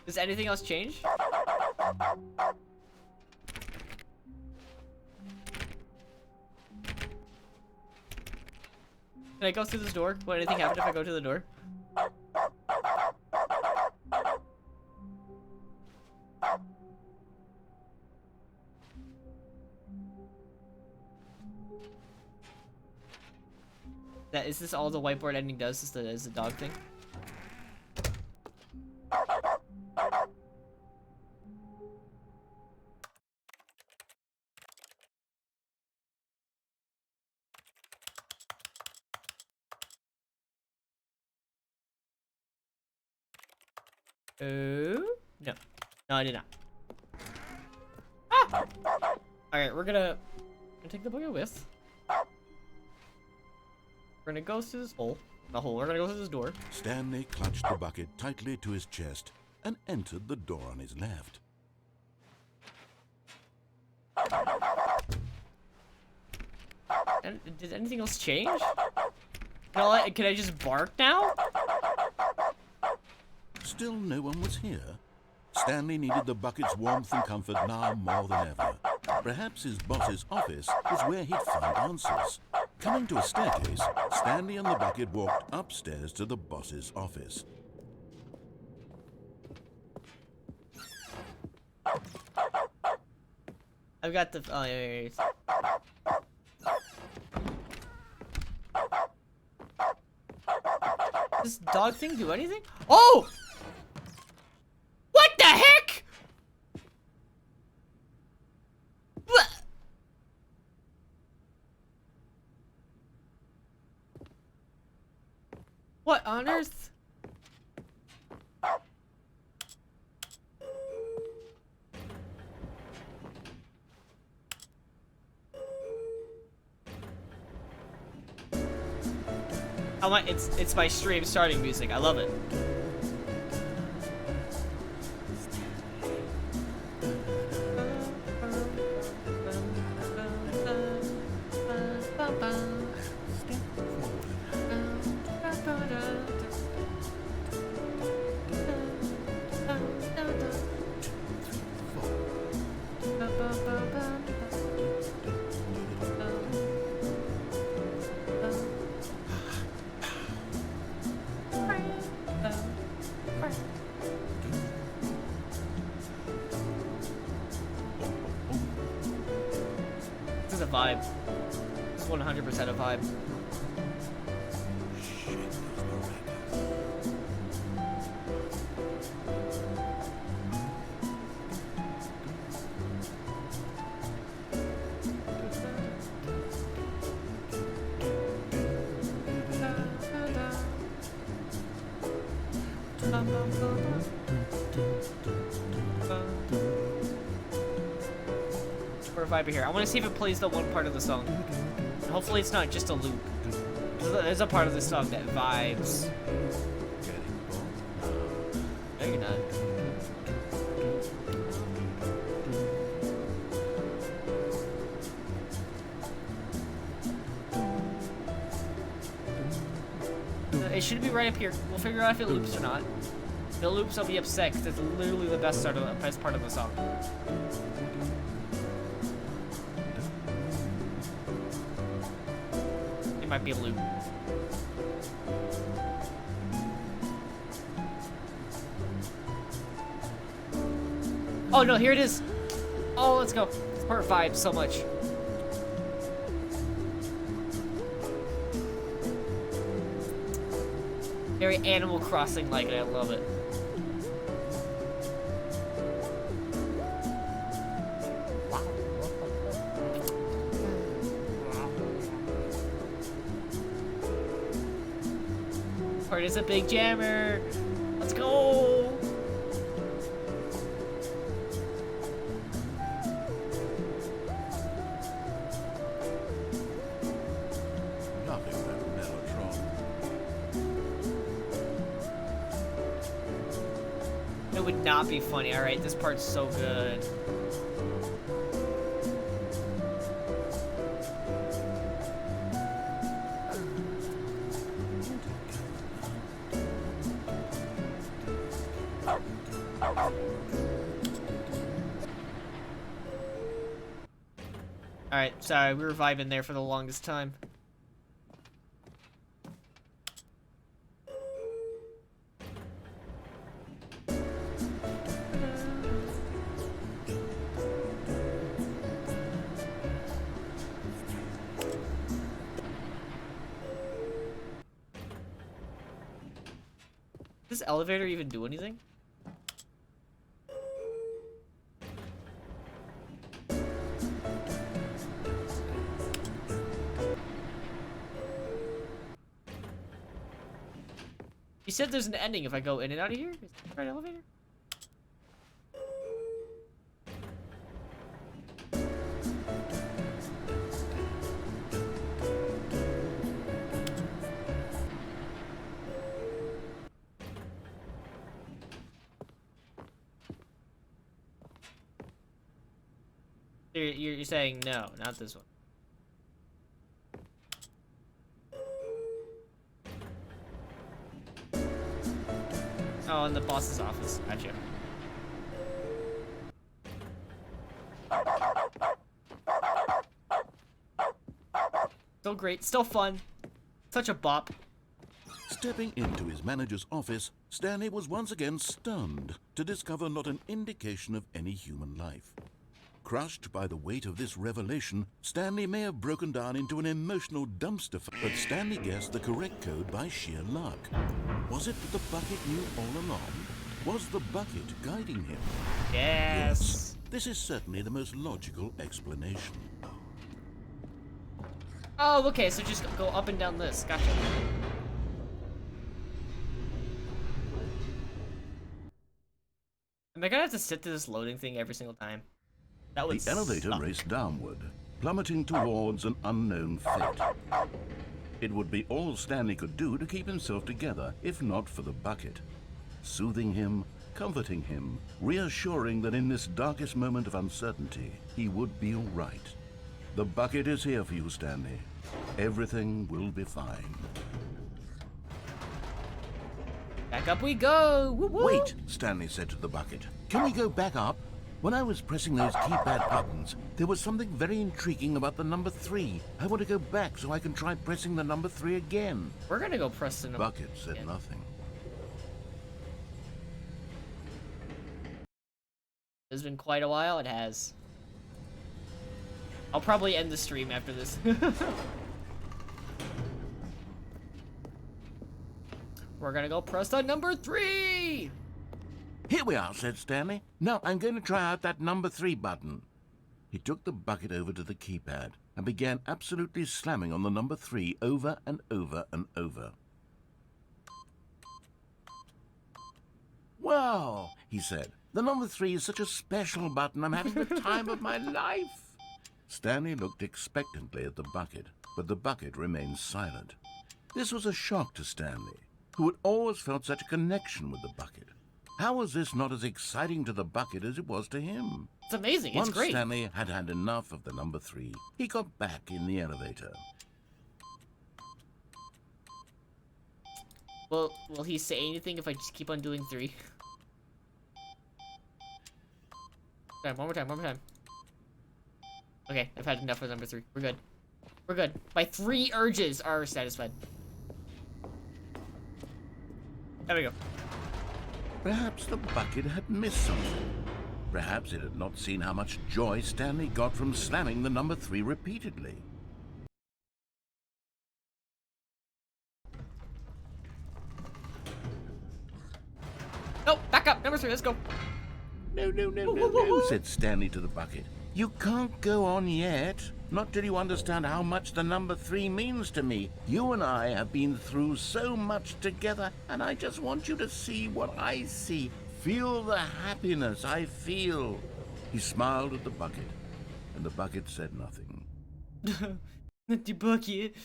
Does anything else change? Can I go through this door? Will anything happen if I go to the door? Is this all the whiteboard ending does? Is the dog thing? Oh no, no, I did not. Ah! All right, we're gonna take the bucket with. We're gonna go through this hole. The hole. We're gonna go through this door. Stanley clutched the bucket tightly to his chest and entered the door on his left. And did anything else change? Can I just bark now? Still no one was here. Stanley needed the bucket's warmth and comfort now more than ever. Perhaps his boss's office is where he'd find answers. Coming to a staircase, Stanley and the bucket walked upstairs to the boss's office. I've got the... Oh, yeah. Does this dog thing do anything? Oh! What the heck? What on earth? It's my stream starting music. I love it. vibe. It's 100% a vibe. For a vibe here. I want to see if it plays the one part of the song. And hopefully it's not just a loop. There's a part of the song that vibes. No, you're not. It should be right up here. We'll figure out if it loops or not. If it loops, I'll be upset because it's literally the best part of the song. It might be a loop. Oh no, here it is. Oh, let's go. It's part 5 so much. Very Animal Crossing like, and I love it. Part is a big jammer. Let's go. It would not be funny. All right, this part's so good. Alright, sorry, we were vibing there for the longest time. Does this elevator even do anything? You said there's an ending if I go in and out of here? Is that the right elevator? You're saying no, not this one. Oh, in the boss's office. Gotcha. Still great, still fun. Such a bop. Stepping into his manager's office, Stanley was once again stunned to discover not an indication of any human life. Crushed by the weight of this revelation, Stanley may have broken down into an emotional dumpster fire, but Stanley guessed the correct code by sheer luck. Was it that the bucket knew all along? Was the bucket guiding him? Yes. This is certainly the most logical explanation. Oh, okay, so just go up and down this. Gotcha. Am I gonna have to sit through this loading thing every single time? That would The elevator suck. raced downward, plummeting towards an unknown fate. It would be all Stanley could do to keep himself together, if not for the bucket. Soothing him, comforting him, reassuring that in this darkest moment of uncertainty, he would be all right. The bucket is here for you, Stanley. Everything will be fine. Back up we go! Woo -woo. Wait, Stanley said to the bucket. Can we go back up? When I was pressing those keypad buttons, there was something very intriguing about the number 3. I want to go back so I can try pressing the number 3 again. We're gonna go press the number. Bucket said nothing. It's been quite a while, it has. I'll probably end the stream after this. We're gonna go press the number 3! Here we are, said Stanley. Now I'm going to try out that number 3 button. He took the bucket over to the keypad and began absolutely slamming on the number 3 over and over and over. Wow, he said. The number 3 is such a special button. I'm having the time of my life. Stanley looked expectantly at the bucket, but the bucket remained silent. This was a shock to Stanley, who had always felt such a connection with the bucket. How was this not as exciting to the bucket as it was to him? It's amazing. Once It's great. Stanley had had enough of the number 3, he got back in the elevator. Will he say anything if I just keep on doing 3? Okay, one more time. Okay, I've had enough of number 3. We're good. We're good. My 3 urges are satisfied. There we go. Perhaps the bucket had missed something. Perhaps it had not seen how much joy Stanley got from slamming the number 3 repeatedly. No, back up. Number 3, let's go. No, said Stanley to the bucket. You can't go on yet. Not till you understand how much the number 3 means to me. You and I have been through so much together, and I just want you to see what I see. Feel the happiness I feel. He smiled at the bucket, and the bucket said nothing. The bucket.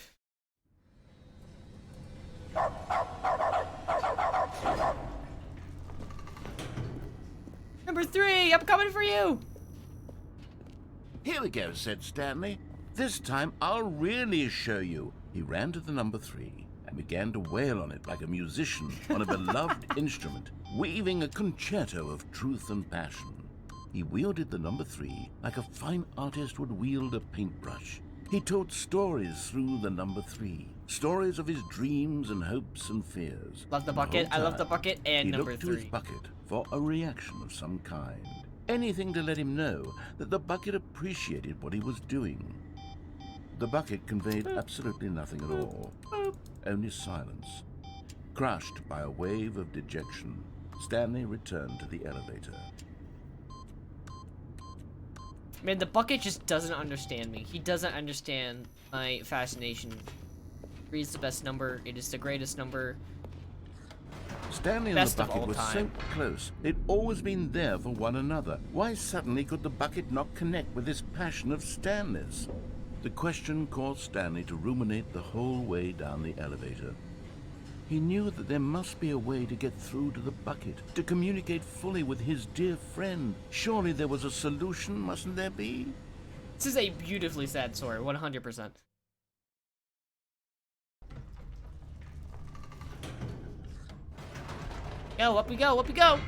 Number 3, I'm coming for you. Here we go, said Stanley. This time I'll really show you. He ran to the number 3 and began to wail on it like a musician on a beloved instrument, weaving a concerto of truth and passion. He wielded the number 3 like a fine artist would wield a paintbrush. He told stories through the number 3, stories of his dreams and hopes and fears. Love the bucket. I love the bucket and number 3. He looked to his bucket for a reaction of some kind. Anything to let him know that the bucket appreciated what he was doing. The bucket conveyed absolutely nothing at all, only silence. Crushed by a wave of dejection, Stanley returned to the elevator. Man, the bucket just doesn't understand me. He doesn't understand my fascination. 3 is the best number. It is the greatest number. Stanley and the bucket were so close. They'd always been there for one another. Why suddenly could the bucket not connect with this passion of Stanley's? The question caused Stanley to ruminate the whole way down the elevator. He knew that there must be a way to get through to the bucket, to communicate fully with his dear friend. Surely there was a solution, mustn't there be? This is a beautifully sad story, 100%. Go, up we go, up we go!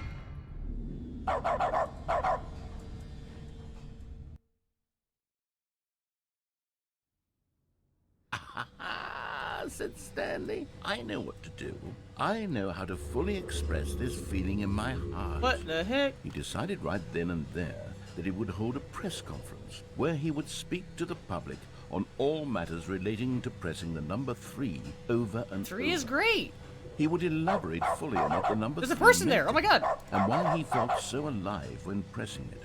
Said Stanley. I know what to do. I know how to fully express this feeling in my heart. What the heck? He decided right then and there that he would hold a press conference where he would speak to the public on all matters relating to pressing the number 3 over and 3 over. is great! He would elaborate fully on what the number 3 There's a person meant there! Oh my god! and why he felt so alive when pressing it.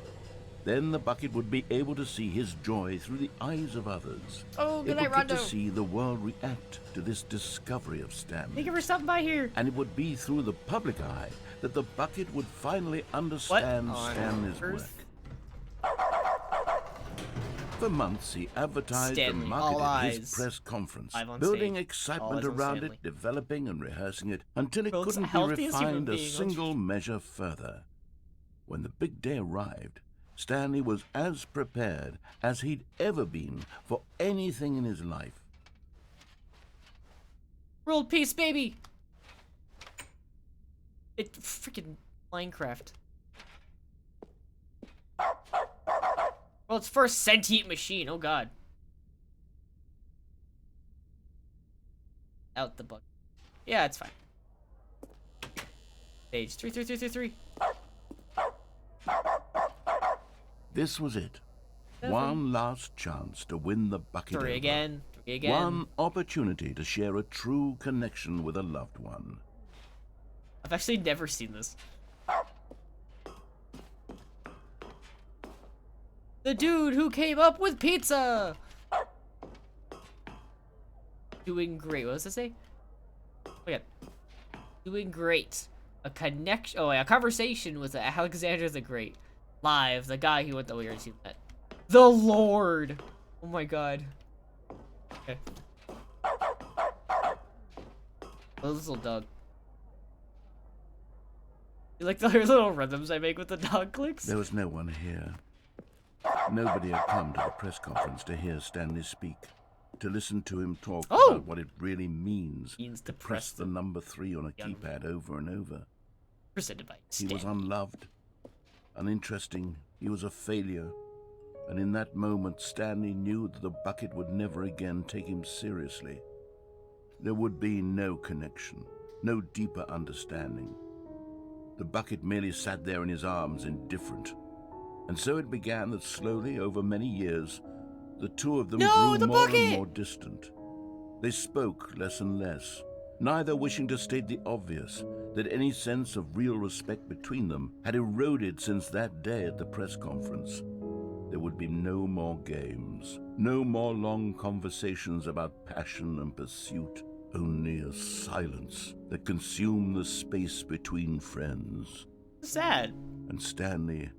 Then the bucket would be able to see his joy through the eyes of others. Oh, good it night, would get Rondo. to see the world react to this discovery of Stanley. Thank you for stopping by here. And it would be through the public eye that the bucket would finally understand Stanley's work. For months, he advertised Stanley, and marketed all his eyes. press conference, Live on building stage. excitement All eyes on around Stanley. it, developing and rehearsing it, until it World's couldn't be healthiest human refined a being. single measure further. When the big day arrived, Stanley was as prepared as he'd ever been for anything in his life. World peace, baby! It freaking Minecraft. World's first sentient machine. Oh god. Out the book. Yeah, it's fine. Page 33333. This was it. One last chance to win the bucket over. Three again. One opportunity to share a true connection with a loved one. I've actually never seen this. The dude who came up with pizza! Doing great. What does it say? Look at. Doing great. A connection. Oh, yeah, a conversation with Alexander the Great. Live. The guy who went the. We already seen that. The Lord! Oh my god. Okay. Oh, this little dog. You like the little rhythms I make with the dog clicks? There was no one here. Nobody had come to the press conference to hear Stanley speak, to listen to him talk about what it really means to press the number 3 on a keypad over and over. Presented by He was unloved, uninteresting, he was a failure. And in that moment, Stanley knew that the bucket would never again take him seriously. There would be no connection, no deeper understanding. The bucket merely sat there in his arms, indifferent. And so it began that slowly, over many years, the two of them grew more and more distant. They spoke less and less, neither wishing to state the obvious, that any sense of real respect between them had eroded since that day at the press conference. There would be no more games, no more long conversations about passion and pursuit, only a silence that consumed the space between friends. Sad. And Stanley,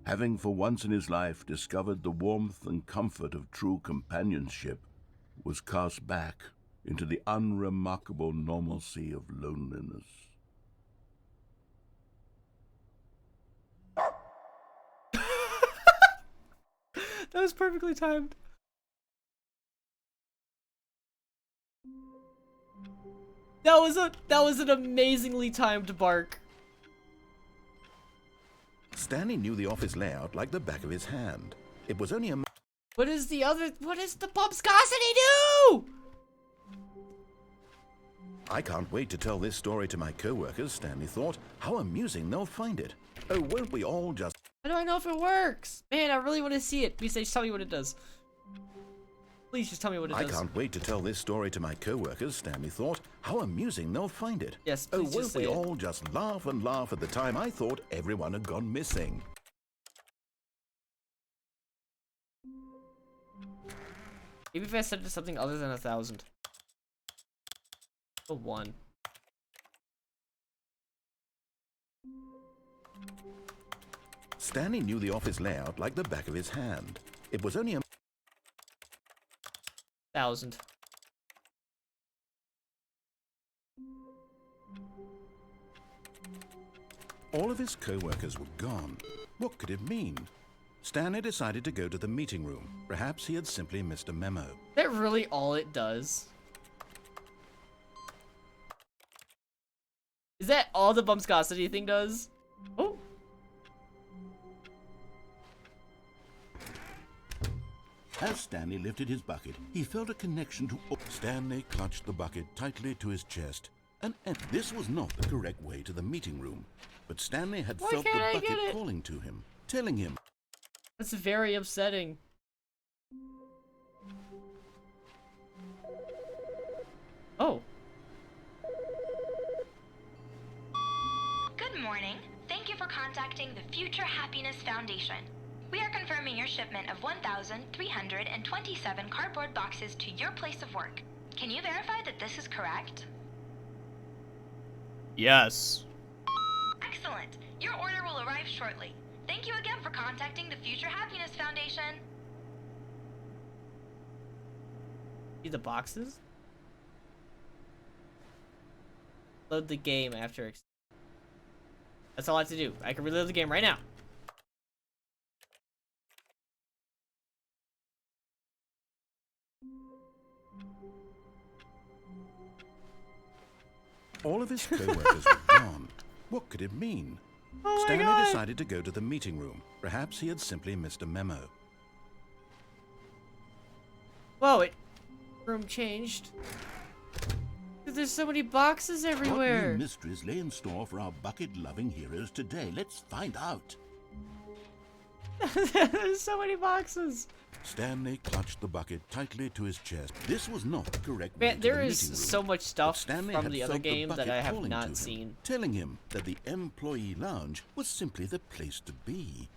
having for once in his life discovered the warmth and comfort of true companionship, was cast back into the unremarkable normalcy of loneliness. That was perfectly timed. That was an amazingly timed bark. Stanley knew the office layout like the back of his hand. It was only a... What does the bumpscosity do? I can't wait to tell this story to my co-workers, Stanley thought. How amusing they'll find it. Oh, won't we all just... How do I know if it works? Man, I really want to see it. Please just tell me what it does. Please just tell me what it does. I can't wait to tell this story to my co-workers, Stanley thought. How amusing they'll find it. Yes, oh, please won't we all just laugh and laugh at the time I thought everyone had gone missing. Maybe if I set it to something other than 1,000. A 1. Stanley knew the office layout like the back of his hand. It was only a... 1,000. All of his co-workers were gone. What could it mean? Stanley decided to go to the meeting room. Perhaps he had simply missed a memo. Is that really all it does? Is that all the bumpscosity thing does? Oh. As Stanley lifted his bucket, he felt a connection to... Stanley clutched the bucket tightly to his chest, and this was not the correct way to the meeting room. But Stanley had felt the bucket calling to him, telling him... That's very upsetting. Oh. Good morning. Thank you for contacting the Future Happiness Foundation. We are confirming your shipment of 1,327 cardboard boxes to your place of work. Can you verify that this is correct? Yes. Excellent. Your order will arrive shortly. Thank you again for contacting the Future Happiness Foundation. See the boxes? Load the game after. That's all I have to do. I can reload the game right now. All of his co-workers were gone. What could it mean? Stanley decided to go to the meeting room. Perhaps he had simply missed a memo. Whoa, room changed. There's so many boxes everywhere. What new mysteries lay in store for our bucket-loving heroes today? Let's find out. There's so many boxes. Stanley clutched the bucket tightly to his chest. This was not the correct way Man, to there the is meeting room, so much stuff Stanley from had the other felt game that bucket I have calling to not him, seen. telling him that the employee lounge was simply the place to be.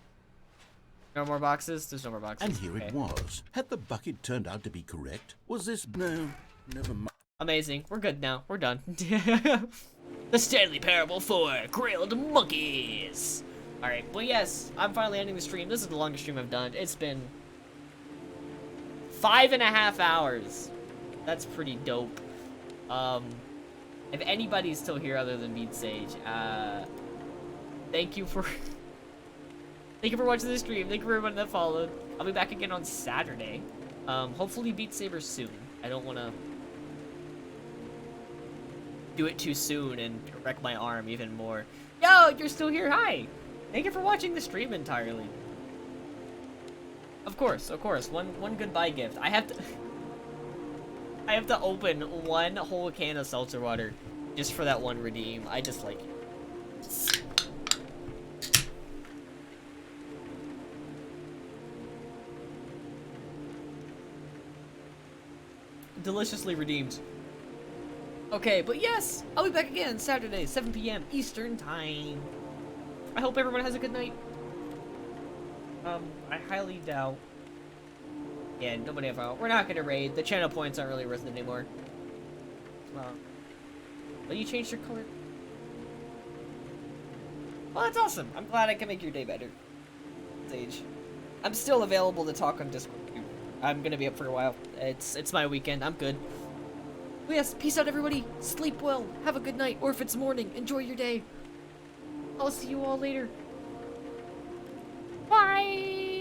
No more boxes? There's no more boxes. And here it was. Had the bucket turned out to be correct? Was this... No, never mind. Amazing. We're good now. We're done. The Stanley Parable 4 Grilled Monkeys. Alright, well yes, I'm finally ending the stream. This is the longest stream I've done. It's been 5.5 hours. That's pretty dope. If anybody's still here other than Beat Sage, thank you for thank you for watching the stream. Thank you for everyone that followed. I'll be back again on Saturday. Hopefully Beat Saber soon. I don't want to do it too soon and wreck my arm even more. Yo, you're still here. Hi. Thank you for watching the stream entirely. Of course. One goodbye gift. I have to open one whole can of seltzer water just for that one redeem. I just like it. Deliciously redeemed. Okay, but yes, I'll be back again Saturday, 7 p.m. Eastern Time. I hope everyone has a good night. I highly doubt. Yeah, nobody ever. We're not gonna raid. The channel points aren't really worth it anymore. Well, you changed your color. Well, that's awesome. I'm glad I can make your day better. Sage. I'm still available to talk on Discord. I'm gonna be up for a while. It's my weekend. I'm good. Well, yes, peace out, everybody. Sleep well. Have a good night. Or if it's morning, enjoy your day. I'll see you all later. Bye!